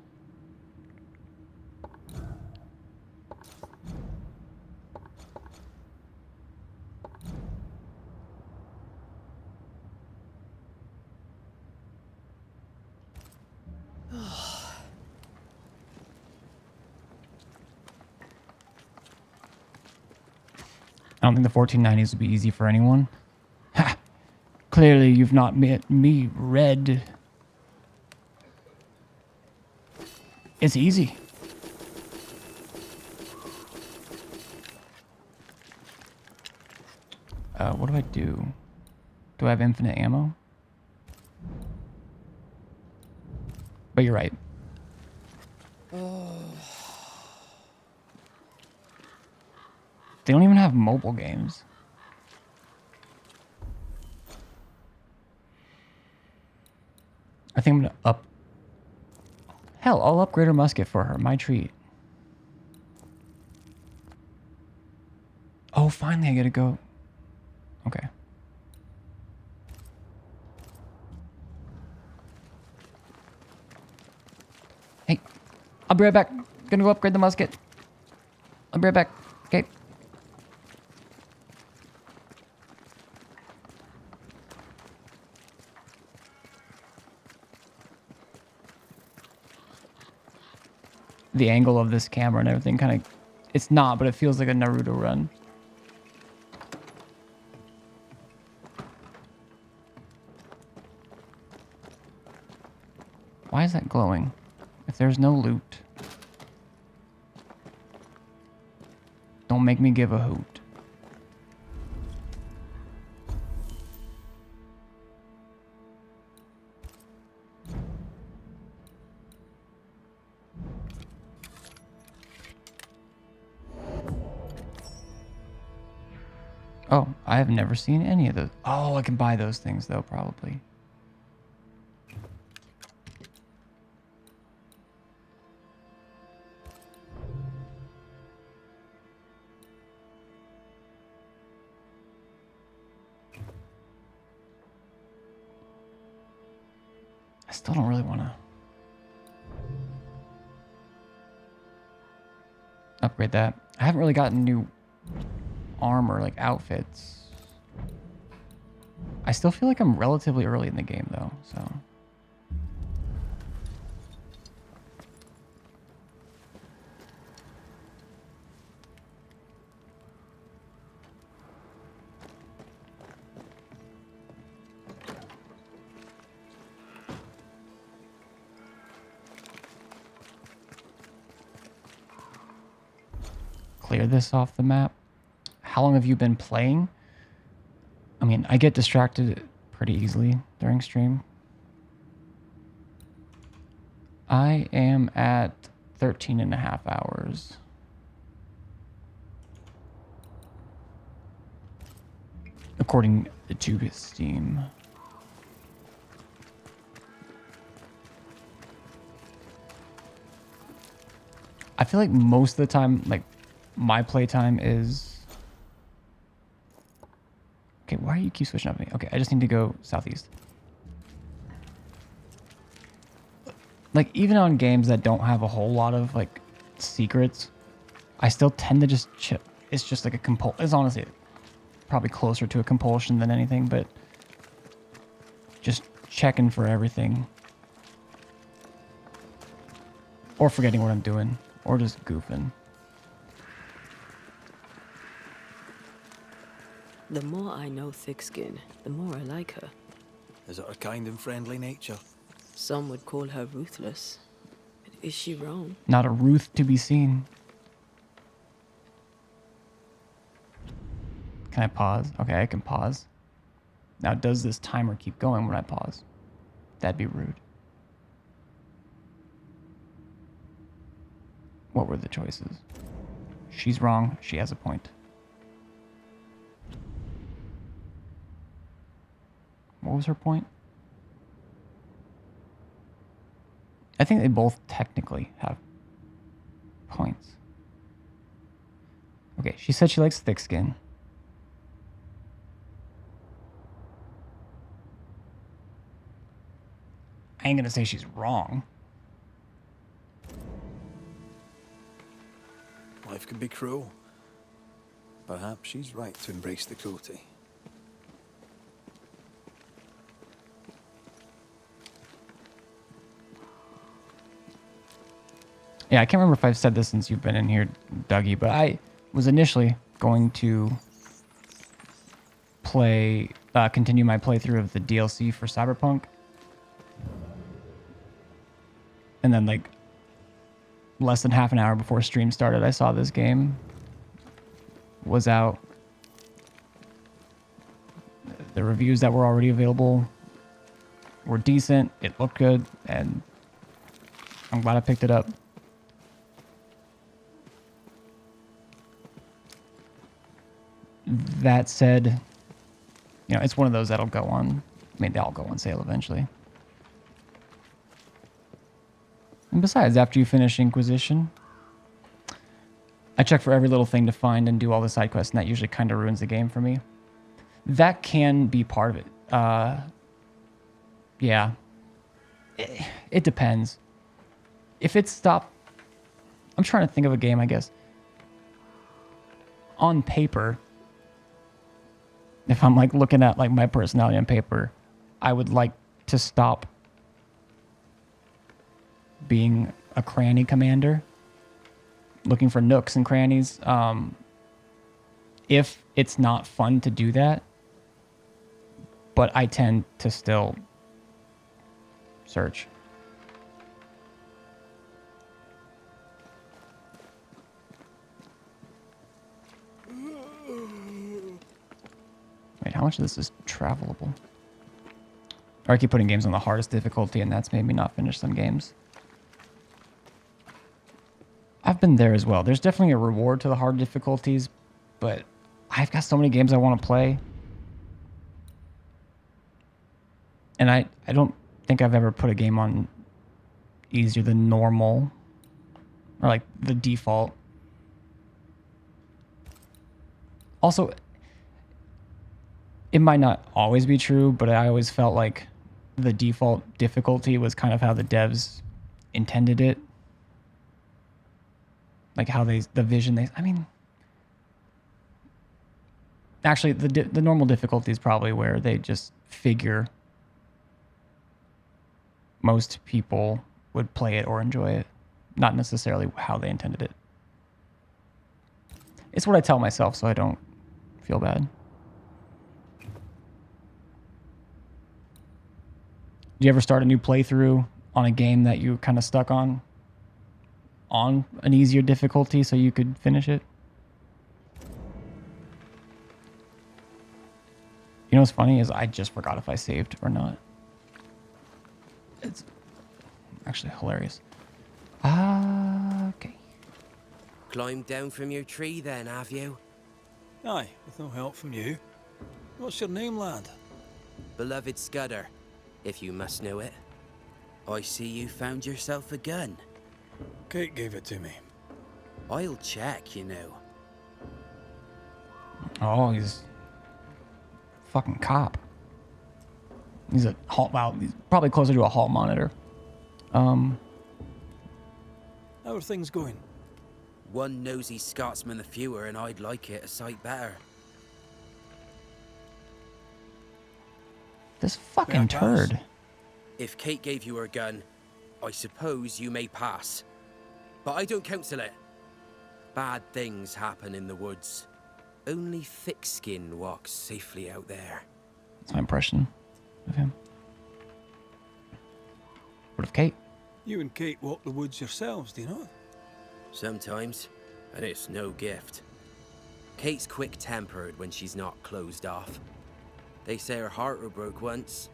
S1: I don't think the 1490s would be easy for anyone. Ha! Clearly you've not met me, Red. It's easy. What do I do? Do I have infinite ammo? But you're right. They don't even have mobile games. I think I'm gonna up... Hell, I'll upgrade her musket for her. My treat. Oh, finally I get to go. Okay. Hey, I'll be right back. Gonna go upgrade the musket. I'll be right back. Okay. The angle of this camera and everything kind of... It's not, but it feels like a Naruto run. Why is that glowing? If there's no loot. Don't make me give a hoot. Oh, I have never seen any of those. Oh, I can buy those things though, probably. I still don't really want to upgrade that. I haven't really gotten new armor, like outfits. I still feel like I'm relatively early in the game though, so. Clear this off the map. How long have you been playing? I mean, I get distracted pretty easily during stream. I am at 13.5 hours. According to Steam. I feel like most of the time, like, my playtime is... Okay, why do you keep switching up to me? Okay, I just need to go southeast. Like, even on games that don't have a whole lot of, like, secrets, I still tend to just... It's just like a compulsion. It's honestly probably closer to a compulsion than anything, but... Just checking for everything. Or forgetting what I'm doing. Or just goofing.
S6: The more I know Thickskin, the more I like her.
S2: Is it her kind and friendly nature?
S6: Some would call her ruthless. But is she wrong?
S1: Not a Ruth to be seen. Can I pause? Okay, I can pause. Now, does this timer keep going when I pause? That'd be rude. What were the choices? She's wrong. She has a point. What was her point? I think they both technically have points. Okay, she said she likes thick skin. I ain't gonna say she's wrong.
S2: Life can be cruel. Perhaps she's right to embrace the cruelty.
S1: Yeah, I can't remember if I've said this since you've been in here, Dougie, but I was initially going to continue my playthrough of the DLC for Cyberpunk. And then, like, less than half an hour before stream started, I saw this game was out. The reviews that were already available were decent. It looked good, and I'm glad I picked it up. That said, you know, it's one of those that'll go on. I mean, they all go on sale eventually. And besides, after you finish Inquisition, I check for every little thing to find and do all the side quests, and that usually kind of ruins the game for me. That can be part of it. Yeah. It depends. If it's I'm trying to think of a game, I guess. On paper, if I'm like looking at like my personality on paper, I would like to stop being a cranny commander, looking for nooks and crannies. If it's not fun to do that, but I tend to still search. Wait, how much of this is travelable? Or I keep putting games on the hardest difficulty, and that's made me not finish some games. I've been there as well. There's definitely a reward to the hard difficulties, but I've got so many games I want to play. And I don't think I've ever put a game on easier than normal, or like the default. Also, it might not always be true, but I always felt like the default difficulty was kind of how the devs intended it. Like how the vision I mean, actually the normal difficulty is probably where they just figure most people would play it or enjoy it, not necessarily how they intended it. It's what I tell myself so I don't feel bad. Do you ever start a new playthrough on a game that you kind of stuck on an easier difficulty so you could finish it? You know what's funny is I just forgot if I saved or not. It's actually hilarious. Okay.
S4: Climbed down from your tree then, have you?
S2: Aye, with no help from you. What's your name, lad?
S4: Beloved Scudder, if you must know it. I see you found yourself a gun.
S2: Kate gave it to me.
S4: I'll check, you know.
S1: Oh, he's a fucking cop. He's a hall. Wow, he's probably closer to a hall monitor.
S2: How are things going?
S4: One nosy Scotsman the fewer, and I'd like it a sight better.
S1: This fucking turd.
S4: If Kate gave you her gun, I suppose you may pass. But I don't counsel it. Bad things happen in the woods. Only thick skin walks safely out there.
S1: That's my impression of him. What of Kate?
S2: You and Kate walk the woods yourselves, do you not?
S4: Sometimes, and it's no gift. Kate's quick-tempered when she's not closed off. They say her heart were broke once.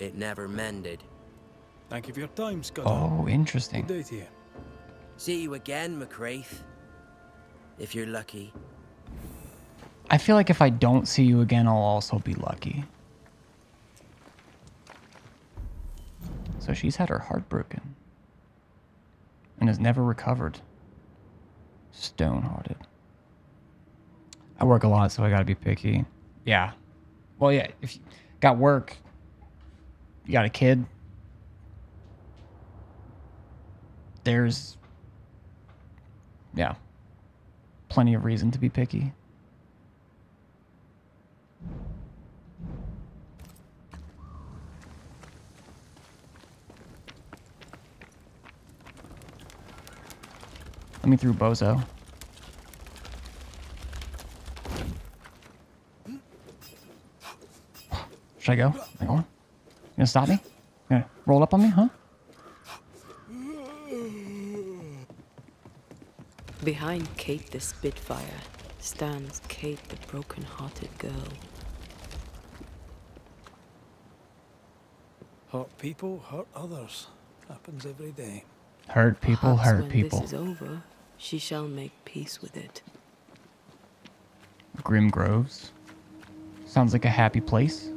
S4: It never mended.
S2: Thank you for your time, Scudder.
S1: Oh, interesting.
S2: Good day to you.
S4: See you again, McCraith. If you're lucky.
S1: I feel like if I don't see you again, I'll also be lucky. So she's had her heart broken and has never recovered. Stone-hearted. I work a lot, so I gotta be picky. Yeah. Well, yeah, if you got work, you got a kid, there's, yeah, plenty of reason to be picky. Let me through Bozo. Should I go? Am I going? You gonna stop me? You gonna roll up on me, huh?
S6: Behind Kate the Spitfire stands Kate the broken-hearted girl.
S2: Hurt people hurt others. Happens every day.
S1: Hurt people,
S6: Perhaps
S1: hurt
S6: when
S1: people.
S6: this is over, she shall make peace with it.
S1: Grim Groves. Sounds like a happy place.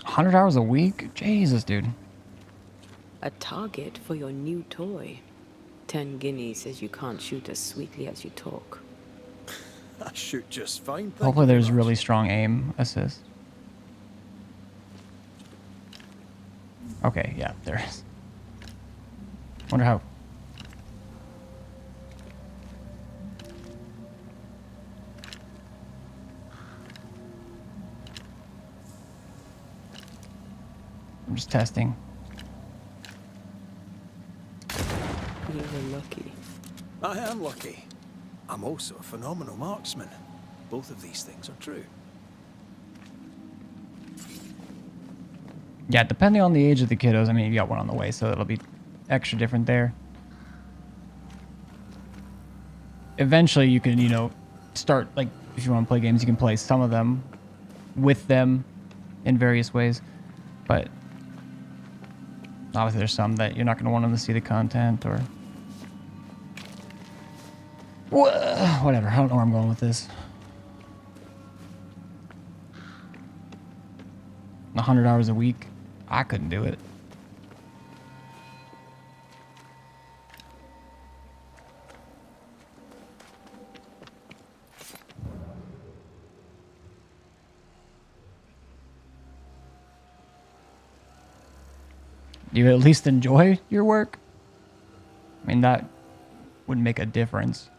S1: $100 a week? Jesus, dude.
S6: A target for your new toy. 10 guineas says you can't shoot as sweetly as you talk.
S2: I shoot just fine.
S1: Hopefully there's really strong aim assist. Okay, yeah, there is. Wonder how. I'm just testing.
S6: You're lucky.
S2: I am lucky. I'm also a phenomenal marksman. Both of these things are true.
S1: Yeah, depending on the age of the kiddos, I mean, you got one on the way, so it'll be extra different there. Eventually, you can, you know, start, like, if you want to play games, you can play some of them with them in various ways. But obviously, there's some that you're not going to want them to see the content or whatever. I don't know where I'm going with this. $100 a week. I couldn't do it. Do you at least enjoy your work? I mean, that would make a difference.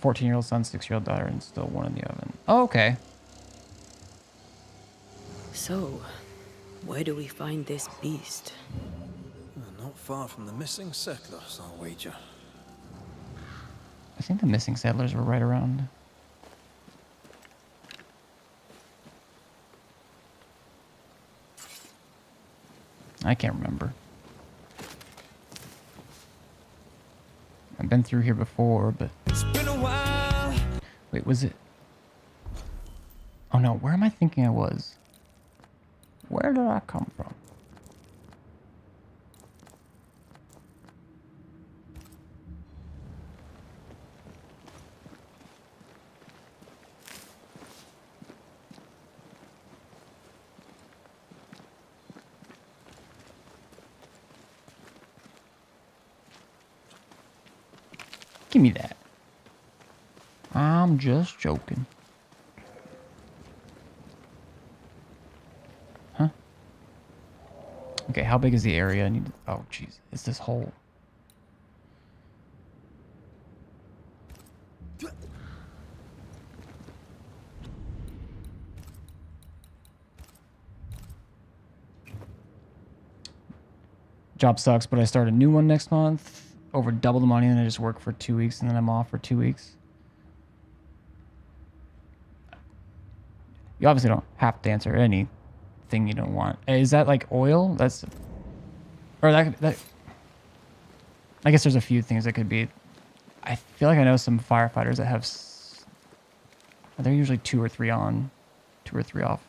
S1: 14-year-old son, 6-year-old daughter, and still one in the oven. Oh, okay.
S6: So, where do we find this beast?
S2: Not far from the missing settlers, I'll wager.
S1: I think the missing settlers were right around. I can't remember. I've been through here before, but...
S9: It's been a while.
S1: Wait, was it... Oh no, where am I thinking I was? Where did I come from? Give me that. I'm just joking. Huh? Okay, how big is the area? I need to, oh, jeez. It's this hole. Job sucks, but I start a new one next month. Over double the money, and I just work for 2 weeks, and then I'm off for 2 weeks. You obviously don't have to answer anything you don't want. Is that like oil? That's, or that. I guess there's a few things that could be. I feel like I know some firefighters that have. They're usually 2 or 3 on, 2 or 3 off.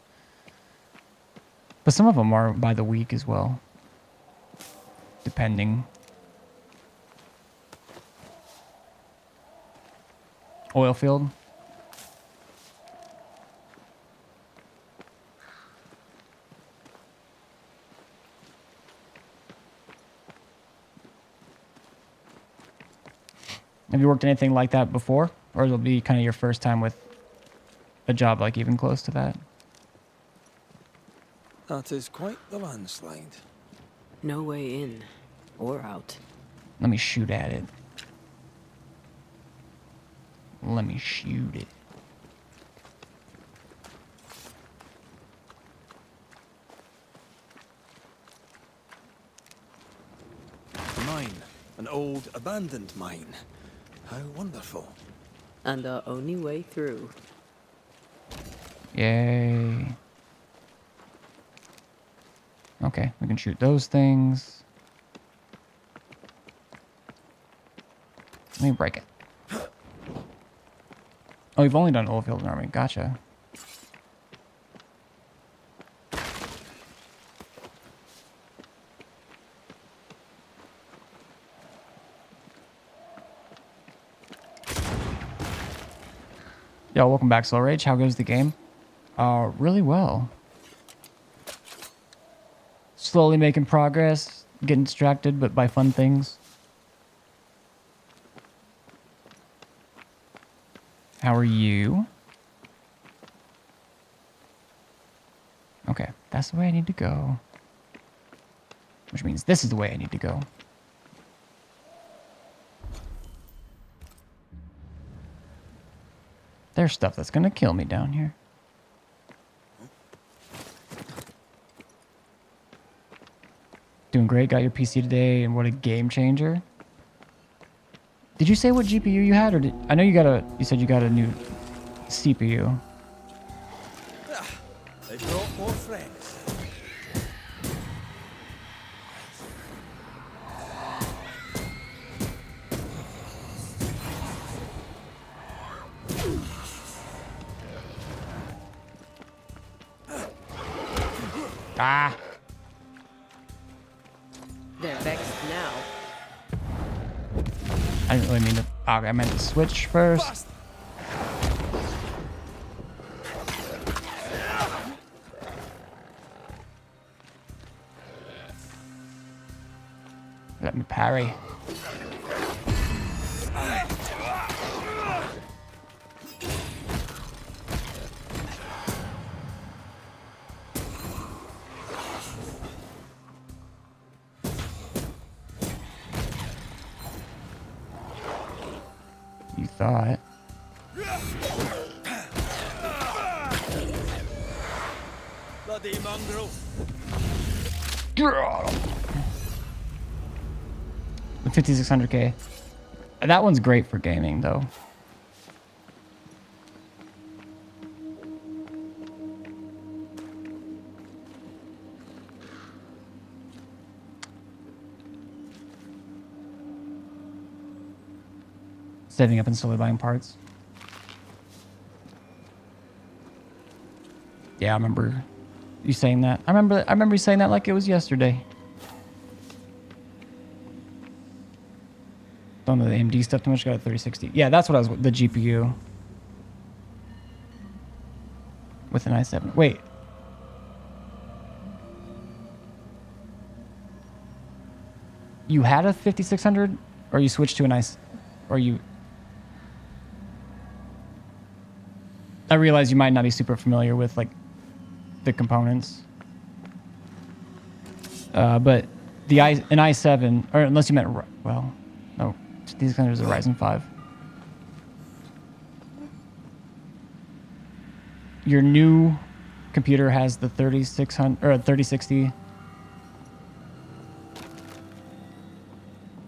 S1: But some of them are by the week as well, depending. Oil field. Have you worked anything like that before? Or it'll be kind of your first time with a job like even close to that.
S2: That is quite the landslide.
S6: No way in or out.
S1: Let me shoot at it. Let me shoot it.
S2: A mine. An old, abandoned mine. How wonderful.
S6: And our only way through.
S1: Yay. Okay, we can shoot those things. Let me break it. Oh, you've only done Oldfield Army. Gotcha. Yo, welcome back, Slow Rage. How goes the game? Really well. Slowly making progress, getting distracted, but by fun things. How are you? Okay, that's the way I need to go. Which means this is the way I need to go. There's stuff that's gonna kill me down here. Doing great, got your PC today, and what a game changer. Did you say what GPU you had, or did I know you said you got a new CPU?
S2: They brought more friends.
S1: Ah!
S6: They're vexed now.
S1: I didn't really mean to. Oh, I meant to switch first. Let me parry. You thought.
S2: Bloody mongrel.
S1: The 5600K. That one's great for gaming, though. Saving up and slowly buying parts. Yeah, I remember you saying that. I remember you saying that like it was yesterday. Don't know the AMD stuff too much. Got a 3060. Yeah, that's what I was. The GPU with an i7. Wait. You had a 5600, or you switched to an i, or you? I realize you might not be super familiar with like the components, but the an i7, or unless you meant, well, no, these guys are a Ryzen 5. Your new computer has the 3600 or 3060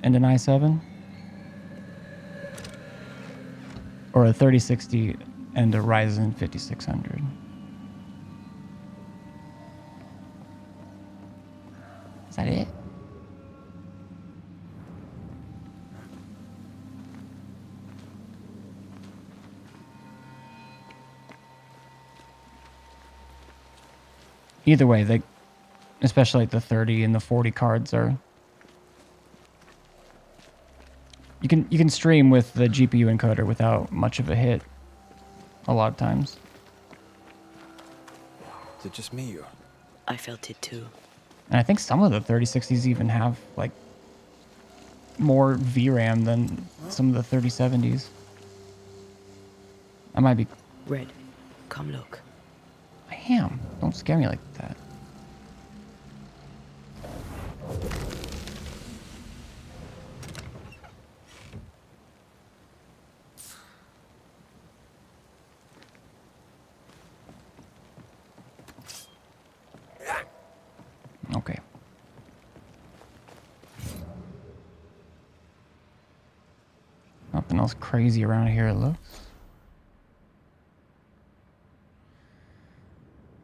S1: and an i7, or a 3060 and a Ryzen 5600. Is that it? Either way, they, especially like the 30 and the 40 cards are. You can stream with the GPU encoder without much of a hit. A lot of times.
S2: Is it just me or?
S6: I felt it too.
S1: And I think some of the 3060s even have like more VRAM than some of the 3070s. I might be.
S6: Red, come look.
S1: I am. Don't scare me like that. Okay. Nothing else crazy around here, it looks.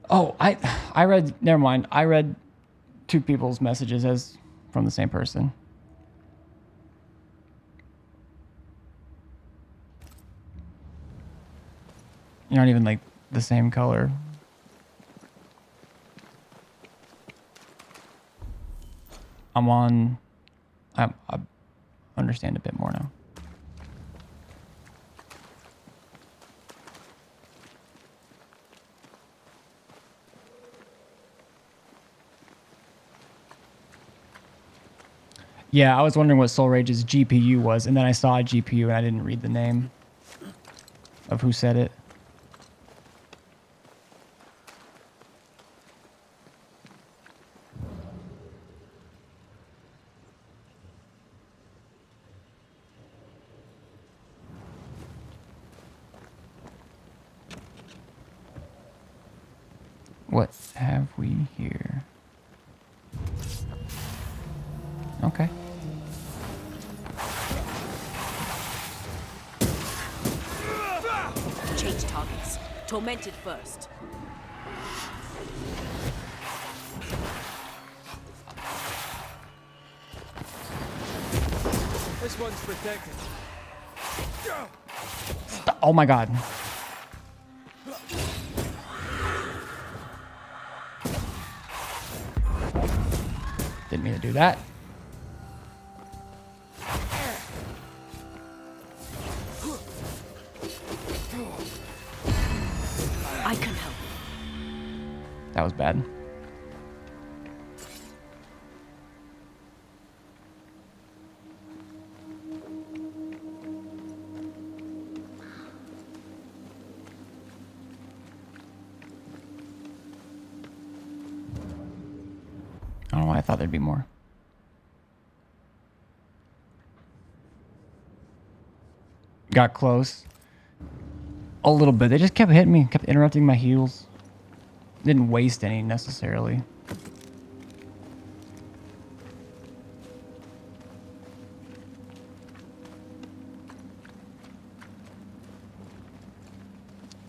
S1: Oh, I read, never mind. I read two people's messages as from the same person. You're not even like the same color. I understand a bit more now. Yeah, I was wondering what Soul Rage's GPU was, and then I saw a GPU and I didn't read the name of who said it. What have we here? Okay.
S6: Change targets. Tormented first.
S22: This one's protected.
S1: Oh my god. Didn't mean to do that.
S6: I can help.
S1: That was bad. I don't know why I thought there'd be more. Got close. A little bit. They just kept hitting me, kept interrupting my heals. Didn't waste any necessarily.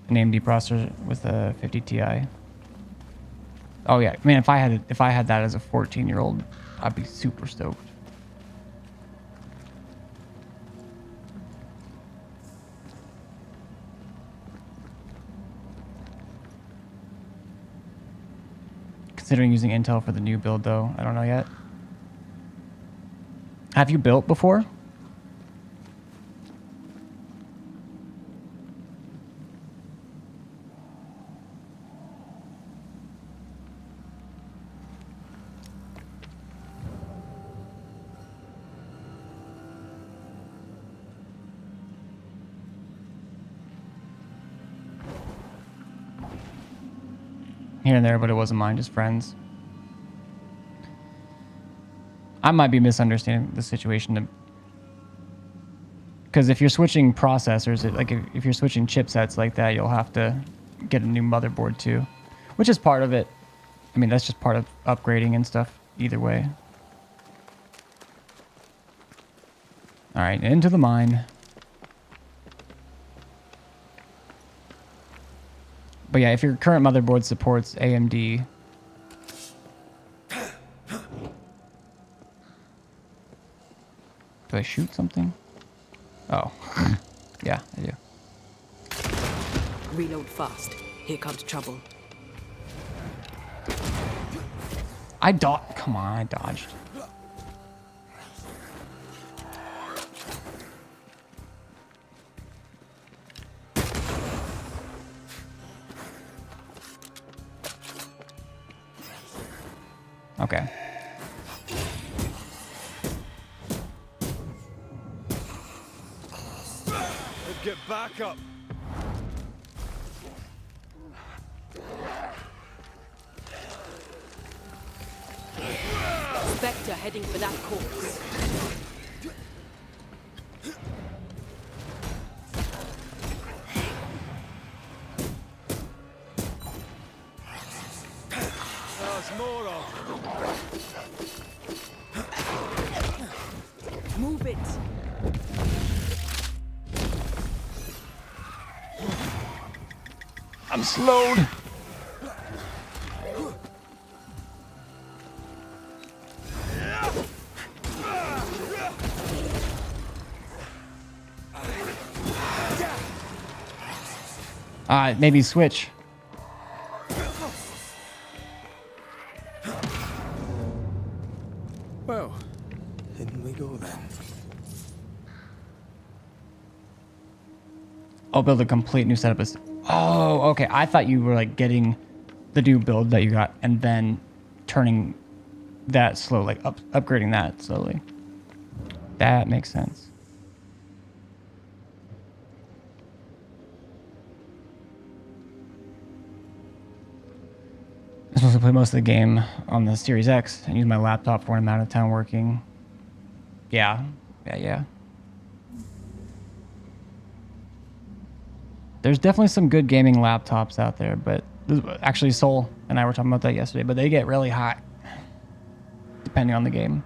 S1: An AMD processor with a 50 Ti. Oh yeah, man! If I had that as a 14-year-old, I'd be super stoked. Considering using Intel for the new build, though, I don't know yet. Have you built before? Here and there, but it wasn't mine, just friends. I might be misunderstanding the situation. Because if you're switching processors, like if you're switching chipsets like that, you'll have to get a new motherboard too. Which is part of it. I mean, that's just part of upgrading and stuff, either way. Alright, into the mine. But yeah, if your current motherboard supports AMD, do I shoot something? Oh, yeah, I do.
S6: Reload fast. Here comes trouble.
S1: Come on, I dodged. Okay.
S22: Let's get back up.
S6: Spectre heading for that corpse.
S22: There's more of
S6: Move it.
S1: I'm slowed. Maybe switch.
S2: Well, in we go then.
S1: I'll build a complete new setup. Oh, okay. I thought you were like getting the new build that you got and then turning that slow, like upgrading that slowly. That makes sense. I'm supposed to play most of the game on the Series X and use my laptop for when I'm out of town working. Yeah. There's definitely some good gaming laptops out there, but actually Soul and I were talking about that yesterday, but they get really hot depending on the game.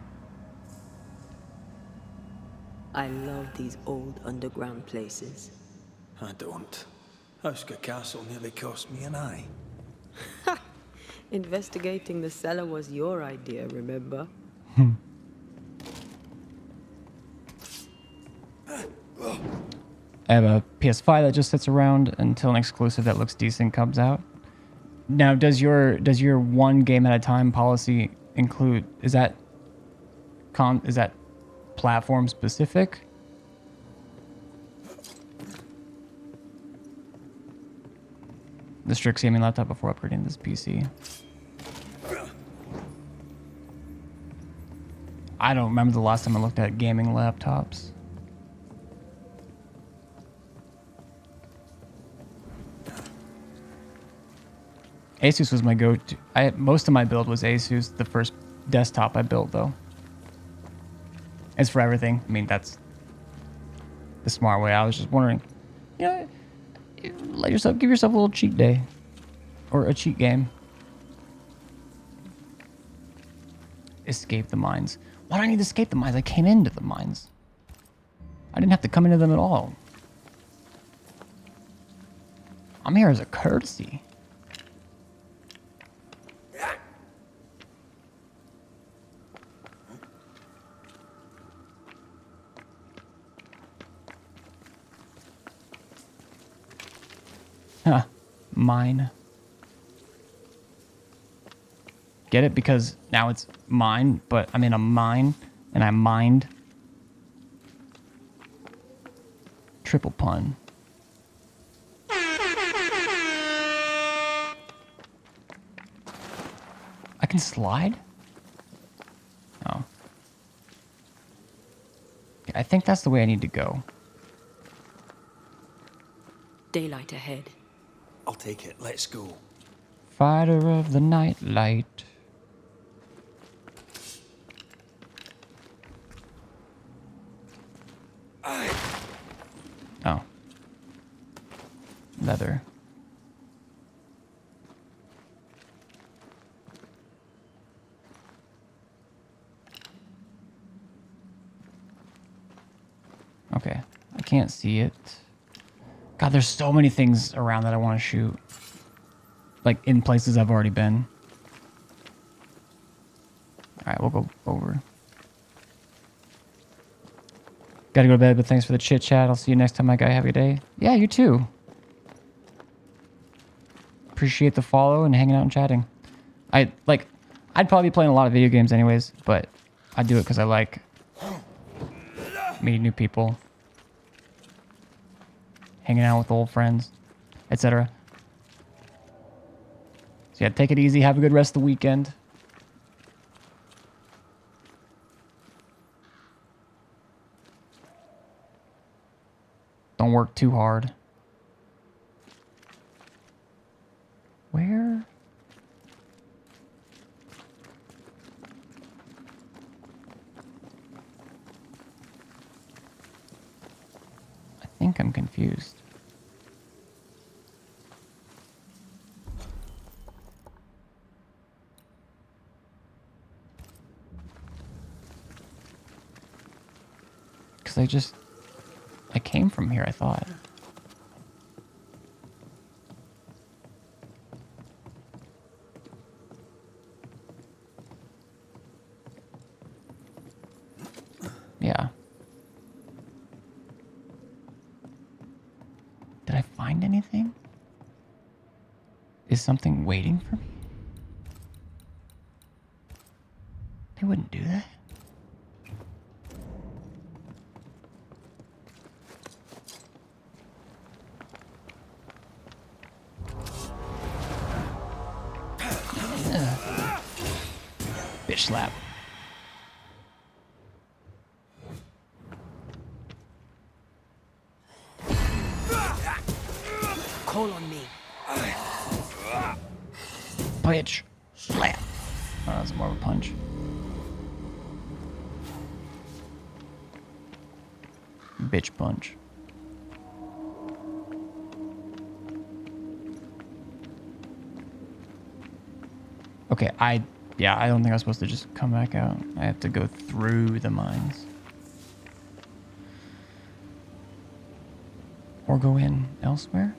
S6: I love these old underground places.
S2: I don't. Husker Castle nearly cost me an eye.
S6: Investigating the cellar was your idea, remember?
S1: I have a PS5 that just sits around until an exclusive that looks decent comes out. Now, does your one game at a time policy include, is that platform specific? The strict gaming laptop before upgrading this PC. I don't remember the last time I looked at gaming laptops. Asus was my go-to. Most of my build was Asus. The first desktop I built, though. It's for everything. I mean, that's the smart way. I was just wondering, you know, give yourself a little cheat day, or a cheat game. Escape the mines. Why do I need to escape the mines? I came into the mines. I didn't have to come into them at all. I'm here as a courtesy. Huh. Mine. Get it? Because now it's mine, but I'm in a mine, and I mined. Triple pun. I can slide? Oh. I think that's the way I need to go.
S6: Daylight ahead.
S2: I'll take it. Let's go.
S1: Fighter of the night light. Oh. Leather. Okay. I can't see it. God, there's so many things around that I want to shoot. Like, in places I've already been. Alright, we'll go over. Gotta go to bed, but thanks for the chit chat. I'll see you next time, my guy. Have a good day. Yeah, you too. Appreciate the follow and hanging out and chatting. I'd probably be playing a lot of video games anyways, but I do it because I like meeting new people, hanging out with old friends, etc. So yeah, take it easy. Have a good rest of the weekend. Don't work too hard. Where? think I'm confused. Because I came from here, I thought. Yeah. Did I find anything? Is something waiting for me? They wouldn't do that. Bitch slap.
S21: Call on me.
S1: Bitch slap. Oh, that's more of a punch. Bitch punch. Okay, I don't think I was supposed to just come back out. I have to go through the mines. Or go in elsewhere?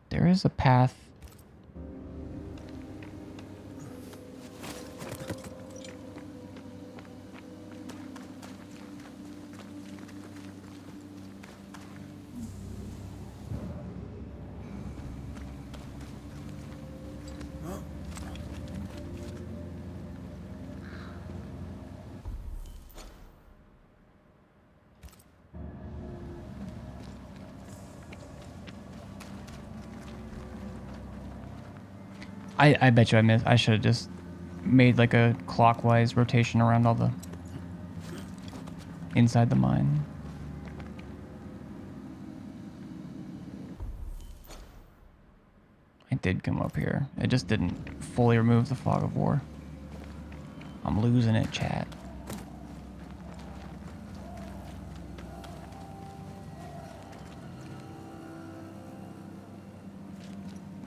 S1: There is a path. I bet you I missed. I should have just made like a clockwise rotation around all the inside the mine. I did come up here. It just didn't fully remove the fog of war. I'm losing it, chat.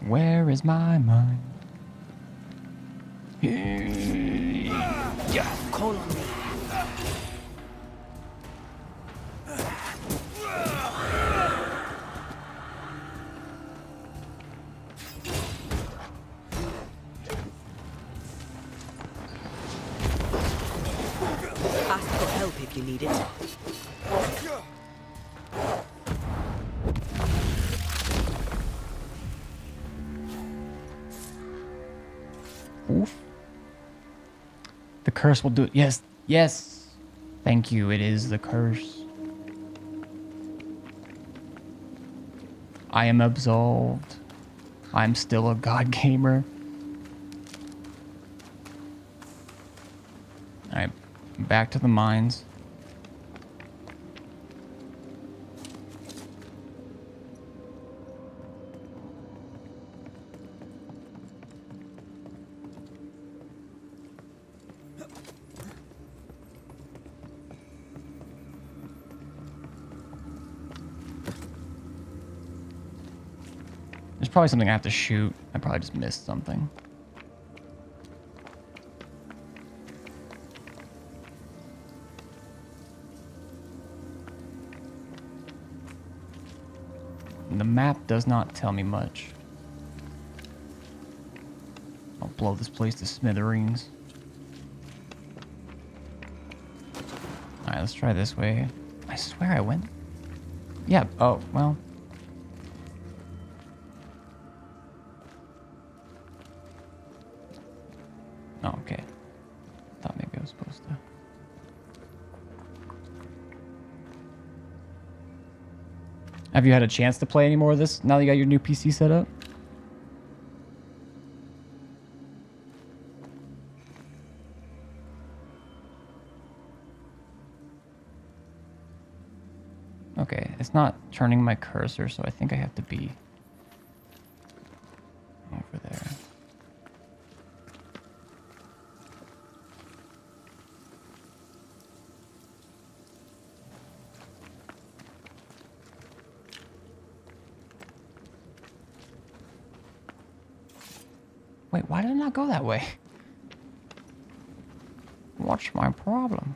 S1: Where is my mind? Yeah.
S21: Call on me. Ask for help if you need it.
S1: Oof. The curse will do it. Yes, yes. Thank you. It is the curse. I am absolved. I'm still a god gamer. Alright, back to the mines. There's probably something I have to shoot. I probably just missed something. The map does not tell me much. I'll blow this place to smithereens. Alright, let's try this way. I swear I went... Yeah, oh, well... Oh, okay. Thought maybe I was supposed to. Have you had a chance to play any more of this now that you got your new PC set up? Okay, it's not turning my cursor, so I think I have to be over there. Wait, why did it not go that way? What's my problem?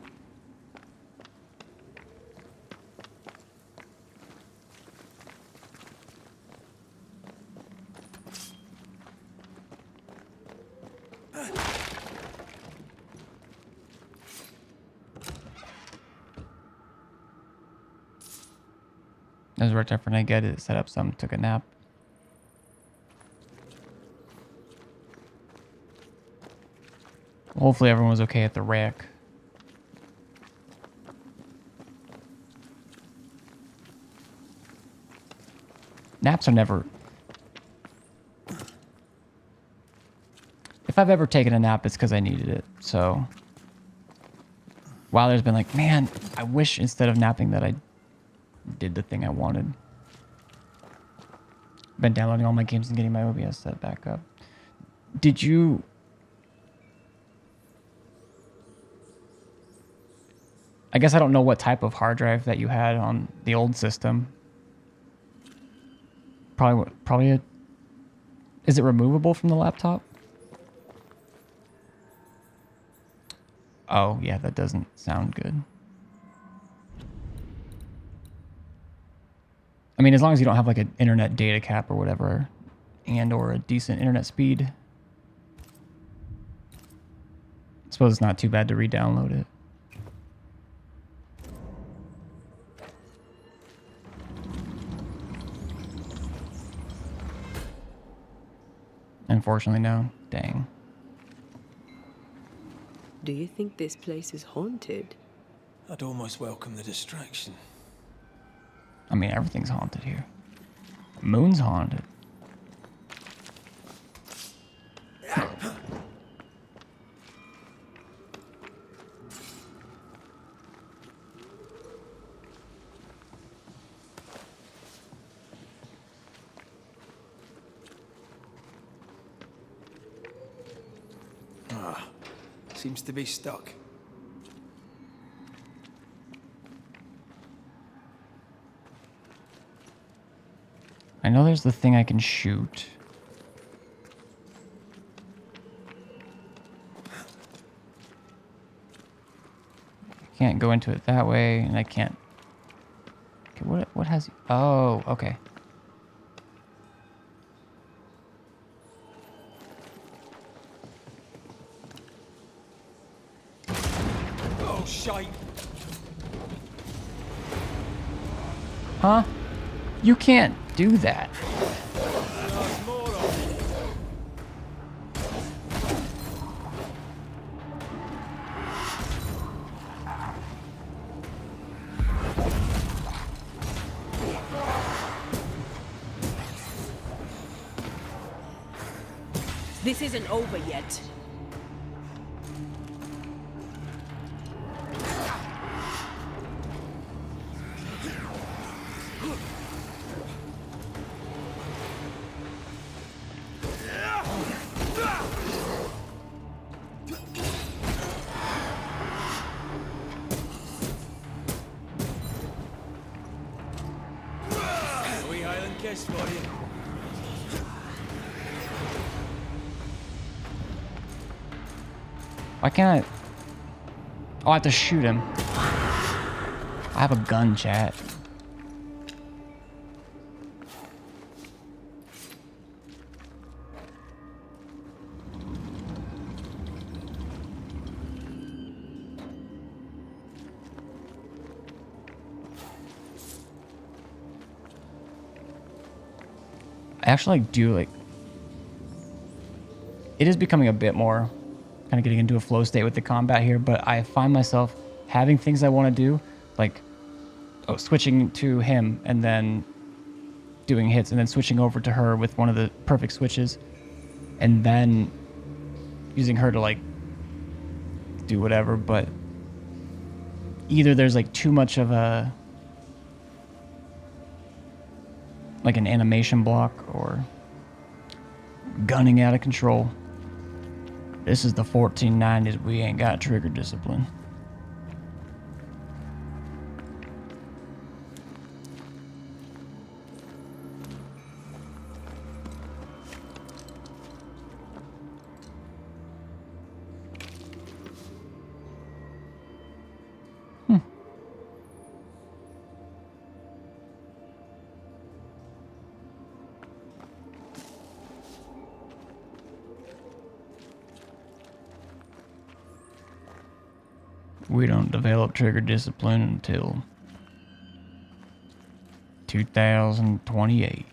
S1: It was right after I get it, set up some, took a nap. Hopefully everyone was okay at the wreck. Naps are never... If I've ever taken a nap, it's because I needed it. So, while there's been like, man, I wish instead of napping that I did the thing I wanted. Been downloading all my games and getting my OBS set back up. Did you... I guess I don't know what type of hard drive that you had on the old system. Probably a... Is it removable from the laptop? Oh, yeah, that doesn't sound good. I mean, as long as you don't have like an internet data cap or whatever, and or a decent internet speed. I suppose it's not too bad to re-download it. Unfortunately, no. Dang.
S6: Do you think this place is haunted?
S2: I'd almost welcome the distraction.
S1: I mean, everything's haunted here. Moon's haunted.
S2: Seems to be stuck.
S1: I know there's the thing I can shoot. I can't go into it that way, and I can't... Okay, what has... Oh, okay.
S2: Oh, shite!
S1: Huh? You can't do that.
S21: This isn't over yet.
S2: Wee Highland kiss for you.
S1: Why can't I... Oh, I have to shoot him. I have a gun, chat. I actually do like... It is becoming a bit more... kind of getting into a flow state with the combat here, but I find myself having things I want to do, like switching to him and then doing hits and then switching over to her with one of the perfect switches and then using her to like do whatever, but either there's like too much of a like an animation block or gunning out of control. This is the 1490s. We ain't got trigger discipline. We don't develop trigger discipline until 2028.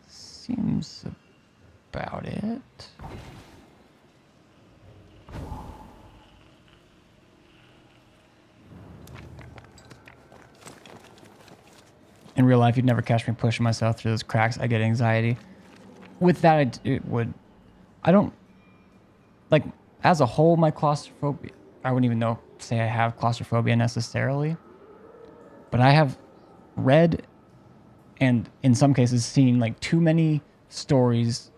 S1: Seems about it. In real life, you'd never catch me pushing myself through those cracks. I get anxiety. With that, it would... I don't... Like, as a whole, my claustrophobia... I wouldn't even say I have claustrophobia necessarily. But I have read and, in some cases, seen, like, too many stories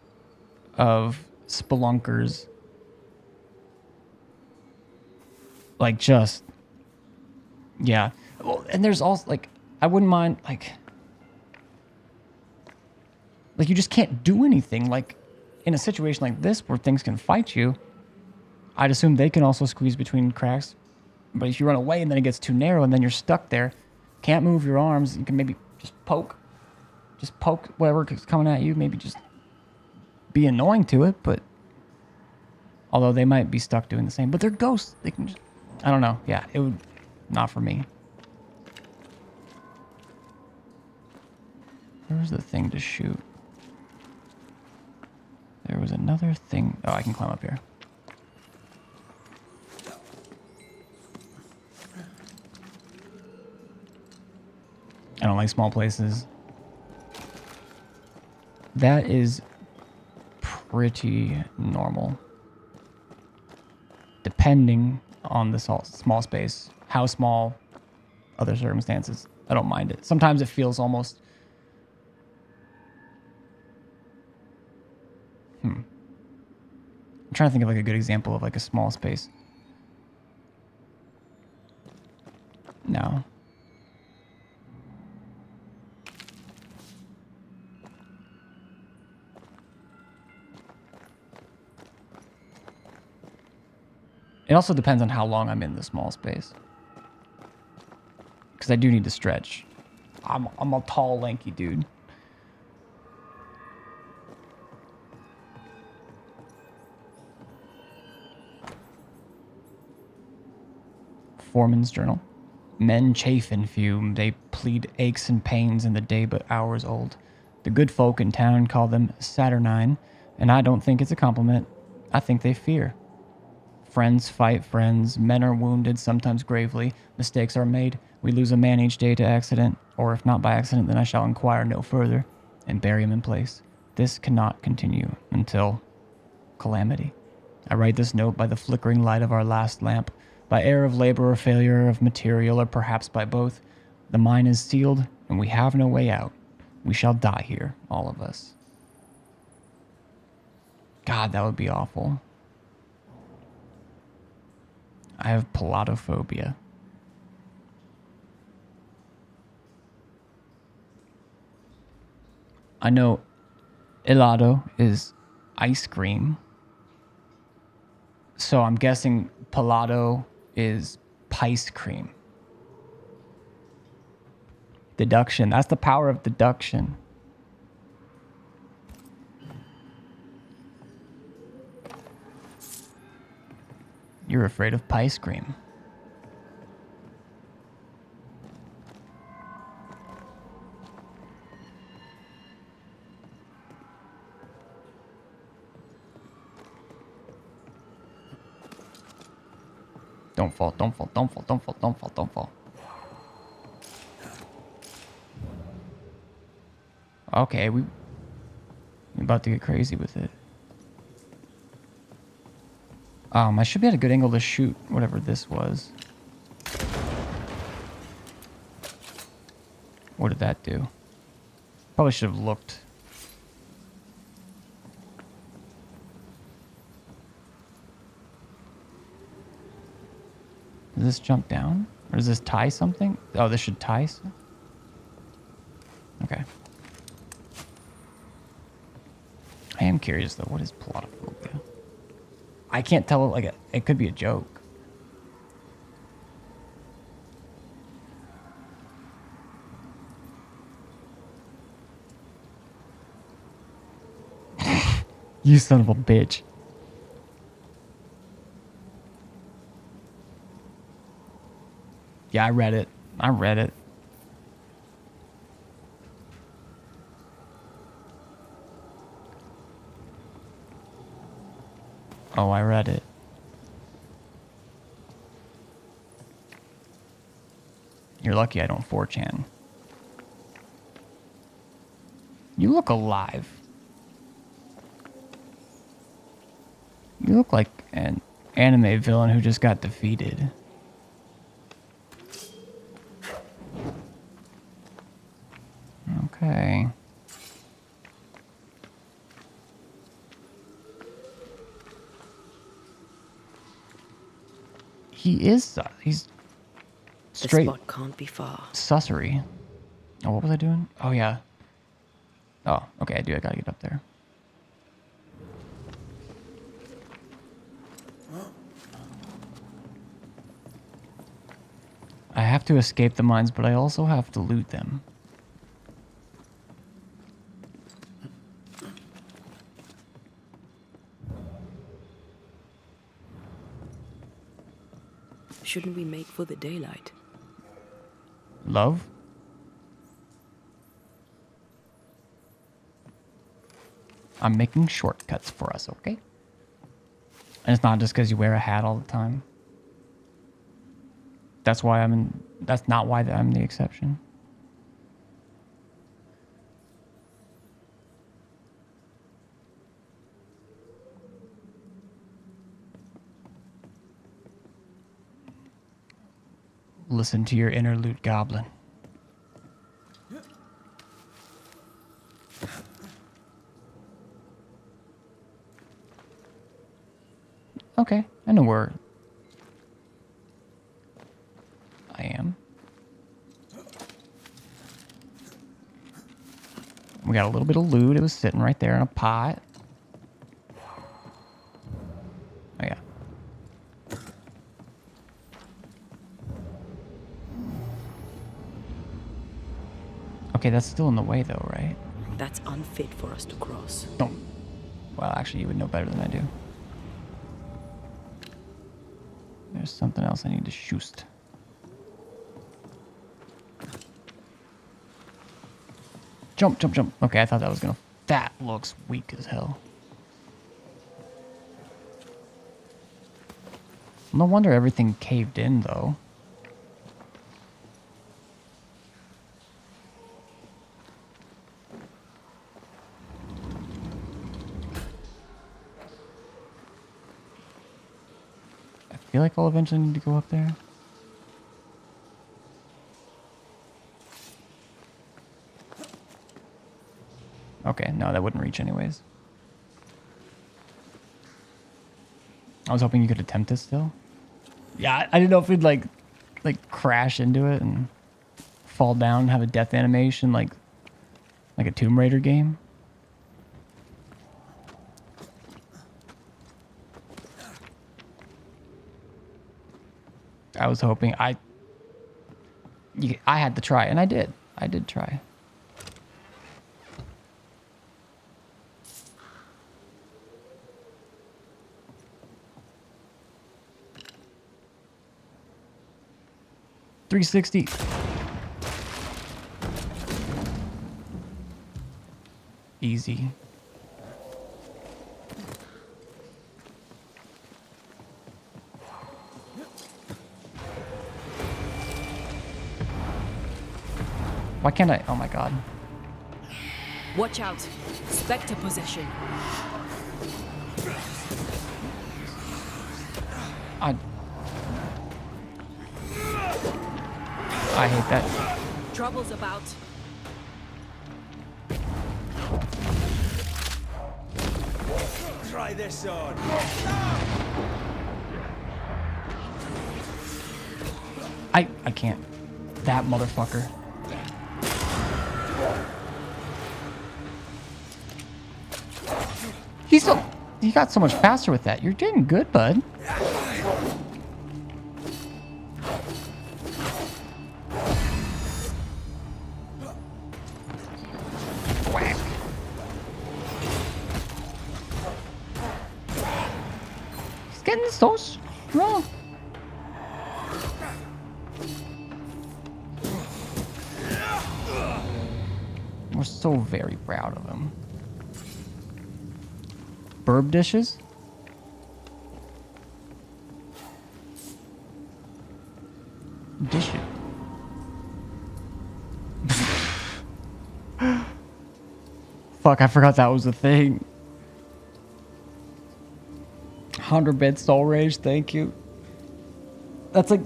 S1: of spelunkers. Like, just... Yeah. Well, and there's also, like... I wouldn't mind, like, you just can't do anything. Like, in a situation like this where things can fight you, I'd assume they can also squeeze between cracks. But if you run away and then it gets too narrow and then you're stuck there, can't move your arms, you can maybe just poke whatever's coming at you, maybe just be annoying to it, but although they might be stuck doing the same. But they're ghosts. They can just, I don't know. Yeah, it would, not for me. Where's the thing to shoot? There was another thing. Oh, I can climb up here. I don't like small places. That is pretty normal. Depending on the small space. How small, other circumstances. I don't mind it. Sometimes it feels almost... I'm trying to think of like a good example of like a small space. No. It also depends on how long I'm in the small space. Because I do need to stretch. I'm a tall, lanky dude. Foreman's journal. Men chafe and fume. They plead aches and pains in the day but hours old. The good folk in town call them saturnine, and I don't think it's a compliment. I think they fear. Friends fight friends. Men are wounded, sometimes gravely. Mistakes are made. We lose a man each day to accident, or if not by accident, then I shall inquire no further and bury him in place. This cannot continue until calamity. I write this note by the flickering light of our last lamp, by error of labor or failure of material, or perhaps by both. The mine is sealed, and we have no way out. We shall die here, all of us. God, that would be awful. I have palatophobia. I know helado is ice cream. So I'm guessing palato is pice cream. Deduction. That's the power of deduction. You're afraid of pice cream. Don't fall, don't fall, don't fall, don't fall, don't fall, don't fall. Okay, we're about to get crazy with it. I should be at a good angle to shoot whatever this was. What did that do? Probably should have looked. Does this jump down? Or does this tie something? Oh, this should tie something? Okay. I am curious though, what is palatophobia? I can't tell, like, it could be a joke. You son of a bitch. Yeah, I read it. I read it. Oh, I read it. You're lucky I don't 4chan. You look alive. You look like an anime villain who just got defeated. Okay. He is, he's straight.
S6: The spot can't be far.
S1: Sussery. Oh, what was I doing? Oh, yeah. Oh, okay, I gotta get up there. I have to escape the mines, but I also have to loot them.
S6: Shouldn't we make for the daylight?
S1: Love? I'm making shortcuts for us, okay? And it's not just because you wear a hat all the time. That's why that's not why I'm the exception. Listen to your inner loot goblin. Okay, I know where I am. We got a little bit of loot. It was sitting right there in a pot. Oh, yeah. Okay, that's still in the way, though, right?
S6: That's unfit for us to cross.
S1: Don't. Well, actually, you would know better than I do. There's something else I need to shoot. Jump, jump, jump. Okay, I thought that was gonna... That looks weak as hell. No wonder everything caved in, though. I feel like I'll eventually need to go up there. Okay, no, that wouldn't reach anyways. I was hoping you could attempt it still. Yeah, I didn't know if we'd like crash into it and fall down and have a death animation like a Tomb Raider game. I was hoping I had to try, and I did. I did try. $360. Easy. Why can't I? Oh my god.
S21: Watch out. Spectre possession.
S1: I hate that.
S21: Trouble's about.
S22: Try this on.
S1: I can't. That motherfucker. He got so much faster with that. You're doing good, bud. It's getting so strong. We're so very proud of him. Burb dishes? Dish it. Fuck, I forgot that was a thing. 100-bit soul rage, thank you. That's like...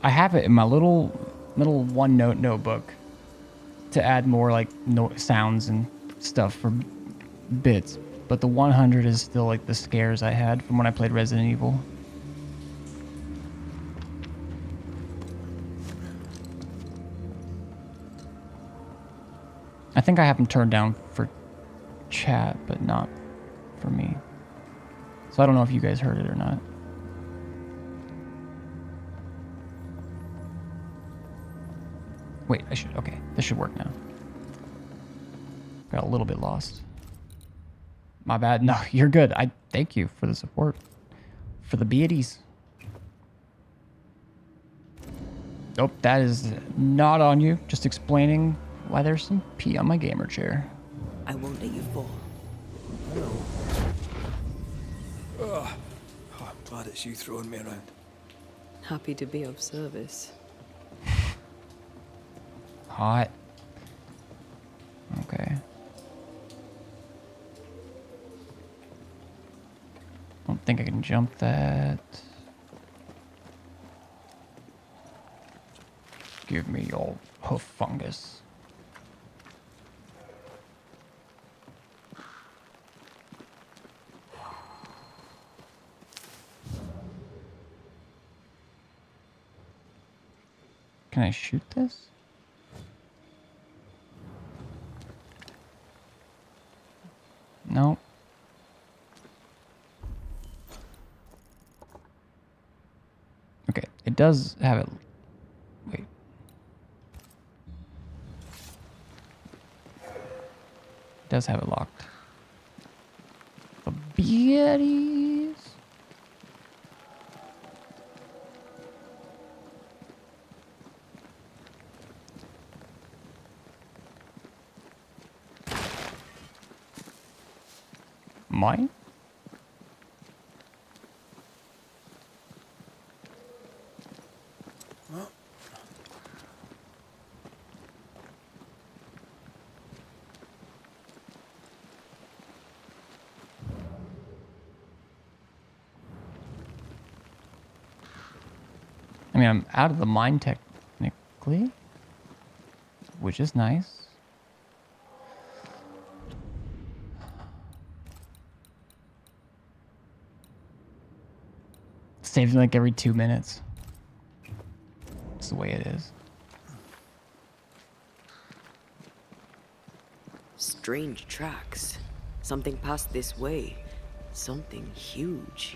S1: I have it in my little OneNote notebook to add more like sounds and stuff for bits. But the 100 is still like the scares I had from when I played Resident Evil. I think I have them turned down for chat, but not for me. So I don't know if you guys heard it or not. Wait, okay, this should work now. Got a little bit lost. My bad. No, you're good. I thank you for the support. For the beauties. Nope, that is not on you. Just explaining why there's some pee on my gamer chair.
S6: I won't let you fall.
S2: Oh, I'm glad it's you throwing me around.
S6: Happy to be of service.
S1: Hot. Okay. Don't think I can jump that. Give me your hoof fungus. Can I shoot this? No. Okay, it does have it. Wait. It does have it locked. The beauties. Mine?
S2: Well.
S1: I mean, I'm out of the mine technically, which is nice. Saves like every 2 minutes. It's the way it is.
S6: Strange tracks. Something passed this way. Something huge.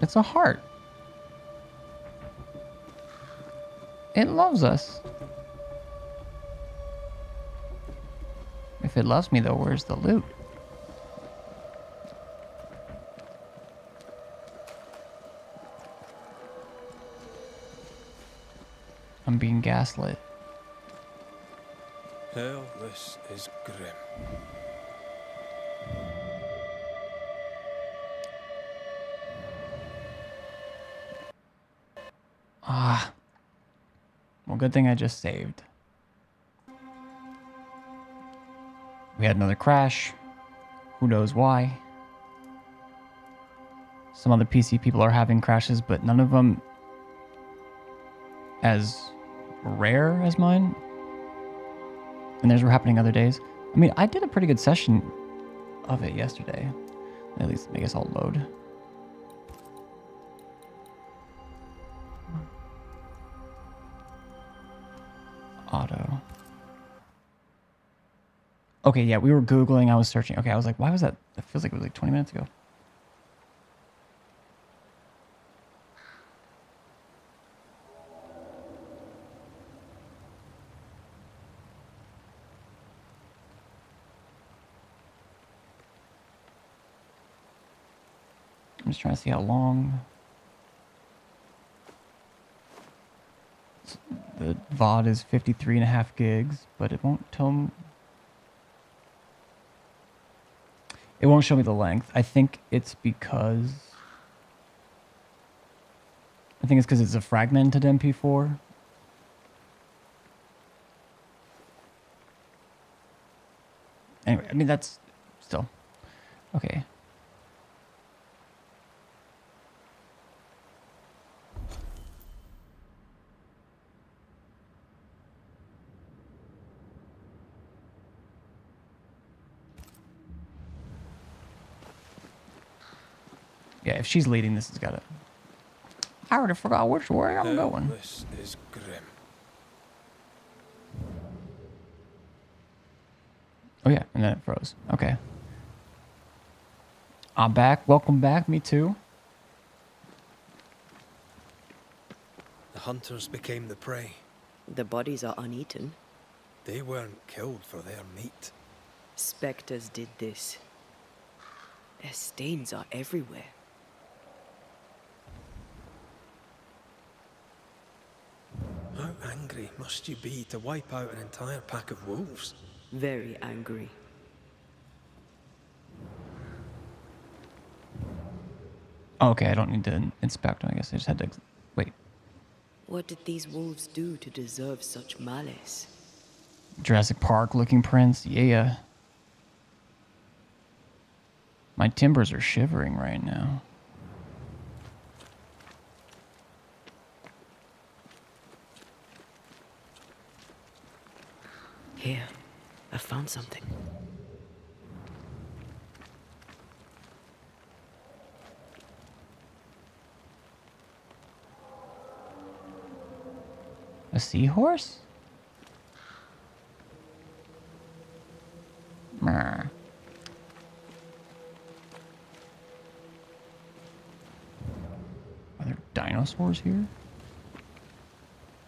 S1: It's a heart. It loves us. If it loves me though, where's the loot? I'm being gaslit.
S2: Hell, this is grim.
S1: Ah. Well, good thing I just saved. We had another crash. Who knows why? Some other PC people are having crashes, but none of them as rare as mine. And theirs were happening other days. I mean, I did a pretty good session of it yesterday. At least, I guess I'll load. Auto. Okay, yeah, we were Googling. I was searching. Okay, I was like, why was that? It feels like it was like 20 minutes ago. I'm just trying to see how long the VOD is. 53.5 gigs, but it won't tell me. It won't show me the length. I think it's because it's a fragmented MP4. Anyway, I mean, that's still okay. Yeah, if she's leading, this has got to... I already forgot which way I'm going.
S2: This is grim.
S1: Oh yeah, and then it froze. Okay. I'm back. Welcome back. Me too.
S2: The hunters became the prey.
S6: The bodies are uneaten.
S2: They weren't killed for their meat.
S6: Spectres did this. Their stains are everywhere.
S2: How angry must you be to wipe out an entire pack of wolves?
S6: Very angry.
S1: Okay, I don't need to inspect them. I guess I just had to... Wait.
S6: What did these wolves do to deserve such malice?
S1: Jurassic Park looking prints. Yeah. My timbers are shivering right now.
S6: Here, I found something.
S1: A seahorse? Are there dinosaurs here?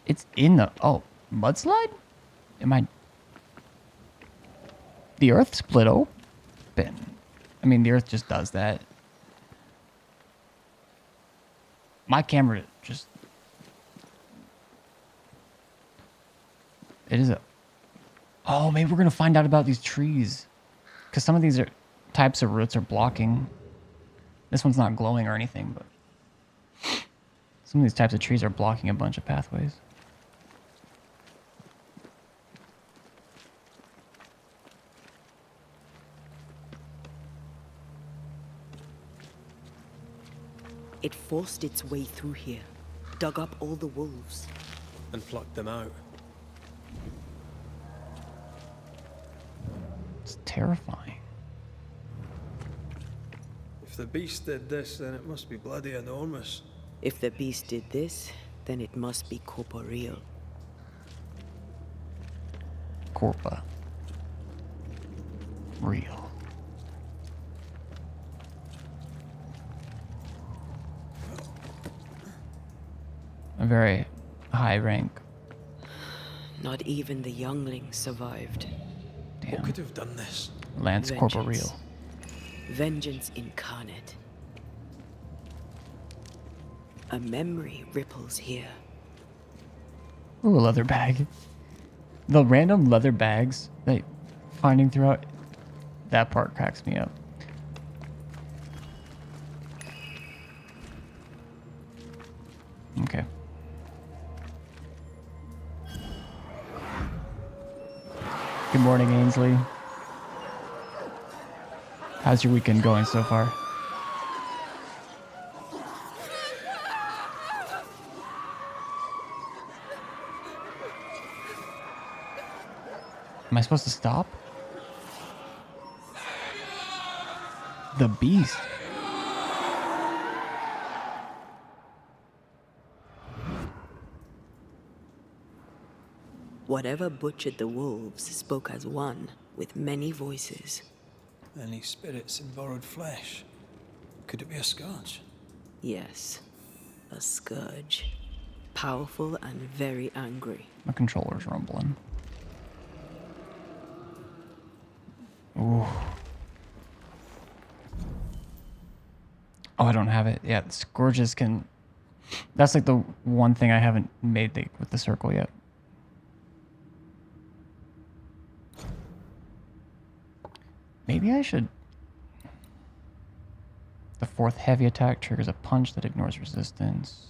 S1: It's in the... Oh, mudslide? Am I... The earth split open. I mean, the earth just does that. My camera just... It is a... Oh, maybe we're going to find out about these trees. Because some of these types of roots are blocking. This one's not glowing or anything, but... Some of these types of trees are blocking a bunch of pathways.
S6: It forced its way through here, dug up all the wolves.
S2: And plucked them out.
S1: It's terrifying.
S2: If the beast did this, then it must be bloody enormous.
S6: If the beast did this, then it must be corporeal.
S1: Corpa. Real. A very high rank.
S6: Not even the younglings survived.
S1: Damn.
S2: What could have done this?
S1: Lance Corporeal.
S6: Vengeance incarnate. A memory ripples here.
S1: Ooh, a leather bag. The random leather bags that finding throughout that part cracks me up. Okay. Good morning, Ainsley. How's your weekend going so far? Am I supposed to stop? The beast.
S6: Whatever butchered the wolves spoke as one, with many voices.
S2: Any spirits in borrowed flesh? Could it be a scourge?
S6: Yes, a scourge. Powerful and very angry.
S1: My controller's rumbling. Ooh. Oh, I don't have it. Yeah, the Scourges can... That's like the one thing I haven't made with the circle yet. Maybe I should... The 4th heavy attack triggers a punch that ignores resistance.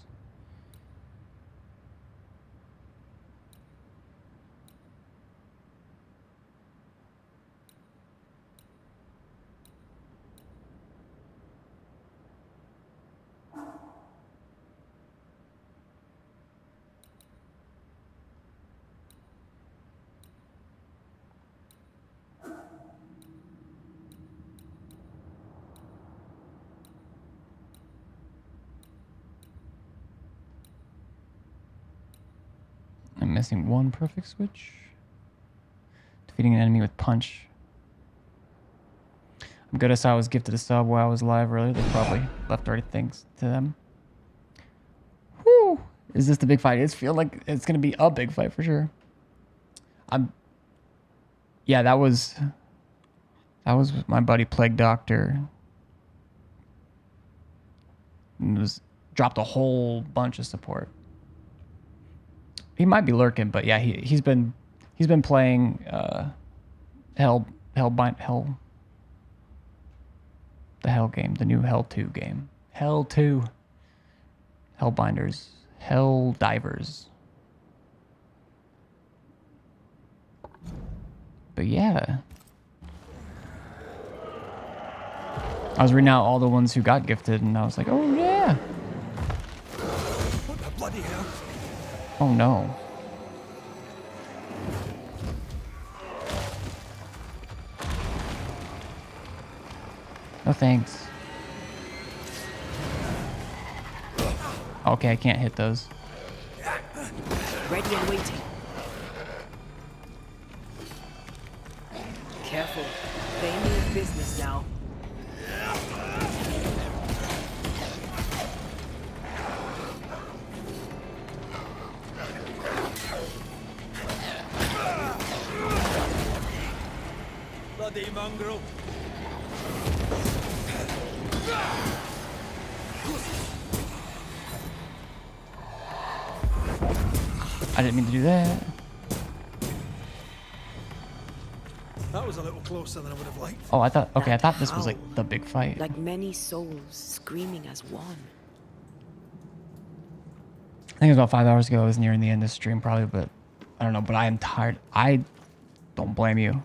S1: I'm missing one perfect switch. Defeating an enemy with punch. I'm good as I was gifted a sub while I was live earlier. They probably left already thanks to them. Woo! Is this the big fight? It's feel like it's gonna be a big fight for sure. Yeah, that was my buddy Plague Doctor. And dropped a whole bunch of support. He might be lurking, but yeah, he's been playing the Hell game, the new Hell 2 game. Hell 2. Hellbinders. Hell Divers. But yeah. I was reading out all the ones who got gifted and I was like, oh yeah.
S2: What the bloody hell?
S1: Oh no. No thanks. Okay, I can't hit those.
S6: Ready and waiting. Careful. They mean business now.
S2: Bloody mongrel.
S1: I didn't mean to do that.
S2: That was a little closer than I would have liked.
S1: Oh, I thought this was like the big fight.
S6: Like many souls screaming as one.
S1: I think it was about 5 hours ago. I was nearing the end of the stream probably, but I don't know, but I am tired. I don't blame you.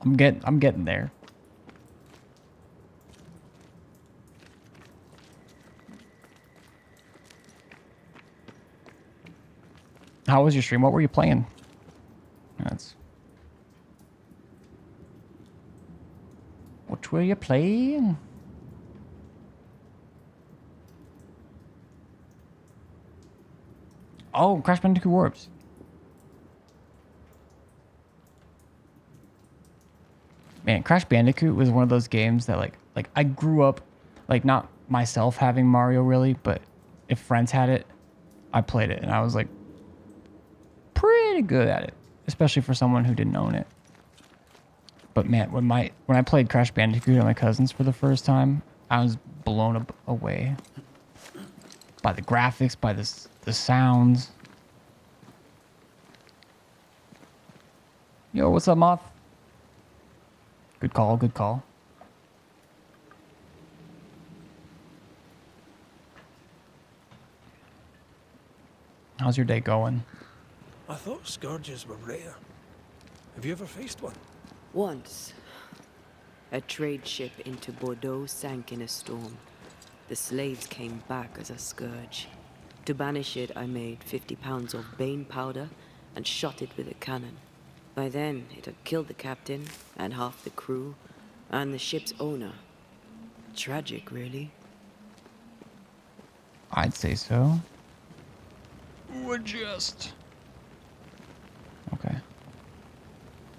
S1: I'm getting there. How was your stream? What were you playing? What were you playing? Oh, Crash Bandicoot Warps. Man, Crash Bandicoot was one of those games that like I grew up, like not myself having Mario really, but if friends had it, I played it and I was like pretty good at it, especially for someone who didn't own it. But man, when I played Crash Bandicoot on my cousins for the first time, I was blown away by the graphics, by the sounds. Yo, what's up, Moth? Good call, good call. How's your day going?
S2: I thought scourges were rare. Have you ever faced one?
S6: Once, a trade ship into Bordeaux sank in a storm. The slaves came back as a scourge. To banish it, I made 50 pounds of bane powder and shot it with a cannon. By then, it had killed the captain and half the crew and the ship's owner. Tragic, really.
S1: I'd say so. Adjust. Okay.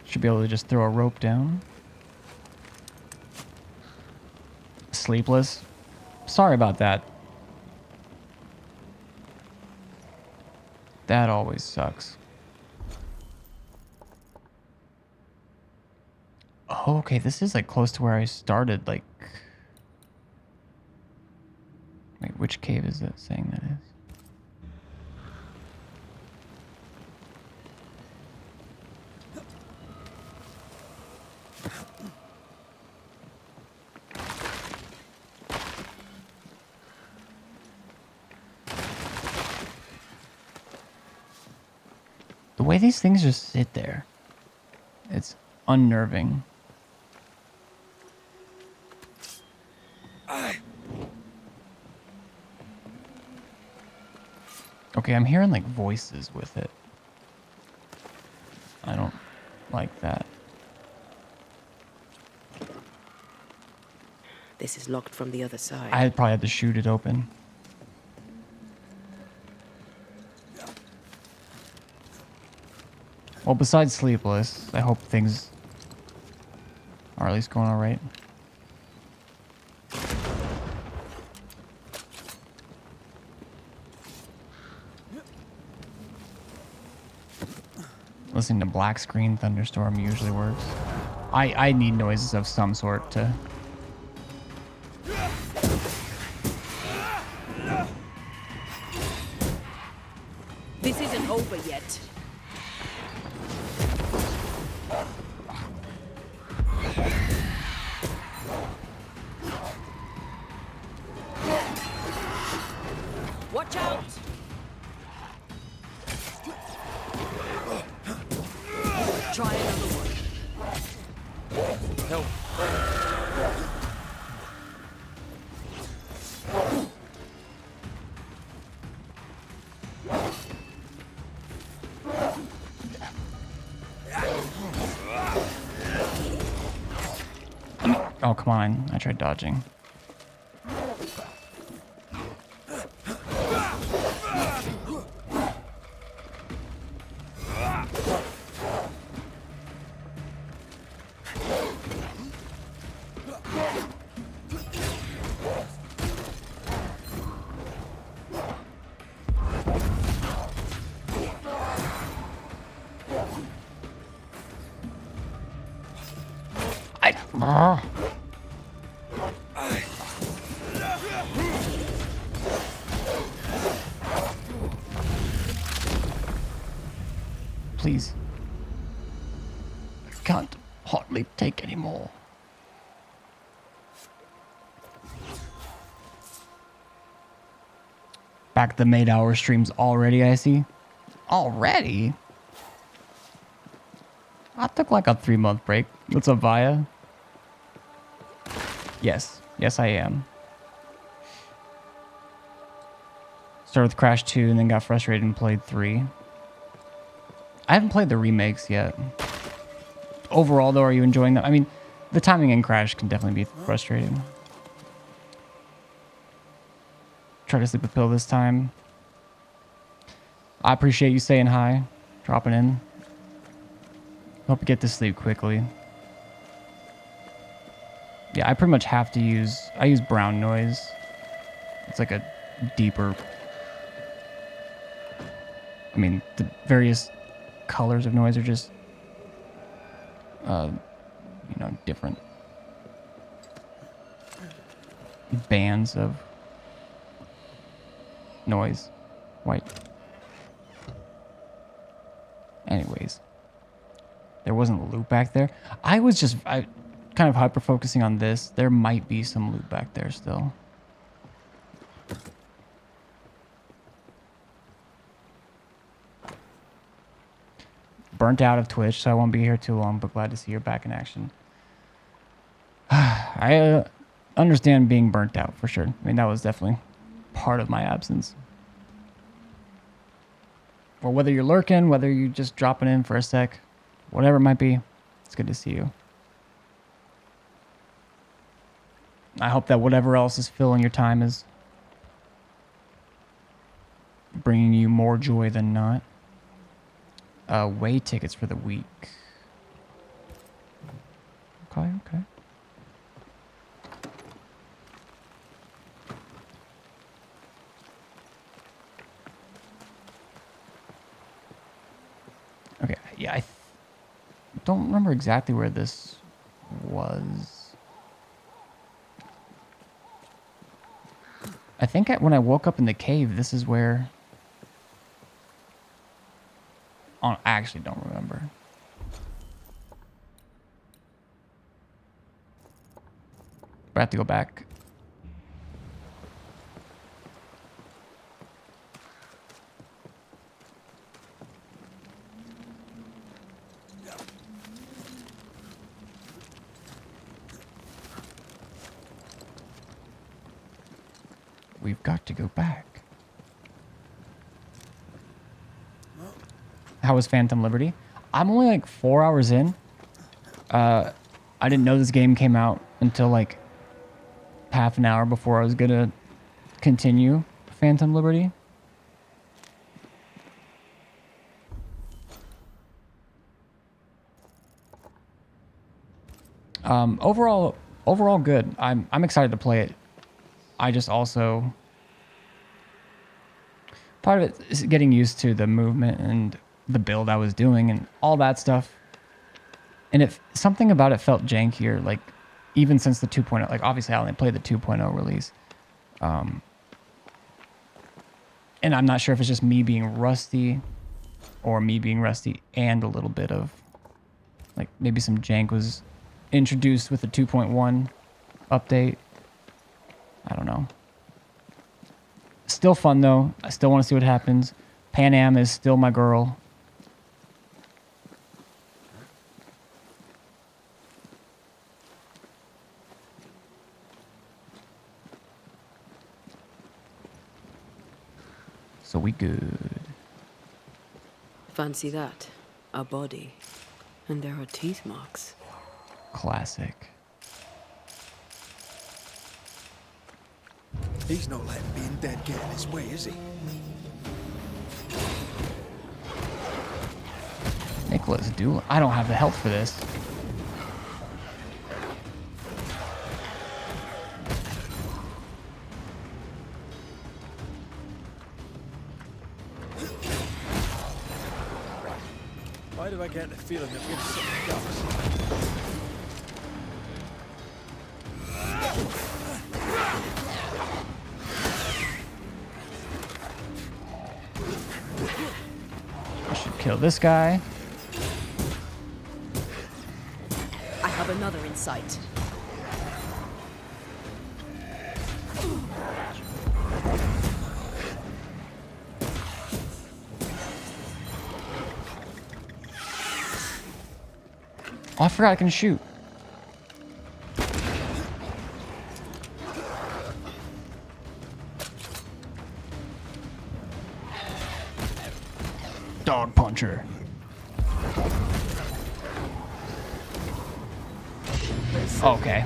S1: Should be able to just throw a rope down. Sleepless. Sorry about that. That always sucks. Oh, okay, this is like close to where I started, like... Wait, which cave is it saying that is? The way these things just sit there, it's unnerving. Okay, I'm hearing like voices with it. I don't like that.
S6: This is locked from the other side.
S1: I probably had to shoot it open. Well, besides Sleepless, I hope things are at least going all right. Listening to black screen thunderstorm usually works. I need noises of some sort to...
S21: This isn't over yet. Watch out! Try another one.
S4: Help.
S1: Oh, come on. I tried dodging. Please. I can't hardly take any more. Back the made hour streams already, I see. Already? I took like a 3-month break. What's up, Via? Yes. Yes, I am. Started with Crash 2 and then got frustrated and played 3. I haven't played the remakes yet. Overall, though, are you enjoying them? I mean, the timing in Crash can definitely be frustrating. Try to sleep a pill this time. I appreciate you saying hi, dropping in. Hope you get to sleep quickly. Yeah, I pretty much have to use... I use brown noise. It's like a deeper... I mean, the various colors of noise are just... you know, different bands of noise. White. Anyways. There wasn't a loop back there. I kind of hyper focusing on this. There might be some loot back there still. Burnt out of Twitch, so I won't be here too long, but glad to see you're back in action. I understand being burnt out for sure. I mean, that was definitely part of my absence. Or whether you're lurking, whether you're just dropping in for a sec, whatever it might be, it's good to see you. I hope that whatever else is filling your time is bringing you more joy than not. Way tickets for the week. Okay, okay. Okay, yeah, I don't remember exactly where this was. I think when I woke up in the cave, this is where... Oh, I actually don't remember. But I have to go back. We've got to go back. How was Phantom Liberty? I'm only like 4 hours in. I didn't know this game came out until like half an hour before I was gonna continue Phantom Liberty. Overall good. I'm excited to play it. I just also... Part of it is getting used to the movement and the build I was doing and all that stuff. And something about it felt jankier, like even since the 2.0. Like obviously I only played the 2.0 release. And I'm not sure if it's just me being rusty or me being rusty and a little bit of like maybe some jank was introduced with the 2.1 update. I don't know. Still fun though. I still want to see what happens. Pan Am is still my girl. So we good.
S6: Fancy that. A body. And there are teeth marks.
S1: Classic.
S2: He's not letting being dead get in his way, is he?
S1: Nicholas Doolin. I don't have the health for this.
S2: Why do I get the feeling that we're sitting ducks?
S1: I should kill this guy.
S3: I have another in sight.
S1: Oh, I forgot I can shoot. Dog puncher. Okay.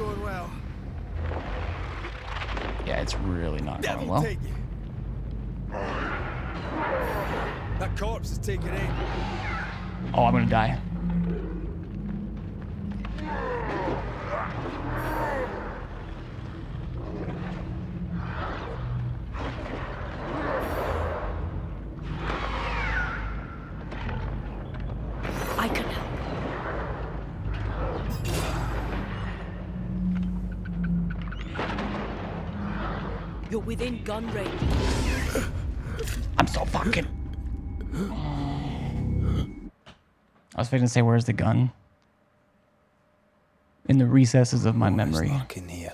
S1: Yeah, it's really not going well.
S2: That corpse is taking aim.
S1: Oh, I'm gonna die.
S3: I can help. You're within gun range.
S1: I'm so fucking... I was fixing to say, where's the gun? In the recesses of my memory.
S2: In here.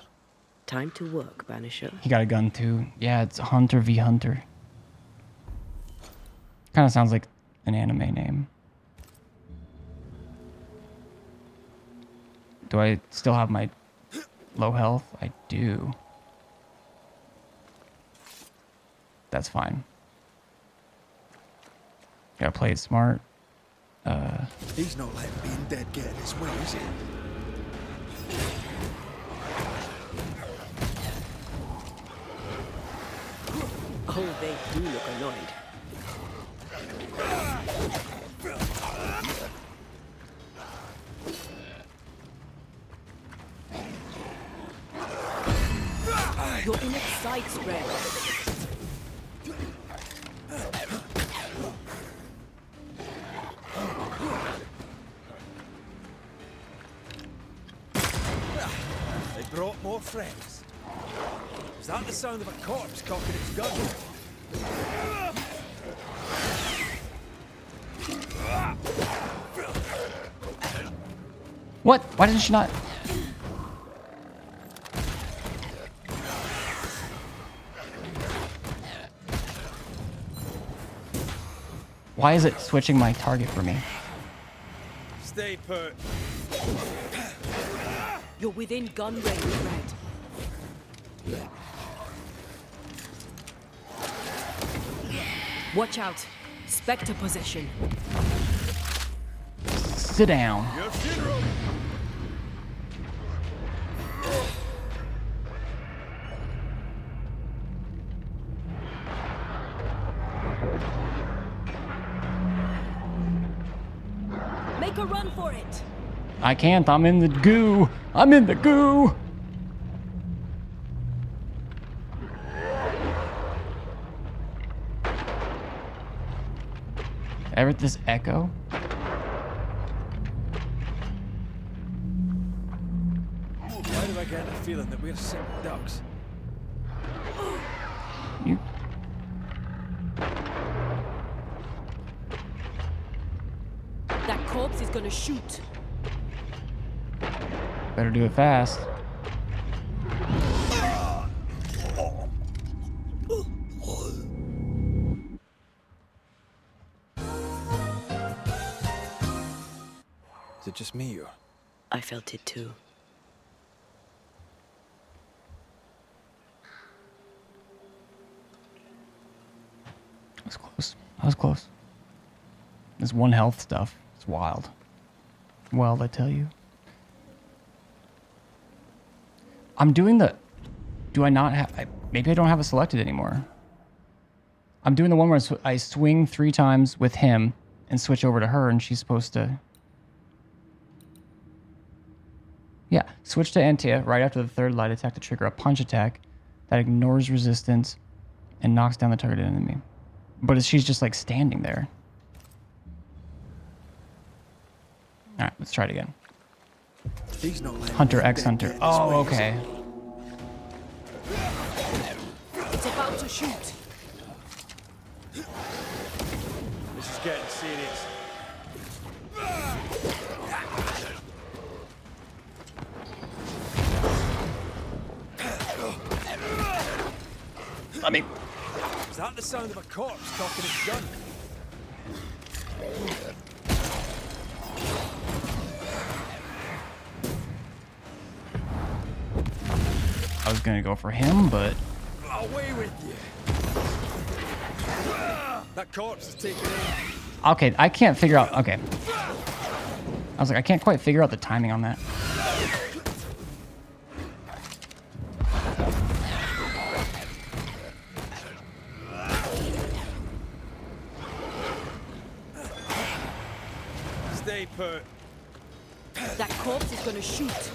S6: Time to work, Banisher.
S1: He got a gun too. Yeah, it's Hunter v Hunter. Kind of sounds like an anime name. Do I still have my low health? I do. That's fine. Gotta play it smart.
S2: He's not letting being dead get in his way, is he?
S6: Oh, they do look annoyed.
S3: You're in its sight, Spread.
S2: They brought more friends. Is that the sound of a corpse cocking its gun?
S1: What? Why didn't she not? Why is it switching my target for me?
S2: Stay put.
S3: You're within gun range, Red. Watch out. Spectre possession.
S1: Sit down.
S2: Your funeral.
S3: Make a run for it.
S1: I can't. I'm in the goo. I'm in the goo. Ever this echo?
S2: Why do I get the feeling that we're sick ducks?
S1: You.
S3: That corpse is gonna shoot.
S1: Better do it fast.
S2: Is it just me or?
S6: I felt it too.
S1: That was close. That was close. This one health stuff. It's wild. Wild, I tell you. I'm doing the... Do I not have... Maybe I don't have it selected anymore. I'm doing the one where I swing 3 times with him and switch over to her, and she's supposed to... Yeah, switch to Antia right after the 3rd light attack to trigger a punch attack that ignores resistance and knocks down the targeted enemy. But she's just like standing there. Alright, let's try it again.
S2: He's not
S1: Hunter X Hunter. Oh, okay.
S3: It's about to shoot.
S2: This is getting serious.
S1: Let me.
S2: Is that the sound of a corpse cocking its gun?
S1: I was gonna go for him, but
S2: Away with you! That corpse is taken in.
S1: okay, I can't figure out. Okay, I was like, I can't quite figure out the timing on that.
S2: Stay put.
S3: That corpse is gonna shoot.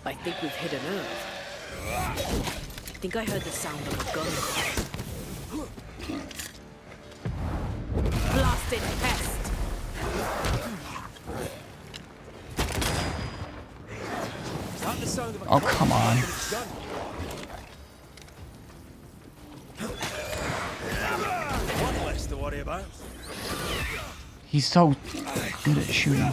S6: I think we've hit a nerve. I think I heard the sound of a gun.
S3: Blasted pest.
S2: Is that the sound of a
S1: Oh,
S2: corpse
S1: come on.
S2: cocking its gun? One less to worry about.
S1: He's so good at shooting.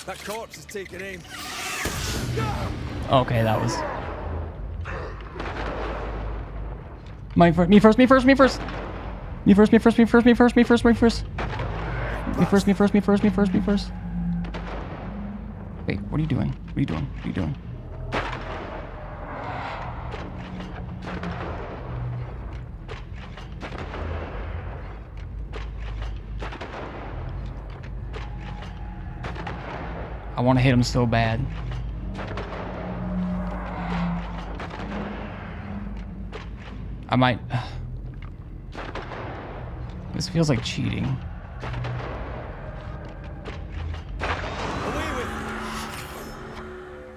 S2: That corpse is taking aim.
S1: Okay, that was. Me first, me first, me first, me first. Me first, me first, me first, me first, me first, me first. Me first, me first, me first, me first, me first. Wait, what are you doing? What are you doing? What are you doing? I want to hit him so bad. I might... This feels like cheating.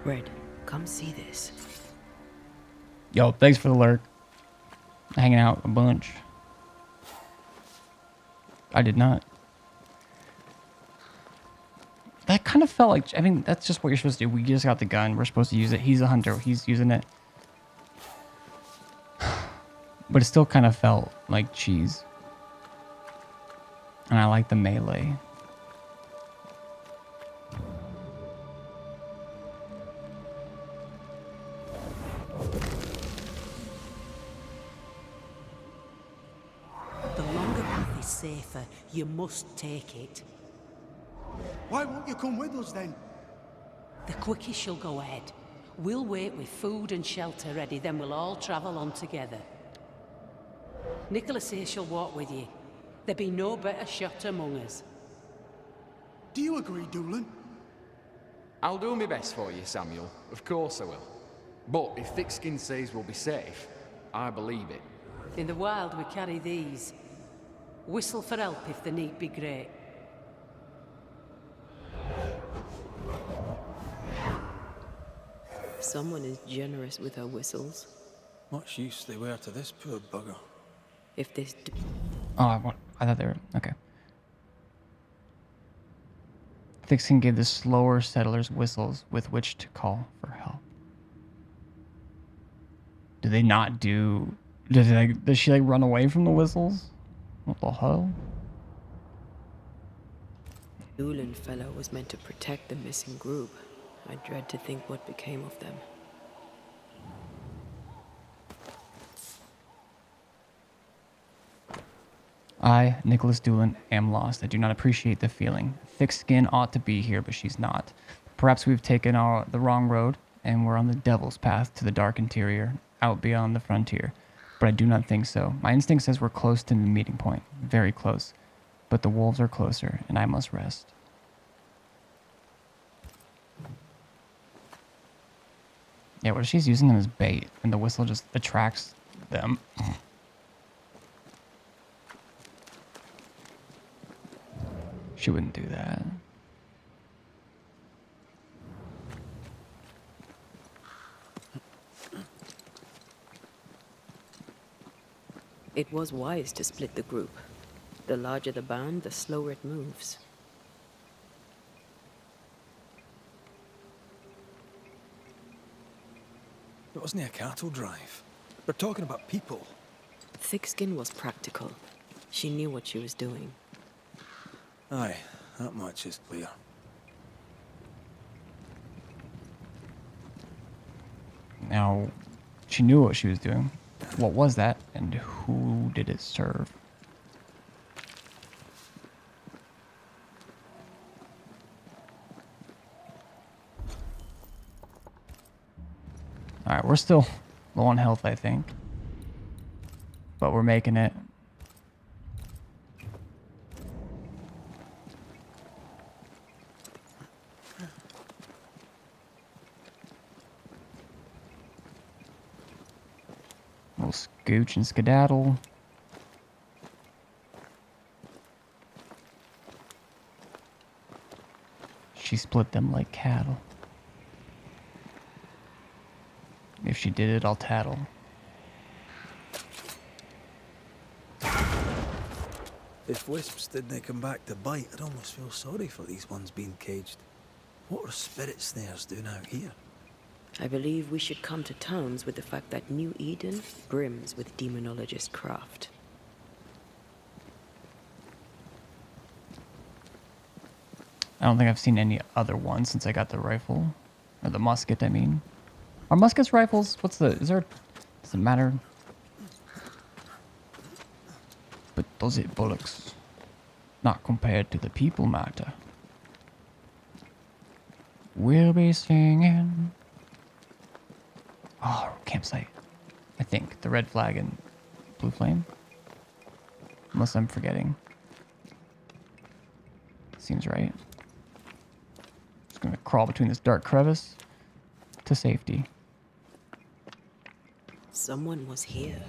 S6: Red, Come see this.
S1: Yo, thanks for the lurk. Hanging out a bunch. I did not. That kind of felt like, I mean, that's just what you're supposed to do. We just got the gun. We're supposed to use it. He's a hunter. He's using it. But it still kind of felt like cheese. And I like the melee.
S21: The longer path is safer. You must take it.
S16: Why won't you come with us then?
S21: The quickest she'll go ahead. We'll wait with food and shelter ready, then we'll all travel on together. Nicholas says she'll walk with you. There be no better shot among us.
S16: Do you agree, Doolin?
S10: I'll do my best for you, Samuel. Of course I will. But if Thickskin says we'll be safe, I believe it.
S21: In the wild, we carry these. Whistle for help if the need be great.
S6: Someone is generous with her whistles.
S2: Much use they were to this poor bugger.
S6: If this...
S1: Oh, I thought they were... Okay. Thickskin gave the slower settlers whistles with which to call for help. Do they not do... Does she like run away from the whistles? What the hell?
S6: Doolin fellow was meant to protect the missing group. I dread to think what became of them.
S1: I, Nicholas Doolin, am lost. I do not appreciate the feeling. Thickskin ought to be here, but she's not. Perhaps we've taken the wrong road, and we're on the devil's path to the dark interior, out beyond the frontier. But I do not think so. My instinct says we're close to the meeting point. Very close. But the wolves are closer, and I must rest. Yeah, what if she's using them as bait, and the whistle just attracts them? She wouldn't do that.
S6: It was wise to split the group. The larger the band, the slower it moves.
S2: It wasn't a cattle drive. We're talking about people.
S6: Thickskin was practical. She knew what she was doing.
S2: Aye, that much is clear.
S1: Now, she knew what she was doing. What was that, and who did it serve? Alright, we're still low on health, I think. But we're making it. We'll scooch and skedaddle. She split them like cattle. If she did it, I'll tattle.
S2: If wisps didn't come back to bite, I'd almost feel sorry for these ones being caged. What are spirit snares doing out here?
S6: I believe we should come to terms with the fact that New Eden brims with demonologist craft.
S1: I don't think I've seen any other one since I got the rifle. Or the musket, I mean. Are muskets rifles? Does it matter? But does it bollocks? Not compared to the people matter. We'll be singing. Oh, campsite. I think. The red flag and blue flame. Unless I'm forgetting. Seems right. Just gonna crawl between this dark crevice to safety.
S6: Someone was here.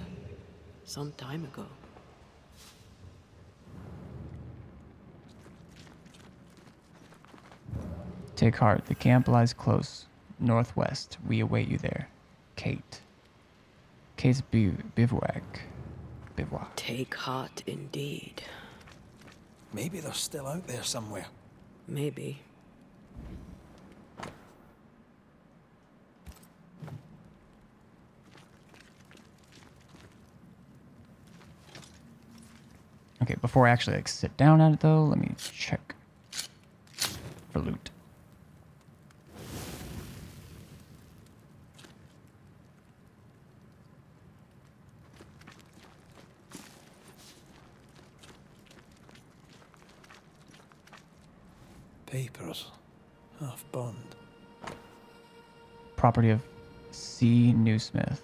S6: Some time ago.
S1: Take heart. The camp lies close. northwest. We await you there. Kate. Kate's bivouac.
S6: Take heart indeed.
S2: Maybe they're still out there somewhere.
S6: Maybe.
S1: Okay, before I actually like sit down at it though, let me check for loot.
S2: Papers. Half bond.
S1: Property of C. Newsmith.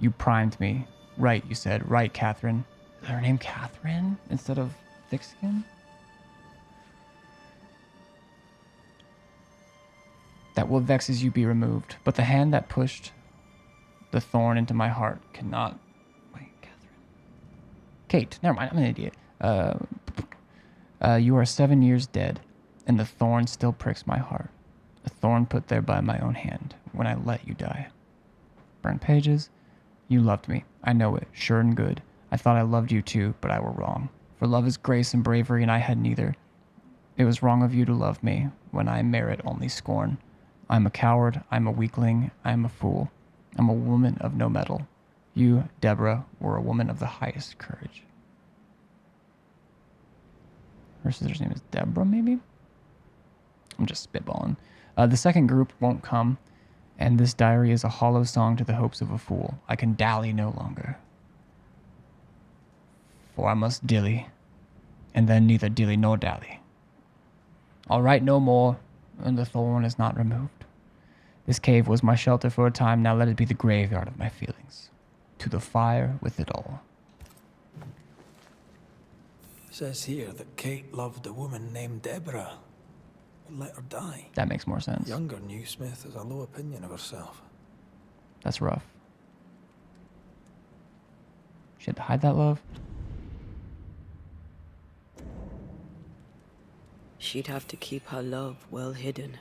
S1: You primed me. Right, you said. Right, Catherine. Is her name Catherine instead of Thickskin? That what vexes you be removed, but the hand that pushed the thorn into my heart cannot... Wait, Catherine. Kate. Never mind, I'm an idiot. You are 7 years dead, and the thorn still pricks my heart. A thorn put there by my own hand, when I let you die. Burnt pages. You loved me. I know it, sure and good. I thought I loved you too, but I were wrong. For love is grace and bravery, and I had neither. It was wrong of you to love me, when I merit only scorn. I'm a coward, I'm a weakling, I'm a fool. I'm a woman of no mettle. You, Deborah, were a woman of the highest courage. Her sister's name is Deborah, maybe? I'm just spitballing. The second group won't come, and this diary is a hollow song to the hopes of a fool. I can dally no longer. For I must dilly, and then neither dilly nor dally. I'll write no more, and the thorn is not removed. This cave was my shelter for a time, now let it be the graveyard of my feelings. To the fire with it all.
S2: Says here that Kate loved a woman named Deborah and let her die.
S1: That makes more sense.
S2: Younger Newsmith has a low opinion of herself.
S1: That's rough. She had to hide that love?
S6: She'd have to keep her love well hidden.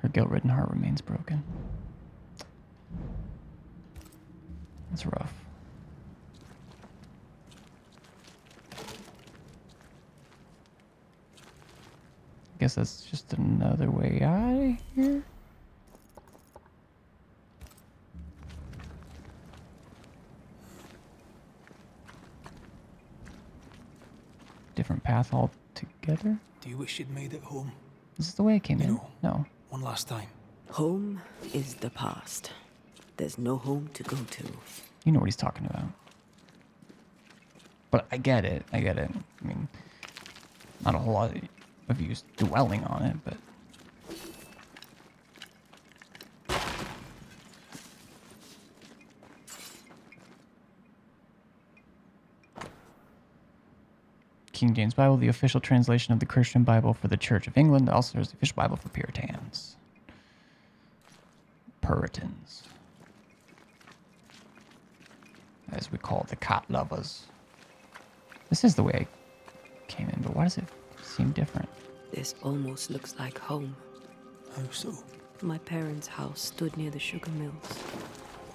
S1: Her guilt-ridden heart remains broken. That's rough. I guess that's just another way out of here. Different path altogether.
S2: Do you wish you'd made it home?
S1: This is the way it came in.
S2: No.
S1: No.
S2: One last time.
S6: Home is the past. There's no home to go to.
S1: You know what he's talking about. But I get it. I get it. I mean, not a whole lot of you dwelling on it, but... King James Bible, the official translation of the Christian Bible for the Church of England, also is the official Bible for Puritans. Puritans. As we call the cat lovers. This is the way I came in, but why does it seem different?
S6: This almost looks like home.
S2: How so?
S6: My parents' house stood near the sugar mills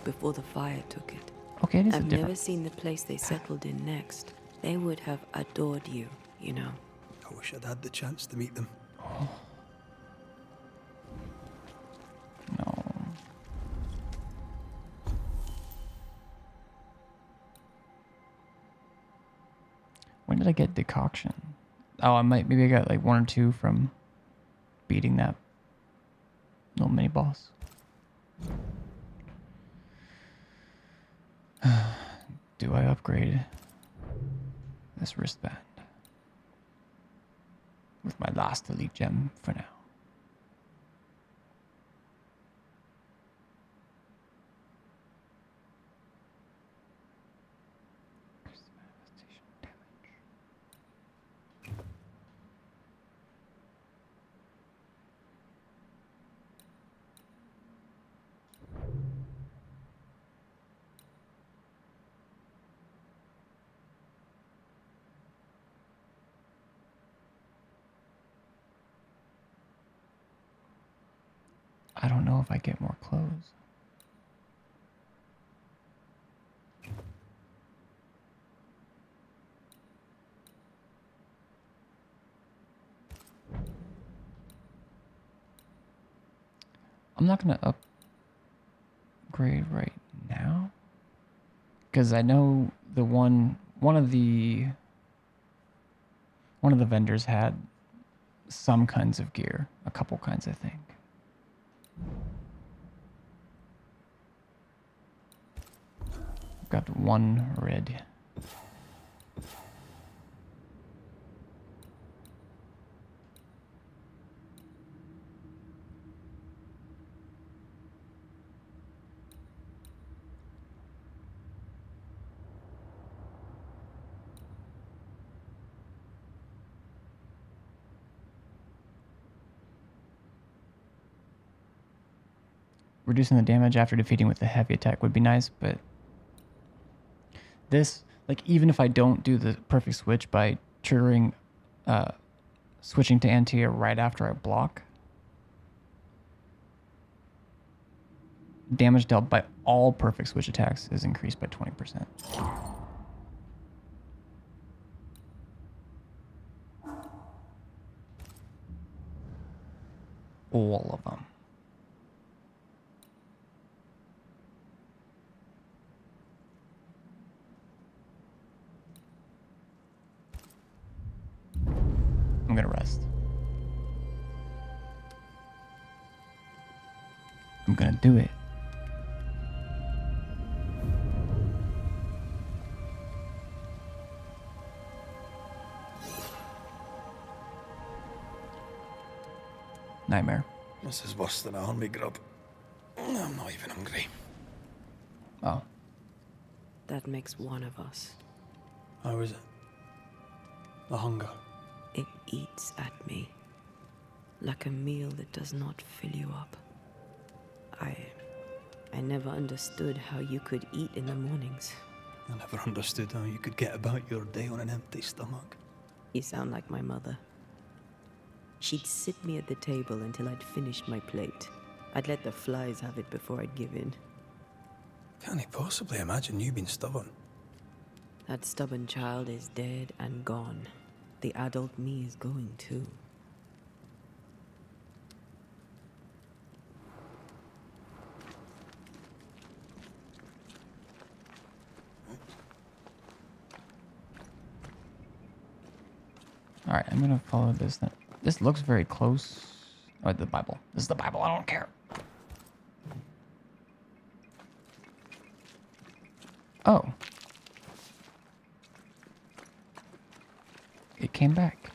S6: before the fire took it.
S1: Okay, it is
S6: I've
S1: different.
S6: never seen the place they settled in next. They would have adored you, you know.
S2: I wish I'd had the chance to meet them.
S1: Oh. No. When did I get decoction? Oh, maybe I got like 1 or 2 from beating that little mini boss. Do I upgrade this wristband with my last elite gem for now? I don't know if I get more clothes. I'm not gonna upgrade right now because I know the one of the vendors had some kinds of gear, a couple kinds, I think. Got one red. Reducing the damage after defeating with the heavy attack would be nice, but this, like, even if I don't do the perfect switch by triggering, switching to anti-air right after I block, damage dealt by all perfect switch attacks is increased by 20%. All of them. I'm gonna rest. I'm gonna do it. Nightmare.
S2: This is worse than a army grub. I'm not even hungry.
S1: Oh.
S6: That makes one of us.
S2: How is it? The hunger.
S6: It eats at me. Like a meal that does not fill you up. I never understood how you could eat in the mornings.
S2: I never understood how you could get about your day on an empty stomach.
S6: You sound like my mother. She'd sit me at the table until I'd finished my plate. I'd let the flies have it before I'd give in.
S2: Can't he possibly imagine you being stubborn?
S6: That stubborn child is dead and gone. The adult me is going too.
S1: All right, I'm gonna follow this. This looks very close. Oh, the Bible. This is the Bible. I don't care. Oh. It came back.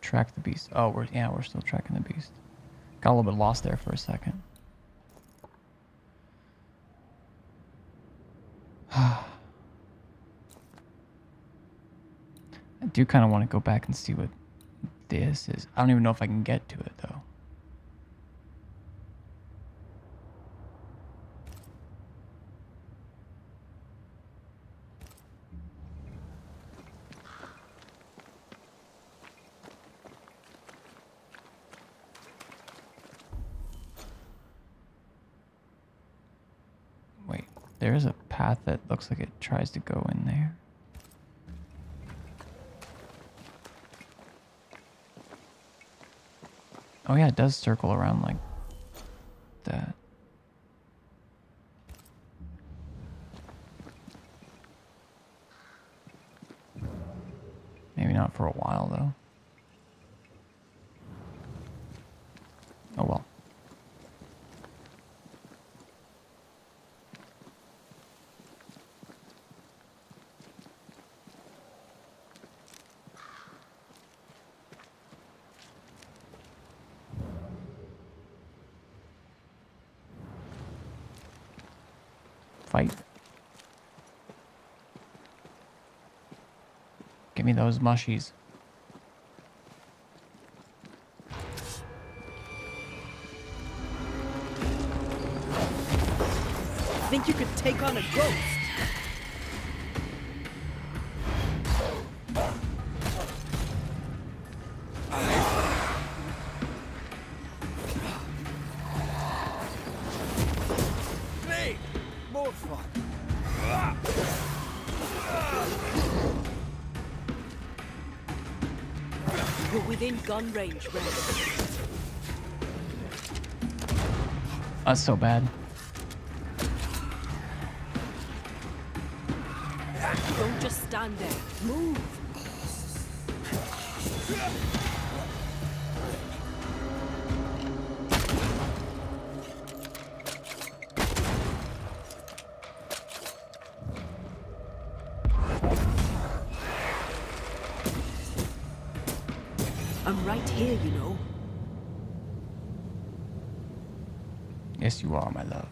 S1: Track the beast. Oh, we're still tracking the beast. Got a little bit lost there for a second. I do kind of want to go back and see what this is. I don't even know if I can get to it though. Wait, there's a path that looks like it tries to go in there. Oh yeah, it does circle around like that. Maybe not for a while though. Oh well. Fight. Give me those mushies.
S21: Think you could take on a ghost?
S3: You're within gun range, Red.
S1: That's so bad.
S3: Don't just stand there. Move. I'm right here, you know.
S1: Yes, you are, my love.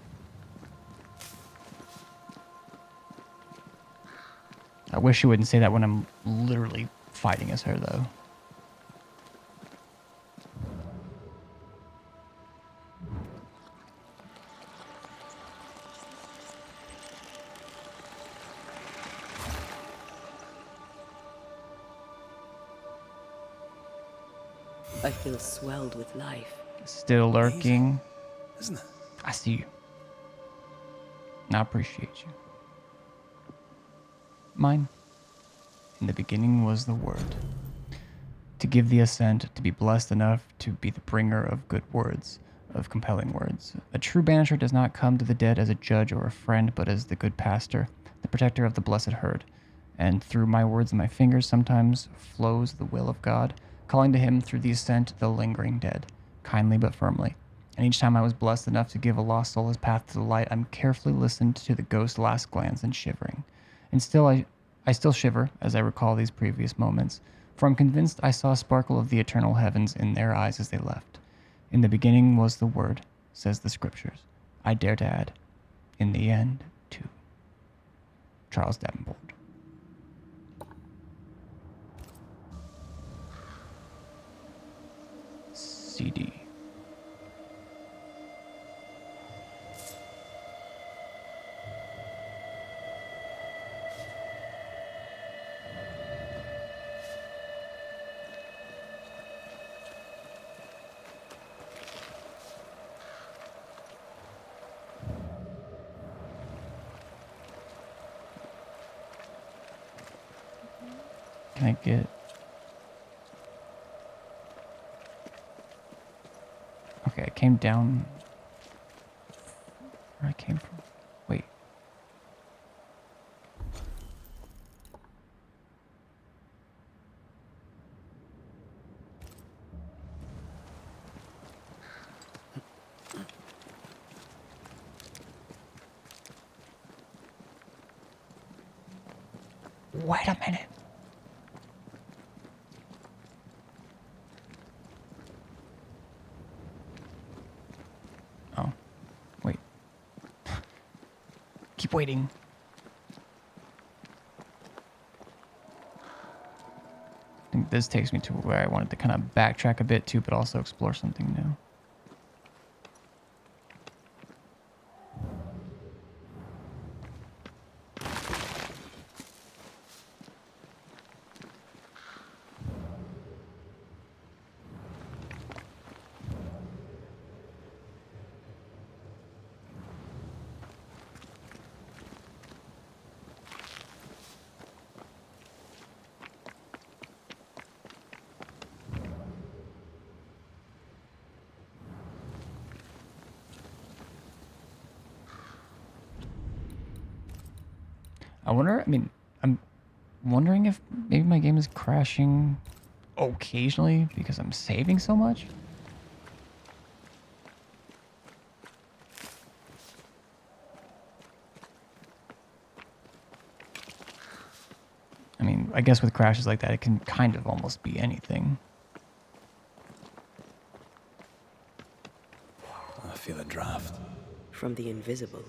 S1: I wish you wouldn't say that when I'm literally fighting as her, though.
S6: I feel swelled with life.
S1: Still lurking.
S2: Isn't it?
S1: I see you. And I appreciate you. Mine. In the beginning was the Word. To give the assent, to be blessed enough to be the bringer of good words, of compelling words. A true banisher does not come to the dead as a judge or a friend, but as the good pastor, the protector of the blessed herd. And through my words and my fingers sometimes flows the will of God, calling to him through the assent the lingering dead, kindly but firmly. And each time I was blessed enough to give a lost soul his path to the light, I'm carefully listened to the ghost's last glance and shivering. And still I still shiver as I recall these previous moments, for I'm convinced I saw a sparkle of the eternal heavens in their eyes as they left. In the beginning was the Word, says the Scriptures. I dare to add, in the end, too. Charles Davenport. CD. Can I get... Okay, I came down... Where I came from? Wait. Wait a minute. Oh, wait. Keep waiting. I think this takes me to where I wanted to kind of backtrack a bit too, but also explore something new. I'm wondering if maybe my game is crashing occasionally because I'm saving so much. I mean, I guess with crashes like that, it can kind of almost be anything.
S2: I feel a draft.
S6: From the invisible.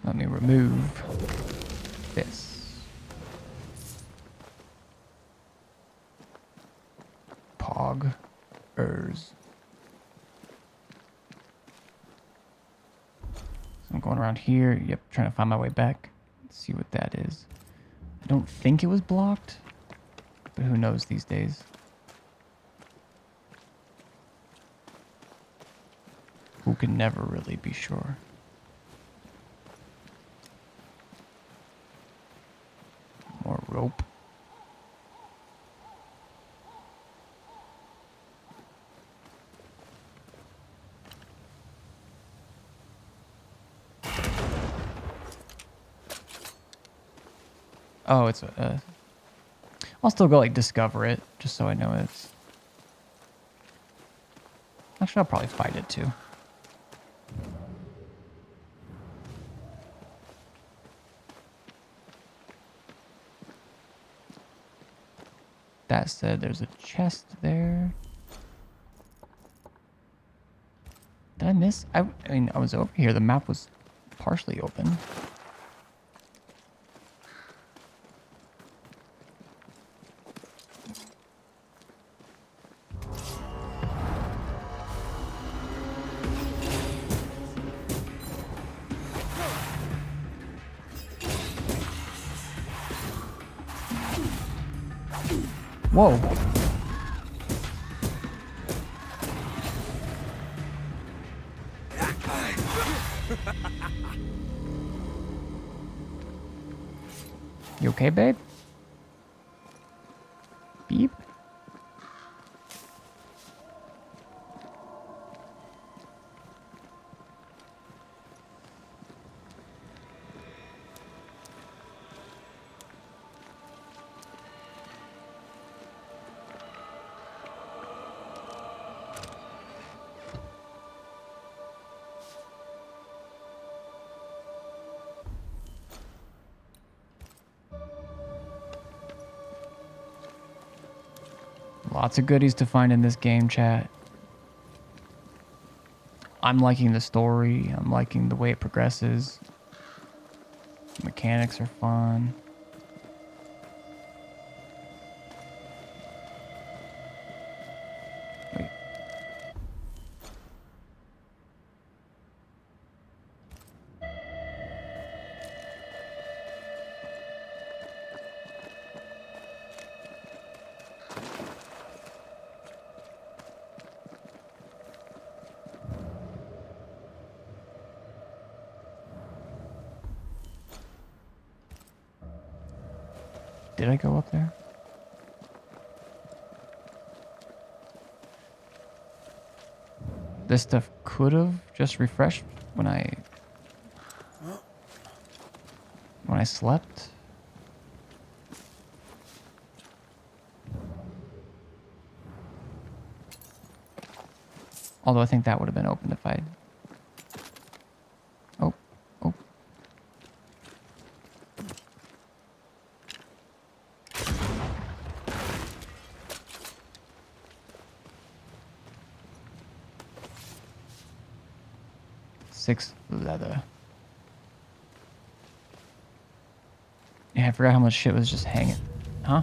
S1: Let me remove this. Pog-ers. So I'm going around here. Yep, trying to find my way back. Let's see what that is. I don't think it was blocked, but who knows these days. Who can never really be sure. More rope. Oh, it's a... I'll still go, like, discover it, just so I know it's... Actually, I'll probably fight it, too. That said, there's a chest there. Did I miss? I mean, I was over here. The map was partially open. Whoa. You okay, babe? Beep. Lots of goodies to find in this game, chat. I'm liking the story. I'm liking the way it progresses. Mechanics are fun. Wait. Did I go up there? This stuff could have just refreshed when I slept. Although I think that would have been open if I... Oh. Oh. Six leather. Yeah, I forgot how much shit was just hanging. Huh?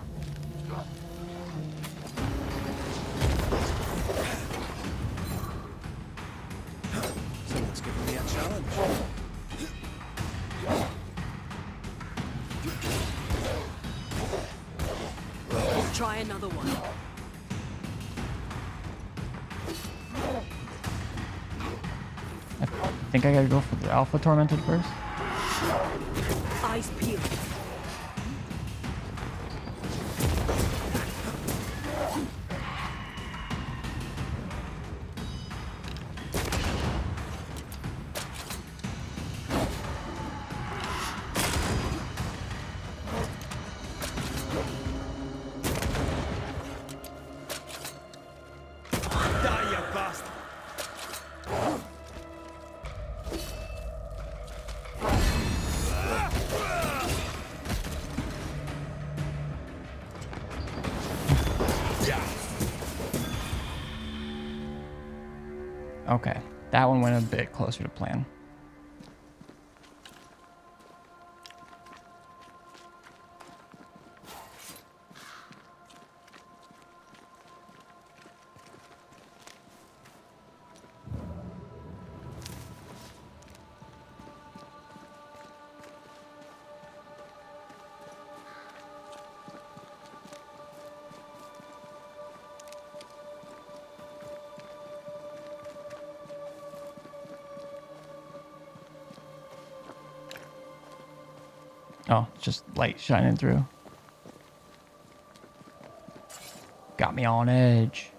S2: Someone's giving me a challenge.
S21: Try another one.
S1: I think I gotta go for the Alpha Tormented first.
S21: Eyes peeled.
S2: Die, you bastard!
S1: Okay, that one went a bit closer to plan. Oh, just light shining through. Got me on edge.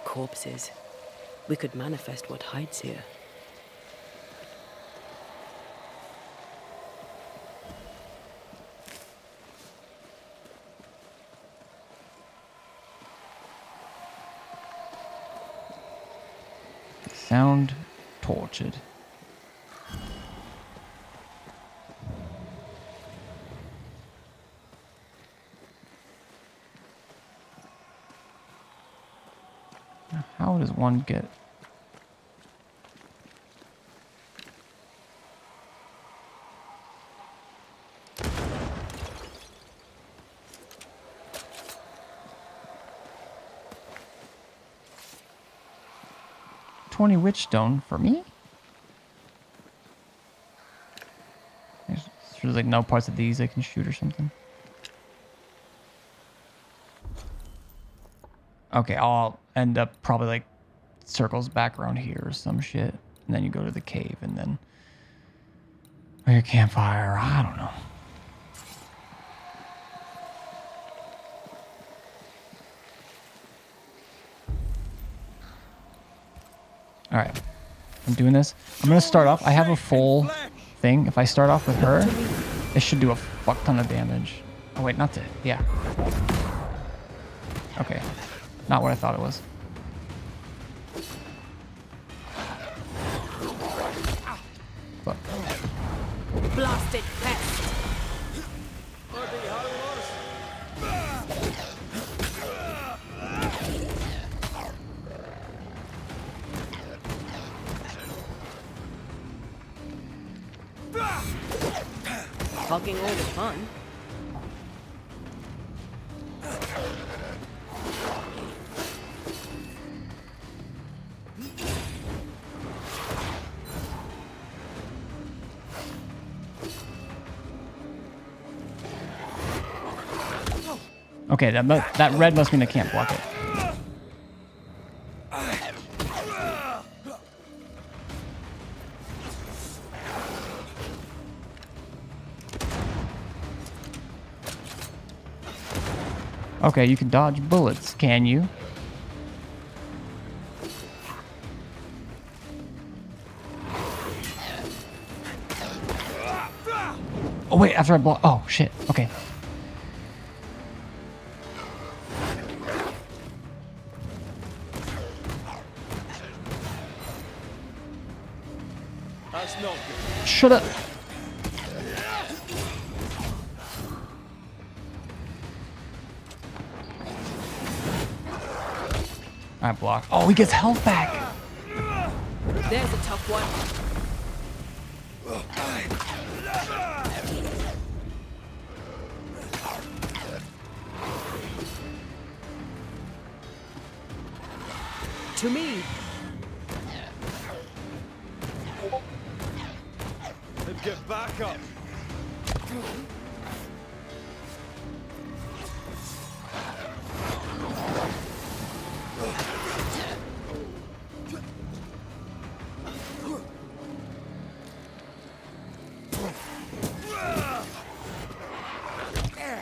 S6: Corpses. We could manifest what hides here.
S1: Sound tortured. How does one get... $20 witchstone for me? There's like no parts of these I can shoot or something. Okay, I'll end up probably like circles back around here or some shit. And then you go to the cave and then... Or your campfire, I don't know. Alright. I'm doing this. I'm gonna start off. I have a full thing. If I start off with her, it should do a fuck ton of damage. Oh wait, not to... Yeah. Okay. Not what I thought it was. Fuck.
S3: Blasted pest!
S6: Hugging all the fun.
S1: Okay, that red must mean I can't block it. Okay, you can dodge bullets, can you? Oh wait, after I block... Oh shit, okay.
S16: That's not good.
S1: Shut up. I block. Oh, he gets health back.
S3: There's a tough one. To me.
S16: Let's get back up.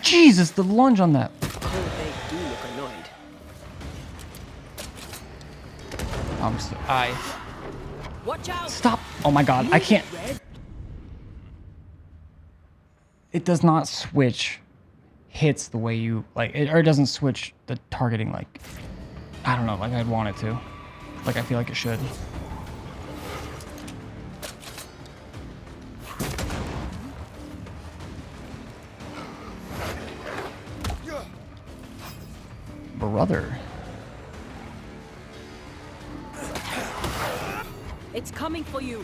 S1: Jesus, the lunge on that.
S6: Oh, they do look annoyed.
S3: Watch out.
S1: Stop. Oh my god, I can't. It does not switch hits the way you like it, or it doesn't switch the targeting like I don't know, like I'd want it to. Like I feel like it should. Brother.
S3: It's coming for you.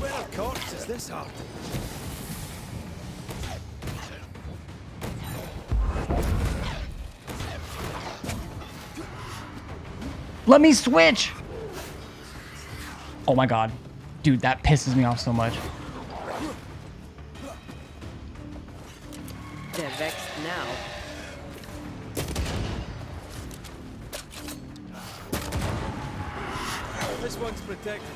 S22: Where of corpse is this heart?
S1: Let me switch! Oh my god. Dude, that pisses me off so much.
S21: They're vexed now.
S22: This one's protected.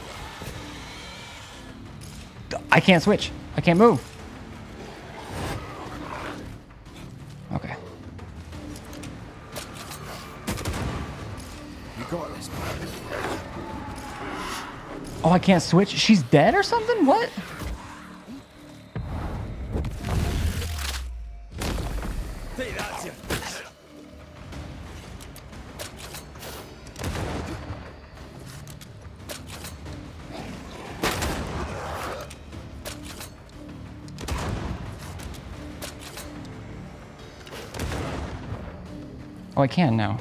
S1: I can't switch. I can't move. Okay.
S22: You got this, man.
S1: Oh, I can't switch? She's dead or something? What?
S22: Take that, you.
S1: Oh, I can now.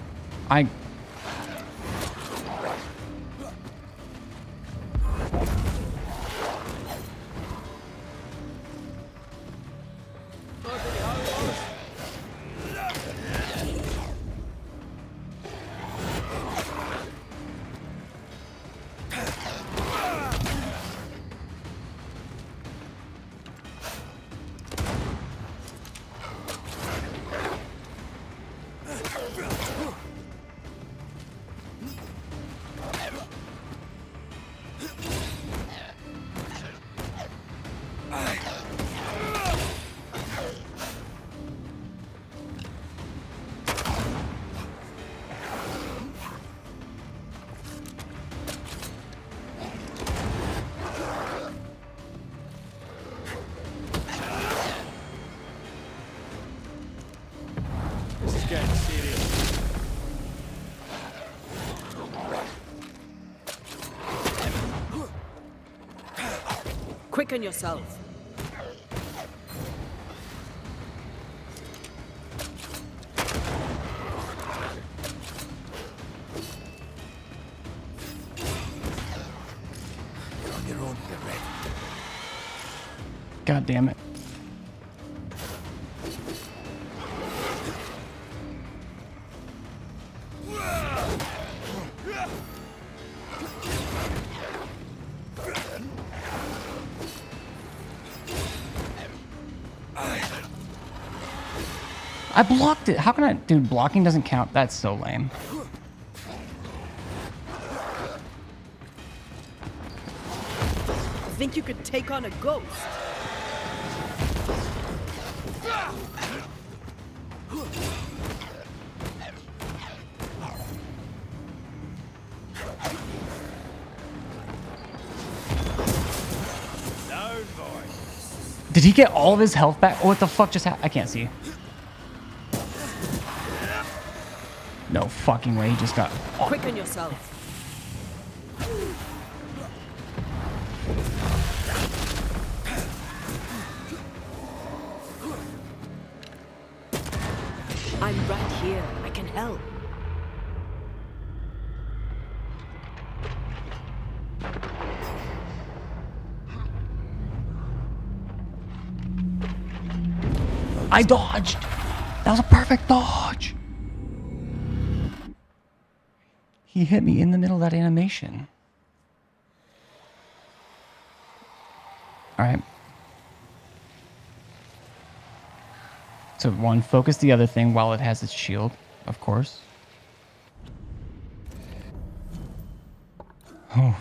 S1: I...
S22: This is getting serious.
S21: Quicken yourself.
S22: You're on your own here, Red.
S1: God damn it. I blocked it. How can I... Dude, blocking doesn't count. That's so lame.
S21: Think you could take on a ghost?
S1: Did he get all of his health back? Oh, what the fuck just happened? I can't see. No fucking way. He just got...
S21: Quicken yourself. I'm right here. I can help.
S1: I dodged. That was a perfect dodge. He hit me in the middle of that animation. All right. So one, focus the other thing while it has its shield, of course. Oh.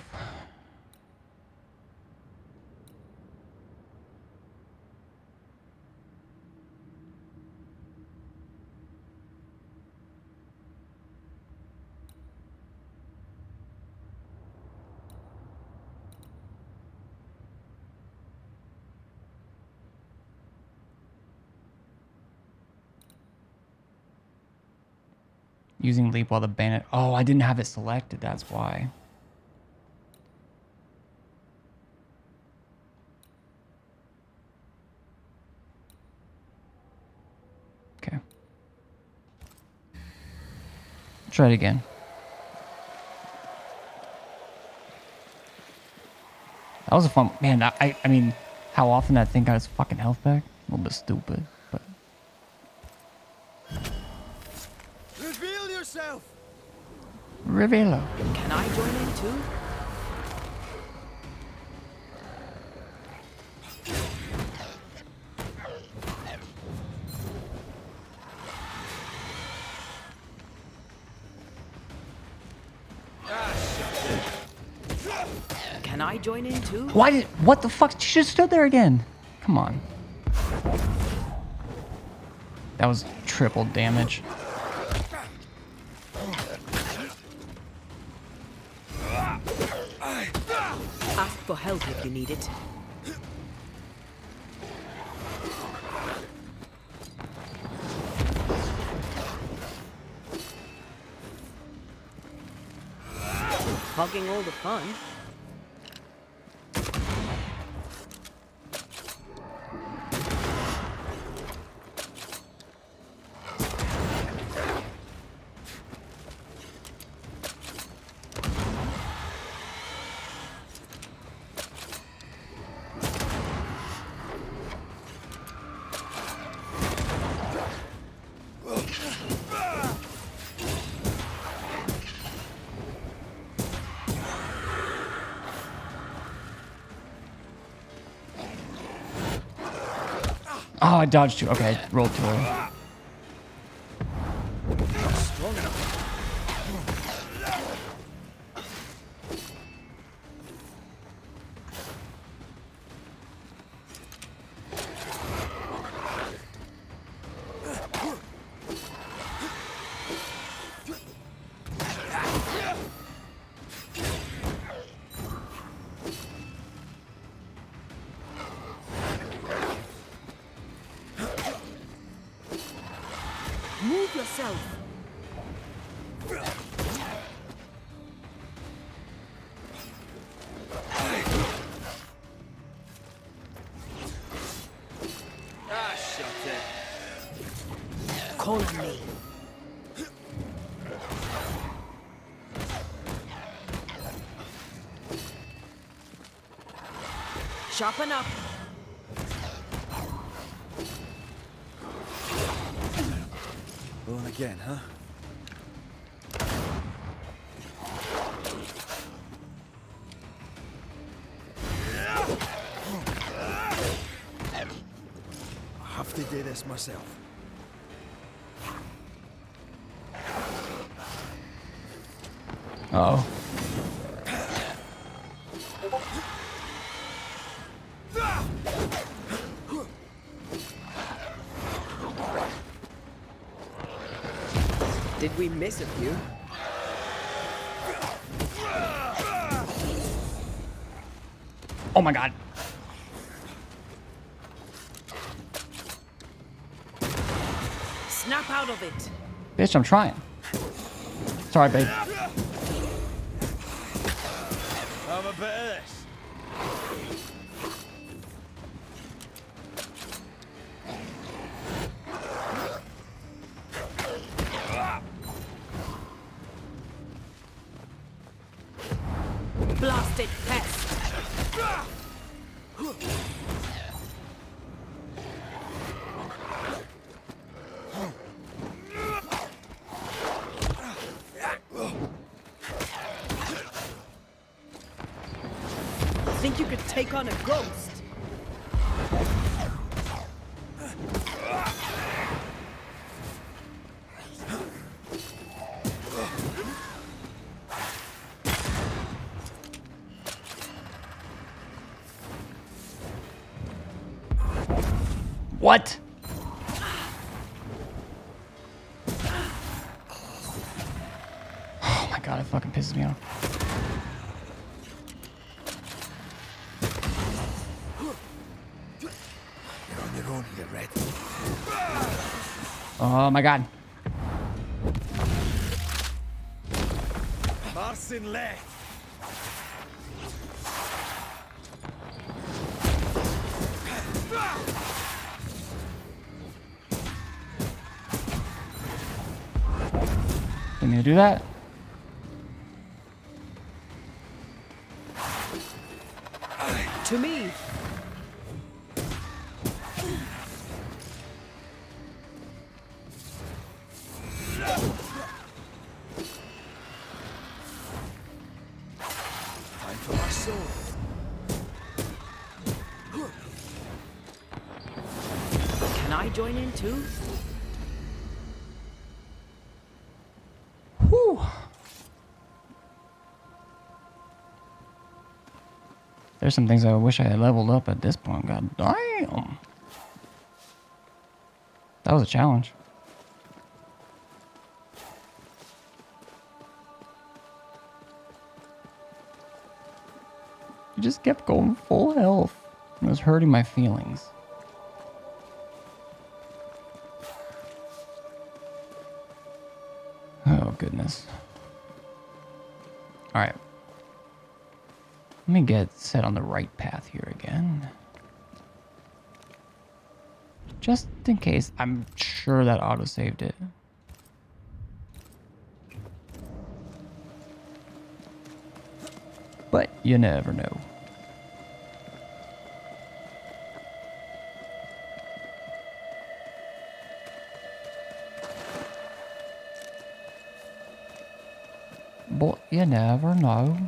S1: Using leap while the bandit... Oh, I didn't have it selected. That's why. Okay. Try it again. That was a fun man. I mean, how often that thing got its fucking health back? A little bit stupid, but
S22: Reveal yourself.
S1: Revelo.
S21: Can I join in too? Can I join in too?
S1: What the fuck? She just stood there again. Come on. That was triple damage.
S21: Ask for help if you need it. Hogging all the fun.
S1: Oh, I dodged you. Okay, I rolled too early.
S22: Strong enough.
S21: Move yourself.
S22: Ah, shut it.
S21: Call on me. Sharpen up.
S22: On again, huh? I have to do this myself.
S1: Uh-oh.
S21: Did we miss a few?
S1: Oh my god.
S21: Snap out of it.
S1: Bitch, I'm trying. Sorry, babe.
S22: Have a bit of this.
S21: Blasted pest. Think you could take on a ghost?
S1: What? Oh my god, it fucking pisses me off.
S22: You're on your own here, Red.
S1: Oh my god.
S22: Marcin left.
S1: Didn't mean to do that.
S21: To me.
S12: Time for my sword.
S21: Can I join in too?
S1: Whew. There's some things I wish I had leveled up at this point. God damn. That was a challenge. I just kept going full health. It was hurting my feelings. Oh, goodness. All right. Let me get set on the right path here again. Just in case. I'm sure that auto-saved it. But you never know. But you never know.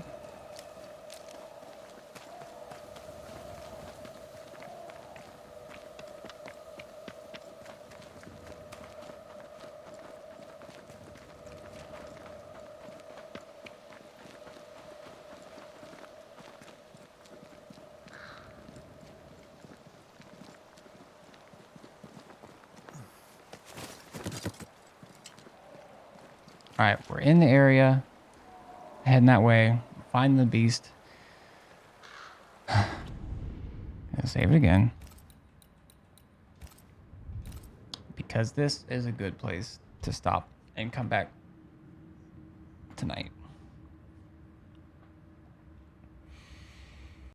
S1: All right, we're in the area. Heading that way. Find the beast. And save it again. Because this is a good place to stop and come back tonight.